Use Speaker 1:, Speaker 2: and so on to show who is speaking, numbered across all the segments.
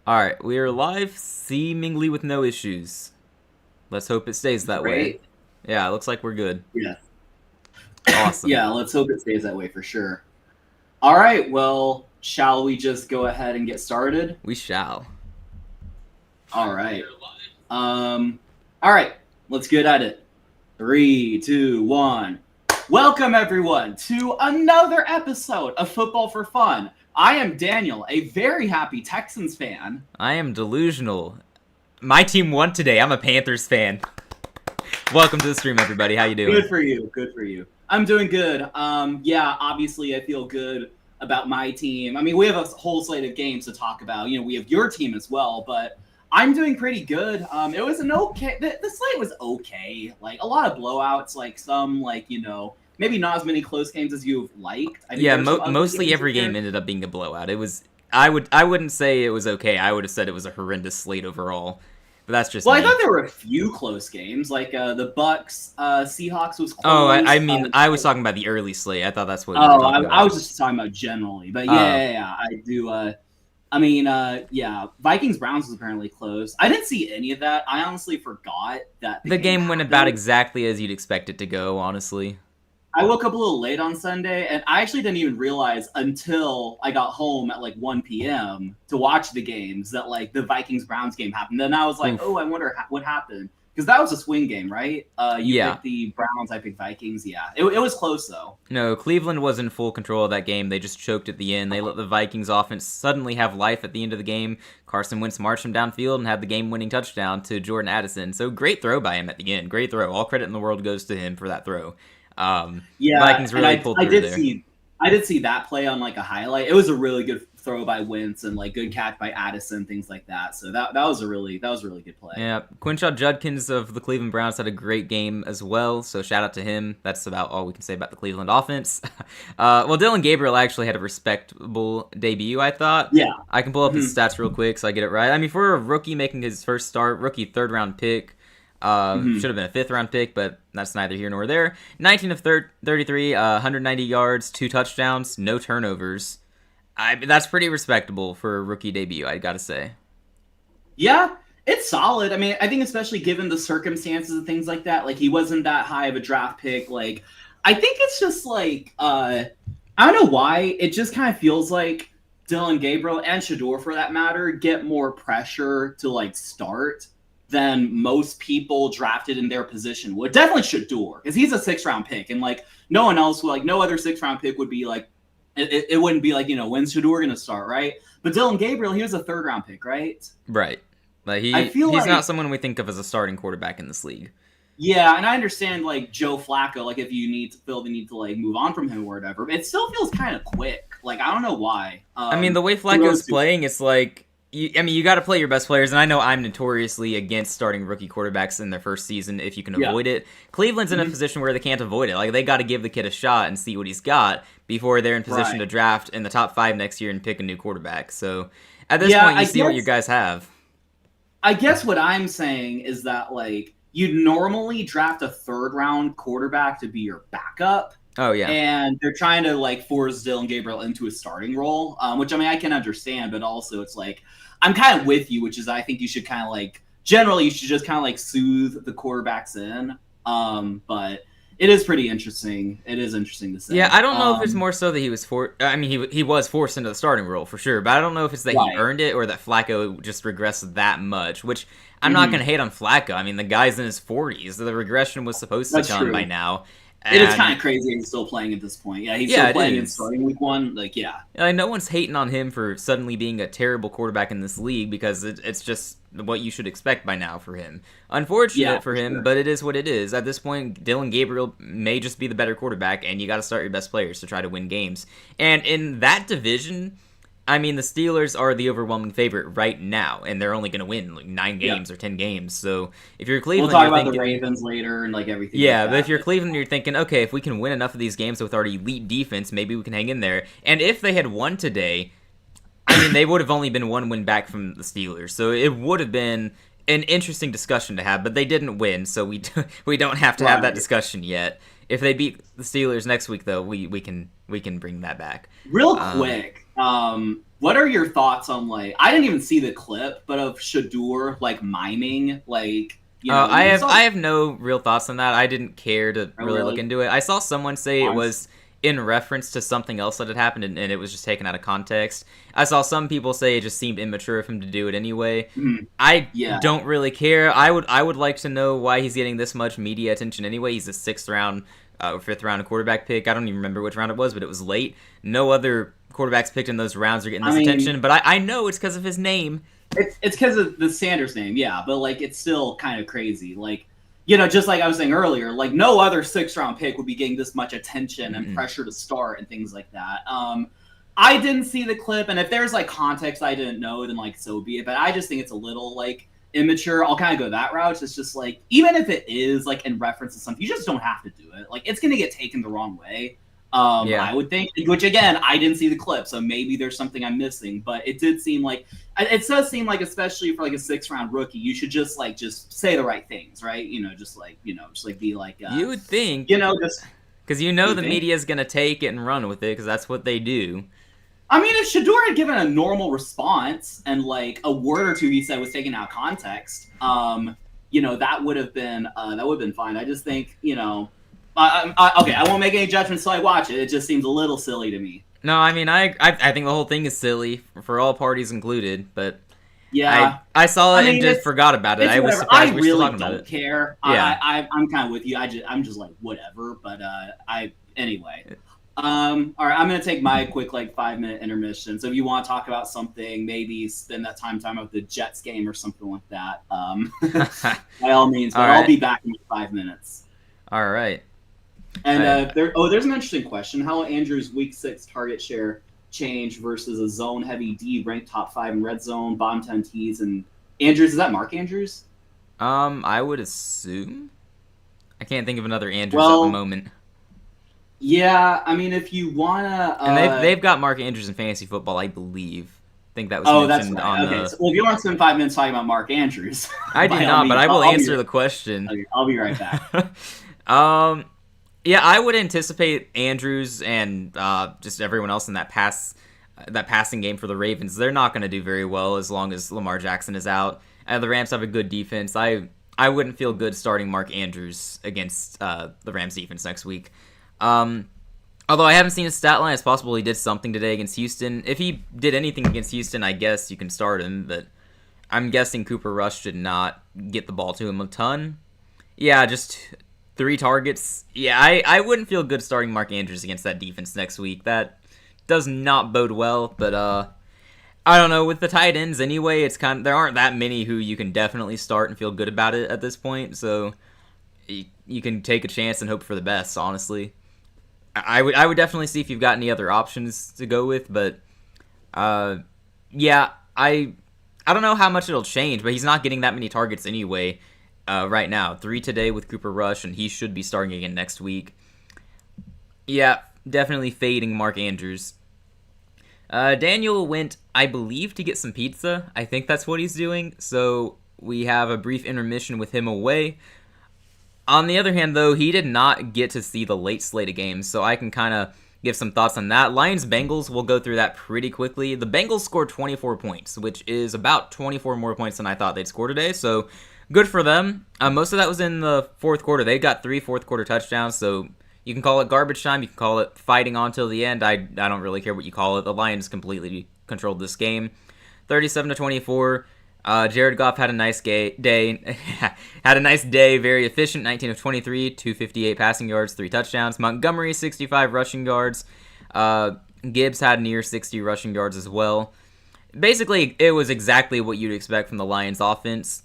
Speaker 1: Alright, we are live, seemingly with no issues. Let's hope it stays that way.
Speaker 2: Great.
Speaker 1: Yeah, it looks like we're good.
Speaker 2: Yeah.
Speaker 1: Awesome.
Speaker 2: Yeah, let's hope it stays that way for sure. All right, well, shall we just go ahead and get started?
Speaker 1: We shall.
Speaker 2: All right. All right, let's get at it. 3, 2, 1. Welcome everyone to another episode of Football for Fun. I am Daniel, a very happy Texans fan.
Speaker 1: I am delusional. My team won today. I'm a Panthers fan. Welcome to the stream, everybody. How you doing?
Speaker 2: Good for you. Good for you. I'm doing good. Yeah, obviously I feel good about my team. I mean, we have a whole slate of games to talk about. You know, we have your team as well, but I'm doing pretty good. It was an okay. The slate was okay. Like a lot of blowouts. Like some, like maybe not as many close games as you've liked. I think
Speaker 1: Yeah,
Speaker 2: there's some ugly
Speaker 1: mostly
Speaker 2: games
Speaker 1: every
Speaker 2: in there.
Speaker 1: game ended up being a blowout. It was. I wouldn't say it was okay. I would have said it was a horrendous slate overall. But that's just
Speaker 2: Well, I
Speaker 1: me.
Speaker 2: thought there were a few close games. Like the Bucks Seahawks was close.
Speaker 1: Oh, I mean, I was talking about the early slate. I thought that's what we were
Speaker 2: Oh,
Speaker 1: talking
Speaker 2: I
Speaker 1: about.
Speaker 2: was just talking about generally, but yeah, I do. Yeah, Vikings Browns was apparently close. I didn't see any of that. I honestly forgot that
Speaker 1: The game went about
Speaker 2: happened.
Speaker 1: exactly as you'd expect it to go, honestly.
Speaker 2: I woke up a little late on Sunday, and I actually didn't even realize until I got home at like 1 p.m. to watch the games that like the Vikings Browns game happened. Then I was like,
Speaker 1: Oof.
Speaker 2: oh, I wonder what happened, because that was a swing game, right? You
Speaker 1: Yeah.
Speaker 2: picked the Browns, I picked Vikings. Yeah, it was close though.
Speaker 1: No, Cleveland was in full control of that game. They just choked at the end. They let the Vikings offense suddenly have life at the end of the game. Carson Wentz marched him downfield and had the game-winning touchdown to Jordan Addison. So great throw by him at the end. Great throw. All credit in the world goes to him for that throw.
Speaker 2: Yeah,
Speaker 1: Vikings
Speaker 2: and
Speaker 1: really pulled
Speaker 2: I
Speaker 1: through
Speaker 2: did
Speaker 1: there.
Speaker 2: I did see that play on like a highlight. It was a really good throw by Wentz and like good catch by Addison, things like that. So that was a really good play.
Speaker 1: Yeah, Quinshot Judkins of the Cleveland Browns had a great game as well, so shout out to him. That's about all we can say about the Cleveland offense. Well, Dylan Gabriel actually had a respectable debut, I thought.
Speaker 2: Yeah.
Speaker 1: I can pull up his stats real quick so I get it right. I mean, for a rookie making his first start, rookie third-round pick, should have been a fifth-round pick, but that's neither here nor there. 19 of 33, 190 yards, 2 touchdowns, no turnovers. That's pretty respectable for a rookie debut, I gotta say.
Speaker 2: Yeah, it's solid. I mean, I think especially given the circumstances and things like that, like he wasn't that high of a draft pick. Like, I think it's just like I don't know why. It just kind of feels like Dylan Gabriel and Shador, for that matter, get more pressure to like start than most people drafted in their position would. Definitely Shador, because he's a 6th-round pick, and like no one else would, like no other 6th-round pick would be like it wouldn't be like, when's Shador gonna start, right? But Dylan Gabriel, he was a 3rd-round pick, right?
Speaker 1: Right. Like
Speaker 2: I feel
Speaker 1: he's
Speaker 2: like,
Speaker 1: not someone we think of as a starting quarterback in this league.
Speaker 2: yeah, and I understand like Joe Flacco, like if you feel the need to like move on from him or whatever, but it still feels kind of quick. Like I don't know why.
Speaker 1: I mean, the way
Speaker 2: for those
Speaker 1: Flacco's
Speaker 2: two-
Speaker 1: playing, it's like you got to play your best players, and I know I'm notoriously against starting rookie quarterbacks in their first season if you can
Speaker 2: Yeah.
Speaker 1: avoid it. Cleveland's in a position where they can't avoid it. Like they got to give the kid a shot and see what he's got before they're in position
Speaker 2: Right.
Speaker 1: to draft in the top 5 next year and pick a new quarterback. So at this
Speaker 2: Yeah,
Speaker 1: point, you
Speaker 2: I
Speaker 1: see what
Speaker 2: guess-
Speaker 1: you guys have.
Speaker 2: I guess what I'm saying is that like you'd normally draft a 3rd-round quarterback to be your backup.
Speaker 1: Oh yeah.
Speaker 2: And they're trying to like force Dylan Gabriel into a starting role, which I mean I can understand, but also it's like I'm kind of with you, which is I think you should kind of like generally you should just kind of like soothe the quarterbacks in. But it is pretty interesting. It is interesting to say.
Speaker 1: Yeah, I don't know if it's more so that he was I mean, he was forced into the starting role for sure, but I don't know if it's that
Speaker 2: Right.
Speaker 1: he earned it or that Flacco just regressed that much. Which I'm not going to hate on Flacco. I mean, the guy's in his 40s. The regression was supposed to
Speaker 2: That's
Speaker 1: come
Speaker 2: true.
Speaker 1: by now.
Speaker 2: It is
Speaker 1: And,
Speaker 2: kind of crazy he's still playing at this point. Yeah, he's
Speaker 1: Yeah,
Speaker 2: still
Speaker 1: it
Speaker 2: playing in
Speaker 1: is.
Speaker 2: starting week 1. Like, yeah.
Speaker 1: no one's hating on him for suddenly being a terrible quarterback in this league because it's just what you should expect by now for him. Unfortunate
Speaker 2: Yeah,
Speaker 1: for
Speaker 2: for
Speaker 1: him,
Speaker 2: sure.
Speaker 1: but it is what it is. At this point, Dylan Gabriel may just be the better quarterback, and you got to start your best players to try to win games. And in that division, I mean, the Steelers are the overwhelming favorite right now, and they're only going to win like 9 games or 10 games. So if you're Cleveland,
Speaker 2: We'll talk
Speaker 1: you're
Speaker 2: about
Speaker 1: thinking,
Speaker 2: the Ravens later and like everything.
Speaker 1: yeah,
Speaker 2: like
Speaker 1: but
Speaker 2: that.
Speaker 1: if you're Cleveland, you're thinking, okay, if we can win enough of these games with our elite defense, maybe we can hang in there. And if they had won today, I mean, they would have only been 1 win back from the Steelers. So it would have been an interesting discussion to have, but they didn't win, so we don't have to have that
Speaker 2: Right.
Speaker 1: discussion yet. If they beat the Steelers next week, though, we can bring that back.
Speaker 2: Real quick, what are your thoughts on like I didn't even see the clip, but of Shadur like miming like
Speaker 1: I have no real thoughts on that. I didn't care to really look
Speaker 2: really?
Speaker 1: into it. I saw someone say it
Speaker 2: Honest-
Speaker 1: was in reference to something else that had happened, and it was just taken out of context. I saw some people say it just seemed immature of him to do it anyway.
Speaker 2: Mhm.
Speaker 1: I
Speaker 2: Yeah.
Speaker 1: don't really care. I would like to know why he's getting this much media attention anyway. He's a 6th round or 5th round quarterback pick. I don't even remember which round it was, but it was late. No other quarterbacks picked in those rounds are getting this attention, but I know it's because of his name.
Speaker 2: It's because of the Sanders name, yeah, but like it's still kind of crazy. Like, just like I was saying earlier, like no other 6th round pick would be getting this much attention and pressure to start and things like that. I didn't see the clip, and if there's like context I didn't know, then like so be it. But I just think it's a little like immature. I'll kind of go that route. It's just like even if it is like in reference to something, you just don't have to do it. Like it's gonna get taken the wrong way. I would think, which again, I didn't see the clip, so maybe there's something I'm missing. But it did seem like it does seem like, especially for like a 6th round rookie, you should just say the right things, right? Just be like
Speaker 1: You would think,
Speaker 2: just
Speaker 1: because the media is gonna take it and run with it because that's what they do.
Speaker 2: I mean, if Shadur had given a normal response and like a word or two he said was taken out of context, that would have been fine. I just think, okay, I won't make any judgments till I watch it. It just seems a little silly to me.
Speaker 1: No, I mean, I think the whole thing is silly for all parties included, but
Speaker 2: yeah,
Speaker 1: I saw it and just forgot about it. I was surprised we were still talking about it.
Speaker 2: I really don't care.
Speaker 1: Yeah.
Speaker 2: I'm kind of with you. I'm just like whatever. But anyway. All right, I'm gonna take my quick 5-minute intermission. So if you want to talk about something, maybe spend that time talking about the Jets game or something like that. By all means, but I'll be back in 5 minutes.
Speaker 1: All right.
Speaker 2: And there's an interesting question. How will Andrews' Week 6 target share change versus a zone-heavy D ranked top 5 in red zone, bottom 10 Ts, and Andrews? Is that Mark Andrews?
Speaker 1: I would assume. I can't think of another Andrews at the moment.
Speaker 2: Yeah, I mean, if you wanna,
Speaker 1: and they've got Mark Andrews in fantasy football, I believe. I think that was mentioned
Speaker 2: that's right.
Speaker 1: on
Speaker 2: okay.
Speaker 1: the.
Speaker 2: So, well, if you want to spend 5 minutes talking about Mark Andrews,
Speaker 1: I do not, but I will answer the question.
Speaker 2: Okay, I'll be right back.
Speaker 1: Yeah, I would anticipate Andrews and just everyone else in that passing game for the Ravens. They're not going to do very well as long as Lamar Jackson is out. The Rams have a good defense. I wouldn't feel good starting Mark Andrews against the Rams defense next week. Although I haven't seen his stat line, it's possible he did something today against Houston. If he did anything against Houston, I guess you can start him, but I'm guessing Cooper Rush did not get the ball to him a ton. Yeah, just 3 targets. Yeah, I wouldn't feel good starting Mark Andrews against that defense next week. That does not bode well, but I don't know. With the tight ends anyway, it's there aren't that many who you can definitely start and feel good about it at this point, so you can take a chance and hope for the best, honestly. I would definitely see if you've got any other options to go with, but yeah, I don't know how much it'll change, but he's not getting that many targets anyway right now. 3 today with Cooper Rush, and he should be starting again next week. Yeah, definitely fading Mark Andrews. Daniel went, I believe, to get some pizza. I think that's what he's doing, so we have a brief intermission with him away. On the other hand, though, he did not get to see the late slate of games, so I can kind of give some thoughts on that. Lions-Bengals, we'll go through that pretty quickly. The Bengals scored 24 points, which is about 24 more points than I thought they'd score today, so good for them. Most of that was in the fourth quarter. They got 3 fourth-quarter touchdowns, so you can call it garbage time. You can call it fighting on till the end. I don't really care what you call it. The Lions completely controlled this game. 37-24. Jared Goff had a nice day. Had a nice day. Very efficient. 19 of 23, 258 passing yards, 3 touchdowns. Montgomery 65 rushing yards. Gibbs had near 60 rushing yards as well. Basically, it was exactly what you'd expect from the Lions offense.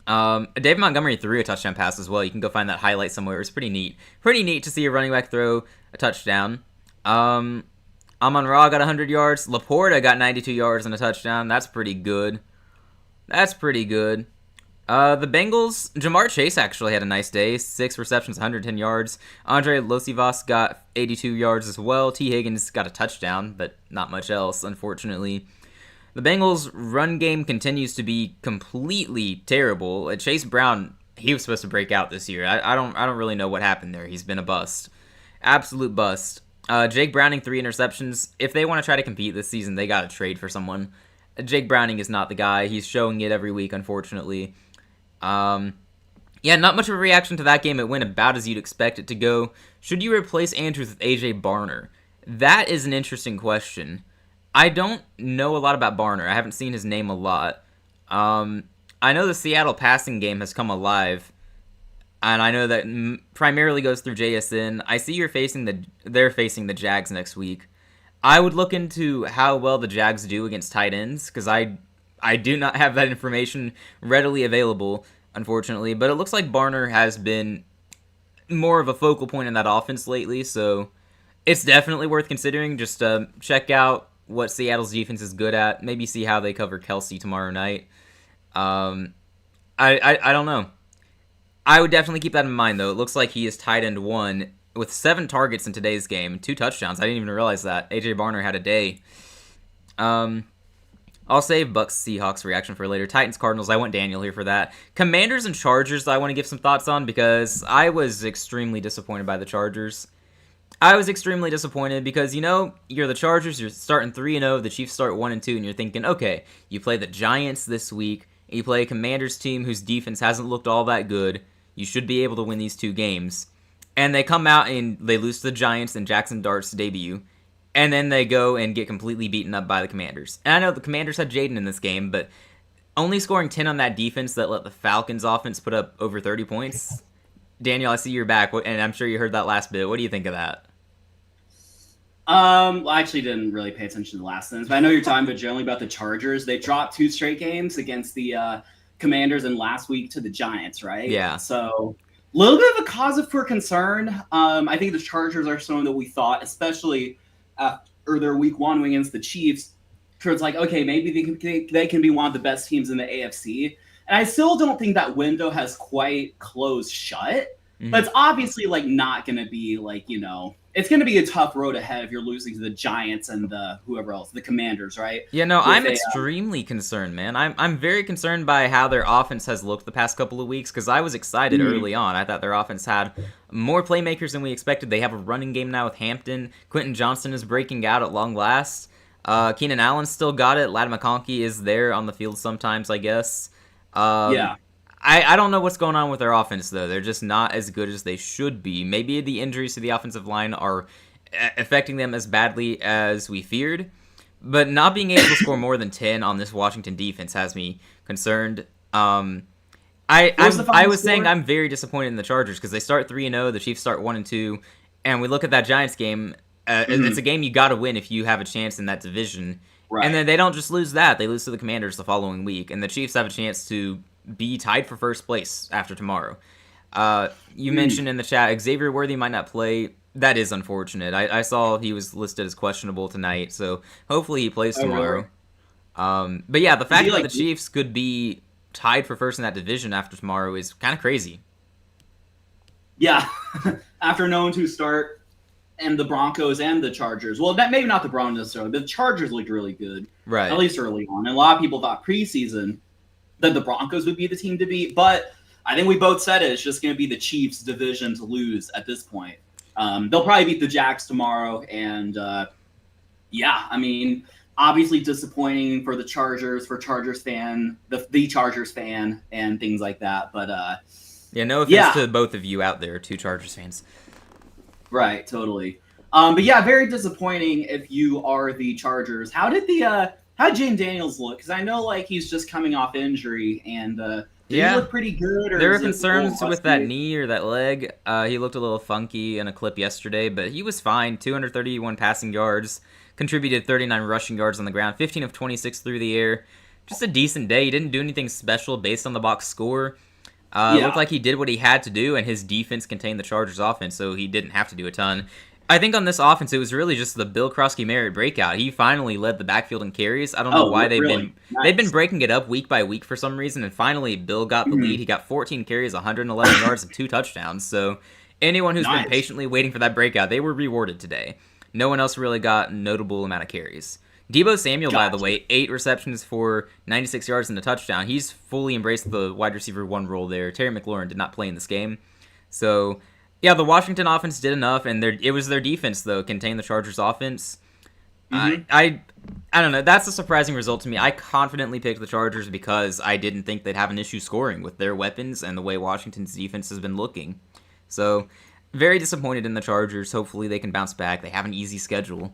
Speaker 1: David Montgomery threw a touchdown pass as well. You can go find that highlight somewhere. It was pretty neat. Pretty neat to see a running back throw a touchdown. Amon-Ra got 100 yards. Laporta got 92 yards and a touchdown. That's pretty good. The Bengals, Jamar Chase actually had a nice day. 6 receptions, 110 yards. Andre Losivas got 82 yards as well. T. Higgins got a touchdown, but not much else, unfortunately. The Bengals' run game continues to be completely terrible. Chase Brown, he was supposed to break out this year. I don't really know what happened there. He's been a bust. Absolute bust. Jake Browning, 3 interceptions. If they want to try to compete this season, they got to trade for someone. Jake Browning is not the guy. He's showing it every week, unfortunately. Yeah, not much of a reaction to that game. It went about as you'd expect it to go. Should you replace Andrews with AJ Barner? That is an interesting question. I don't know a lot about Barner. I haven't seen his name a lot. I know the Seattle passing game has come alive, and I know that primarily goes through JSN. I see they're facing the Jags next week. I would look into how well the Jags do against tight ends, because I do not have that information readily available, unfortunately. But it looks like Barner has been more of a focal point in that offense lately, so it's definitely worth considering. Just check out what Seattle's defense is good at. Maybe see how they cover Kelsey tomorrow night. I don't know. I would definitely keep that in mind, though. It looks like he is tight end 1 with 7 targets in today's game, 2 touchdowns. I didn't even realize that. AJ Barner had a day. I'll save Bucks Seahawks reaction for later. Titans Cardinals, I want Daniel here for that. Commanders and Chargers, I want to give some thoughts on because I was extremely disappointed by the Chargers. I was extremely disappointed because, you're the Chargers, you're starting 3-0, the Chiefs start 1-2, and you're thinking, okay, you play the Giants this week, you play a Commanders team whose defense hasn't looked all that good, you should be able to win these 2 games. And they come out and they lose to the Giants in Jackson Dart's debut, and then they go and get completely beaten up by the Commanders. And I know the Commanders had Jaden in this game, but only scoring 10 on that defense that let the Falcons offense put up over 30 points. Daniel, I see you're back, and I'm sure you heard that last bit. What do you think of that?
Speaker 2: Well, I actually didn't really pay attention to the last sentence, but I know you're talking about generally about the Chargers. They dropped 2 straight games against the Commanders and last week to the Giants, right?
Speaker 1: Yeah.
Speaker 2: So a little bit of a cause for concern. I think the Chargers are someone that we thought, especially after their week 1 win against the Chiefs, towards like, okay, maybe they can be one of the best teams in the AFC. And I still don't think that window has quite closed shut. Mm-hmm. But it's obviously not going to be it's going to be a tough road ahead if you're losing to the Giants and the whoever else, the Commanders, right?
Speaker 1: Yeah, no, I'm extremely concerned, man. I'm very concerned by how their offense has looked the past couple of weeks because I was excited early on. I thought their offense had more playmakers than we expected. They have a running game now with Hampton. Quentin Johnston is breaking out at long last. Keenan Allen's still got it. Ladd McConkey is there on the field sometimes, I guess.
Speaker 2: Yeah.
Speaker 1: I don't know what's going on with their offense, though. They're just not as good as they should be. Maybe the injuries to the offensive line are affecting them as badly as we feared. But not being able to score more than 10 on this Washington defense has me concerned. I was saying I'm very disappointed in the Chargers because they start 3-0, the Chiefs start 1-2, and we look at that Giants game. It's a game you got to win if you have a chance in that division. Right. And then they don't just lose that. They lose to the Commanders the following week, and the Chiefs have a chance to be tied for first place after tomorrow. You mentioned in the chat Xavier Worthy might not play. That is unfortunate. I saw he was listed as questionable tonight, so hopefully he plays tomorrow. Really? But yeah, the fact that the Chiefs could be tied for first in that division after tomorrow is kind of crazy.
Speaker 2: Yeah, after knowing to start and the Broncos and the Chargers. Well, maybe not the Broncos necessarily, but the Chargers looked really good,
Speaker 1: right?
Speaker 2: At least early on. And a lot of people thought preseason that the Broncos would be the team to beat, but I think we both said it. It's just going to be the Chiefs' division to lose at this point. They'll probably beat the Jags tomorrow, and obviously disappointing for the Chargers, for Chargers fan, the Chargers fan, and things like that. But
Speaker 1: no offense to both of you out there, 2 Chargers fans.
Speaker 2: Right, totally. But yeah, very disappointing if you are the Chargers. How did Jaden Daniels look? Because I know he's just coming off injury, and did he look pretty good? Or
Speaker 1: there were concerns with that knee or that leg. He looked a little funky in a clip yesterday, but he was fine. 231 passing yards, contributed 39 rushing yards on the ground, 15 of 26 through the air. Just a decent day. He didn't do anything special based on the box score. It looked like he did what he had to do, and his defense contained the Chargers' offense, so he didn't have to do a ton. I think on this offense, it was really just the Bill Krosky-Merritt breakout. He finally led the backfield in carries. I don't know why they've been breaking it up week by week for some reason, and finally Bill got the lead. He got 14 carries, 111 yards, and 2 touchdowns. So anyone who's been patiently waiting for that breakout, they were rewarded today. No one else really got a notable amount of carries. Deebo Samuel, by the way, 8 receptions for 96 yards and a touchdown. He's fully embraced the wide receiver 1 role there. Terry McLaurin did not play in this game. So Yeah, the Washington offense did enough, and it was their defense though contained the Chargers' offense. I don't know. That's a surprising result to me. I confidently picked the Chargers because I didn't think they'd have an issue scoring with their weapons and the way Washington's defense has been looking. So, very disappointed in the Chargers. Hopefully they can bounce back. They have an easy schedule.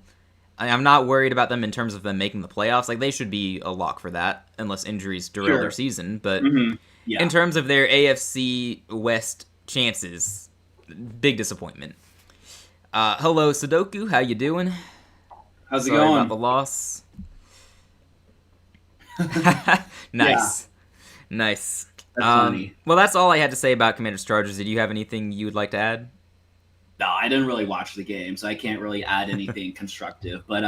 Speaker 1: I'm not worried about them in terms of them making the playoffs. Like, they should be a lock for that, unless injuries derail their season. But in terms of their AFC West chances, big disappointment. Hello, Sudoku. How you doing?
Speaker 2: How's it
Speaker 1: Sorry
Speaker 2: going?
Speaker 1: about the loss. Nice. Nice.
Speaker 2: That's funny.
Speaker 1: Well, that's all I had to say about Commanders Chargers. Did you have anything you would like to add?
Speaker 2: No, I didn't really watch the game, so I can't really add anything constructive. But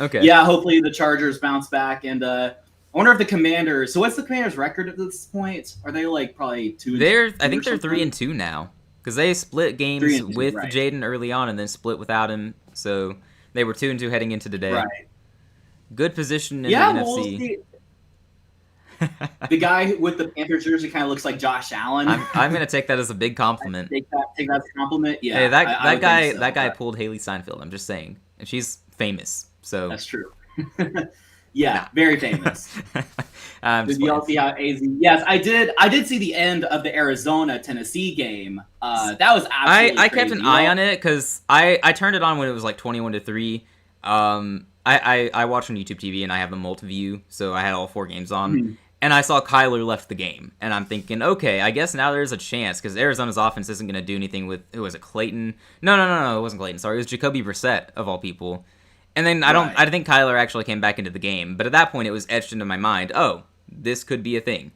Speaker 1: Okay.
Speaker 2: yeah, hopefully the Chargers bounce back. And I wonder if the Commanders. So what's the Commanders' record at this point? Are they like probably 2-2?
Speaker 1: I think they're 3-2 now because they split games
Speaker 2: 3-2,
Speaker 1: with
Speaker 2: right.
Speaker 1: Jaden early on and then split without him. So they were 2-2 heading into today.
Speaker 2: Right.
Speaker 1: Good position in
Speaker 2: Yeah,
Speaker 1: the
Speaker 2: we'll
Speaker 1: NFC.
Speaker 2: see. The guy with the Panthers jersey kind of looks like Josh Allen.
Speaker 1: I'm gonna take that as a big compliment.
Speaker 2: Take that as a compliment. Yeah.
Speaker 1: Hey,
Speaker 2: I
Speaker 1: that
Speaker 2: would
Speaker 1: guy
Speaker 2: think so,
Speaker 1: that guy
Speaker 2: but
Speaker 1: pulled Haley Steinfeld. I'm just saying, and she's famous. So
Speaker 2: That's true. Yeah, very famous.
Speaker 1: Just
Speaker 2: Did you all
Speaker 1: playing.
Speaker 2: see how AZ? Yes, I did. I did see the end of the Arizona-Tennessee game. That was absolutely
Speaker 1: I kept
Speaker 2: crazy.
Speaker 1: an eye on it because I turned it on when it was like 21-3. I watch on YouTube TV and I have the multi-view, so I had all 4 games on.
Speaker 2: Mm-hmm.
Speaker 1: And I saw Kyler left the game, and I'm thinking, okay, I guess now there's a chance because Arizona's offense isn't going to do anything with who was it, Clayton? No, it wasn't Clayton. Sorry, it was Jacoby Brissett of all people. And then I think Kyler actually came back into the game, but at that point it was etched into my mind. Oh, this could be a thing.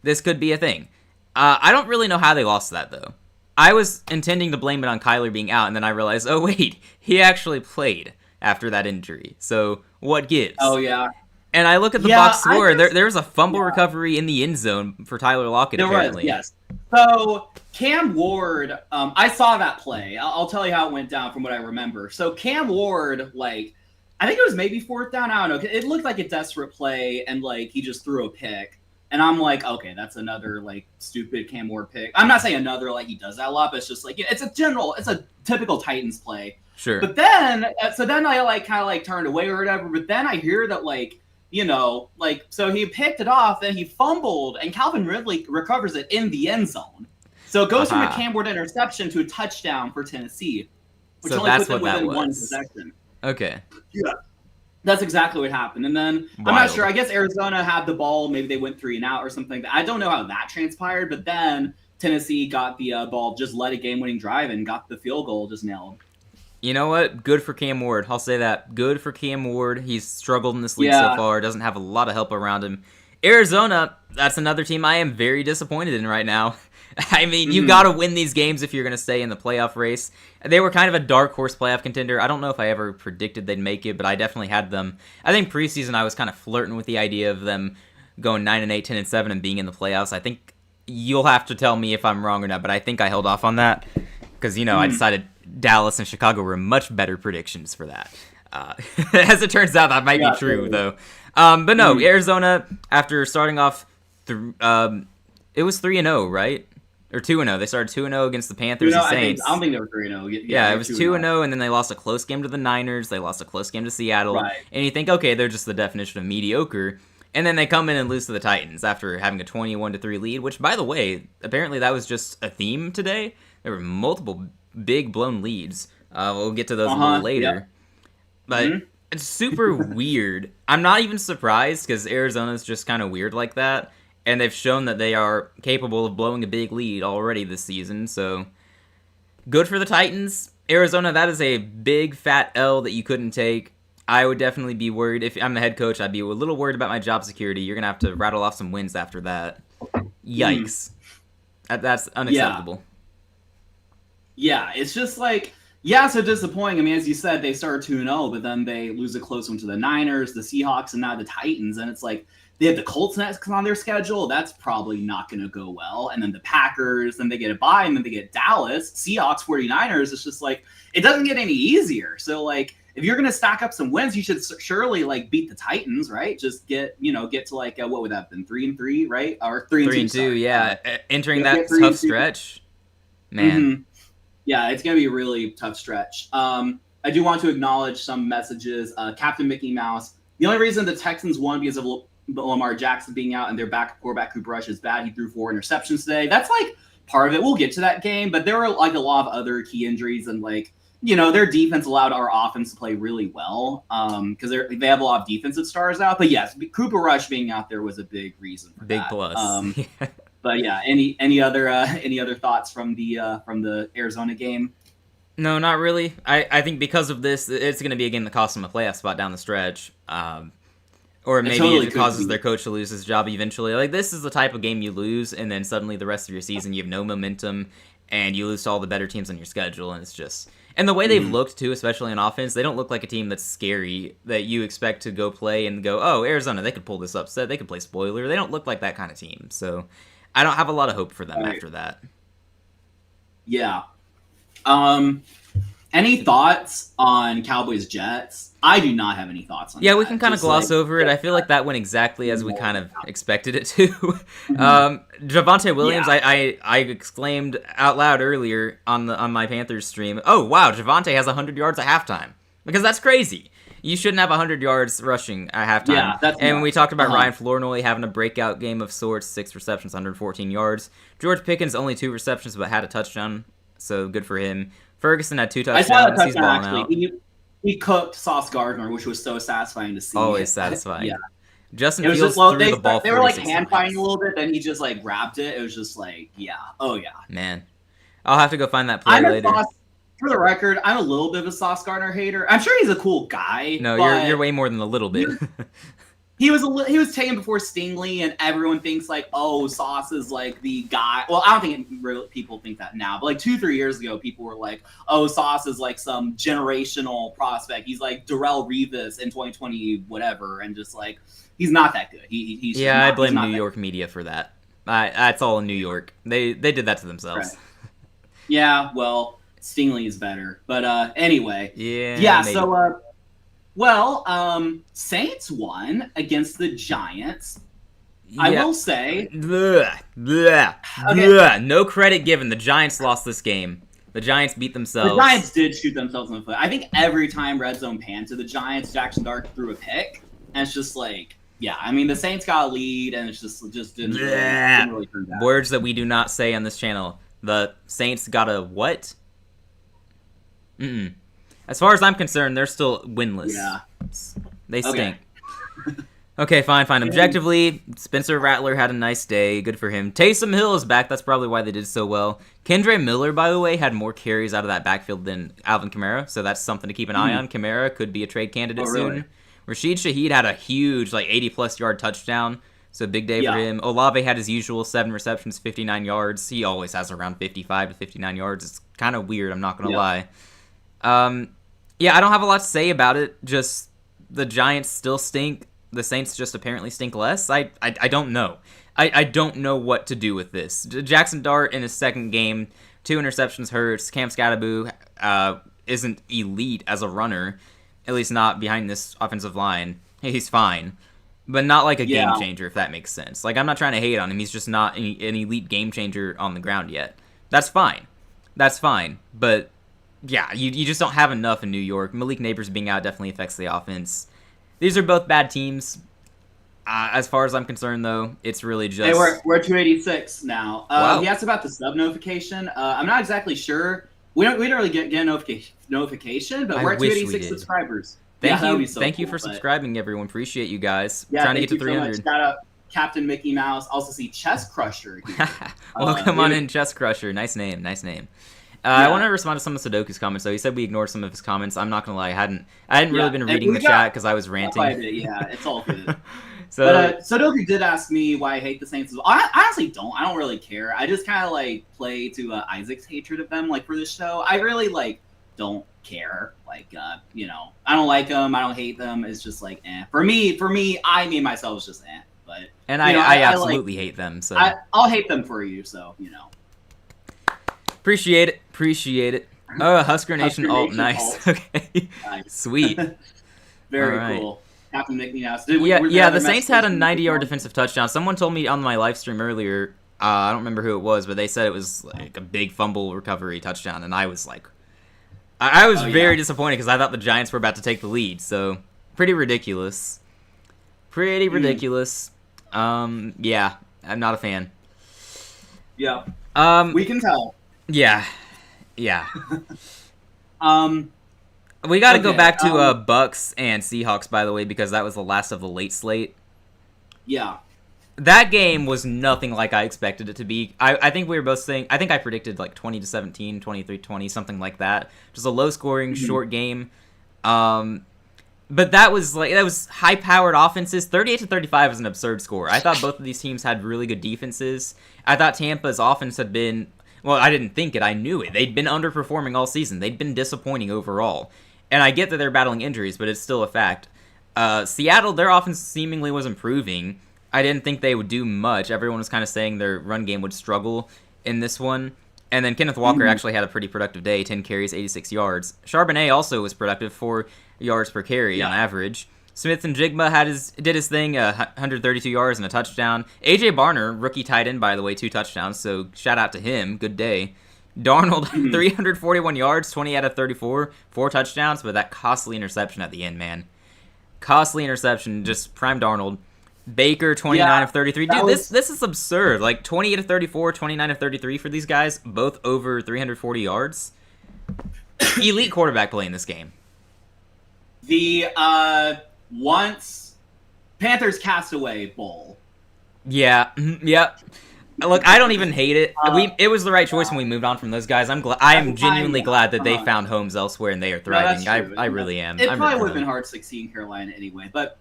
Speaker 1: This could be a thing. I don't really know how they lost that though. I was intending to blame it on Kyler being out, and then I realized, oh wait, he actually played after that injury. So what gives?
Speaker 2: Oh yeah.
Speaker 1: And I look at the
Speaker 2: Yeah,
Speaker 1: box score.
Speaker 2: I just-
Speaker 1: There was a fumble recovery in the end zone for Tyler Lockett.
Speaker 2: There
Speaker 1: Apparently,
Speaker 2: was, yes. So Cam Ward, I saw that play. I'll tell you how it went down from what I remember. So Cam Ward, like, I think it was maybe 4th down. I don't know. It looked like a desperate play, and like he just threw a pick. And I'm like, okay, that's another like stupid Cam Ward pick. I'm not saying another like he does that a lot, but it's just like it's a typical Titans play.
Speaker 1: Sure.
Speaker 2: But then, so then I like kind of like turned away or whatever. But then I hear that like, you know, like, so he picked it off and he fumbled and Calvin Ridley recovers it in the end zone. So it goes from a Cam Ward interception to a touchdown for Tennessee, which
Speaker 1: So
Speaker 2: only
Speaker 1: that's
Speaker 2: put them
Speaker 1: what that
Speaker 2: within one
Speaker 1: was.
Speaker 2: possession.
Speaker 1: Okay.
Speaker 2: Yeah. That's exactly what happened. And then I'm not
Speaker 1: Wild.
Speaker 2: sure. I guess Arizona had the ball. Maybe they went 3 and out or something. I don't know how that transpired. But then Tennessee got the ball, just led a game-winning drive and got the field goal just nailed.
Speaker 1: You know what? Good for Cam Ward. I'll say that. Good for Cam Ward. He's struggled in this league so far. Doesn't have a lot of help around him. Arizona, that's another team I am very disappointed in right now. I mean, you got to win these games if you're going to stay in the playoff race. They were kind of a dark horse playoff contender. I don't know if I ever predicted they'd make it, but I definitely had them. I think preseason I was kind of flirting with the idea of them going 9-8, 10-7, and being in the playoffs. I think you'll have to tell me if I'm wrong or not, but I think I held off on that because, you know, I decided Dallas and Chicago were much better predictions for that. As it turns out, that might be true, though. But no, Arizona, after starting off, it was 3-0, right? Or 2-0. They started 2-0 against the Panthers and Saints.
Speaker 2: I don't think they were 3-0.
Speaker 1: Yeah, it was 2-0, and then they lost a close game to the Niners. They lost a close game to Seattle.
Speaker 2: Right.
Speaker 1: And you think, okay, they're just the definition of mediocre. And then they come in and lose to the Titans after having a 21-3 lead, which, by the way, apparently that was just a theme today. There were multiple big blown leads. We'll get to those a little later.
Speaker 2: Yep.
Speaker 1: But it's super weird. I'm not even surprised because Arizona's just kind of weird like that. And they've shown that they are capable of blowing a big lead already this season. So good for the Titans. Arizona, that is a big fat L that you couldn't take. I would definitely be worried. If I'm the head coach, I'd be a little worried about my job security. You're going to have to rattle off some wins after that. Yikes. That's unacceptable.
Speaker 2: Yeah, it's just like, yeah, so disappointing. I mean, as you said, they started 2-0, but then they lose a close one to the Niners, the Seahawks, and now the Titans. And it's like, they have the Colts next on their schedule. That's probably not going to go well. And then the Packers, then they get a bye, and then they get Dallas, Seahawks, 49ers. It's just like, it doesn't get any easier. So, like, if you're going to stack up some wins, you should surely, like, beat the Titans, right? Just get to, like, what would that have been, 3-3, right? Or 3-2,
Speaker 1: 3-2,
Speaker 2: sorry.
Speaker 1: yeah. Entering that tough stretch, man.
Speaker 2: Yeah, it's going to be a really tough stretch. I do want to acknowledge some messages. Captain Mickey Mouse. The only reason the Texans won because of Lamar Jackson being out and their quarterback Cooper Rush is bad. He threw 4 interceptions today. That's like part of it. We'll get to that game, but there were like a lot of other key injuries and like, their defense allowed our offense to play really well because they have a lot of defensive stars out. But yes, Cooper Rush being out there was a big reason for
Speaker 1: big
Speaker 2: that.
Speaker 1: Plus.
Speaker 2: But yeah, any other thoughts from the Arizona game?
Speaker 1: No, not really. I think because of this, it's going to be a game that costs them a playoff spot down the stretch. Or maybe it causes their coach to lose his job eventually. Like, this is the type of game you lose, and then suddenly the rest of your season you have no momentum, and you lose to all the better teams on your schedule, and it's just... And the way they've looked, too, especially on offense, they don't look like a team that's scary, that you expect to go play and go, oh, Arizona, they could pull this upset, they could play spoiler. They don't look like that kind of team, so I don't have a lot of hope for them after that.
Speaker 2: Yeah. Any thoughts on Cowboys-Jets? I do not have any thoughts on that.
Speaker 1: Yeah, we can kind of gloss over it. I feel like that went exactly as we kind of expected it to. Javonte Williams, I exclaimed out loud earlier on my Panthers stream, oh, wow, Javonte has 100 yards at halftime. Because that's crazy. You shouldn't have 100 yards rushing at halftime.
Speaker 2: Yeah, that's
Speaker 1: and we talked about Ryan Flournoy having a breakout game of sorts, 6 receptions, 114 yards. George Pickens, only 2 receptions, but had a touchdown, so good for him. Ferguson had 2 touchdowns.
Speaker 2: I saw that
Speaker 1: He's balling out.
Speaker 2: He cooked Sauce Gardner, which was so satisfying to see.
Speaker 1: Always satisfying.
Speaker 2: Yeah.
Speaker 1: Justin Fields threw the ball.
Speaker 2: They were like hand fighting a little bit, then he just like grabbed it. It was just like, oh yeah.
Speaker 1: Man, I'll have to go find that play later.
Speaker 2: For the record, I'm a little bit of a Sauce Gardner hater. I'm sure he's a cool guy.
Speaker 1: No, you're way more than a little bit.
Speaker 2: He was taken before Stingley, and everyone thinks like, oh, Sauce is like the guy. Well, I don't think people think that now, but like 2-3 years ago, people were like, oh, Sauce is like some generational prospect. He's like Darrelle Revis in 2020, whatever, and just like he's not that good. He's
Speaker 1: I blame New York media for that. That's all in New York. They did that to themselves.
Speaker 2: Right. Yeah, well, Stingley is better, but anyway.
Speaker 1: Yeah.
Speaker 2: Maybe. So. Saints won against the Giants. Yeah. I will say...
Speaker 1: Okay. No credit given. The Giants lost this game. The Giants beat themselves.
Speaker 2: The Giants did shoot themselves in the foot. I think every time Red Zone panned to the Giants, Jackson Dart threw a pick. And it's just like, the Saints got a lead, and it's just didn't really turn out.
Speaker 1: Words that we do not say on this channel. The Saints got a what? As far as I'm concerned, they're still winless.
Speaker 2: Yeah.
Speaker 1: They stink. Okay, fine. Objectively, Spencer Rattler had a nice day. Good for him. Taysom Hill is back. That's probably why they did so well. Kendre Miller, by the way, had more carries out of that backfield than Alvin Kamara, so that's something to keep an eye on. Kamara could be a trade candidate soon. Rashid Shaheed had a huge, 80-plus yard touchdown, so big day for him. Olave had his usual 7 receptions, 59 yards. He always has around 55 to 59 yards. It's kind of weird, I'm not going to lie. I don't have a lot to say about it. Just the Giants still stink. The Saints just apparently stink less. I don't know. I don't know what to do with this. Jackson Dart in his second game, 2 interceptions hurts. Cam Scatterboo isn't elite as a runner, at least not behind this offensive line. He's fine, but not like a game changer, if that makes sense. Like, I'm not trying to hate on him. He's just not an elite game changer on the ground yet. That's fine. But... yeah, you just don't have enough in New York. Malik Neighbors being out definitely affects the offense. These are both bad teams. As far as I'm concerned, though, it's really just...
Speaker 2: Hey, we're 286 now.
Speaker 1: Wow.
Speaker 2: He asked about the sub notification. I'm not exactly sure. We don't really get a notification, but we're at 286 subscribers.
Speaker 1: Thank you for subscribing, everyone. Appreciate you guys. Trying to get to 300.
Speaker 2: So shout out Captain Mickey Mouse. Also see Chess Crusher here.
Speaker 1: Welcome on in, Chess Crusher. Nice name. I want to respond to some of Sudoku's comments, though. He said we ignored some of his comments. I'm not going to lie. I hadn't really been reading the chat because I was ranting.
Speaker 2: It's all good. But Sudoku did ask me why I hate the Saints. I honestly don't. I don't really care. I just kind of play to Isaac's hatred of them for this show. I really don't care. I don't like them. I don't hate them. It's just eh. For me, I mean myself is just eh. But
Speaker 1: I absolutely hate them. So
Speaker 2: I'll hate them for you. So
Speaker 1: Appreciate it. Oh, Husker Nation alt. Nice. Okay.
Speaker 2: Nice.
Speaker 1: Sweet.
Speaker 2: Very cool. Captain Mickey Mouse.
Speaker 1: The Saints had a 90-yard defensive touchdown. Someone told me on my live stream earlier, I don't remember who it was, but they said it was like a big fumble recovery touchdown, and I was like, I was very disappointed because I thought the Giants were about to take the lead. So pretty ridiculous. Pretty ridiculous. Yeah, I'm not a fan.
Speaker 2: Yeah. We can tell.
Speaker 1: Yeah. We got to go back to Bucks and Seahawks, by the way, because that was the last of the late slate.
Speaker 2: Yeah.
Speaker 1: That game was nothing like I expected it to be. I think we were both saying, I think I predicted like 20-17, 23-20, something like that. Just a low-scoring, short game. But that was high-powered offenses. 38-35 is an absurd score. I thought both of these teams had really good defenses. I thought Tampa's offense had been, well, I didn't think it, I knew it. They'd been underperforming all season. They'd been disappointing overall. And I get that they're battling injuries, but it's still a fact. Seattle, their offense seemingly was improving. I didn't think they would do much. Everyone was kind of saying their run game would struggle in this one. And then Kenneth Walker actually had a pretty productive day, 10 carries, 86 yards. Charbonnet also was productive, 4 yards per carry on average. Smith and Jigma did his thing, 132 yards and a touchdown. A.J. Barner, rookie tight end, by the way, 2 touchdowns, so shout out to him. Good day. Darnold, 341 yards, 20 out of 34, 4 touchdowns, but that costly interception at the end, man. Costly interception, just prime Darnold. Baker, 29 of 33. Dude, this is absurd. Like, 28 of 34, 29 of 33 for these guys, both over 340 yards. Elite quarterback play in this game.
Speaker 2: The, once Panthers Castaway Bowl.
Speaker 1: Yeah, yep. Look, I don't even hate it. It was the right choice when we moved on from those guys. I am genuinely glad that they found homes elsewhere and they are thriving. No, I really am.
Speaker 2: It probably would have been hard to succeed in Carolina anyway. But,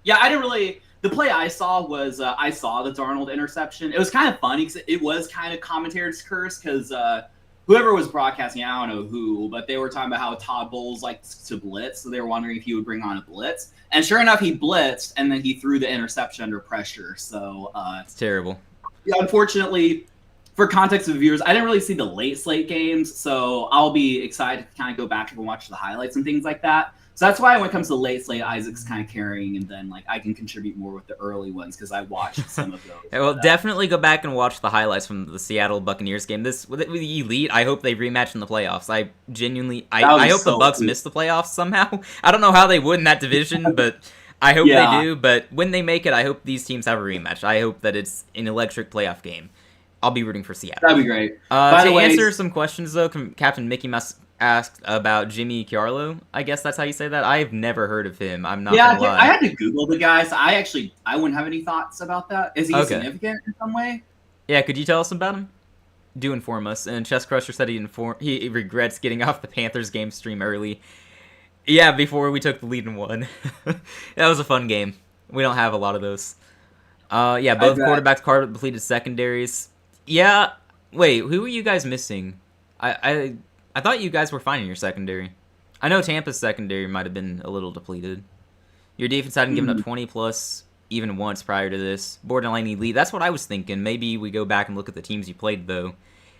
Speaker 2: yeah, I didn't really... The play I saw was I saw the Darnold interception. It was kind of funny because it was kind of commentator's curse because whoever was broadcasting, I don't know who, but they were talking about how Todd Bowles likes to blitz, so they were wondering if he would bring on a blitz. And sure enough, he blitzed, and then he threw the interception under pressure. So
Speaker 1: it's terrible.
Speaker 2: Yeah, unfortunately, for context of viewers, I didn't really see the late slate games, so I'll be excited to kind of go back and watch the highlights and things like that. So that's why when it comes to late slate, Isaac's kind of carrying, and then like I can contribute more with the early ones because I watched some of those.
Speaker 1: Yeah, well, definitely go back and watch the highlights from the Seattle Buccaneers game. This with the Elite, I hope they rematch in the playoffs. I hope the Bucs miss the playoffs somehow. I don't know how they would in that division, but I hope they do. But when they make it, I hope these teams have a rematch. I hope that it's an electric playoff game. I'll be rooting for Seattle.
Speaker 2: That'd be great.
Speaker 1: To answer some questions though, Captain Mickey Mouse asked about Jimmy Chiarlo. I guess that's how you say that. I've never heard of him. I'm not gonna lie.
Speaker 2: I had to Google the guy, so I wouldn't have any thoughts about that. Is he significant in some way?
Speaker 1: Yeah, could you tell us about him? Do inform us. And Chess Crusher said he regrets getting off the Panthers game stream early. Yeah, before we took the lead and won. That was a fun game. We don't have a lot of those. Yeah, both quarterbacks completed secondaries. Yeah, wait, who were you guys missing? I thought you guys were fine in your secondary. I know Tampa's secondary might have been a little depleted. Your defense hadn't given up 20-plus even once prior to this. Borderline elite. That's what I was thinking. Maybe we go back and look at the teams you played, though.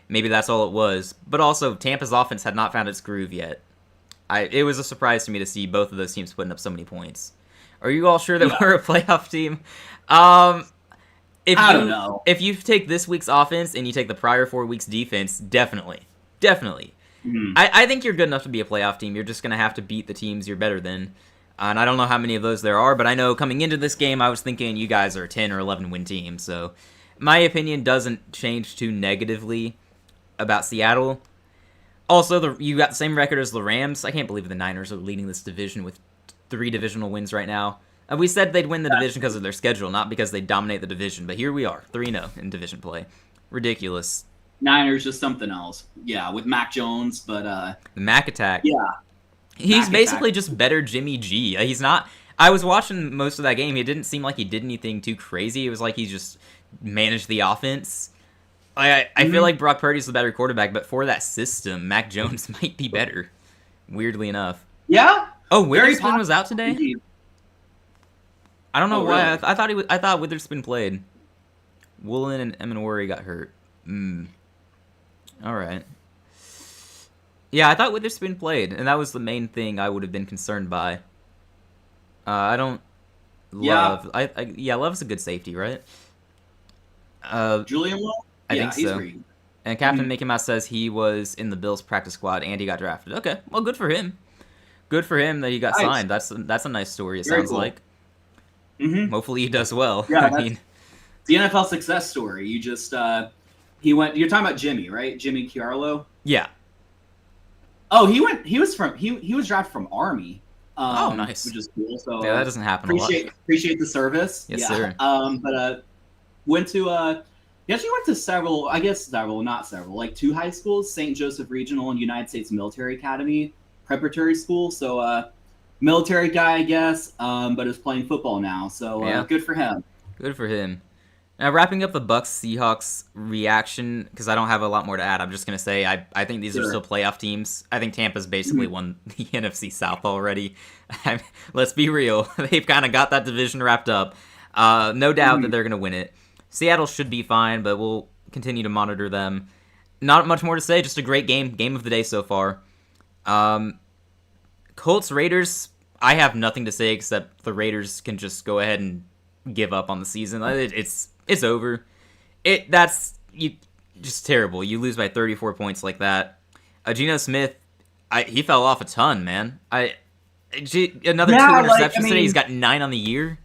Speaker 1: Maybe that's all it was. But also, Tampa's offense had not found its groove yet. It was a surprise to me to see both of those teams putting up so many points. Are you all sure that we're a playoff team? I don't know. If you take this week's offense and you take the prior 4 weeks' defense, definitely. I think you're good enough to be a playoff team. You're just going to have to beat the teams you're better than. And I don't know how many of those there are, but I know coming into this game, I was thinking you guys are a 10 or 11 win team. So my opinion doesn't change too negatively about Seattle. Also, you got the same record as the Rams. I can't believe the Niners are leading this division with 3 divisional wins right now. We said they'd win the division because of their schedule, not because they dominate the division. But here we are, 3-0 in division play. Ridiculous.
Speaker 2: Niners just something else. Yeah, with Mac Jones, but
Speaker 1: the Mac attack.
Speaker 2: Yeah.
Speaker 1: He's basically just better Jimmy G. He's not... I was watching most of that game. It didn't seem like he did anything too crazy. It was like he just managed the offense. I feel like Brock Purdy's the better quarterback, but for that system, Mac Jones might be better. Weirdly enough.
Speaker 2: Yeah?
Speaker 1: Oh, Witherspoon was out today? I don't know why. Really? I thought Witherspoon played. Woolen and Emanwari got hurt. All right. Yeah, I thought Witherspoon played, and that was the main thing I would have been concerned by. I don't love... Yeah, Love's a good safety, right?
Speaker 2: Julian Love?
Speaker 1: I think
Speaker 2: he's
Speaker 1: so.
Speaker 2: pretty good.
Speaker 1: And Captain Mickey Mouse says he was in the Bills practice squad and he got drafted. Okay, well, good for him. Good for him that he got
Speaker 2: Nice.
Speaker 1: signed. That's a nice story. It
Speaker 2: Very
Speaker 1: sounds
Speaker 2: cool.
Speaker 1: like.
Speaker 2: Mm-hmm.
Speaker 1: Hopefully he does well.
Speaker 2: Yeah,
Speaker 1: I mean,
Speaker 2: the NFL success story. You just he went. You're talking about Jimmy, right? Jimmy Chiarlo.
Speaker 1: yeah.
Speaker 2: Oh, he was drafted from Army.
Speaker 1: Oh, nice.
Speaker 2: Which is cool. So
Speaker 1: Yeah, that doesn't happen a lot.
Speaker 2: Appreciate the service.
Speaker 1: Yes,
Speaker 2: yeah.
Speaker 1: sir.
Speaker 2: But went to he actually went to several, not several, like 2 high schools, St. Joseph Regional and United States Military Academy preparatory school. So military guy, I guess, but is playing football now. So
Speaker 1: Yeah.
Speaker 2: good for him.
Speaker 1: Good for him. Now, wrapping up the Bucs-Seahawks reaction, because I don't have a lot more to add, I'm just going to say I think these are
Speaker 2: Sure.
Speaker 1: still playoff teams. I think Tampa's basically won the NFC South already. Let's be real. They've kind of got that division wrapped up. No doubt that they're going to win it. Seattle should be fine, but we'll continue to monitor them. Not much more to say, just a great game. Game of the day so far. Colts-Raiders, I have nothing to say except the Raiders can just go ahead and give up on the season. It's over. That's just terrible. You lose by 34 points like that. Geno Smith, he fell off a ton, man. Another 2 interceptions today. He's got 9 on the year.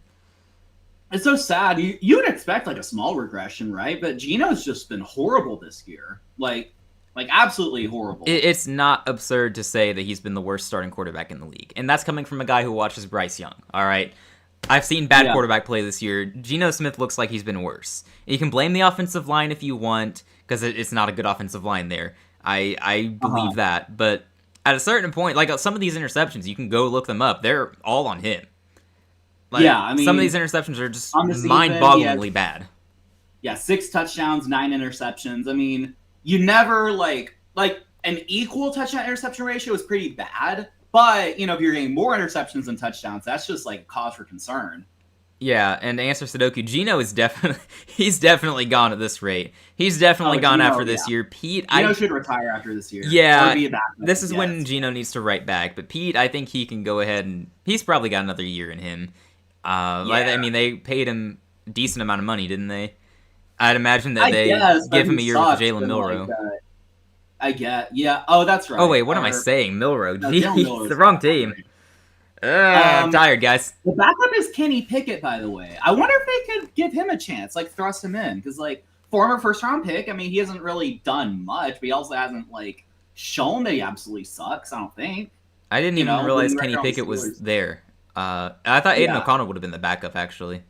Speaker 2: It's so sad. You would expect like a small regression, right? But Geno's just been horrible this year. Like absolutely horrible.
Speaker 1: It's not absurd to say that he's been the worst starting quarterback in the league. And that's coming from a guy who watches Bryce Young, all right? I've seen bad quarterback play this year. Geno Smith looks like he's been worse. You can blame the offensive line if you want, because it's not a good offensive line there. I believe that. But at a certain point, like some of these interceptions, you can go look them up. They're all on him. Like, some of these interceptions are just mind-bogglingly bad.
Speaker 2: Yeah, 6 touchdowns, 9 interceptions. I mean, you never like an equal touchdown-interception ratio is pretty bad. But, if you're getting more interceptions than touchdowns, that's just, cause for concern.
Speaker 1: Yeah, and to answer Sudoku, Geno is he's definitely gone at this rate. He's definitely gone after this year. Pete,
Speaker 2: Geno should retire after this year.
Speaker 1: Yeah,
Speaker 2: or be a backup,
Speaker 1: this is when Geno needs to write back. But Pete, I think he can go ahead and he's probably got another year in him. I mean, they paid him a decent amount of money, didn't they? I'd imagine that they give him a year with Jalen Milroe.
Speaker 2: I get, yeah. Oh, that's right.
Speaker 1: Oh, wait, what am I saying? Milroe. Jeez, the wrong team. I'm tired, guys.
Speaker 2: The backup is Kenny Pickett, by the way. I wonder if they could give him a chance, thrust him in. Because, former first-round pick, I mean, he hasn't really done much, but he also hasn't, shown that he absolutely sucks, I don't think.
Speaker 1: I didn't even realize Kenny Pickett was there. I thought Aiden O'Connell would have been the backup, actually.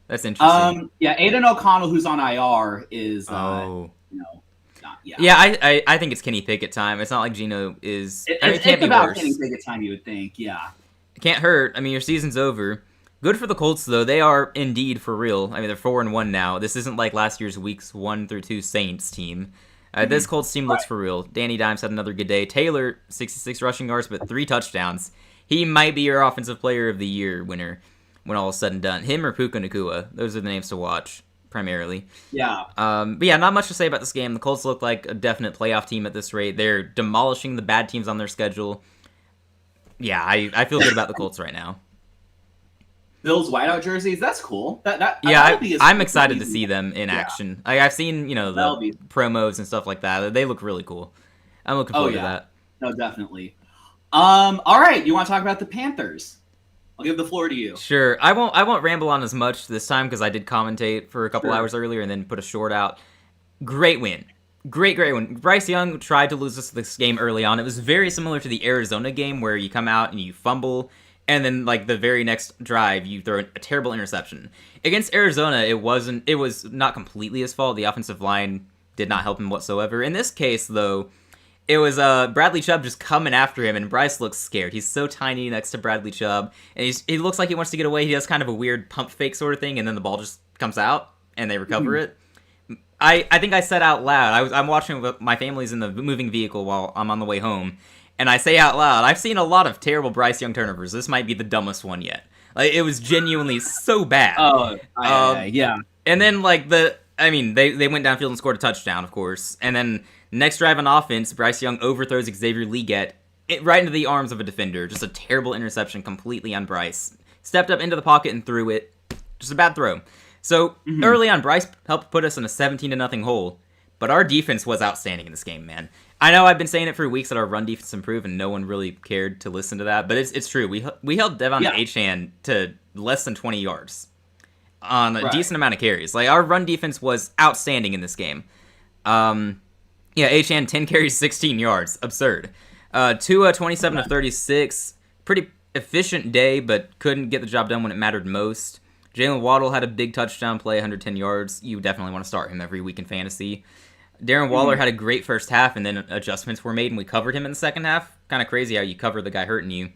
Speaker 1: That's interesting.
Speaker 2: Yeah, Aiden O'Connell, who's on IR, is,
Speaker 1: Yeah, I think it's Kenny Pickett time. It's not like Geno is.
Speaker 2: It can't be about worse. Kenny Pickett time, you would think. Yeah,
Speaker 1: it can't hurt. I mean, your season's over. Good for the Colts, though. They are indeed for real. I mean, they're 4-1 now. This isn't like last year's weeks 1 through 2 Saints team. This Colts team looks for real. Danny Dimes had another good day. Taylor, 66 rushing yards, but 3 touchdowns. He might be your offensive player of the year winner when all is said and done. Him or Puka Nacua. Those are the names to watch. Primarily.
Speaker 2: Yeah.
Speaker 1: But yeah, not much to say about this game. The Colts look like a definite playoff team at this rate. They're demolishing the bad teams on their schedule. Yeah, I feel good about the Colts right now.
Speaker 2: Bills whiteout jerseys, that's cool.
Speaker 1: I'm excited to see them in action. I've seen, the promos and stuff like that. They look really cool. I'm looking forward to that.
Speaker 2: No, definitely. All right, you want to talk about the Panthers? I'll give the floor to you.
Speaker 1: Sure. I won't ramble on as much this time because I did commentate for a couple hours earlier and then put a short out. Great win. Great win. Bryce Young tried to lose this game early on. It was very similar to the Arizona game where you come out and you fumble and then the very next drive you throw a terrible interception. Against Arizona, it was not completely his fault. The offensive line did not help him whatsoever. In this case, though, it was Bradley Chubb just coming after him, and Bryce looks scared. He's so tiny next to Bradley Chubb, and he looks like he wants to get away. He does kind of a weird pump fake sort of thing, and then the ball just comes out, and they recover it. I think I said out loud, I'm watching with my family's in the moving vehicle while I'm on the way home, and I say out loud, I've seen a lot of terrible Bryce Young turnovers. This might be the dumbest one yet. It was genuinely so bad.
Speaker 2: Yeah.
Speaker 1: And then, they went downfield and scored a touchdown, of course, and then next drive on offense, Bryce Young overthrows Xavier Legette right into the arms of a defender. Just a terrible interception completely on Bryce. Stepped up into the pocket and threw it. Just a bad throw. So early on, Bryce helped put us in a 17-0 hole, but our defense was outstanding in this game, man. I know I've been saying it for weeks that our run defense improved, and no one really cared to listen to that, but it's true. We held Devon Achane to less than 20 yards on a decent amount of carries. Like, our run defense was outstanding in this game. Achane, 10 carries, 16 yards. Absurd. Tua, 27 of 36. Pretty efficient day, but couldn't get the job done when it mattered most. Jalen Waddle had a big touchdown play, 110 yards. You definitely want to start him every week in fantasy. Darren Waller had a great first half, and then adjustments were made, and we covered him in the second half. Kind of crazy how you cover the guy hurting you.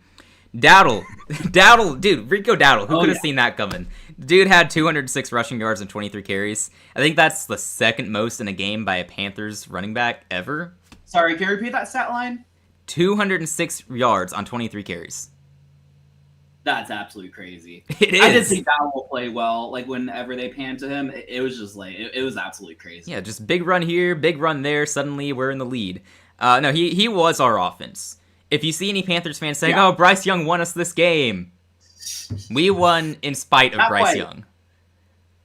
Speaker 1: Dowdle, dude, Rico Dowdle. Who could have seen that coming? Dude had 206 rushing yards and 23 carries. I think that's the second most in a game by a Panthers running back ever.
Speaker 2: Sorry, can you repeat that stat line?
Speaker 1: 206 yards on 23 carries.
Speaker 2: That's absolutely crazy.
Speaker 1: It is.
Speaker 2: I did think Dowdle will play well. Like, whenever they panned to him, it was just like, it was absolutely crazy.
Speaker 1: Yeah, just big run here, big run there. Suddenly, we're in the lead. No, he was our offense. If you see any Panthers fans saying, "Oh, Bryce Young won us this game," we won in spite of Bryce Young.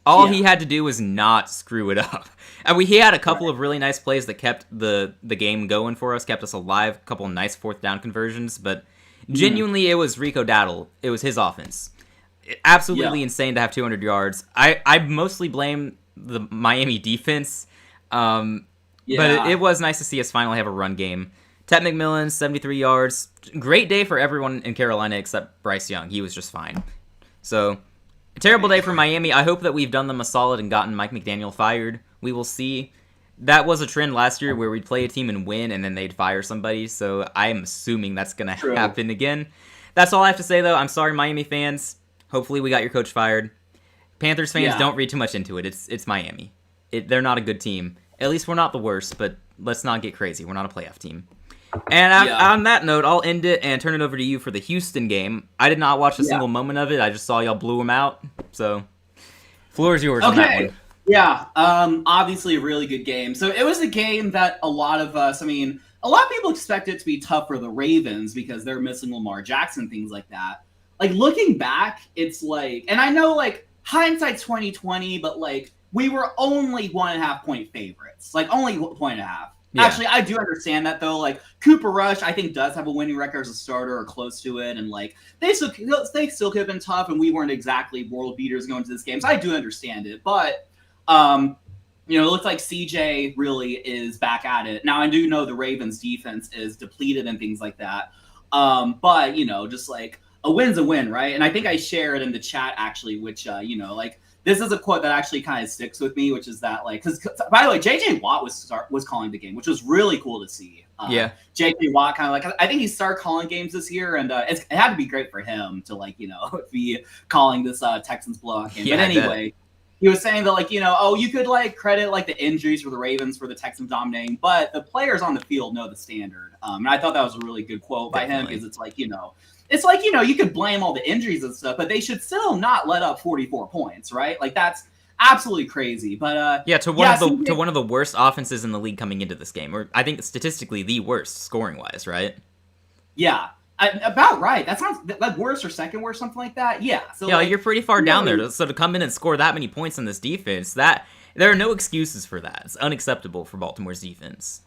Speaker 1: All he had to do was not screw it up. And he had a couple of really nice plays that kept the game going for us, kept us alive. A couple of nice fourth down conversions, but genuinely, it was Rico Dowdle. It was his offense. Absolutely insane to have 200 yards. I mostly blame the Miami defense, but it was nice to see us finally have a run game. Ted McMillan, 73 yards. Great day for everyone in Carolina except Bryce Young. He was just fine. So, a terrible day for Miami. I hope that we've done them a solid and gotten Mike McDaniel fired. We will see. That was a trend last year where we'd play a team and win, and then they'd fire somebody. So, I'm assuming that's going to happen again. That's all I have to say, though. I'm sorry, Miami fans. Hopefully we got your coach fired. Panthers fans, don't read too much into it. It's Miami. They're not a good team. At least we're not the worst, but let's not get crazy. We're not a playoff team. And on that note, I'll end it and turn it over to you for the Houston game. I did not watch a single moment of it. I just saw y'all blew them out. So, floor is yours on that one.
Speaker 2: Yeah, obviously a really good game. So it was a game that a lot of us, a lot of people expect it to be tough for the Ravens because they're missing Lamar Jackson, things like that. Like, looking back, it's like, and I know, like, hindsight's 2020, but, like, we were only 1.5 point favorites. Like, only 1.5. Yeah. Actually, I do understand that, though. Like, Cooper Rush, I think, does have a winning record as a starter or close to it. And, like, they still could have been tough, and we weren't exactly world beaters going to this game. So I do understand it. But, it looks like CJ really is back at it. Now, I do know the Ravens' defense is depleted and things like that. But, just, like, a win's a win, right? And I think I shared in the chat, actually, which, this is a quote that actually kind of sticks with me, which is that, like, because, by the way, J.J. Watt was calling the game, which was really cool to see. J.J. Watt kind of, like, I think he started calling games this year, and it had to be great for him to, like, be calling this Texans blowout game. But anyway, he was saying that, like, you could, like, credit, like, the injuries for the Ravens for the Texans dominating, but the players on the field know the standard. And I thought that was a really good quote by him, because it's like, it's like, you could blame all the injuries and stuff, but they should still not let up 44 points, right? Like, that's absolutely crazy. But
Speaker 1: to one of the worst offenses in the league coming into this game, or I think statistically the worst scoring wise, right?
Speaker 2: Yeah, about right. That sounds like worst or second worst, something like that. Yeah. So
Speaker 1: yeah, like, you're pretty far down there. So to come in and score that many points in this defense, there are no excuses for that. It's unacceptable for Baltimore's defense.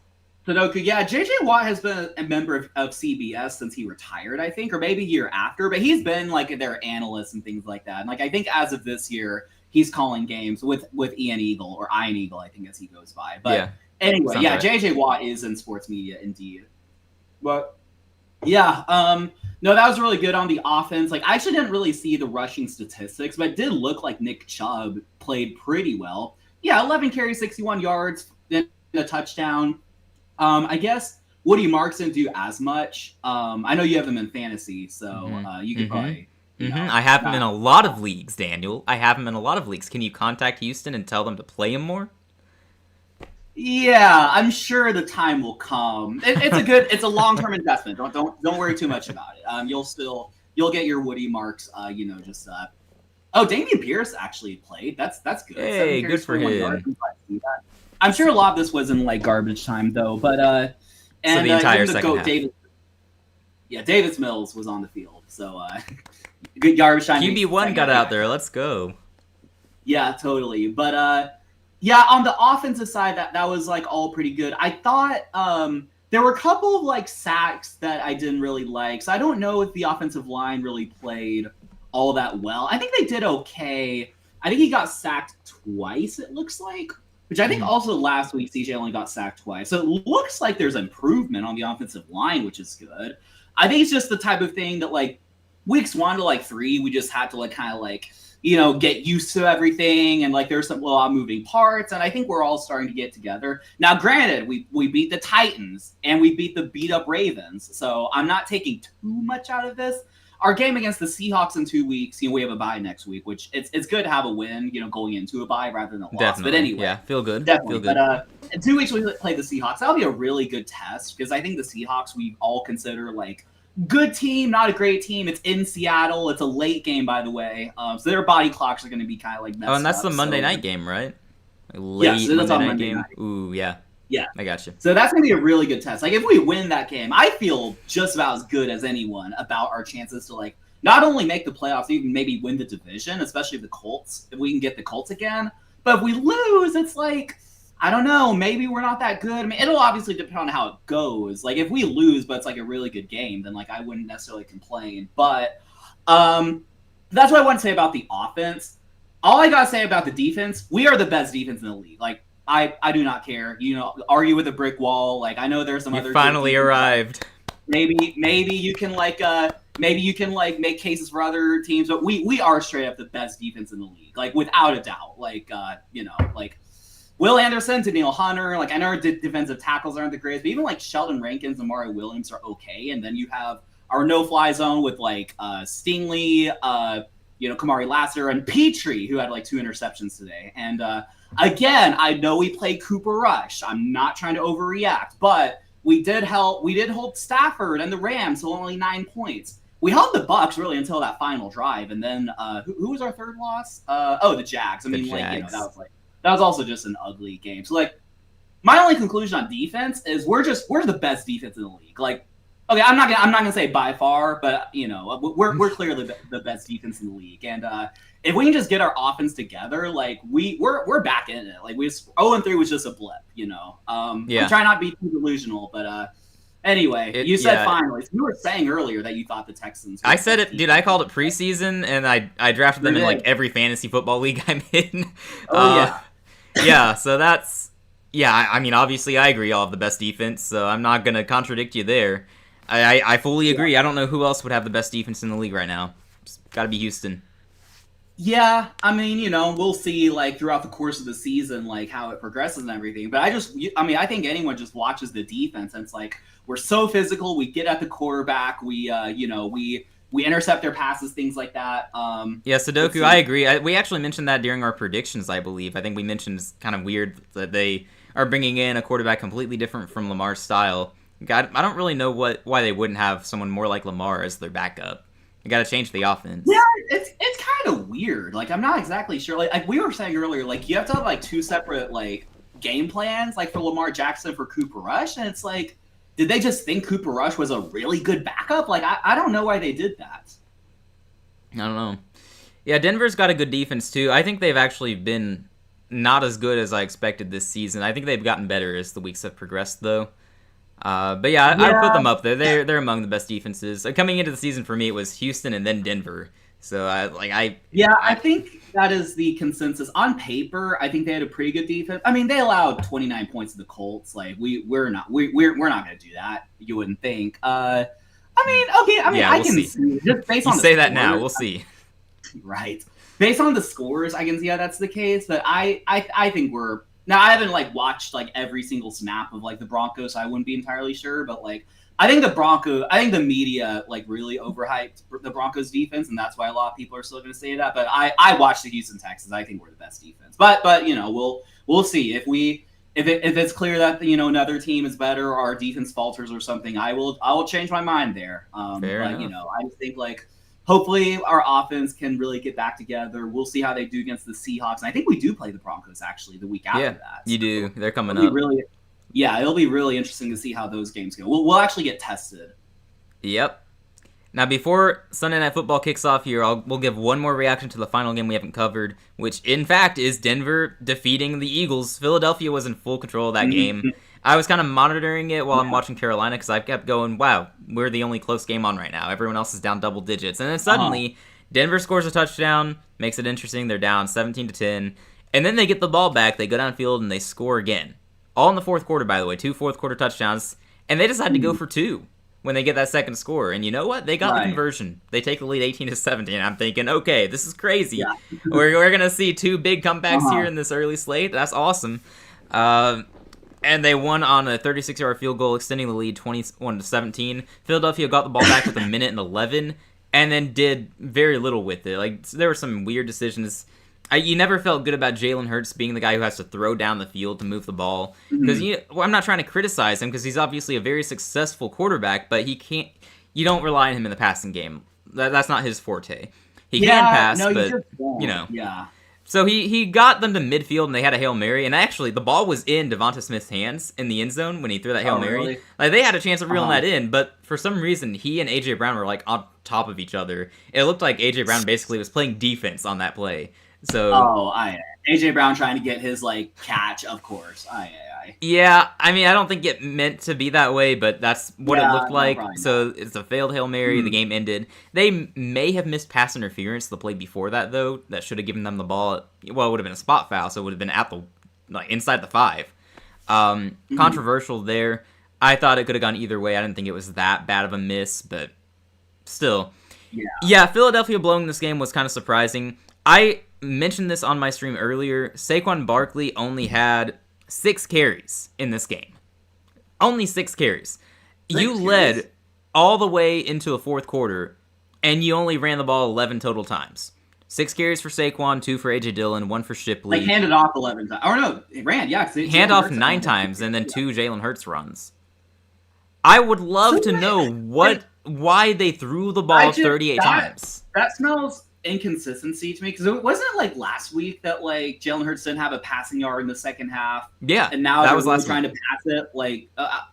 Speaker 2: Sudoku, yeah, J.J. Watt has been a member of CBS since he retired, I think, or maybe a year after, but he's been, like, their analyst and things like that. And, like, I think as of this year, he's calling games with Ian Eagle, or Ian Eagle, I think, as he goes by. But anyway, right. J.J. Watt is in sports media, indeed. But, yeah, no, that was really good on the offense. Like, I actually didn't really see the rushing statistics, but it did look like Nick Chubb played pretty well. Yeah, 11 carries, 61 yards, then a touchdown. I guess Woody Marks didn't do as much. I know you have him in fantasy, so you could probably.
Speaker 1: I have him in a lot of leagues, Daniel. I have him in a lot of leagues. Can you contact Houston and tell them to play him more?
Speaker 2: Yeah, I'm sure the time will come. It's a long-term investment. Don't worry too much about it. You'll get your Woody Marks. Dameon Pierce actually played. That's good.
Speaker 1: Hey, good for him.
Speaker 2: I'm sure a lot of this was in, like, garbage time, though. But
Speaker 1: so the entire second half.
Speaker 2: Davis Mills was on the field, so good garbage time.
Speaker 1: QB1 got out there. Let's go.
Speaker 2: Yeah, totally. But yeah, on the offensive side, that was like all pretty good. I thought there were a couple of like sacks that I didn't really like. So I don't know if the offensive line really played all that well. I think they did okay. I think he got sacked twice, it looks like. Which I think also last week CJ only got sacked twice. So it looks like there's improvement on the offensive line, which is good. I think it's just the type of thing that like weeks 1 to like 3, we just had to like kind of like get used to everything, and like there's some lot of moving parts, and I think we're all starting to get together. Now, granted, we beat the Titans and we beat the beat up Ravens, so I'm not taking too much out of this. Our game against the Seahawks in 2 weeks, we have a bye next week, which it's good to have a win, going into a bye rather than a loss.
Speaker 1: Definitely.
Speaker 2: But anyway,
Speaker 1: yeah, feel good.
Speaker 2: Definitely.
Speaker 1: Feel good.
Speaker 2: But in 2 weeks we play the Seahawks. That'll be a really good test because I think the Seahawks we all consider like good team, not a great team. It's in Seattle. It's a late game, by the way. So their body clocks are going to be kind of like messed up.
Speaker 1: Oh, and that's the Monday night game, right? Late Monday night game. Ooh, yeah.
Speaker 2: Yeah.
Speaker 1: I got you.
Speaker 2: So that's going to be a really good test. Like, if we win that game, I feel just about as good as anyone about our chances to, like, not only make the playoffs, even maybe win the division, especially the Colts, if we can get the Colts again. But if we lose, it's like, I don't know, maybe we're not that good. I mean, it'll obviously depend on how it goes. Like, if we lose, but it's like a really good game, then like I wouldn't necessarily complain. But that's what I want to say about the offense. All I gotta say about the defense, we are the best defense in the league. Like, I do not care. Argue with a brick wall. Like, I know there's some other.
Speaker 1: You finally arrived.
Speaker 2: Maybe you can like make cases for other teams, but we are straight up the best defense in the league, like without a doubt. Like like Will Anderson, Daniil Hunter, like I know our defensive tackles aren't the greatest, but even like Sheldon Rankins and Amari Williams are okay. And then you have our no-fly zone with like Stingley, Kamari Lassiter, and Petrie, who had like 2 interceptions today. And again, I know we played Cooper Rush. I'm not trying to overreact, but we did hold Stafford and the Rams to only 9 points. We held the Bucs really until that final drive, and then who was our third loss? The Jags. I mean, that was also just an ugly game. So like, my only conclusion on defense is we're the best defense in the league. Like, okay, I'm not gonna say by far, but we're clearly the best defense in the league. And if we can just get our offense together, like we're back in it. Like 0-3 was just a blip, Yeah. I'm trying not to be too delusional, but anyway, you said finally. So you were saying earlier that you thought the Texans.
Speaker 1: I said it, dude. I called it preseason, and I drafted them in like every fantasy football league I'm in. Yeah. So that's I mean, obviously, I agree. Y'all have the best defense, so I'm not gonna contradict you there. I fully agree. Yeah. I don't know who else would have the best defense in the league right now. It's got to be Houston.
Speaker 2: Yeah, I mean, we'll see like throughout the course of the season, like how it progresses and everything. But I think anyone just watches the defense and it's like we're so physical. We get at the quarterback. We intercept their passes, things like that.
Speaker 1: Yeah, Sudoku, I agree. We actually mentioned that during our predictions, I believe. I think we mentioned it's kind of weird that they are bringing in a quarterback completely different from Lamar's style. God, I don't really know why they wouldn't have someone more like Lamar as their backup. You got to change the offense.
Speaker 2: Yeah, it's kind of weird. Like, I'm not exactly sure. Like we were saying earlier, like you have to have like 2 separate like game plans, like for Lamar Jackson, for Cooper Rush, and it's like, did they just think Cooper Rush was a really good backup? Like, I don't know why they did that.
Speaker 1: I don't know. Yeah, Denver's got a good defense too. I think they've actually been not as good as I expected this season. I think they've gotten better as the weeks have progressed, though. But yeah, I put them up there. They're among the best defenses. Coming into the season for me, it was Houston and then Denver. So I
Speaker 2: think that is the consensus on paper. I think they had a pretty good defense. I mean, they allowed 29 points to the Colts. Like we're not going to do that. You wouldn't think. I can see just based on
Speaker 1: you say that now. We'll see.
Speaker 2: Right, based on the scores, I can see how that's the case. But I think we're. Now, I haven't like watched like every single snap of like the Broncos, so I wouldn't be entirely sure. But like, I think the media like really overhyped the Broncos defense, and that's why a lot of people are still going to say that. But I watched the Houston Texans. I think we're the best defense. But we'll see if it's clear that another team is better or our defense falters or something. I will change my mind there.
Speaker 1: Fair enough.
Speaker 2: I just think like. Hopefully our offense can really get back together. We'll see how they do against the Seahawks. And I think we do play the Broncos actually the week after that.
Speaker 1: You do. They're coming up.
Speaker 2: It'll be really interesting to see how those games go. We'll actually get tested.
Speaker 1: Yep. Now, before Sunday Night Football kicks off here, we'll give one more reaction to the final game we haven't covered, which, in fact, is Denver defeating the Eagles. Philadelphia was in full control of that game. I was kind of monitoring it while I'm watching Carolina because I kept going, wow, we're the only close game on right now. Everyone else is down double digits. And then suddenly, Denver scores a touchdown, makes it interesting. They're down 17-10. And then they get the ball back, they go downfield, and they score again. All in the fourth quarter, by the way, 2 fourth-quarter touchdowns. And they decide to go for 2. When they get that second score. And you know what? They got the conversion. They take the lead 18-17. I'm thinking, okay, this is crazy. Yeah. we're going to see 2 big comebacks here in this early slate. That's awesome. And they won on a 36-yard field goal, extending the lead 21-17. Philadelphia got the ball back with 1:11, and then did very little with it. Like, there were some weird decisions. You never felt good about Jalen Hurts being the guy who has to throw down the field to move the ball. Because I'm not trying to criticize him because he's obviously a very successful quarterback, but you don't rely on him in the passing game. That's not his forte. He can pass, but you know.
Speaker 2: Yeah.
Speaker 1: So he got them to midfield and they had a Hail Mary, and actually the ball was in Devonta Smith's hands in the end zone when he threw that Hail Mary.
Speaker 2: Really?
Speaker 1: Like they had a chance of reeling that in, but for some reason he and AJ Brown were like on top of each other. It looked like AJ Brown basically was playing defense on that play. So
Speaker 2: AJ Brown trying to get his catch, of course.
Speaker 1: Yeah, I mean I don't think it meant to be that way, but that's what it looked like. So it's a failed Hail Mary. The game ended. They may have missed pass interference the play before that though. That should have given them the ball. Well, it would have been a spot foul, so it would have been at the inside the 5. Controversial there. I thought it could have gone either way. I didn't think it was that bad of a miss, but still. Yeah, Philadelphia blowing this game was kind of surprising. I mentioned this on my stream earlier. Saquon Barkley only had 6 carries in this game. Only 6 carries. You led all the way into a fourth quarter, and you only ran the ball 11 total times. 6 carries for Saquon, 2 for AJ Dillon, 1 for Shipley.
Speaker 2: Handed off 11 times. Or no, it ran, yeah.
Speaker 1: Hand off 9 times, and then 2 Jalen Hurts runs. I would love to know why they threw the ball 38 times.
Speaker 2: That smells inconsistency to me, because it wasn't last week that Jalen Hurts didn't have a passing yard in the second half.
Speaker 1: Yeah,
Speaker 2: and now they're really trying to pass it.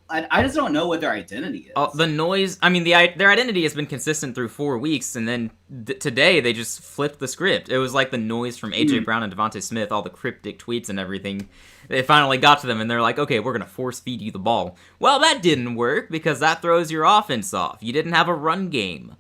Speaker 2: I just don't know what their identity is.
Speaker 1: The noise. I mean, their identity has been consistent through 4 weeks, and then today they just flipped the script. It was like the noise from AJ Brown and Devonta Smith, all the cryptic tweets and everything. They finally got to them, and they're like, "Okay, we're gonna force feed you the ball." Well, that didn't work because that throws your offense off. You didn't have a run game.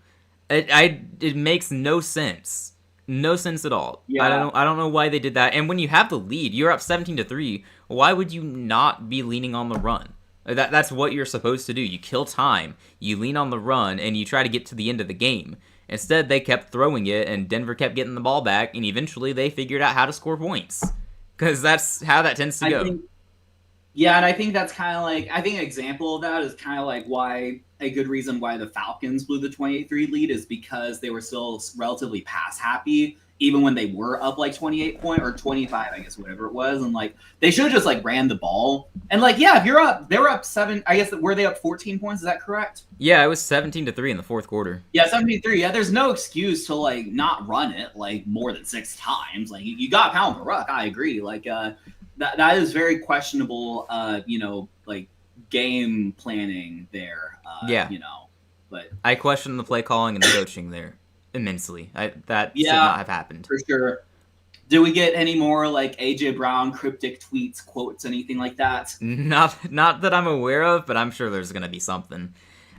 Speaker 1: It makes no sense. No sense at all. Yeah. I don't know why they did that. And when you have the lead, you're up 17-3. Why would you not be leaning on the run? That's what you're supposed to do. You kill time, you lean on the run, and you try to get to the end of the game. Instead, they kept throwing it, and Denver kept getting the ball back, and eventually they figured out how to score points. Because that's how that tends to go.
Speaker 2: And I think that's kind of I think an example of that is kind of why a good reason why the Falcons blew the 28-3 lead is because they were still relatively pass happy, even when they were up 28 point or 25, I guess, whatever it was. And they should have just ran the ball. And if you're up, they were up 7, I guess, were they up 14 points? Is that correct?
Speaker 1: Yeah, it was 17-3 in the fourth quarter.
Speaker 2: Yeah, 17-3. Yeah, there's no excuse to not run it more than 6 times. You got to pound the rock. I agree. That is very questionable, game planning there. But
Speaker 1: I question the play calling and the coaching there immensely. That should not have happened.
Speaker 2: For sure. Do we get any more AJ Brown cryptic tweets, quotes, anything like that?
Speaker 1: Not that I'm aware of, but I'm sure there's going to be something.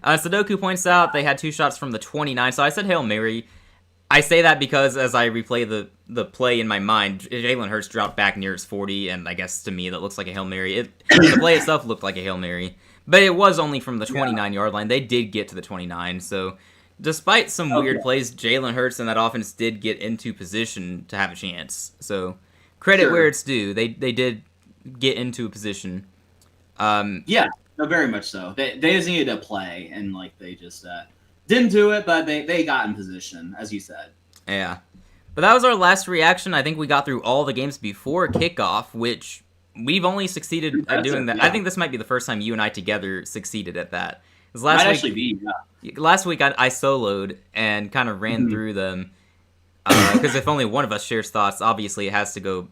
Speaker 1: Sudoku points out they had 2 shots from the 29. So I said Hail Mary. I say that because as I replay the play in my mind, Jalen Hurts dropped back near his 40, and I guess to me that looks like a Hail Mary. The play itself looked like a Hail Mary, but it was only from the 29-yard line. They did get to the 29, so despite some weird plays, Jalen Hurts and that offense did get into position to have a chance. So credit where it's due. They did get into a position.
Speaker 2: Very much so. They just needed to play, and they just didn't do it, but they got in position, as you said.
Speaker 1: Yeah. But that was our last reaction. I think we got through all the games before kickoff, which we've only succeeded at doing that. Yeah. I think this might be the first time you and I together succeeded at that. Last week I soloed and kind of ran through them. Because if only one of us shares thoughts, obviously it has to go...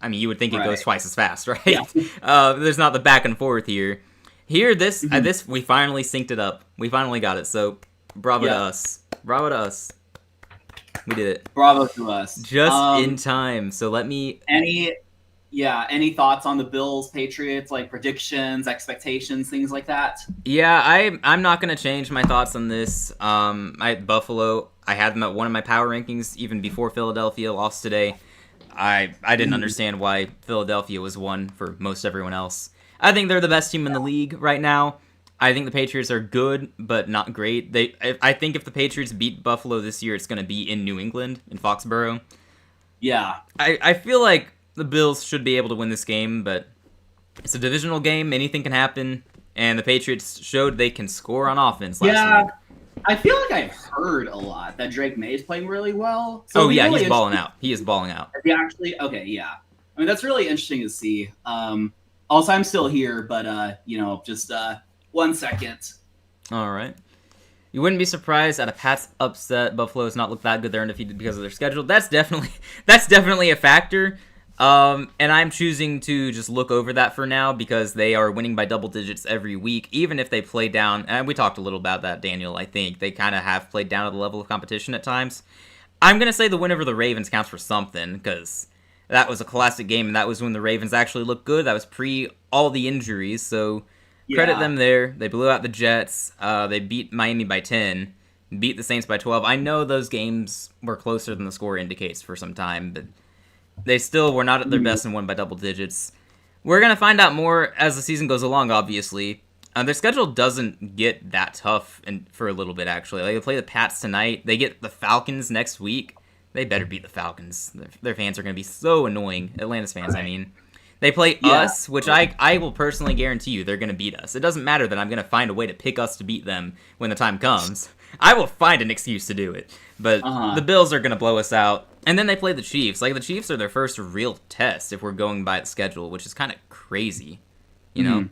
Speaker 1: I mean, you would think it goes twice as fast, right? Yeah. There's not the back and forth here. Here, this we finally synced it up. We finally got it. So Bravo to us. Bravo to us. We did it.
Speaker 2: Bravo to us.
Speaker 1: Just in time. So let me...
Speaker 2: Any thoughts on the Bills, Patriots, like predictions, expectations, things like that?
Speaker 1: Yeah, I'm not going to change my thoughts on this. Buffalo, I had them at one of my power rankings even before Philadelphia lost today. I didn't understand why Philadelphia was one for most everyone else. I think they're the best team in the league right now. I think the Patriots are good, but not great. I think if the Patriots beat Buffalo this year, it's going to be in New England, in Foxborough.
Speaker 2: Yeah.
Speaker 1: I feel like the Bills should be able to win this game, but it's a divisional game. Anything can happen, and the Patriots showed they can score on offense last week.
Speaker 2: I feel like I've heard a lot that Drake May is playing really well. So
Speaker 1: he's balling out. He is balling out.
Speaker 2: Is he actually? Okay, yeah. I mean, that's really interesting to see. Also, I'm still here, but, just 1 second.
Speaker 1: All right. You wouldn't be surprised at a Pats upset. Buffalo has not looked that good. They're undefeated because of their schedule. That's definitely a factor. And I'm choosing to just look over that for now because they are winning by double digits every week, even if they play down. And we talked a little about that, Daniel. I think they kind of have played down at the level of competition at times. I'm going to say the win over the Ravens counts for something because that was a classic game, and that was when the Ravens actually looked good. That was pre all the injuries, so credit them there. They blew out the Jets. They beat Miami by 10, beat the Saints by 12. I know those games were closer than the score indicates for some time, but they still were not at their best and won by double digits. We're going to find out more as the season goes along, obviously. Their schedule doesn't get that tough for a little bit, actually. They play the Pats tonight. They get the Falcons next week. They better beat the Falcons. Their fans are going to be so annoying. Atlanta's fans, I mean. They play us, which I will personally guarantee you they're going to beat us. It doesn't matter that I'm going to find a way to pick us to beat them when the time comes. I will find an excuse to do it. But the Bills are going to blow us out. And then they play the Chiefs. Like, the Chiefs are their first real test if we're going by the schedule, which is kind of crazy, you know?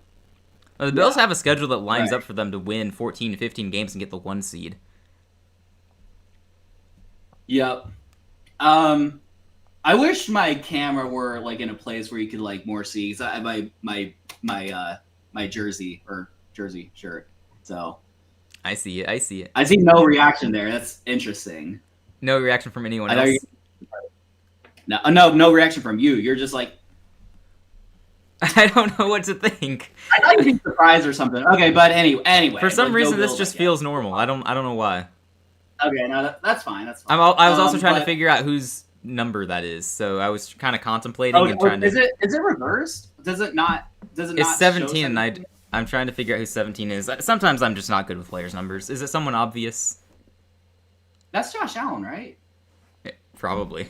Speaker 1: The Bills have a schedule that lines up for them to win 14 to 15 games and get the 1 seed.
Speaker 2: Yep. I wish my camera were like in a place where you could like more see. Cause I have my jersey shirt. So
Speaker 1: I see it.
Speaker 2: I see no reaction there. That's interesting.
Speaker 1: No reaction from anyone else.
Speaker 2: No reaction from you. You're just like,
Speaker 1: I don't know what to think.
Speaker 2: I thought you'd be surprised or something. Okay, but anyway.
Speaker 1: For some reason, this just feels normal. I don't know why.
Speaker 2: Okay, no, that's fine. That's fine.
Speaker 1: I was also trying to figure out whose number that is, so I was kind of contemplating and trying to.
Speaker 2: Is it reversed? Does it not?
Speaker 1: It's 17, and I'm trying to figure out who 17 is. Sometimes I'm just not good with players' numbers. Is it someone obvious?
Speaker 2: That's Josh Allen, right?
Speaker 1: Probably.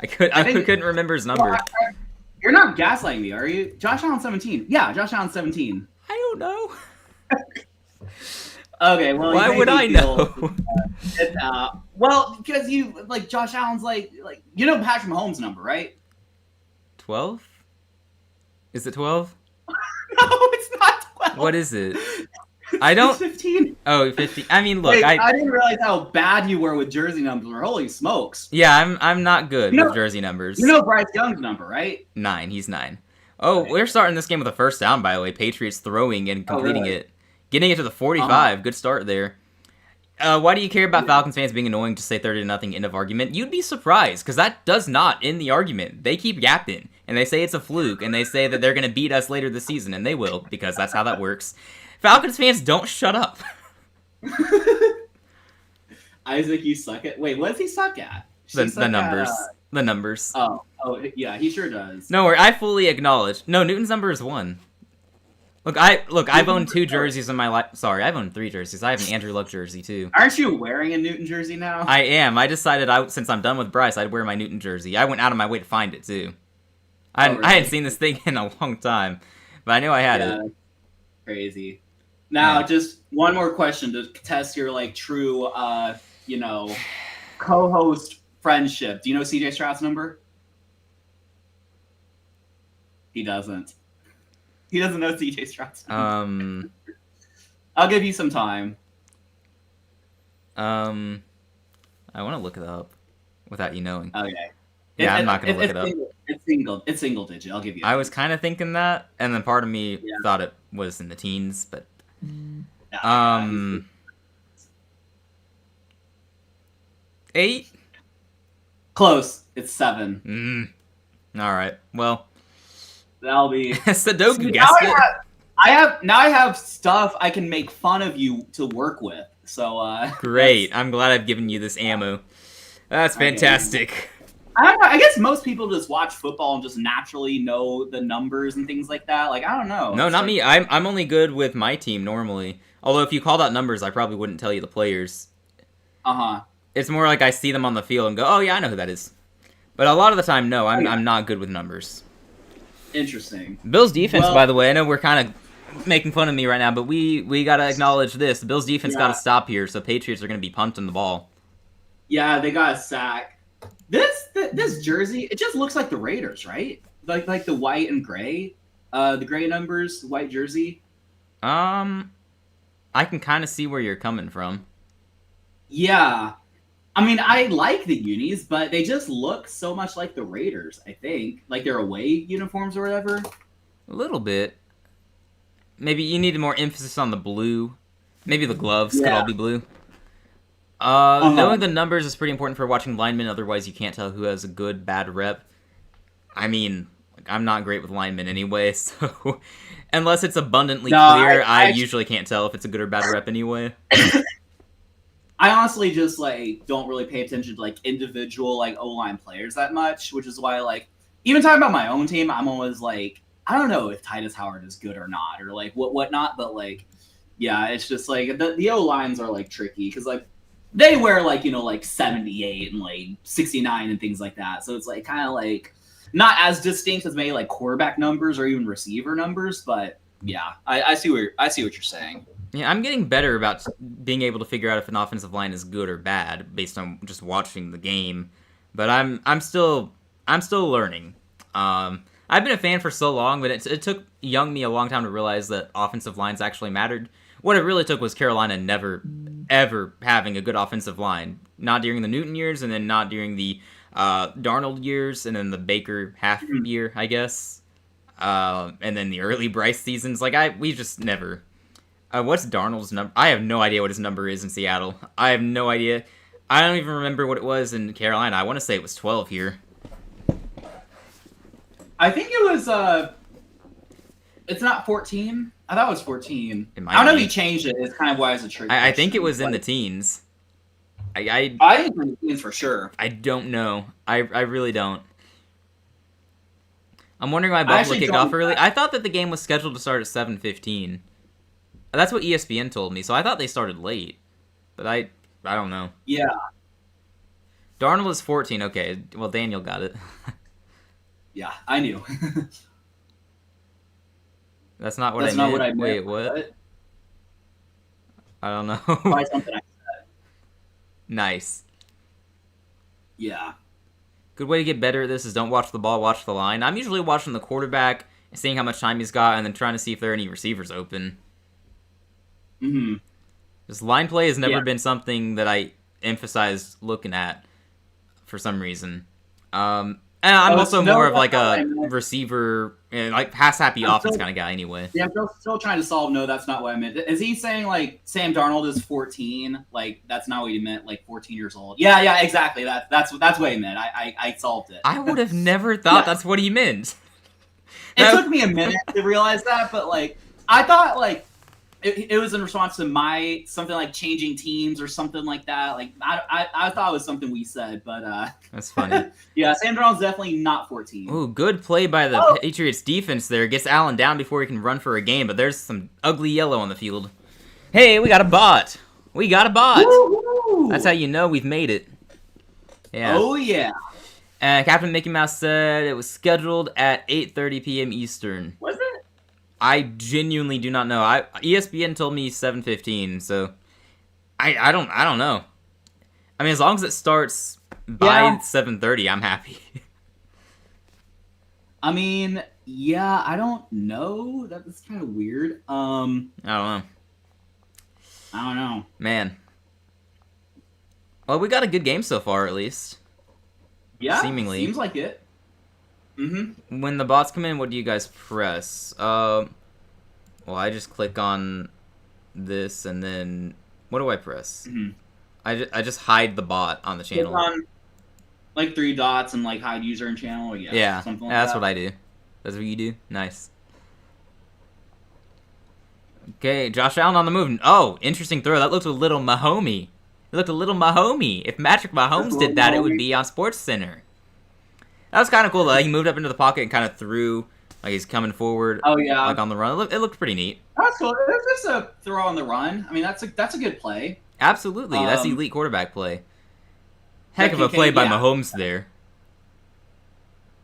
Speaker 1: I couldn't remember his number.
Speaker 2: Well, you're not gaslighting me, are you? Josh Allen 17. Yeah, Josh Allen 17.
Speaker 1: I don't know.
Speaker 2: Okay, well,
Speaker 1: why would I know?
Speaker 2: Well, because you like Josh Allen's like you know Patrick Mahomes' number, right?
Speaker 1: 12? Is it 12?
Speaker 2: No, it's not 12.
Speaker 1: What is it? I don't.
Speaker 2: 15.
Speaker 1: Oh, 15. I mean, look,
Speaker 2: Wait, I didn't realize how bad you were with jersey numbers. Holy smokes!
Speaker 1: Yeah, I'm not good with jersey numbers.
Speaker 2: You know Bryce Young's number, right?
Speaker 1: 9. He's 9. Oh, we're starting this game with a first down, by the way. Patriots throwing and completing it. Getting it to the 45. Good start there. Why do you care about Falcons fans being annoying to say 30-0 end of argument? You'd be surprised, because that does not end the argument. They keep yapping, and they say it's a fluke, and they say that they're going to beat us later this season, and they will, because that's how that works. Falcons fans, don't shut up.
Speaker 2: Isaac, you suck at... Wait, what does he suck at?
Speaker 1: The numbers. The numbers.
Speaker 2: Oh, yeah, he sure does.
Speaker 1: No worry, I fully acknowledge. No, Newton's number is 1. I've owned 2 jerseys in my life. Sorry, I've owned 3 jerseys. I have an Andrew Luck jersey, too.
Speaker 2: Aren't you wearing a Newton jersey now?
Speaker 1: I am. I decided since I'm done with Bryce, I'd wear my Newton jersey. I went out of my way to find it, too. I hadn't seen this thing in a long time, but I knew I had it.
Speaker 2: Crazy. Now, just one more question to test your, true, co-host friendship. Do you know CJ Stroud's number? He doesn't. He doesn't know CJ Stroud's number. I'll give you some time.
Speaker 1: I want to look it up without you knowing.
Speaker 2: Okay.
Speaker 1: Yeah, I'm not going to look it up.
Speaker 2: It's single digit. I'll give you.
Speaker 1: I was kind of thinking that, and then part of me thought it was in the teens, but 8?
Speaker 2: Close. It's 7.
Speaker 1: All right. Well,
Speaker 2: that'll be
Speaker 1: Sudoku
Speaker 2: See,
Speaker 1: guessed it.
Speaker 2: I have stuff I can make fun of you to work with. So
Speaker 1: great. I'm glad I've given you this ammo. That's fantastic.
Speaker 2: I guess most people just watch football and just naturally know the numbers and things like that. Like, I don't know.
Speaker 1: No, not me. I'm only good with my team normally. Although if you called out numbers, I probably wouldn't tell you the players. It's more like I see them on the field and go, oh yeah, I know who that is. But a lot of the time, no, I'm not good with numbers.
Speaker 2: Interesting.
Speaker 1: Bills defense, by the way, I know we're kind of making fun of me right now, but we got to acknowledge this. The Bills defense got to stop here, so Patriots are going to be punting the ball.
Speaker 2: Yeah, they got a sack. This jersey, it just looks like the Raiders, right? Like the white and gray, the gray numbers, white jersey.
Speaker 1: I can kind of see where you're coming from.
Speaker 2: Yeah. I mean, I like the unis, but they just look so much like the Raiders, I think. Like their away uniforms or whatever.
Speaker 1: A little bit. Maybe you needed more emphasis on the blue. Maybe the gloves could all be blue. Knowing the numbers is pretty important for watching linemen, otherwise you can't tell who has a good, bad rep. I mean, I'm not great with linemen anyway, so unless it's abundantly clear, I usually can't tell if it's a good or bad rep anyway.
Speaker 2: I honestly just, like, don't really pay attention to, like, individual, like, O-line players that much, which is why, like, even talking about my own team, I'm always like, I don't know if Titus Howard is good or not, or, like, whatnot, but, like, yeah, it's just, like, the O-lines are, like, tricky, because, like, they wear, like, you know, like, 78 and, like, 69 and things like that, so it's, like, kind of, like, not as distinct as maybe, like, quarterback numbers or even receiver numbers, but, yeah, I see what you're saying.
Speaker 1: Yeah, I'm getting better about being able to figure out if an offensive line is good or bad based on just watching the game, but I'm still learning. I've been a fan for so long, but it took young me a long time to realize that offensive lines actually mattered. What it really took was Carolina never, ever having a good offensive line. Not during the Newton years, and then not during the Darnold years, and then the Baker half year, I guess, and then the early Bryce seasons. Like we just never. What's Darnold's number? I have no idea what his number is in Seattle. I have no idea. I don't even remember what it was in Carolina. I want to say it was 12 here.
Speaker 2: I think it was, it's not 14. I thought it was 14. I don't know if he changed it. It's kind of why it's a trick.
Speaker 1: I think it was in the teens.
Speaker 2: I think it was in the teens for sure.
Speaker 1: I don't know. I really don't. I'm wondering why Buffalo kicked off early. I thought that the game was scheduled to start at 7:15. That's what ESPN told me, so I thought they started late. But I don't know.
Speaker 2: Yeah.
Speaker 1: Darnold is 14. Okay, well, Daniel got it.
Speaker 2: Yeah, I knew.
Speaker 1: That's not what I meant. Wait, what? I don't know.
Speaker 2: Probably something I said.
Speaker 1: Nice.
Speaker 2: Yeah.
Speaker 1: Good way to get better at this is don't watch the ball, watch the line. I'm usually watching the quarterback and seeing how much time he's got and then trying to see if there are any receivers open. This line play has never been something that I emphasize looking at for some reason. And I'm also more of like a receiver, like pass-happy offense kind of guy anyway.
Speaker 2: Yeah, I'm still trying to solve, no, that's not what I meant. Is he saying, like, Sam Darnold is 14? Like, that's not what he meant, like, 14 years old? Yeah, exactly. That's what he meant. I solved it.
Speaker 1: I would have never thought that's what he meant.
Speaker 2: It took me a minute to realize that, but, like, I thought, like, it was in response to something like changing teams or something like that. Like I thought it was something we said, but
Speaker 1: that's funny.
Speaker 2: Yeah, Sam Darnold's definitely not 14.
Speaker 1: Ooh, good play by the Patriots defense there. Gets Allen down before he can run for a game, but there's some ugly yellow on the field. Hey, we got a bot.
Speaker 2: Woo-hoo!
Speaker 1: That's how you know we've made it. Yeah.
Speaker 2: Oh yeah.
Speaker 1: Captain Mickey Mouse said it was scheduled at 8:30 p.m. Eastern.
Speaker 2: Was it?
Speaker 1: I genuinely do not know. ESPN told me 7:15, so I don't know. I mean, as long as it starts by 7:30, I'm happy.
Speaker 2: I mean, yeah, I don't know. That's kind of weird.
Speaker 1: I don't know. Man. Well, we got a good game so far, at least.
Speaker 2: Yeah,
Speaker 1: seemingly.
Speaker 2: Seems like it.
Speaker 1: When the bots come in, what do you guys press? Well, I just click on this, and then what do I press? I just hide the bot on the
Speaker 2: Click
Speaker 1: channel.
Speaker 2: on like 3 dots and like hide user and channel. Yeah, something like
Speaker 1: that's
Speaker 2: that.
Speaker 1: what I do. That's what you do. Nice. Okay, Josh Allen on the move. Oh, interesting throw. That looked a little Mahomey. It looked a little Mahomey. If Patrick Mahomes did that, it would be on SportsCenter. That was kind of cool though. He moved up into the pocket and kind of threw, like he's coming forward.
Speaker 2: Oh yeah,
Speaker 1: like on the run. It looked pretty neat.
Speaker 2: That's cool. If it's a throw on the run, I mean that's a good play.
Speaker 1: Absolutely, that's elite quarterback play. Heck of a play by Mahomes there.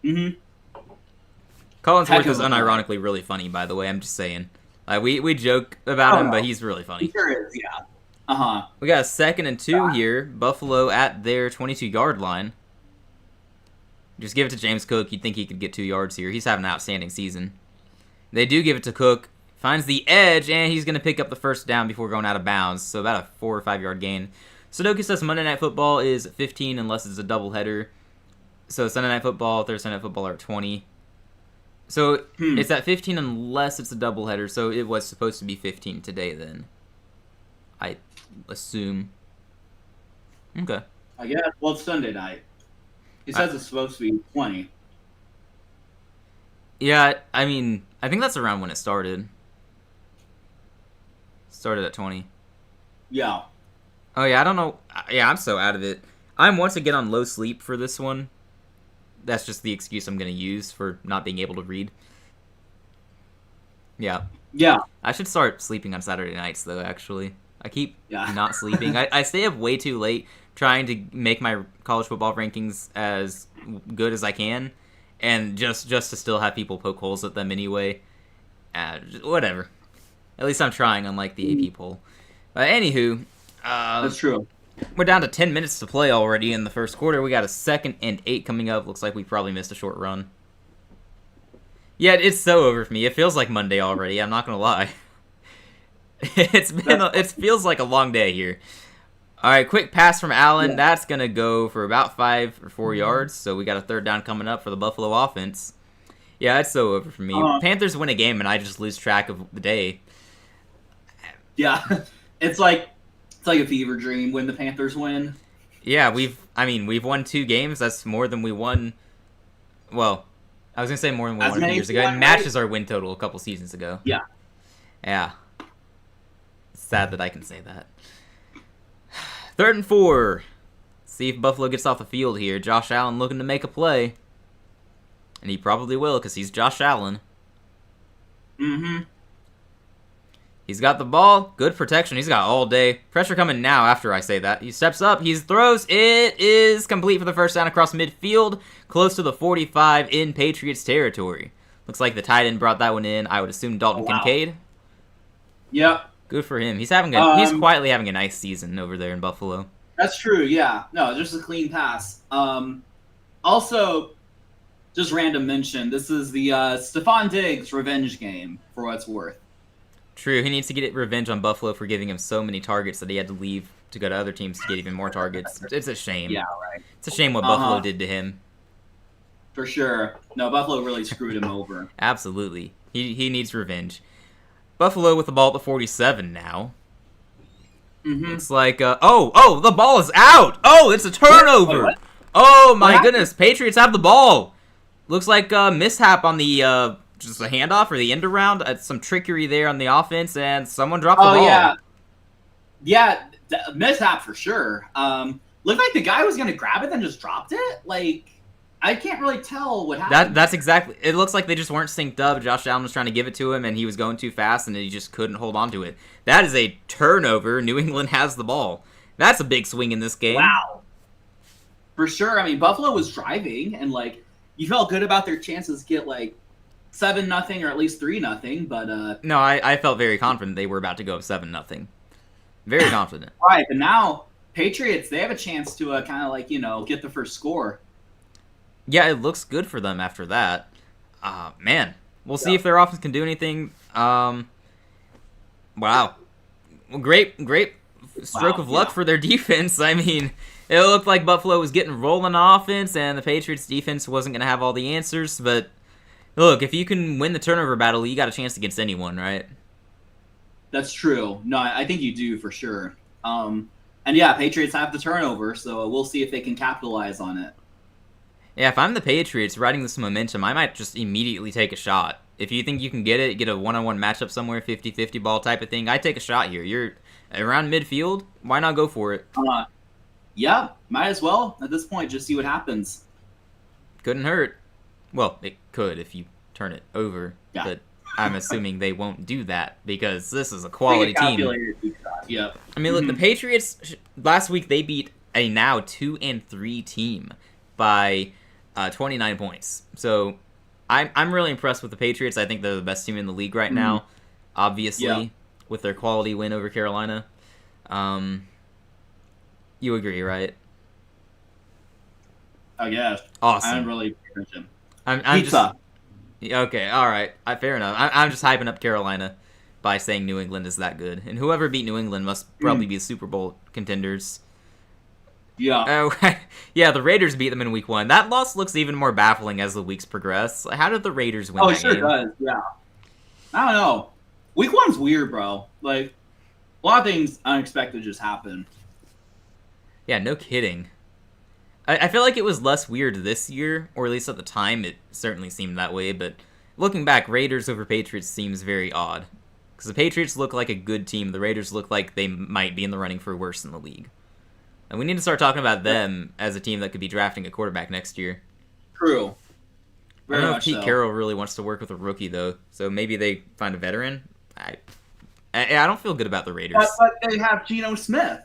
Speaker 2: Mm-hmm.
Speaker 1: Collinsworth is unironically really funny, by the way. I'm just saying. Like we joke about him, but he's really funny.
Speaker 2: He sure is, yeah.
Speaker 1: We got a 2nd and 2 here. Buffalo at their 22-yard line. Just give it to James Cook. You'd think he could get 2 yards here. He's having an outstanding season. They do give it to Cook. Finds the edge, and he's going to pick up the first down before going out of bounds. So about a 4 or 5 yard gain. Sudoku says Monday Night Football is 15 unless it's a doubleheader. So Sunday Night Football, Thursday Night Football are at 20. So it's at 15 unless it's a doubleheader. So it was supposed to be 15 today then. I assume. Okay.
Speaker 2: I guess. Well, it's Sunday night. He says it's supposed to be 20.
Speaker 1: Yeah, I mean, I think that's around when it started. Started at 20.
Speaker 2: Yeah.
Speaker 1: Oh, yeah, I don't know. Yeah, I'm so out of it. I'm once again on low sleep for this one. That's just the excuse I'm going to use for not being able to read. Yeah.
Speaker 2: Yeah.
Speaker 1: I should start sleeping on Saturday nights, though, actually. I keep not sleeping. I stay up way too late trying to make my college football rankings as good as I can, and just to still have people poke holes at them anyway. Whatever. At least I'm trying, unlike the AP poll. But anywho,
Speaker 2: that's true.
Speaker 1: We're down to 10 minutes to play already in the first quarter. We got a 2nd and 8 coming up. Looks like we probably missed a short run. Yeah, it's so over for me. It feels like Monday already. I'm not gonna lie. It feels like a long day here. All right, quick pass from Allen. Yeah. That's gonna go for about 5 or 4 yards. So we got a 3rd down coming up for the Buffalo offense. Yeah, it's so over for me. Panthers win a game and I just lose track of the day.
Speaker 2: Yeah, it's like a fever dream when the Panthers win.
Speaker 1: Yeah, we've won 2 games. That's more than we won. Well, I was gonna say more than we won a few years ago. It matches our win total a couple seasons ago.
Speaker 2: Yeah.
Speaker 1: Yeah. It's sad that I can say that. 3rd and 4. See if Buffalo gets off the field here. Josh Allen looking to make a play. And he probably will because he's Josh Allen.
Speaker 2: Mm-hmm.
Speaker 1: He's got the ball. Good protection. He's got all day. Pressure coming now after I say that. He steps up. He throws. It is complete for the first down across midfield. Close to the 45 in Patriots territory. Looks like the tight end brought that one in. I would assume Dalton Kincaid.
Speaker 2: Yep.
Speaker 1: Good for him. He's he's quietly having a nice season over there in Buffalo.
Speaker 2: That's true, yeah. No, just a clean pass. Also, just random mention, this is the Stephon Diggs revenge game, for what it's worth.
Speaker 1: True, he needs to get revenge on Buffalo for giving him so many targets that he had to leave to go to other teams to get even more targets. It's a shame.
Speaker 2: Yeah, right.
Speaker 1: It's a shame what Buffalo did to him.
Speaker 2: For sure. No, Buffalo really screwed him over.
Speaker 1: Absolutely. He needs revenge. Buffalo with the ball at the 47 now.
Speaker 2: Mm-hmm.
Speaker 1: It's like, the ball is out! Oh, it's a turnover!
Speaker 2: Wait,
Speaker 1: oh my goodness, Patriots have the ball! Looks like a mishap on the, just a handoff or the end around. Some trickery there on the offense, and someone dropped the ball.
Speaker 2: Oh, yeah. Yeah, mishap for sure. Looked like the guy was going to grab it, then just dropped it. Like, I can't really tell what happened.
Speaker 1: That's exactly... It looks like they just weren't synced up. Josh Allen was trying to give it to him, and he was going too fast, and he just couldn't hold on to it. That is a turnover. New England has the ball. That's a big swing in this game.
Speaker 2: Wow. For sure. I mean, Buffalo was driving, and, like, you felt good about their chances to get, like, 7-0 or at least 3-0, but...
Speaker 1: No, I felt very confident they were about to go up 7-0. Very confident.
Speaker 2: Right, but now, Patriots, they have a chance to kind of, like, get the first score.
Speaker 1: Yeah, it looks good for them after that. Man. We'll see if their offense can do anything. Wow. Well, great stroke of luck for their defense. I mean, it looked like Buffalo was getting rolling on offense, and the Patriots defense wasn't going to have all the answers. But, look, if you can win the turnover battle, you got a chance against anyone, right?
Speaker 2: That's true. No, I think you do for sure. And yeah, Patriots have the turnover, so we'll see if they can capitalize on it.
Speaker 1: Yeah, if I'm the Patriots riding this momentum, I might just immediately take a shot. If you think you can get it, get a one-on-one matchup somewhere, 50-50 ball type of thing, I'd take a shot here. You're around midfield, why not go for it?
Speaker 2: Yeah, might as well at this point, just see what happens.
Speaker 1: Couldn't hurt. Well, it could if you turn it over, but I'm assuming they won't do that because this is a quality team.
Speaker 2: Yeah.
Speaker 1: I mean, look, the Patriots last week they beat a now 2-3 team by 29 points. So I'm really impressed with the Patriots. I think they're the best team in the league right now, obviously, with their quality win over Carolina. You agree, right?
Speaker 2: I guess.
Speaker 1: Awesome.
Speaker 2: I'm really attention.
Speaker 1: I'm
Speaker 2: Pizza.
Speaker 1: Just okay. All right. Fair enough. I'm just hyping up Carolina by saying New England is that good, and whoever beat New England must probably be Super Bowl contenders.
Speaker 2: Yeah.
Speaker 1: Oh, yeah. The Raiders beat them in Week 1. That loss looks even more baffling as the weeks progress. How did the Raiders win?
Speaker 2: Oh,
Speaker 1: that
Speaker 2: it sure
Speaker 1: game?
Speaker 2: does. Yeah. I don't know. Week 1's weird, bro. Like a lot of things unexpected just happen.
Speaker 1: Yeah, no kidding. I feel like it was less weird this year, or at least at the time it certainly seemed that way, but looking back, Raiders over Patriots seems very odd. Because the Patriots look like a good team, the Raiders look like they might be in the running for worse in the league. And we need to start talking about them as a team that could be drafting a quarterback next year.
Speaker 2: True.
Speaker 1: I don't know if Pete Carroll really wants to work with a rookie, though, so maybe they find a veteran. I don't feel good about the Raiders.
Speaker 2: But they have Geno Smith.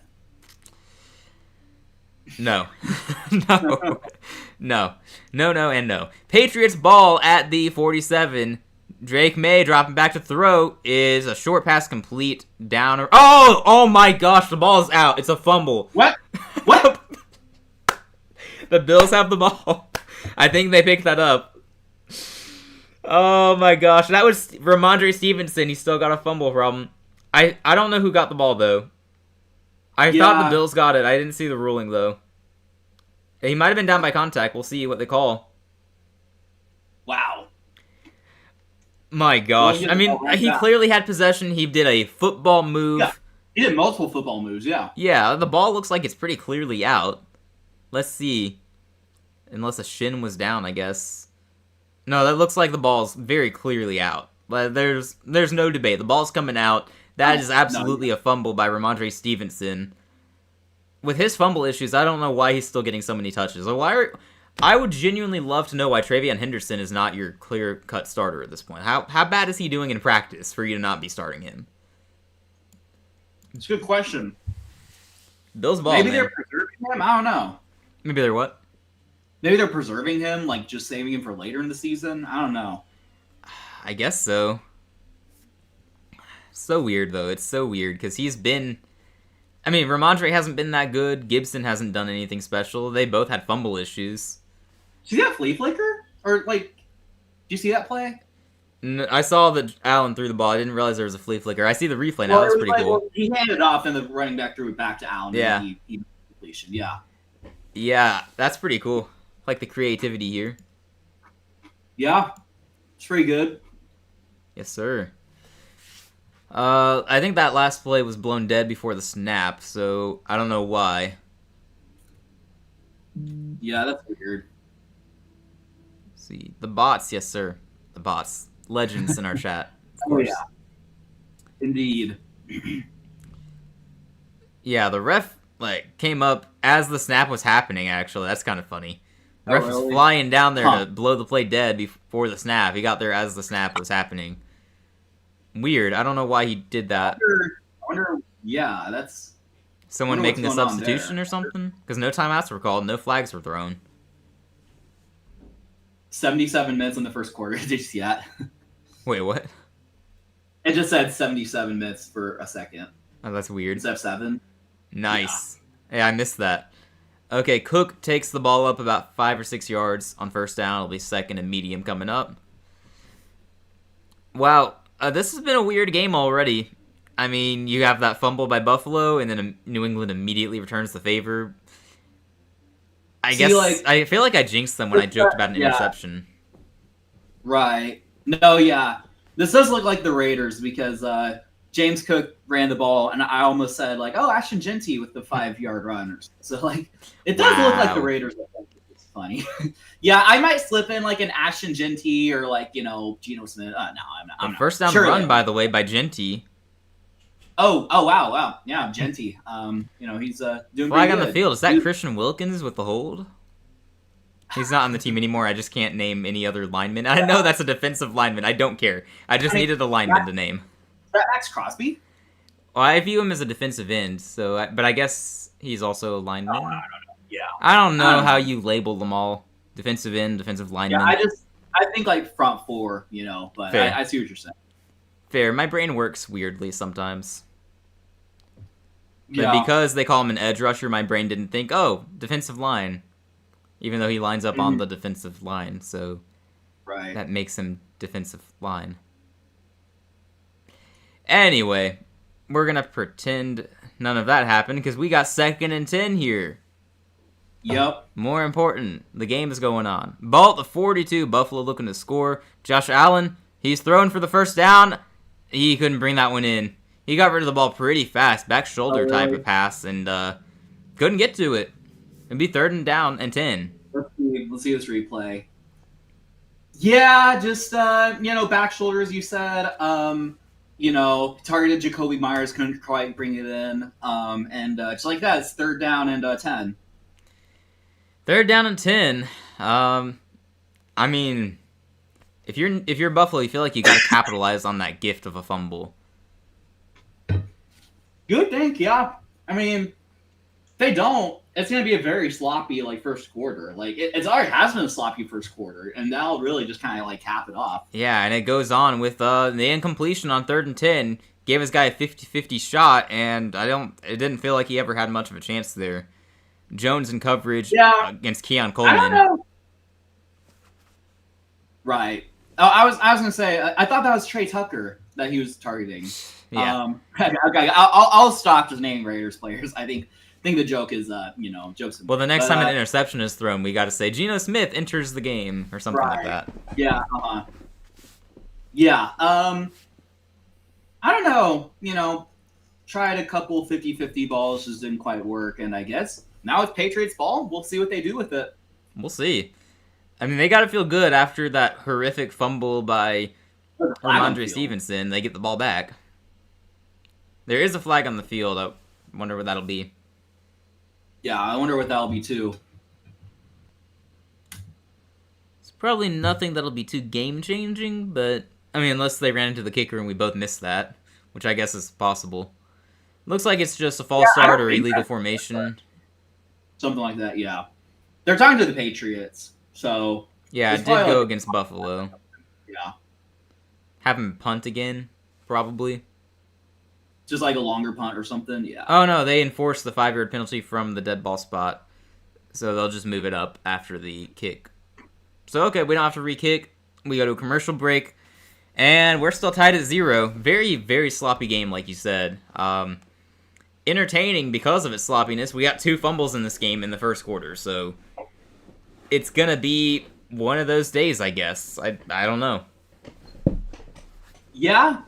Speaker 1: No. No, and no. Patriots ball at the 47. Drake May dropping back to throw is a short pass complete down. Oh my gosh, the ball is out. It's a fumble.
Speaker 2: What?
Speaker 1: The Bills have the ball. I think they picked that up. Oh my gosh, that was Ramondre Stevenson. He still got a fumble problem. I don't know who got the ball though. I thought the Bills got it. I didn't see the ruling, though. He might have been down by contact. We'll see what they call.
Speaker 2: Wow.
Speaker 1: My gosh. I mean, he clearly had possession. He did a football move.
Speaker 2: Yeah. He did multiple football moves, yeah.
Speaker 1: Yeah, the ball looks like it's pretty clearly out. Let's see. Unless a shin was down, I guess. No, that looks like the ball's very clearly out. There's no debate. The ball's coming out. That is absolutely a fumble by Ramondre Stevenson. With his fumble issues, I don't know why he's still getting so many touches. I would genuinely love to know why Travion Henderson is not your clear-cut starter at this point. How bad is he doing in practice for you to not be starting him?
Speaker 2: It's a good question.
Speaker 1: Bill's ball,
Speaker 2: Maybe
Speaker 1: man.
Speaker 2: they're preserving him? I don't know.
Speaker 1: Maybe they're what?
Speaker 2: Maybe they're preserving him, like just saving him for later in the season? I don't know.
Speaker 1: I guess so. So weird, though. It's so weird, because he's been... I mean, Ramondre hasn't been that good. Gibson hasn't done anything special. They both had fumble issues.
Speaker 2: Did you see that flea flicker? Or, like, did you see that play?
Speaker 1: No, I saw that Allen threw the ball. I didn't realize there was a flea flicker. I see the replay now. That's pretty cool.
Speaker 2: Well, he handed it off, and the running back threw it back to Allen.
Speaker 1: Yeah.
Speaker 2: And he completion. Yeah.
Speaker 1: Yeah, that's pretty cool. I like the creativity here.
Speaker 2: Yeah. It's pretty good.
Speaker 1: Yes, sir. I think that last play was blown dead before the snap, so I don't know why.
Speaker 2: Yeah, that's weird.
Speaker 1: Let's see. The bots, yes, sir. The bots. Legends in our chat.
Speaker 2: Oh, yeah. Indeed.
Speaker 1: Yeah, the ref came up as the snap was happening, actually. That's kind of funny. The ref was flying down there to blow the play dead before the snap. He got there as the snap was happening. Weird. I don't know why he did that.
Speaker 2: I wonder yeah, that's...
Speaker 1: Someone making a substitution or something? Because no timeouts were called, no flags were thrown.
Speaker 2: 77 minutes in the first quarter. Did you see that?
Speaker 1: Wait, what?
Speaker 2: It just said 77 minutes for a second.
Speaker 1: Oh, that's weird.
Speaker 2: Instead of 7.
Speaker 1: Nice. Yeah. Hey, I missed that. Okay, Cook takes the ball up about 5 or 6 yards on first down. It'll be second and medium coming up. Wow, this has been a weird game already. I mean, you have that fumble by Buffalo, and then New England immediately returns the favor. I feel like I jinxed them when I joked about an interception.
Speaker 2: Right. No, yeah. This does look like the Raiders because James Cook ran the ball, and I almost said like, "Oh, Ashton Genty with the 5-yard runners." So like, it does look like the Raiders. It's funny. Yeah, I might slip in like an Ashton Genty or like Geno Smith. No, I'm not. I'm
Speaker 1: first down
Speaker 2: sure
Speaker 1: run, by the way, by Genty.
Speaker 2: Oh, wow. Yeah, Genty. He's doing
Speaker 1: flag
Speaker 2: pretty
Speaker 1: on
Speaker 2: good.
Speaker 1: the field. Is that Christian Wilkins with the hold? He's not on the team anymore. I just can't name any other lineman. I know that's a defensive lineman. I don't care. I just needed a lineman to name.
Speaker 2: Is that Max Crosby?
Speaker 1: Well, I view him as a defensive end, but I guess he's also a lineman.
Speaker 2: Oh, I don't know. Yeah.
Speaker 1: I don't know how you label them all. Defensive end, defensive lineman.
Speaker 2: Yeah, I think like front four, but I see what you're saying.
Speaker 1: Fair. My brain works weirdly sometimes.
Speaker 2: Yeah.
Speaker 1: But because they call him an edge rusher, my brain didn't think, oh, defensive line. Even though he lines up on the defensive line, so that makes him defensive line. Anyway, we're going to pretend none of that happened because we got 2nd and 10 here.
Speaker 2: Yep.
Speaker 1: More important, the game is going on. Ball at the 42, Buffalo looking to score. Josh Allen, he's throwing for the first down. He couldn't bring that one in. He got rid of the ball pretty fast, back shoulder type of pass, and couldn't get to it. It'd be 3rd down and 10.
Speaker 2: Let's see this replay. Yeah, just back shoulder, as you said. Targeted Jacoby Myers, couldn't quite bring it in. And just like that, it's 3rd down and 10.
Speaker 1: 3rd down and 10. I mean, if you're Buffalo, you feel like you got to capitalize on that gift of a fumble.
Speaker 2: You would think, yeah. I mean, if they don't, it's going to be a very sloppy first quarter. It's already has been a sloppy first quarter, and that'll really just kind of cap it off.
Speaker 1: Yeah, and it goes on with the incompletion on 3rd and 10. Gave his guy a 50-50 shot, and it didn't feel like he ever had much of a chance there. Jones in coverage against Keon Coleman.
Speaker 2: I don't know. Right. Oh, I was gonna say I thought that was Trey Tucker that he was targeting.
Speaker 1: Yeah.
Speaker 2: Okay. I'll stop just naming Raiders players. I think the joke is jokes.
Speaker 1: Well, the next time an interception is thrown, we got to say Geno Smith enters the game or something like that.
Speaker 2: Yeah. Yeah. I don't know. Tried a couple 50-50 balls, just didn't quite work, and I guess now it's Patriots ball. We'll see what they do with it.
Speaker 1: We'll see. I mean, they got to feel good after that horrific fumble by Ramondre Stevenson. They get the ball back. There is a flag on the field. I wonder what that'll be.
Speaker 2: Yeah, I wonder what that'll be too.
Speaker 1: It's probably nothing that'll be too game-changing, but I mean, unless they ran into the kicker and we both missed that, which I guess is possible. Looks like it's just a false start or illegal formation.
Speaker 2: Something like that, yeah. They're talking to the Patriots, so...
Speaker 1: Yeah, it did go against Buffalo.
Speaker 2: Yeah.
Speaker 1: Have him punt again, probably.
Speaker 2: Just like a longer punt or something, yeah.
Speaker 1: Oh, no, they enforced the 5-yard penalty from the dead ball spot, so they'll just move it up after the kick. So, okay, we don't have to re-kick. We go to a commercial break, and we're still tied at 0. Very, very sloppy game, like you said. Entertaining because of its sloppiness. We got 2 fumbles in this game in the first quarter, so it's gonna be one of those days, I guess. I don't know.
Speaker 2: Yeah,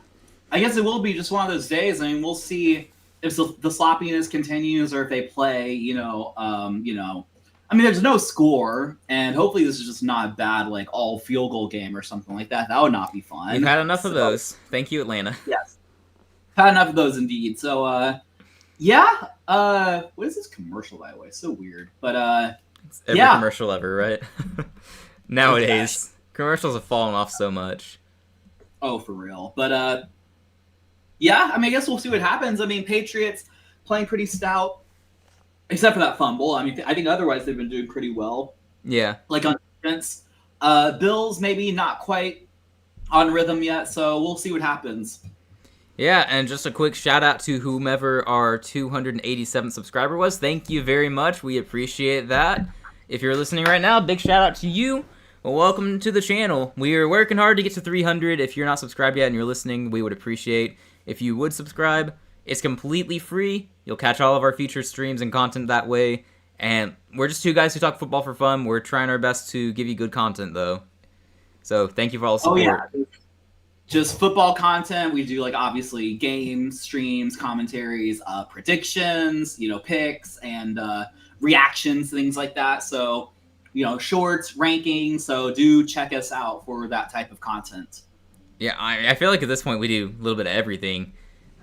Speaker 2: I guess it will be just one of those days. I mean, we'll see if the sloppiness continues or if they play. I mean, there's no score, and hopefully this is just not a bad all field goal game or something like that. That would not be fun.
Speaker 1: We've had enough of those. Thank you, Atlanta.
Speaker 2: Yes, had enough of those indeed. So, yeah. What is this commercial, by the way? It's so weird. But
Speaker 1: it's every commercial ever, right? Nowadays, commercials have fallen off so much.
Speaker 2: Oh, for real. But yeah. I mean, I guess we'll see what happens. I mean, Patriots playing pretty stout, except for that fumble. I mean, I think otherwise they've been doing pretty well.
Speaker 1: Yeah.
Speaker 2: On defense. Bills maybe not quite on rhythm yet, so we'll see what happens.
Speaker 1: Yeah, and just a quick shout out to whomever our 287th subscriber was. Thank you very much. We appreciate that. If you're listening right now, big shout out to you. Well, welcome to the channel. We are working hard to get to 300. If you're not subscribed yet and you're listening, we would appreciate if you would subscribe. It's completely free. You'll catch all of our featured streams and content that way. And we're just 2 guys who talk football for fun. We're trying our best to give you good content, though. So thank you for all the support.
Speaker 2: Oh, yeah. just football content. We do like obviously games, streams, commentaries, predictions, picks and reactions, things like that. So, shorts, rankings. So do check us out for that type of content.
Speaker 1: Yeah, I feel like at this point we do a little bit of everything.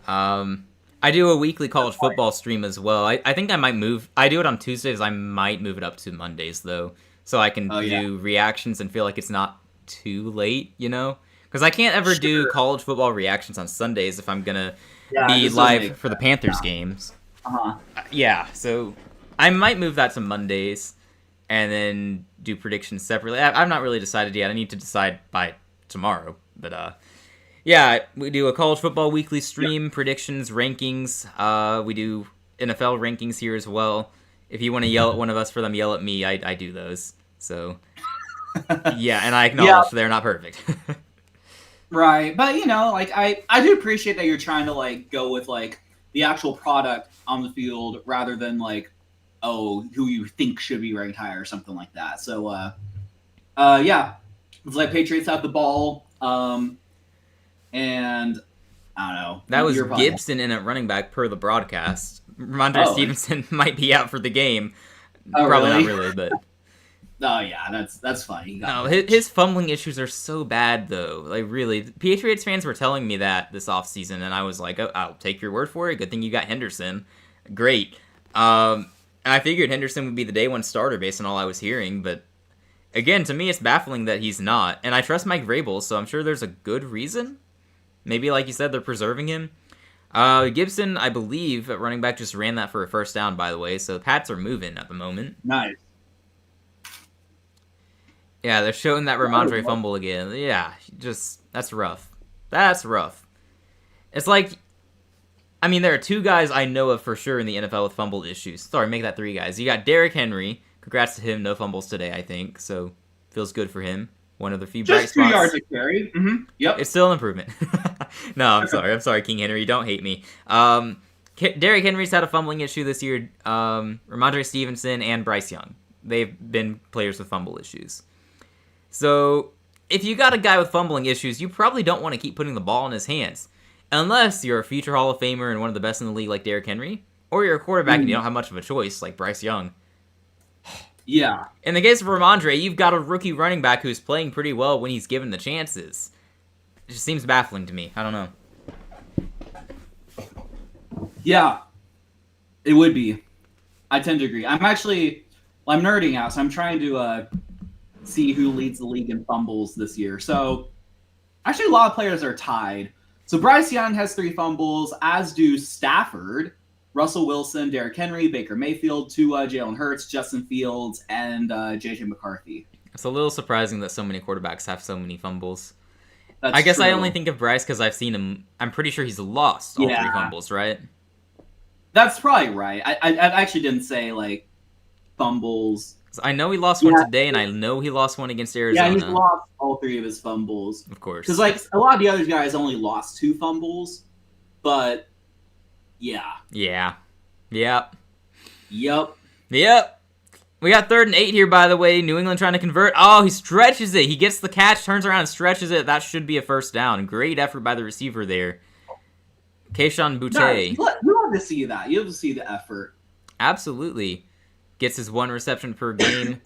Speaker 1: I do a weekly college football stream as well. I think I might move. I do it on Tuesdays. I might move it up to Mondays though, so I can do reactions and feel like it's not too late. Because I can't ever do college football reactions on Sundays if I'm gonna be live for the Panthers games. Yeah, so I might move that to Mondays and then do predictions separately. I've not really decided yet. I need to decide by tomorrow. But yeah, we do a college football weekly stream, predictions, rankings. We do NFL rankings here as well. If you want to yell at one of us for them, yell at me. I do those. So yeah, and I acknowledge they're not perfect.
Speaker 2: Right, but I do appreciate that you're trying to go with the actual product on the field rather than who you think should be ranked higher or something like that. So yeah, it's like Patriots have the ball, and I don't know.
Speaker 1: That was Gibson in at running back per the broadcast. Ramondre Stevenson might be out for the game. Probably not really, but.
Speaker 2: Oh yeah, that's funny.
Speaker 1: No, his fumbling issues are so bad though. Really, Patriots fans were telling me that this offseason, and I was like, oh, I'll take your word for it. Good thing you got Henderson. Great. And I figured Henderson would be the day one starter based on all I was hearing, but again, to me, it's baffling that he's not. And I trust Mike Vrabel, so I'm sure there's a good reason. Maybe, like you said, they're preserving him. Gibson, I believe, at running back just ran that for a first down, by the way, so the Pats are moving at the moment.
Speaker 2: Nice.
Speaker 1: Yeah, they're showing that Ramondre fumble again. Yeah, that's rough. That's rough. It's like, there are two guys I know of for sure in the NFL with fumble issues. Sorry, make that three guys. You got Derrick Henry. Congrats to him. No fumbles today, I think. So, feels good for him. One of the few bright spots.
Speaker 2: Just 2 yards of carry. Mm-hmm. Yep.
Speaker 1: It's still an improvement. No, I'm sorry. I'm sorry, King Henry. Don't hate me. Derrick Henry's had a fumbling issue this year. Ramondre Stevenson and Bryce Young. They've been players with fumble issues. So, if you got a guy with fumbling issues, you probably don't want to keep putting the ball in his hands. Unless you're a future Hall of Famer and one of the best in the league like Derrick Henry. Or you're a quarterback and you don't have much of a choice like Bryce Young.
Speaker 2: Yeah.
Speaker 1: In the case of Ramondre, you've got a rookie running back who's playing pretty well when he's given the chances. It just seems baffling to me. I don't know.
Speaker 2: Yeah. It would be. I tend to agree. I'm nerding out, so I'm trying to see who leads the league in fumbles this year. So, actually, a lot of players are tied. So, Bryce Young has 3 fumbles, as do Stafford, Russell Wilson, Derrick Henry, Baker Mayfield, Tua, Jalen Hurts, Justin Fields, and J.J. McCarthy.
Speaker 1: It's a little surprising that so many quarterbacks have so many fumbles.
Speaker 2: That's
Speaker 1: I guess
Speaker 2: true.
Speaker 1: I only think of Bryce because I've seen him. I'm pretty sure he's lost all 3 fumbles, right?
Speaker 2: That's probably right. I actually didn't say, fumbles.
Speaker 1: I know he lost one today, and I know he lost one against Arizona.
Speaker 2: Yeah, he's lost all 3 of his fumbles.
Speaker 1: Of course.
Speaker 2: Because, a lot of the other guys only lost 2 fumbles, but, yeah.
Speaker 1: Yeah. Yep.
Speaker 2: Yep.
Speaker 1: Yep. We got 3rd and 8 here, by the way. New England trying to convert. Oh, he stretches it. He gets the catch, turns around and stretches it. That should be a first down. Great effort by the receiver there. Kayshon Boutte.
Speaker 2: No, you have to see that. You have to see the effort.
Speaker 1: Absolutely. Gets his 1 reception per game.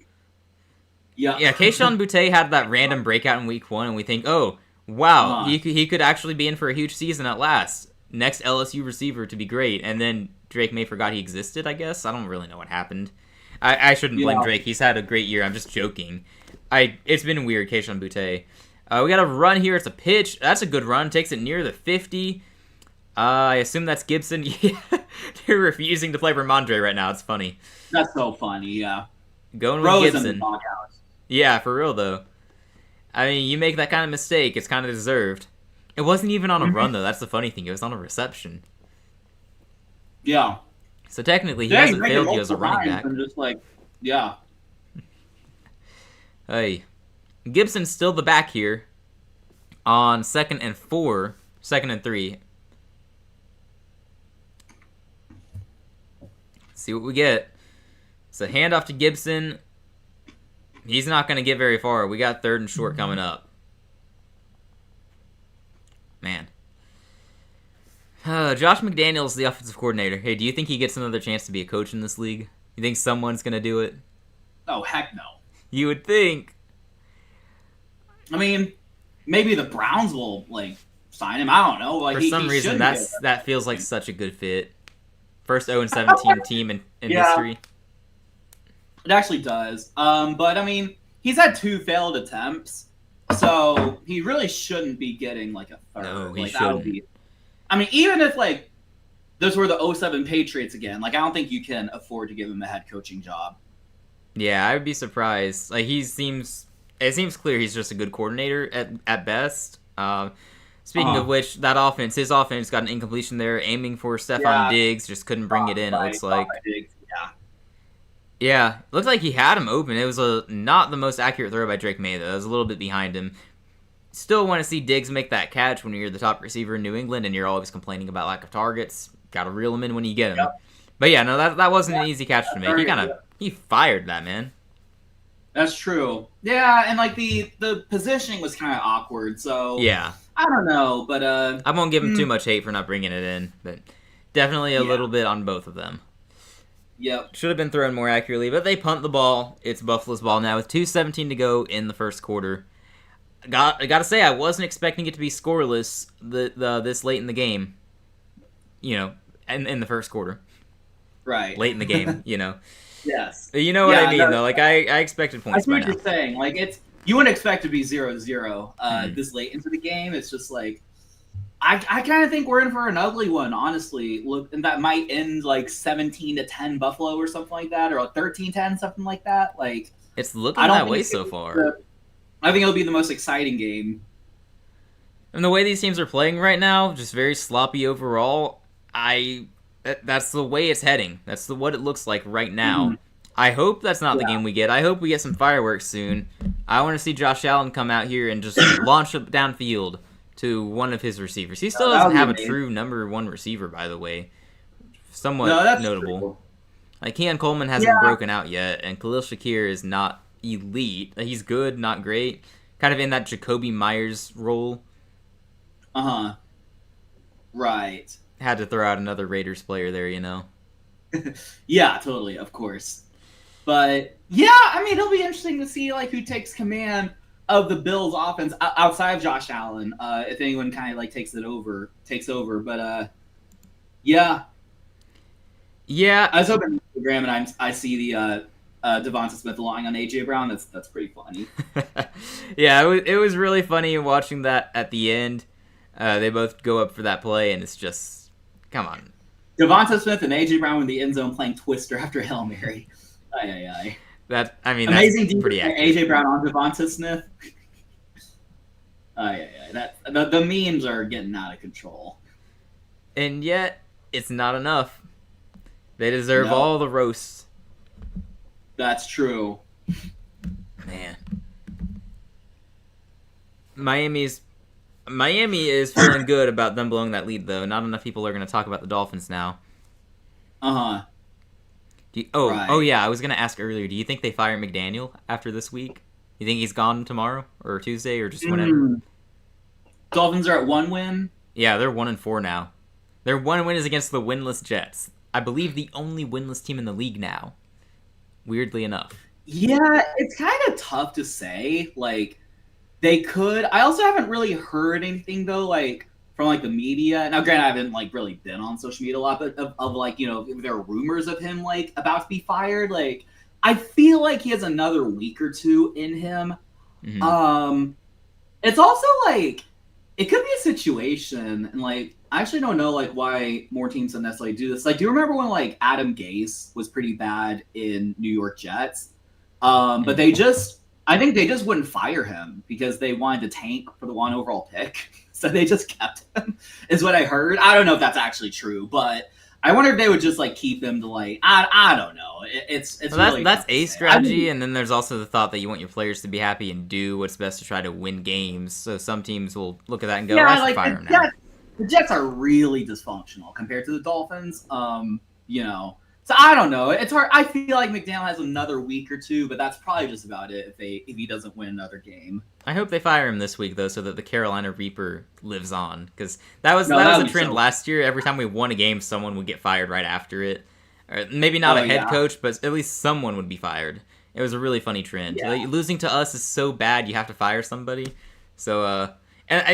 Speaker 2: Yeah.
Speaker 1: Yeah, Kayshon Boutte had that random breakout in week 1, and we think, oh, wow, he could actually be in for a huge season at last. Next LSU receiver to be great. And then Drake May forgot he existed, I guess. I don't really know what happened. I shouldn't blame Drake. He's had a great year. I'm just joking. It's been weird, Kayshon Boutte. We got a run here. It's a pitch. That's a good run. Takes it near the 50. I assume that's Gibson. Yeah, they're refusing to play Ramondre right now. It's funny.
Speaker 2: That's so funny, yeah.
Speaker 1: Going with Gibson. Yeah, for real, though. I mean, you make that kind of mistake, it's kind of deserved. It wasn't even on a run, though. That's the funny thing. It was on a reception.
Speaker 2: Yeah.
Speaker 1: So technically, he hasn't failed you as a running back.
Speaker 2: Just yeah.
Speaker 1: Hey. Gibson's still the back here on 2nd and 4. 2nd and 3. See what we get. It's a handoff to Gibson. He's not going to get very far. We got 3rd and short coming up. Josh McDaniels, the offensive coordinator. Hey, do you think he gets another chance to be a coach in this league? You think someone's gonna do it?
Speaker 2: Oh heck no.
Speaker 1: You would think.
Speaker 2: I mean, maybe the Browns will like sign him. I don't know. Like
Speaker 1: For
Speaker 2: he
Speaker 1: some reason,
Speaker 2: should
Speaker 1: that feels like such a good fit. First 0-17 team in history.
Speaker 2: It actually does. But I mean, he's had 2 failed attempts, so he really shouldn't be getting like a third.
Speaker 1: No, he
Speaker 2: like,
Speaker 1: shouldn't.
Speaker 2: I mean, even if like those were the 07 Patriots again, like I don't think you can afford to give him a head coaching job.
Speaker 1: Yeah, I would be surprised. Like it seems clear he's just a good coordinator at best. Speaking of which, his offense got an incompletion there, aiming for Stephon Diggs, just couldn't bring it in. It looks like. Yeah, looked like he had him open. It was not the most accurate throw by Drake May though. It was a little bit behind him. Still want to see Diggs make that catch when you're the top receiver in New England and you're always complaining about lack of targets. Got to reel him in when you get him. Yep. But yeah, no, that wasn't an easy catch to make. He fired that man.
Speaker 2: That's true. Yeah, and like the positioning was kind of awkward. So
Speaker 1: yeah,
Speaker 2: I don't know, but
Speaker 1: I won't give him too much hate for not bringing it in, but definitely a little bit on both of them.
Speaker 2: Yep.
Speaker 1: Should have been thrown more accurately, but they punt the ball. It's Buffalo's ball now with 2:17 to go in the first quarter. I gotta say, I wasn't expecting it to be scoreless this late in the game. You know, in the first quarter.
Speaker 2: Right.
Speaker 1: Late in the game, you know.
Speaker 2: Yes.
Speaker 1: You know what I mean, though. Like, I expected points.
Speaker 2: I see what you're saying. Like, you wouldn't expect to be 0-0 this late into the game. It's just like, I kind of think we're in for an ugly one, honestly. Look, and that might end like 17-10 Buffalo or something like that, or 13-10, something like that. Like,
Speaker 1: it's looking that way so far.
Speaker 2: I think it'll be the most exciting game.
Speaker 1: And the way these teams are playing right now, just very sloppy overall. That's the way it's heading. That's what it looks like right now. Mm-hmm. I hope that's not the game we get. I hope we get some fireworks soon. I want to see Josh Allen come out here and just launch up downfield to one of his receivers. He still doesn't have a true number 1 receiver, by the way. Somewhat notable. True. Like, Keon Coleman hasn't broken out yet, and Khalil Shakir is not elite. He's good, not great. Kind of in that Jacoby Myers role.
Speaker 2: Uh-huh. Right.
Speaker 1: Had to throw out another Raiders player there, you know.
Speaker 2: Yeah, totally, of course. But yeah, I mean, it'll be interesting to see like who takes command of the Bills' offense outside of Josh Allen. If anyone kind of like takes over. But yeah. I was hoping Instagram and I see the Devonta Smith lying on AJ Brown. That's pretty funny.
Speaker 1: Yeah, it was really funny watching that at the end. They both go up for that play, and it's just, come on.
Speaker 2: Devonta Smith and AJ Brown in the end zone playing Twister after Hail Mary. Aye.
Speaker 1: Amazing
Speaker 2: that's pretty accurate. AJ Brown on Devonta Smith. The memes are getting out of control.
Speaker 1: And yet, it's not enough. They deserve all the roasts.
Speaker 2: That's true.
Speaker 1: Man. Miami is feeling good about them blowing that lead, though. Not enough people are going to talk about the Dolphins now.
Speaker 2: Uh-huh.
Speaker 1: Yeah, I was going to ask earlier, do you think they fire McDaniel after this week? You think he's gone tomorrow or Tuesday or just whenever?
Speaker 2: Dolphins are at 1 win?
Speaker 1: Yeah, they're 1-4 now. Their 1 win is against the winless Jets. I believe the only winless team in the league now. Weirdly enough.
Speaker 2: Yeah, it's kind of tough to say. Like, they could. I also haven't really heard anything, though, like, from, like, the media. Now, granted, I haven't, like, really been on social media a lot, but of like, you know, if there are rumors of him, like, about to be fired. Like, I feel like he has another week or 2 in him. Mm-hmm. It's also, like, it could be a situation, and, like, I actually don't know, like, why more teams don't necessarily do this. Like, do you remember when, like, Adam Gase was pretty bad in New York Jets? But I think they just wouldn't fire him because they wanted to tank for the 1 overall pick. So they just kept him, is what I heard. I don't know if that's actually true, but I wonder if they would just, like, keep him to, like, I don't know. It's really
Speaker 1: that's a strategy, and then there's also the thought that you want your players to be happy and do what's best to try to win games. So some teams will look at that and go, I should fire him now.
Speaker 2: The Jets are really dysfunctional compared to the Dolphins. You know, so I don't know. It's hard. I feel like McDaniel has another week or 2, but that's probably just about it if he doesn't win another game.
Speaker 1: I hope they fire him this week though, so that the Carolina Reaper lives on. Because that was a trend last year. Every time we won a game, someone would get fired right after it. Or maybe not a head coach, but at least someone would be fired. It was a really funny trend. Yeah. Like, losing to us is so bad, you have to fire somebody. So,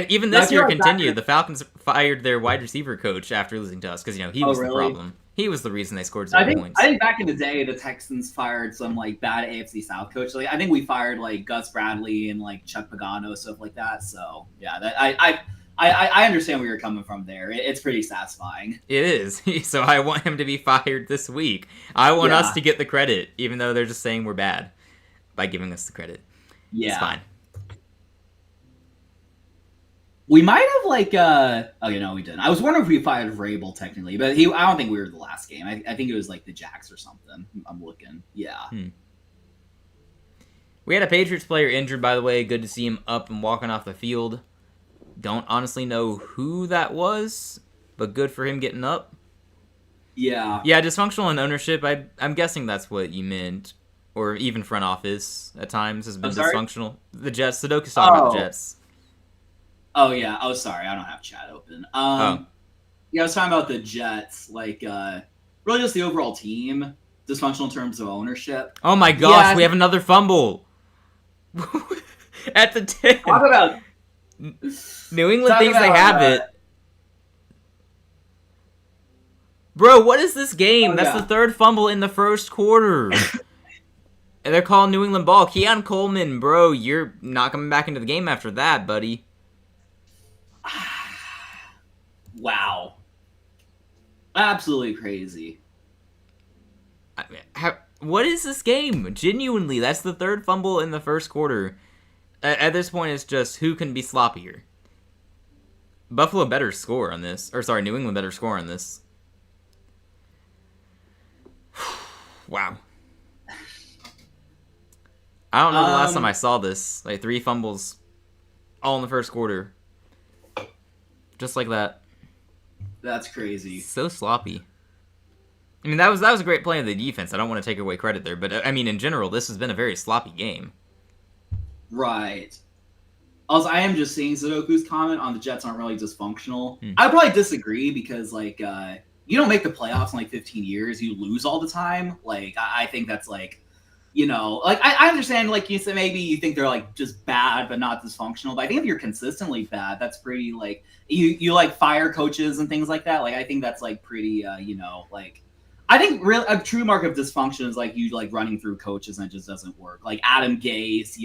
Speaker 1: even this year continued. The Falcons fired their wide receiver coach after losing to us because he was the problem. He was the reason they scored 0 points.
Speaker 2: I think back in the day, the Texans fired some bad AFC South coach. I think we fired Gus Bradley and Chuck Pagano, stuff like that. So yeah, I understand where you're coming from there. It's pretty satisfying.
Speaker 1: It is. So I want him to be fired this week. I want us to get the credit, even though they're just saying we're bad by giving us the credit. Yeah, it's fine.
Speaker 2: We might have no, we didn't. I was wondering if we fired Vrabel technically, but I don't think we were the last game. I think it was the Jacks or something. I'm looking. Yeah.
Speaker 1: We had a Patriots player injured, by the way. Good to see him up and walking off the field. Don't honestly know who that was, but good for him getting up.
Speaker 2: Yeah.
Speaker 1: Yeah, dysfunctional in ownership. I'm guessing that's what you meant, or even front office at times has been dysfunctional. The Jets. Sudoku's talking about the Jets.
Speaker 2: Oh, yeah. Oh, sorry. I don't have chat open. Yeah, I was talking about the Jets. Really just the overall team. Dysfunctional in terms of ownership.
Speaker 1: Oh, my gosh. We have another fumble. At the 10.
Speaker 2: Talk about...
Speaker 1: New England thinks they have it. Bro, what is this game? That's the third fumble in the first quarter. And they're calling New England ball. Keon Coleman, bro, you're not coming back into the game after that, buddy.
Speaker 2: Wow. Absolutely crazy.
Speaker 1: What is this game? Genuinely, that's the third fumble in the first quarter. At this point, it's just who can be sloppier. Buffalo better score on this. Or, sorry, New England better score on this. Wow. I don't know the last time I saw this. 3 fumbles all in the first quarter. Just like that.
Speaker 2: That's crazy.
Speaker 1: So sloppy. I mean, that was a great play of the defense. I don't want to take away credit there. But, I mean, in general, this has been a very sloppy game.
Speaker 2: Right. Also, I am just seeing Sudoku's comment on the Jets aren't really dysfunctional. I'd probably disagree because, you don't make the playoffs in 15 years. You lose all the time. I think that's I understand, you said, maybe you think they're just bad but not dysfunctional. But I think if you're consistently bad, that's pretty you fire coaches and things like that. I think that's pretty I think a true mark of dysfunction is you running through coaches and it just doesn't work. Adam Gase,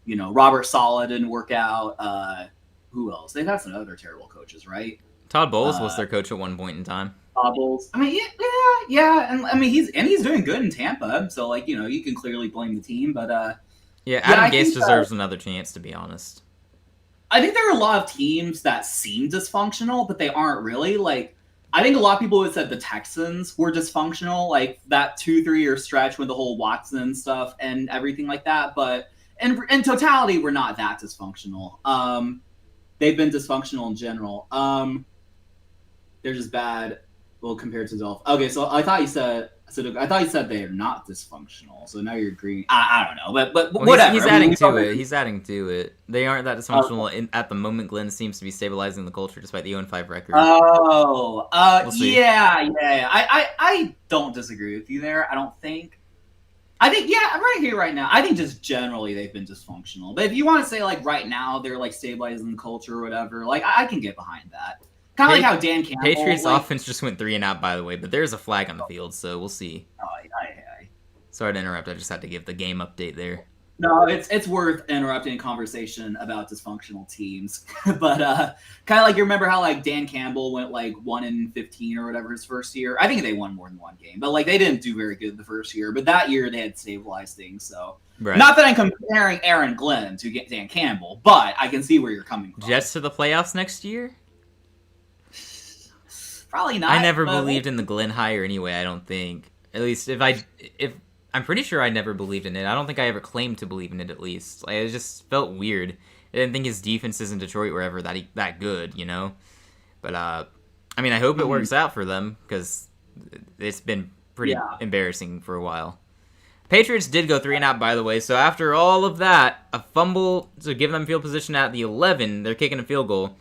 Speaker 2: Robert Saleh didn't work out. Who else? They've had some other terrible coaches, right?
Speaker 1: Todd Bowles was their coach at one point in time.
Speaker 2: Todd Bowles. I mean, yeah, and I mean he's doing good in Tampa, so you can clearly blame the team, but
Speaker 1: Adam Gase deserves another chance, to be honest.
Speaker 2: I think there are a lot of teams that seem dysfunctional, but they aren't really. I think a lot of people would said the Texans were dysfunctional, that 2-3 year stretch with the whole Watson stuff and everything like that. But in totality, we're not that dysfunctional. They've been dysfunctional in general. They're just bad. Well, compared to Dolphins. Okay, so I thought you said they're not dysfunctional. So now you're agreeing. I don't know, but whatever.
Speaker 1: He's adding to it. He's adding to it. They aren't that dysfunctional at the moment. Glenn seems to be stabilizing the culture despite the 0-5 record.
Speaker 2: Oh, yeah. I don't disagree with you there. I think, I'm right here, right now. I think just generally they've been dysfunctional. But if you want to say right now they're stabilizing the culture or whatever, I can get behind that. Kind of how Dan Campbell.
Speaker 1: Patriots offense just went 3 and out, by the way, but there's a flag on the field, so we'll see. Sorry to interrupt. I just had to give the game update there.
Speaker 2: No, it's worth interrupting a conversation about dysfunctional teams. But kind of you remember how Dan Campbell went 1-15 or whatever his first year. I think they won more than one game, but they didn't do very good the first year. But that year they had stabilized things. So not that I'm comparing Aaron Glenn to Dan Campbell, but I can see where you're coming from.
Speaker 1: Jets to the playoffs next year?
Speaker 2: Probably not.
Speaker 1: I never believed in the Glenn hire anyway. I don't think. At least if I'm pretty sure I never believed in it. I don't think I ever claimed to believe in it, at least. It just felt weird. I didn't think his defenses in Detroit were ever that good, But, I mean, I hope it works out for them, because it's been pretty embarrassing for a while. Patriots did go 3 and out, by the way. So after all of that, a fumble to give them field position at the 11, they're kicking a field goal.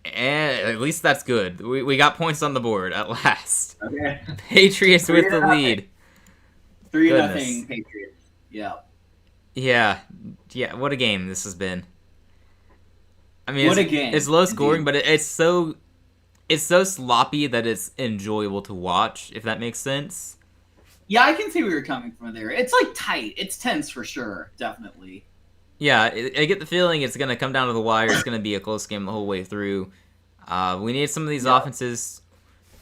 Speaker 1: And at least that's good. We got points on the board at last.
Speaker 2: Okay.
Speaker 1: Patriots with the lead.
Speaker 2: 3-0 Patriots. Yeah.
Speaker 1: Yeah. What a game this has been. I mean,
Speaker 2: what a game!
Speaker 1: It's low scoring, but it's so sloppy that it's enjoyable to watch. If that makes sense.
Speaker 2: Yeah, I can see where you're coming from there. It's like tight. It's tense for sure, definitely.
Speaker 1: Yeah, I get the feeling it's going to come down to the wire. It's going to be a close game the whole way through. We need some of these offenses.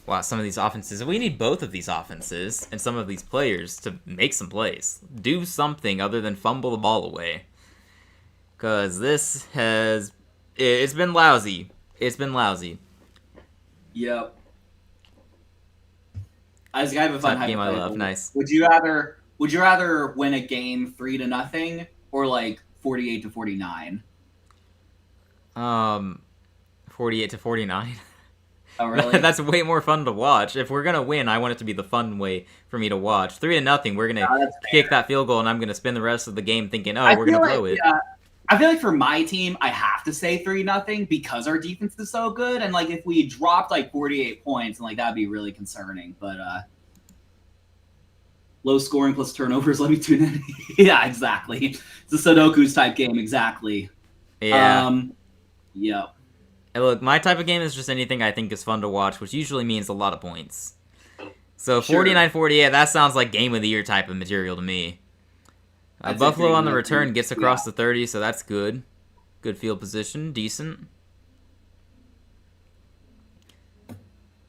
Speaker 1: Wow, some of these offenses. We need both of these offenses and some of these players to make some plays. Do something other than fumble the ball away. Because this has... It's been lousy. It's been lousy.
Speaker 2: Yep. I have a fun
Speaker 1: game I love. Nice.
Speaker 2: Would you rather win a game 3-0 or like 48-49?
Speaker 1: 48-49.
Speaker 2: Oh really?
Speaker 1: That's way more fun to watch. If we're gonna win, I want it to be the fun way for me to watch. 3-0. We're gonna kick that field goal, and I'm gonna spend the rest of the game thinking, "Oh, we're gonna blow it."
Speaker 2: I feel like for my team, I have to say 3-0 because our defense is so good, and like if we dropped like 48 points, and like that'd be really concerning. But low scoring plus turnovers, let me tune in. Yeah, exactly. It's a Sudoku's type game, exactly.
Speaker 1: Yeah.
Speaker 2: Yep.
Speaker 1: Hey, look, my type of game is just anything I think is fun to watch, which usually means a lot of points. So 49-48, that sounds like game of the year type of material to me. Buffalo on the return gets across the 30, so that's good. Good field position, decent.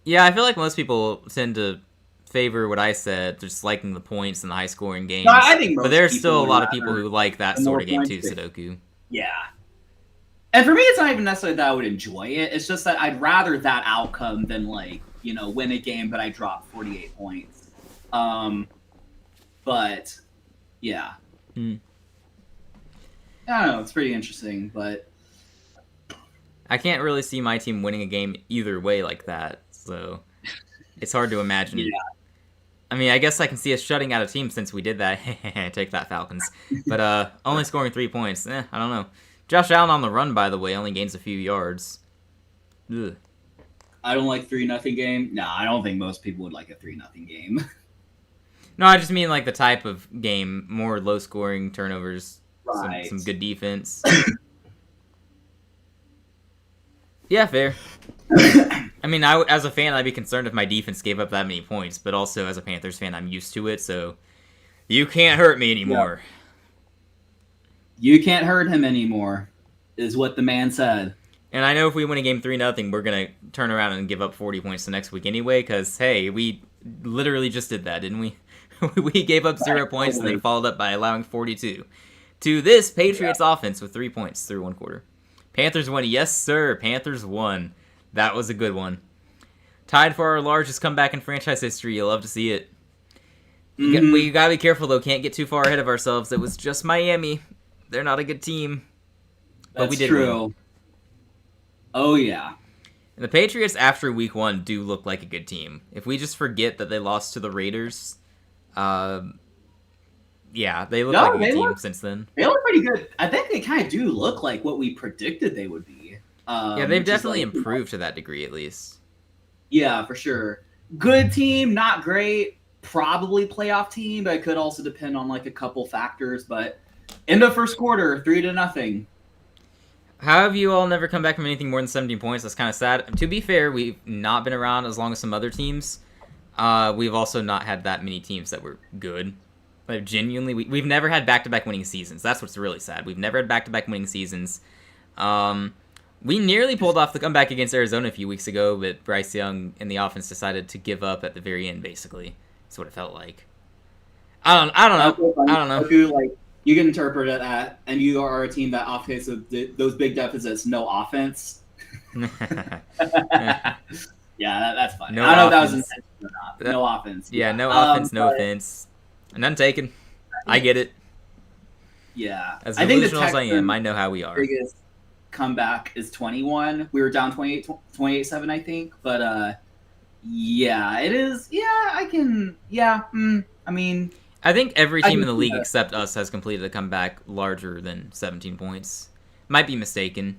Speaker 1: Yeah, I feel like most people tend to favor what I said, just liking the points and the high-scoring games.
Speaker 2: No, I think
Speaker 1: but there's still a lot of people who like that sort of game too, Sudoku.
Speaker 2: Yeah. And for me, it's not even necessarily that I would enjoy it. It's just that I'd rather that outcome than, like, win a game, but I drop 48 points. But, yeah. I don't know. It's pretty interesting, but
Speaker 1: I can't really see my team winning a game either way like that, so it's hard to imagine.
Speaker 2: Yeah.
Speaker 1: I mean, I guess I can see us shutting out a team since we did that. Take that, Falcons. But only scoring 3 points. I don't know. Josh Allen on the run, by the way, only gains a few yards. Ugh.
Speaker 2: I don't like 3-0 game. No, I don't think most people would like a 3-0 game.
Speaker 1: No, I just mean like the type of game, more low-scoring turnovers,
Speaker 2: right.
Speaker 1: some good defense. Yeah, fair. I mean, as a fan, I'd be concerned if my defense gave up that many points, but also as a Panthers fan, I'm used to it, so you can't hurt me anymore.
Speaker 2: You can't hurt him anymore, is what the man said.
Speaker 1: And I know if we win a game 3-0, we're going to turn around and give up 40 points the next week anyway, because, hey, we literally just did that, didn't we? We gave up 0 points and then followed up by allowing 42 to this Patriots offense with 3 points through one quarter. Panthers won. Yes, sir. Panthers won. That was a good one. Tied for our largest comeback in franchise history. You'll love to see it. We got to be careful, though. Can't get too far ahead of ourselves. It was just Miami. They're not a good team. But we did
Speaker 2: true.
Speaker 1: Win.
Speaker 2: Oh, yeah.
Speaker 1: And the Patriots, after week 1, do look like a good team. If we just forget that they lost to the Raiders... yeah, they look like a good team since then.
Speaker 2: They look pretty good. I think they kind of do look like what we predicted they would be.
Speaker 1: Yeah, they've definitely improved to that degree, at least.
Speaker 2: Yeah, for sure. Good team, not great. Probably playoff team, but it could also depend on like a couple factors. But end of first quarter, 3-0.
Speaker 1: How have you all never come back from anything more than 17 points? That's kind of sad. To be fair, we've not been around as long as some other teams. We've also not had that many teams that were good. Like, genuinely, we've never had back-to-back winning seasons. That's what's really sad. We've never had back-to-back winning seasons. We nearly pulled off the comeback against Arizona a few weeks ago, but Bryce Young and the offense decided to give up at the very end, basically. That's what it felt like. I don't know.
Speaker 2: Like, you can interpret it at, and you are a team that off case of those big deficits, no offense. Yeah, that's fine.
Speaker 1: No
Speaker 2: I don't know
Speaker 1: offense.
Speaker 2: if that was intentional or not. No offense.
Speaker 1: Yeah, no offense, no offense. None taken. I get it.
Speaker 2: Yeah.
Speaker 1: As delusional as I am, I know how we are.
Speaker 2: Biggest comeback is 21. We were down 28-7, I think. But, yeah, it is. Yeah, I can. Yeah. I mean.
Speaker 1: I think every
Speaker 2: I
Speaker 1: team
Speaker 2: can
Speaker 1: in the
Speaker 2: see
Speaker 1: league
Speaker 2: that.
Speaker 1: except us has completed a comeback larger than 17 points. Might be mistaken.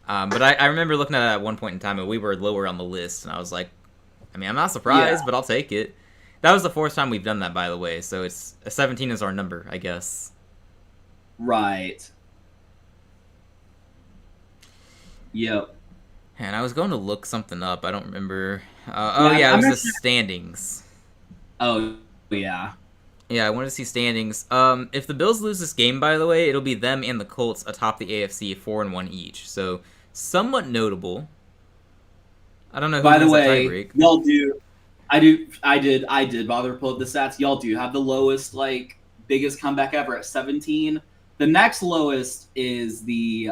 Speaker 2: Mhm.
Speaker 1: But I remember looking at it at one point in time, and we were lower on the list, and I was like, I mean, I'm not
Speaker 2: Yeah,
Speaker 1: surprised, but I'll take it. That was the fourth time we've done that, by the way, so it's 17 is our number, I guess.
Speaker 2: right. Yep.
Speaker 1: And I was going to look something up. I don't remember. Oh,
Speaker 2: Yeah,
Speaker 1: yeah, it
Speaker 2: I'm
Speaker 1: was
Speaker 2: not
Speaker 1: the
Speaker 2: sure.
Speaker 1: standings.
Speaker 2: Oh, yeah.
Speaker 1: Yeah, I wanted to see standings. If the Bills lose this game, by the way, it'll be them and the Colts atop the AFC 4-1 each. So somewhat notable. I don't know who
Speaker 2: By the
Speaker 1: wins that
Speaker 2: way,
Speaker 1: tiebreak.
Speaker 2: y'all do. I did bother to pull up the stats. Y'all do have the lowest, like, biggest comeback ever at 17. The next lowest is the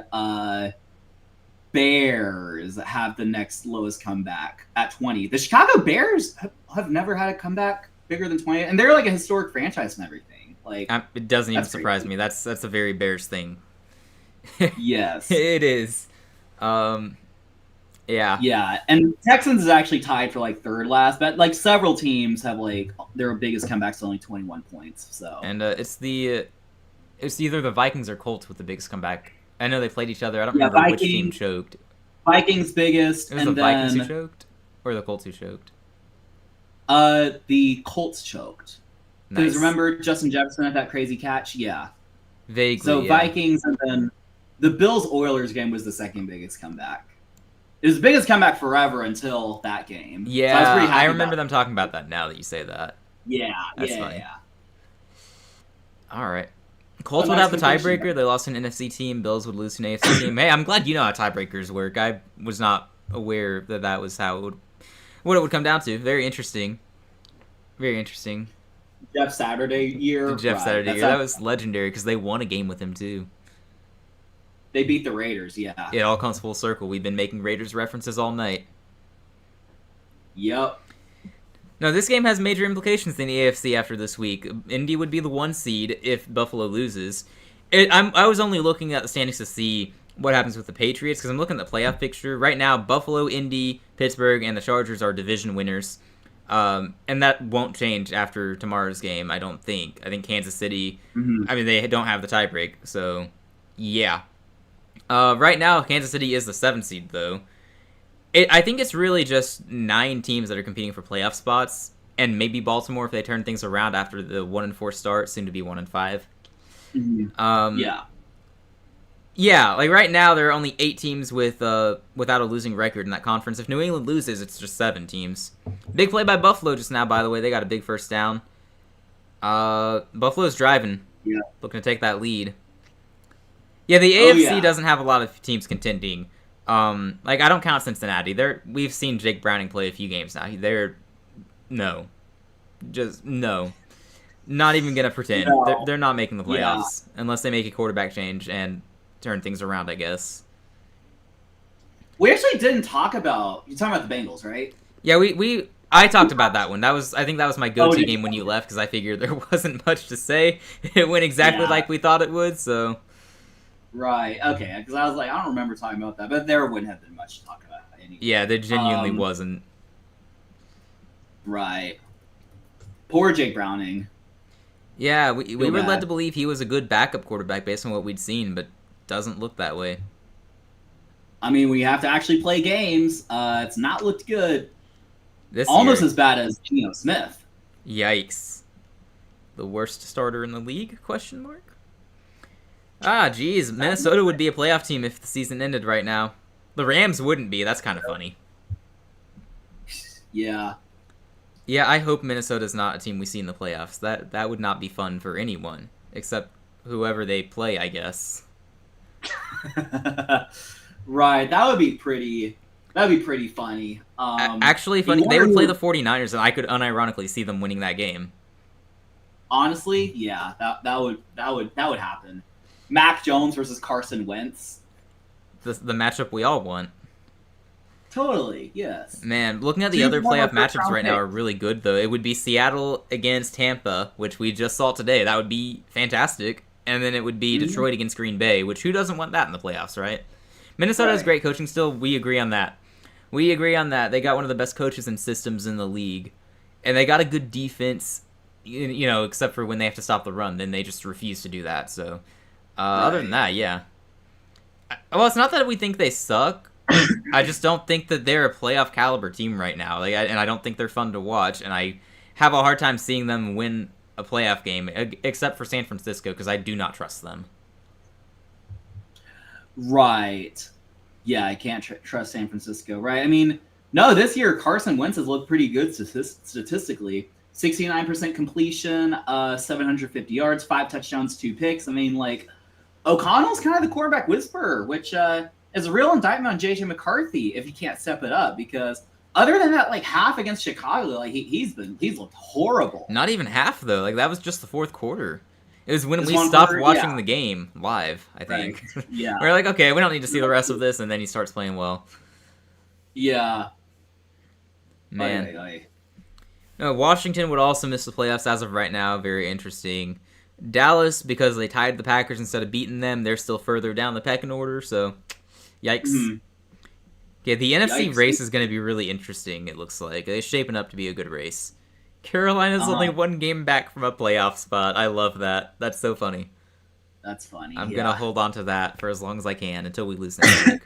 Speaker 2: Bears have the next lowest comeback at 20. The Chicago Bears have never had a comeback bigger than 20, and they're like a historic franchise and everything. Like,
Speaker 1: It doesn't even
Speaker 2: that's
Speaker 1: surprise
Speaker 2: crazy.
Speaker 1: me. That's a very Bears thing.
Speaker 2: Yes.
Speaker 1: It is. Um, yeah.
Speaker 2: Yeah, and Texans is actually tied for like third last, but like several teams have like their biggest comebacks only 21 points. So
Speaker 1: And it's either the Vikings or Colts with the biggest comeback. I know they played each other. I don't
Speaker 2: yeah,
Speaker 1: remember which team choked.
Speaker 2: Vikings biggest,
Speaker 1: It was the
Speaker 2: and
Speaker 1: Vikings who
Speaker 2: then
Speaker 1: choked, or the Colts who choked.
Speaker 2: the Colts choked because
Speaker 1: Nice.
Speaker 2: remember Justin Jefferson had that crazy catch. Yeah,
Speaker 1: Vaguely.
Speaker 2: so
Speaker 1: Yeah.
Speaker 2: Vikings, and then the Bills Oilers game was the second biggest comeback. It was the biggest comeback forever until that game. So I was
Speaker 1: Yeah,
Speaker 2: pretty happy
Speaker 1: I remember
Speaker 2: about
Speaker 1: them talking about that now that you say that.
Speaker 2: Yeah,
Speaker 1: That's
Speaker 2: yeah,
Speaker 1: funny.
Speaker 2: yeah.
Speaker 1: All right. Colts
Speaker 2: A
Speaker 1: would
Speaker 2: nice
Speaker 1: have the
Speaker 2: conclusion.
Speaker 1: tiebreaker. They lost to an NFC team. Bills would lose to an AFC team. Hey, I'm glad you know how tiebreakers work. I was not aware that that was how what it would come down to. Very interesting. Very interesting.
Speaker 2: Jeff Saturday year.
Speaker 1: Jeff
Speaker 2: right,
Speaker 1: Saturday
Speaker 2: that's
Speaker 1: year. That
Speaker 2: how-
Speaker 1: was legendary because they won a game with him too.
Speaker 2: They beat the Raiders. Yeah.
Speaker 1: It all comes full circle. We've been making Raiders references all night.
Speaker 2: Yep.
Speaker 1: No, this game has major implications in the AFC after this week. Indy would be the 1 seed if Buffalo loses. I was only looking at the standings to see what happens with the Patriots because I'm looking at the playoff picture. Right now, Buffalo, Indy, Pittsburgh, and the Chargers are division winners. And that won't change after tomorrow's game, I don't think. I think Kansas City,
Speaker 2: Mhm.
Speaker 1: I mean, they don't have the tiebreak, so yeah. Right now, Kansas City is the 7th seed, though. I think it's really just 9 teams that are competing for playoff spots, and maybe Baltimore if they turn things around after the 1-4 start, soon to be 1-5.
Speaker 2: Yeah.
Speaker 1: Yeah, like right now there are only 8 teams with without a losing record in that conference. If New England loses, it's just 7 teams. Big play by Buffalo just now, by the way. They got a big first down. Buffalo's driving.
Speaker 2: Yeah.
Speaker 1: Looking to take that lead. Yeah, the
Speaker 2: Oh,
Speaker 1: AFC
Speaker 2: yeah.
Speaker 1: doesn't have a lot of teams contending. Like I don't count Cincinnati. We've seen Jake Browning play a few games now. No, not even gonna pretend.
Speaker 2: No.
Speaker 1: They're not making the
Speaker 2: Yeah.
Speaker 1: playoffs unless they make a quarterback change and turn things around, I guess.
Speaker 2: We actually didn't talk about. You're talking about the Bengals, right?
Speaker 1: Yeah, I talked about that one. I think that was my go-to
Speaker 2: did
Speaker 1: game when you left because I figured there wasn't much to say. It went exactly
Speaker 2: Yeah.
Speaker 1: like we thought it would. So
Speaker 2: Right. Okay. Because I was like, I don't remember talking about that, but there wouldn't have been much to talk about anyway.
Speaker 1: yeah, there genuinely
Speaker 2: Um,
Speaker 1: wasn't.
Speaker 2: Right. Poor Jake Browning.
Speaker 1: Yeah, we were led
Speaker 2: bad.
Speaker 1: to believe he was a good backup quarterback based on what we'd seen, but doesn't look that way.
Speaker 2: I mean, we have to actually play games. It's not looked good.
Speaker 1: This
Speaker 2: Almost
Speaker 1: year,
Speaker 2: as bad as Geno Smith.
Speaker 1: yikes. The worst starter in the league? Question mark. Ah, geez, Minnesota would be a playoff team if the season ended right now. The Rams wouldn't be. That's kind of funny.
Speaker 2: Yeah.
Speaker 1: Yeah, I hope Minnesota's not a team we see in the playoffs. That would not be fun for anyone except whoever they play, I guess.
Speaker 2: Right. That would be pretty. That'd be pretty funny.
Speaker 1: Actually, funny. They would
Speaker 2: wonder-
Speaker 1: play the 49ers, and I could unironically see them winning that game.
Speaker 2: Honestly, yeah, that would happen. Mac Jones versus Carson Wentz.
Speaker 1: The matchup we all want.
Speaker 2: Totally, yes.
Speaker 1: Man, looking at the
Speaker 2: Two
Speaker 1: other
Speaker 2: former
Speaker 1: playoff matchups
Speaker 2: first-round
Speaker 1: right now are
Speaker 2: picks.
Speaker 1: really good, though. It would be Seattle against Tampa, which we just saw today. That would be fantastic. And then it would be
Speaker 2: Mhm.
Speaker 1: Detroit against Green Bay, which who doesn't want that in the playoffs, right? Minnesota has
Speaker 2: Right.
Speaker 1: great coaching still. We agree on that. We agree on that. They got one of the best coaches and systems in the league. And they got a good defense. except for when they have to stop the run, then they just refuse to do that. So, other than that, yeah. Well, it's not that we think they suck. I just don't think that they're a playoff caliber team right now. And I don't think they're fun to watch. And I have a hard time seeing them win a playoff game, except for San Francisco, because I do not trust them.
Speaker 2: Right. Yeah, I can't trust San Francisco, right? I mean, no, this year Carson Wentz has looked pretty good statistically. 69% completion, 750 yards, 5 touchdowns, 2 picks. I mean, like, O'Connell's kind of the quarterback whisperer, which is a real indictment on J.J. McCarthy if he can't step it up, because other than that, like, half against Chicago, like, he's looked horrible.
Speaker 1: Not even half, though. Like, that was just the fourth quarter. It was when we stopped watching the game live, I think.
Speaker 2: Right. Yeah.
Speaker 1: We're like, okay, we don't need to see the rest of this, and then he starts playing well.
Speaker 2: Yeah.
Speaker 1: Man.
Speaker 2: Aye.
Speaker 1: No, Washington would also miss the playoffs as of right now. Very interesting. Dallas, because they tied the Packers instead of beating them, they're still further down the pecking order, so yikes. Mm-hmm. Yeah, the NFC race is going to be really interesting, it looks like. It's shaping up to be a good race. Carolina's only 1 game back from a playoff spot. I love that. That's so funny.
Speaker 2: That's funny.
Speaker 1: I'm going to hold on to that for as long as I can until we lose next week.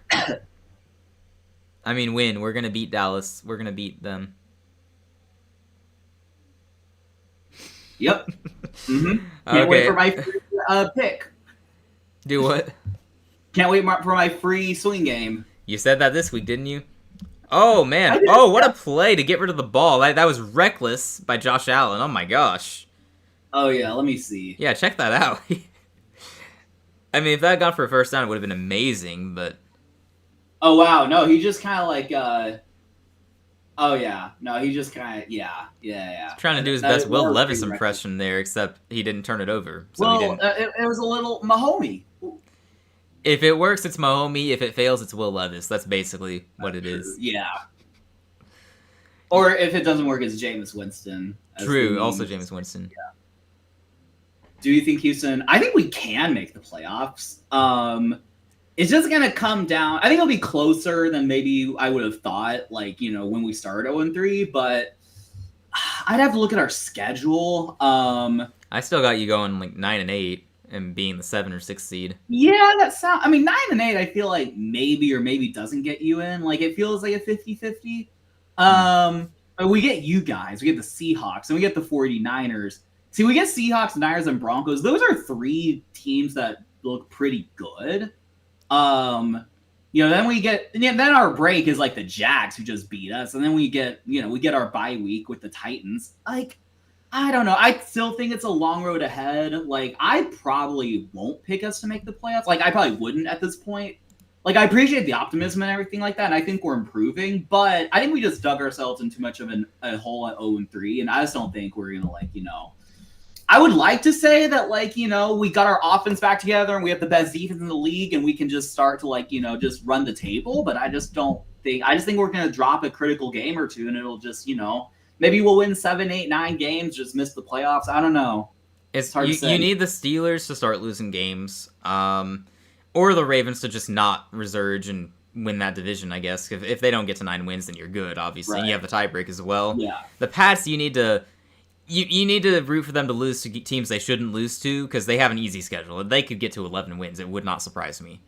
Speaker 1: I mean, win. We're going to beat Dallas. We're going to beat them.
Speaker 2: Yep. Mm-hmm. Can't wait for my free pick.
Speaker 1: Do what?
Speaker 2: Can't wait for my free swing game.
Speaker 1: You said that this week, didn't you? Oh, man. Oh, what a play to get rid of the ball. That was reckless by Josh Allen. Oh, my gosh.
Speaker 2: Oh, yeah. Let me see.
Speaker 1: Yeah, check that out. I mean, if that got for a first down, it would have been amazing, but...
Speaker 2: Oh, wow. No, he just kind of like... Oh, yeah. No, he just kind of... Yeah. He's
Speaker 1: trying to do his best Will Levis impression there, except he didn't turn it over. So he didn't.
Speaker 2: It was a little Mahomey.
Speaker 1: If it works, it's Mahomey. If it fails, it's Will Levis. That's basically what it is.
Speaker 2: Yeah. Or if it doesn't work, it's Jameis Winston.
Speaker 1: True. Also Jameis Winston.
Speaker 2: Yeah. Do you think Houston... I think we can make the playoffs. It's just going to come down... I think it'll be closer than maybe I would have thought, like, when we started 0-3, but I'd have to look at our schedule.
Speaker 1: I still got you going, like, 9-8. And being the 7 or 6 seed.
Speaker 2: Yeah, that sounds... I mean, 9-8, I feel like maybe or maybe doesn't get you in. Like, it feels like a 50-50. But we get you guys. We get the Seahawks. And we get the 49ers. See, we get Seahawks, Niners, and Broncos. Those are 3 teams that look pretty good. Then we get... Then our break is, like, the Jags, who just beat us. And then we get our bye week with the Titans. Like... I don't know. I still think it's a long road ahead. Like, I probably won't pick us to make the playoffs. Like, I probably wouldn't at this point. Like, I appreciate the optimism and everything like that, and I think we're improving, but I think we just dug ourselves in too much of a hole at 0-3, and I just don't think we're going to, I would like to say that, we got our offense back together and we have the best defense in the league and we can just start to, just run the table, but I just think we're going to drop a critical game or two and it'll just, maybe we'll win 7, 8, 9 games, just miss the playoffs. I don't know.
Speaker 1: It's hard to say. You need the Steelers to start losing games, or the Ravens to just not resurge and win that division, I guess. If they don't get to 9 wins, then you're good, obviously. Right. You have the tiebreak as well.
Speaker 2: Yeah.
Speaker 1: The Pats, you need to root for them to lose to teams they shouldn't lose to, because they have an easy schedule. If they could get to 11 wins, it would not surprise me.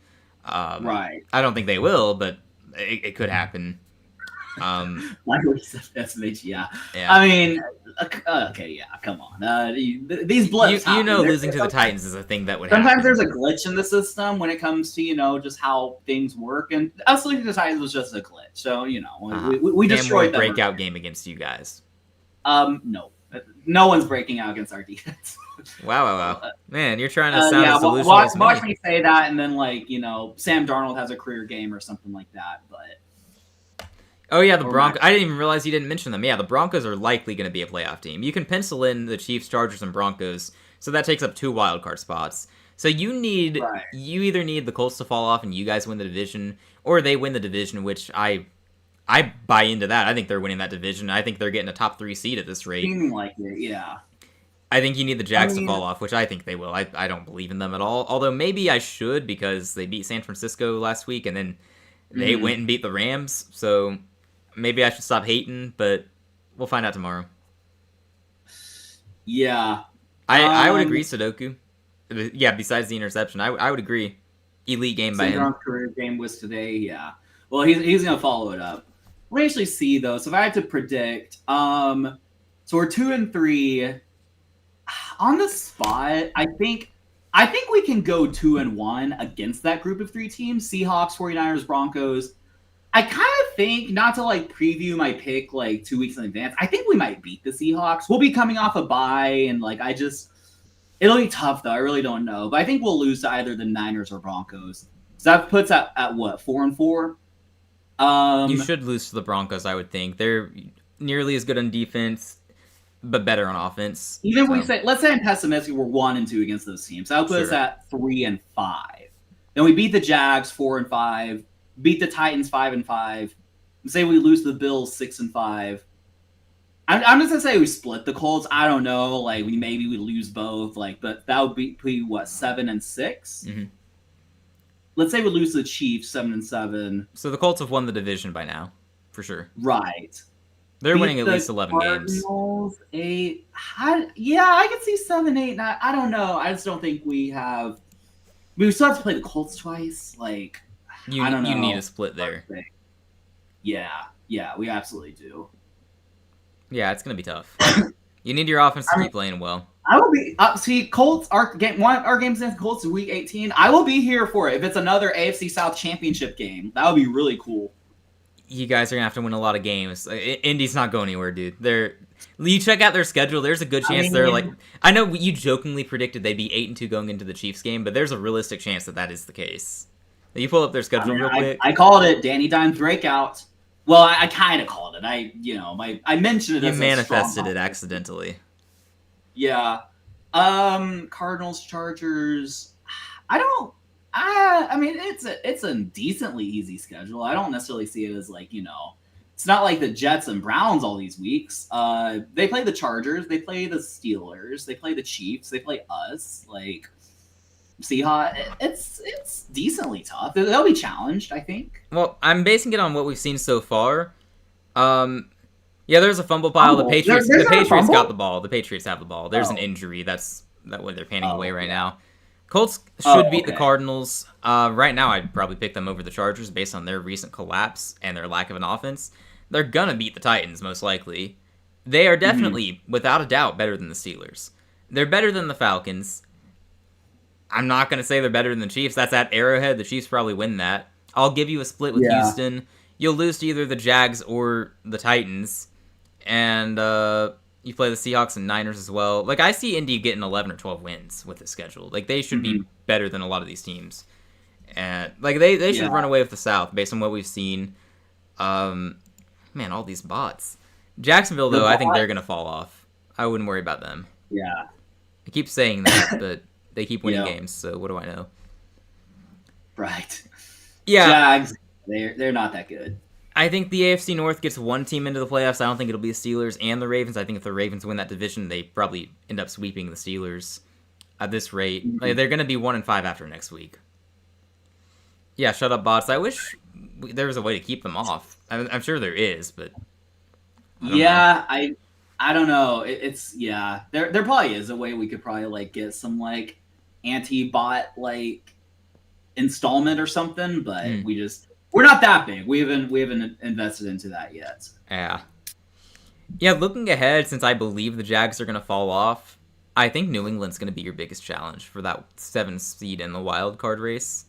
Speaker 2: Right.
Speaker 1: I don't think they will, but it could happen.
Speaker 2: Yeah. I mean, okay, yeah, come on. These blips.
Speaker 1: Losing to the Titans is a thing that would
Speaker 2: sometimes
Speaker 1: happen.
Speaker 2: There's a glitch in the system when it comes to just how things work, and us losing to the Titans was just a glitch. So we destroyed them.
Speaker 1: Breakout game against you guys.
Speaker 2: No one's breaking out against our defense.
Speaker 1: Wow. Man, you're trying to sound as delusional as me.
Speaker 2: Watch me say that, and then Sam Darnold has a career game or something like that, but.
Speaker 1: Oh, yeah, the Broncos. I didn't even realize you didn't mention them. Yeah, the Broncos are likely going to be a playoff team. You can pencil in the Chiefs, Chargers, and Broncos, so that takes up 2 wildcard spots. So you either need the Colts to fall off and you guys win the division, or they win the division, which I buy into that. I think they're winning that division. I think they're getting a top 3 seed at this rate.
Speaker 2: Seeming like it, yeah.
Speaker 1: I think you need the Jags to fall off, which I think they will. I don't believe in them at all. Although maybe I should, because they beat San Francisco last week, and then they went and beat the Rams, so... Maybe I should stop hating, but we'll find out tomorrow.
Speaker 2: Yeah.
Speaker 1: I would agree, Sudoku. Yeah, besides the interception, I would agree. Elite game by him.
Speaker 2: Career game was today. Yeah. Well, he's gonna follow it up. We actually see though. So if I had to predict, so we're 2-3 on the spot. I think we can go 2-1 against that group of 3 teams: Seahawks, 49ers, Broncos. I kind of think, not to like preview my pick like 2 weeks in advance, I think we might beat the Seahawks. We'll be coming off a bye, and like it'll be tough though. I really don't know, but I think we'll lose to either the Niners or Broncos. So that puts at what, 4-4.
Speaker 1: You should lose to the Broncos, I would think. They're nearly as good on defense, but better on offense.
Speaker 2: Even if we say, let's say I'm pessimistic, we're 1-2 against those teams. That'll put us at 3-5. Then we beat the Jags 4-5. Beat the Titans 5-5. Say we lose to the Bills 6-5. I'm just gonna say we split the Colts. I don't know. Like maybe we lose both. Like, but that would be what, 7-6.
Speaker 1: Mm-hmm.
Speaker 2: Let's say we lose to the Chiefs 7-7.
Speaker 1: So the Colts have won the division by now, for sure.
Speaker 2: Right.
Speaker 1: They're winning at least 11 games.
Speaker 2: 8. Yeah, I could see 7-8. I don't know. I just don't think we have. We still have to play the Colts twice. Like, I don't know.
Speaker 1: You need a split there.
Speaker 2: Yeah, we absolutely do.
Speaker 1: Yeah, it's gonna be tough. You need your offense to keep playing well.
Speaker 2: I will be Colts. Our games against Colts is week 18. I will be here for it. If it's another AFC South championship game, that would be really cool.
Speaker 1: You guys are gonna have to win a lot of games. Indy's not going anywhere, dude. You check out their schedule. There's a good chance they're like. I know you jokingly predicted they'd be 8-2 going into the Chiefs game, but there's a realistic chance that is the case. You pull up their schedule real quick.
Speaker 2: I called it Danny Dimes breakout. Well, I kind of called it. I mentioned it.
Speaker 1: You manifested it accidentally.
Speaker 2: Yeah. Cardinals, Chargers. I mean, it's a decently easy schedule. I don't necessarily see it as like, it's not like the Jets and Browns all these weeks. They play the Chargers, they play the Steelers, they play the Chiefs, they play us. Like, Seahawks, it's decently tough. They'll be challenged, I think.
Speaker 1: Well, I'm basing it on what we've seen so far. Yeah, there's a fumble pile. The Patriots got the ball. The Patriots have the ball. There's an injury. That's what they're panning away right now. Colts should beat the Cardinals. Right now, I'd probably pick them over the Chargers based on their recent collapse and their lack of an offense. They're gonna beat the Titans, most likely. They are definitely, without a doubt, better than the Steelers. They're better than the Falcons. I'm not going to say they're better than the Chiefs. That's at Arrowhead. The Chiefs probably win that. I'll give you a split with Houston. You'll lose to either the Jags or the Titans. And you play the Seahawks and Niners as well. Like, I see Indy getting 11 or 12 wins with this schedule. Like, they should be better than a lot of these teams. And like they should run away with the South based on what we've seen. Man, all these bots. Jacksonville, though, I think they're going to fall off. I wouldn't worry about them.
Speaker 2: Yeah.
Speaker 1: I keep saying that, but they keep winning games, so what do I know?
Speaker 2: Right.
Speaker 1: Yeah.
Speaker 2: Jags, they're not that good.
Speaker 1: I think the AFC North gets one team into the playoffs. I don't think it'll be the Steelers and the Ravens. I think if the Ravens win that division, they probably end up sweeping the Steelers at this rate. Like, they're going to be 1-5 after next week. Yeah, shut up, bots. I wish there was a way to keep them off. I'm sure there is, but
Speaker 2: I don't know. There probably is a way we could probably like get some like anti-bot like installment or something, but we're not that big. We haven't invested into that yet.
Speaker 1: Yeah, looking ahead, since I believe the Jags are going to fall off, I think New England's going to be your biggest challenge for that 7th seed in the wild card race.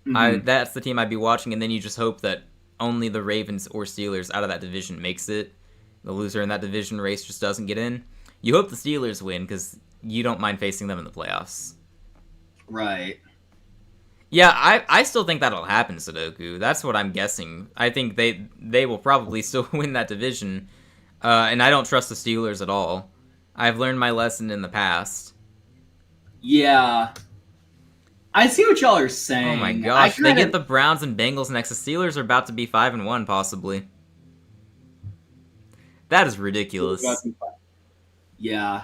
Speaker 1: That's the team I'd be watching, and then you just hope that only the Ravens or Steelers out of that division makes it. The loser in that division race just doesn't get in. You hope the Steelers win because you don't mind facing them in the playoffs.
Speaker 2: Right.
Speaker 1: Yeah, I still think that'll happen, Sudoku. That's what I'm guessing. I think they will probably still win that division. And I don't trust the Steelers at all. I've learned my lesson in the past.
Speaker 2: Yeah. I see what y'all are saying.
Speaker 1: Oh my gosh, they get the Browns and Bengals next. The Steelers are about to be 5-1, possibly. That is ridiculous.
Speaker 2: Yeah.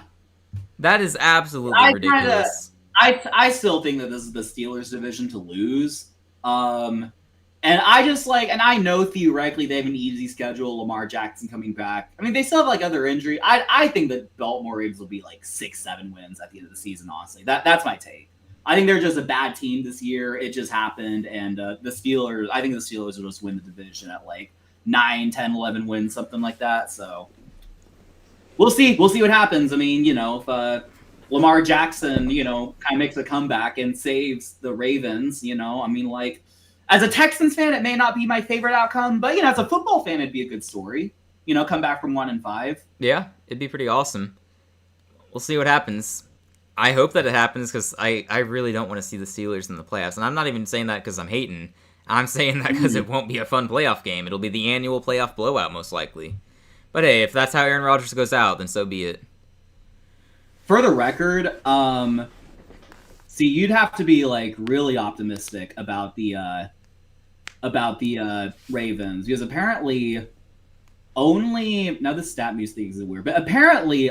Speaker 1: That is absolutely ridiculous.
Speaker 2: I still think that this is the Steelers division to lose. And I just and I know theoretically they have an easy schedule. Lamar Jackson coming back. I mean, they still have other injury. I think the Baltimore Ravens will be 6-7 wins at the end of the season. Honestly, that's my take. I think they're just a bad team this year. It just happened, and the Steelers. I think the Steelers will just win the division at 9, 10, 11 wins, something like that. So we'll see. We'll see what happens. I mean, if Lamar Jackson, kind of makes a comeback and saves the Ravens, I mean, as a Texans fan, it may not be my favorite outcome, but as a football fan, it'd be a good story. Come back from 1-5.
Speaker 1: Yeah, it'd be pretty awesome. We'll see what happens. I hope that it happens because I really don't want to see the Steelers in the playoffs, and I'm not even saying that because I'm hating. I'm saying that because it won't be a fun playoff game. It'll be the annual playoff blowout, most likely. But hey, if that's how Aaron Rodgers goes out, then so be it.
Speaker 2: For the record, see, you'd have to be really optimistic about the Ravens, because apparently now this stat news thing is weird, but apparently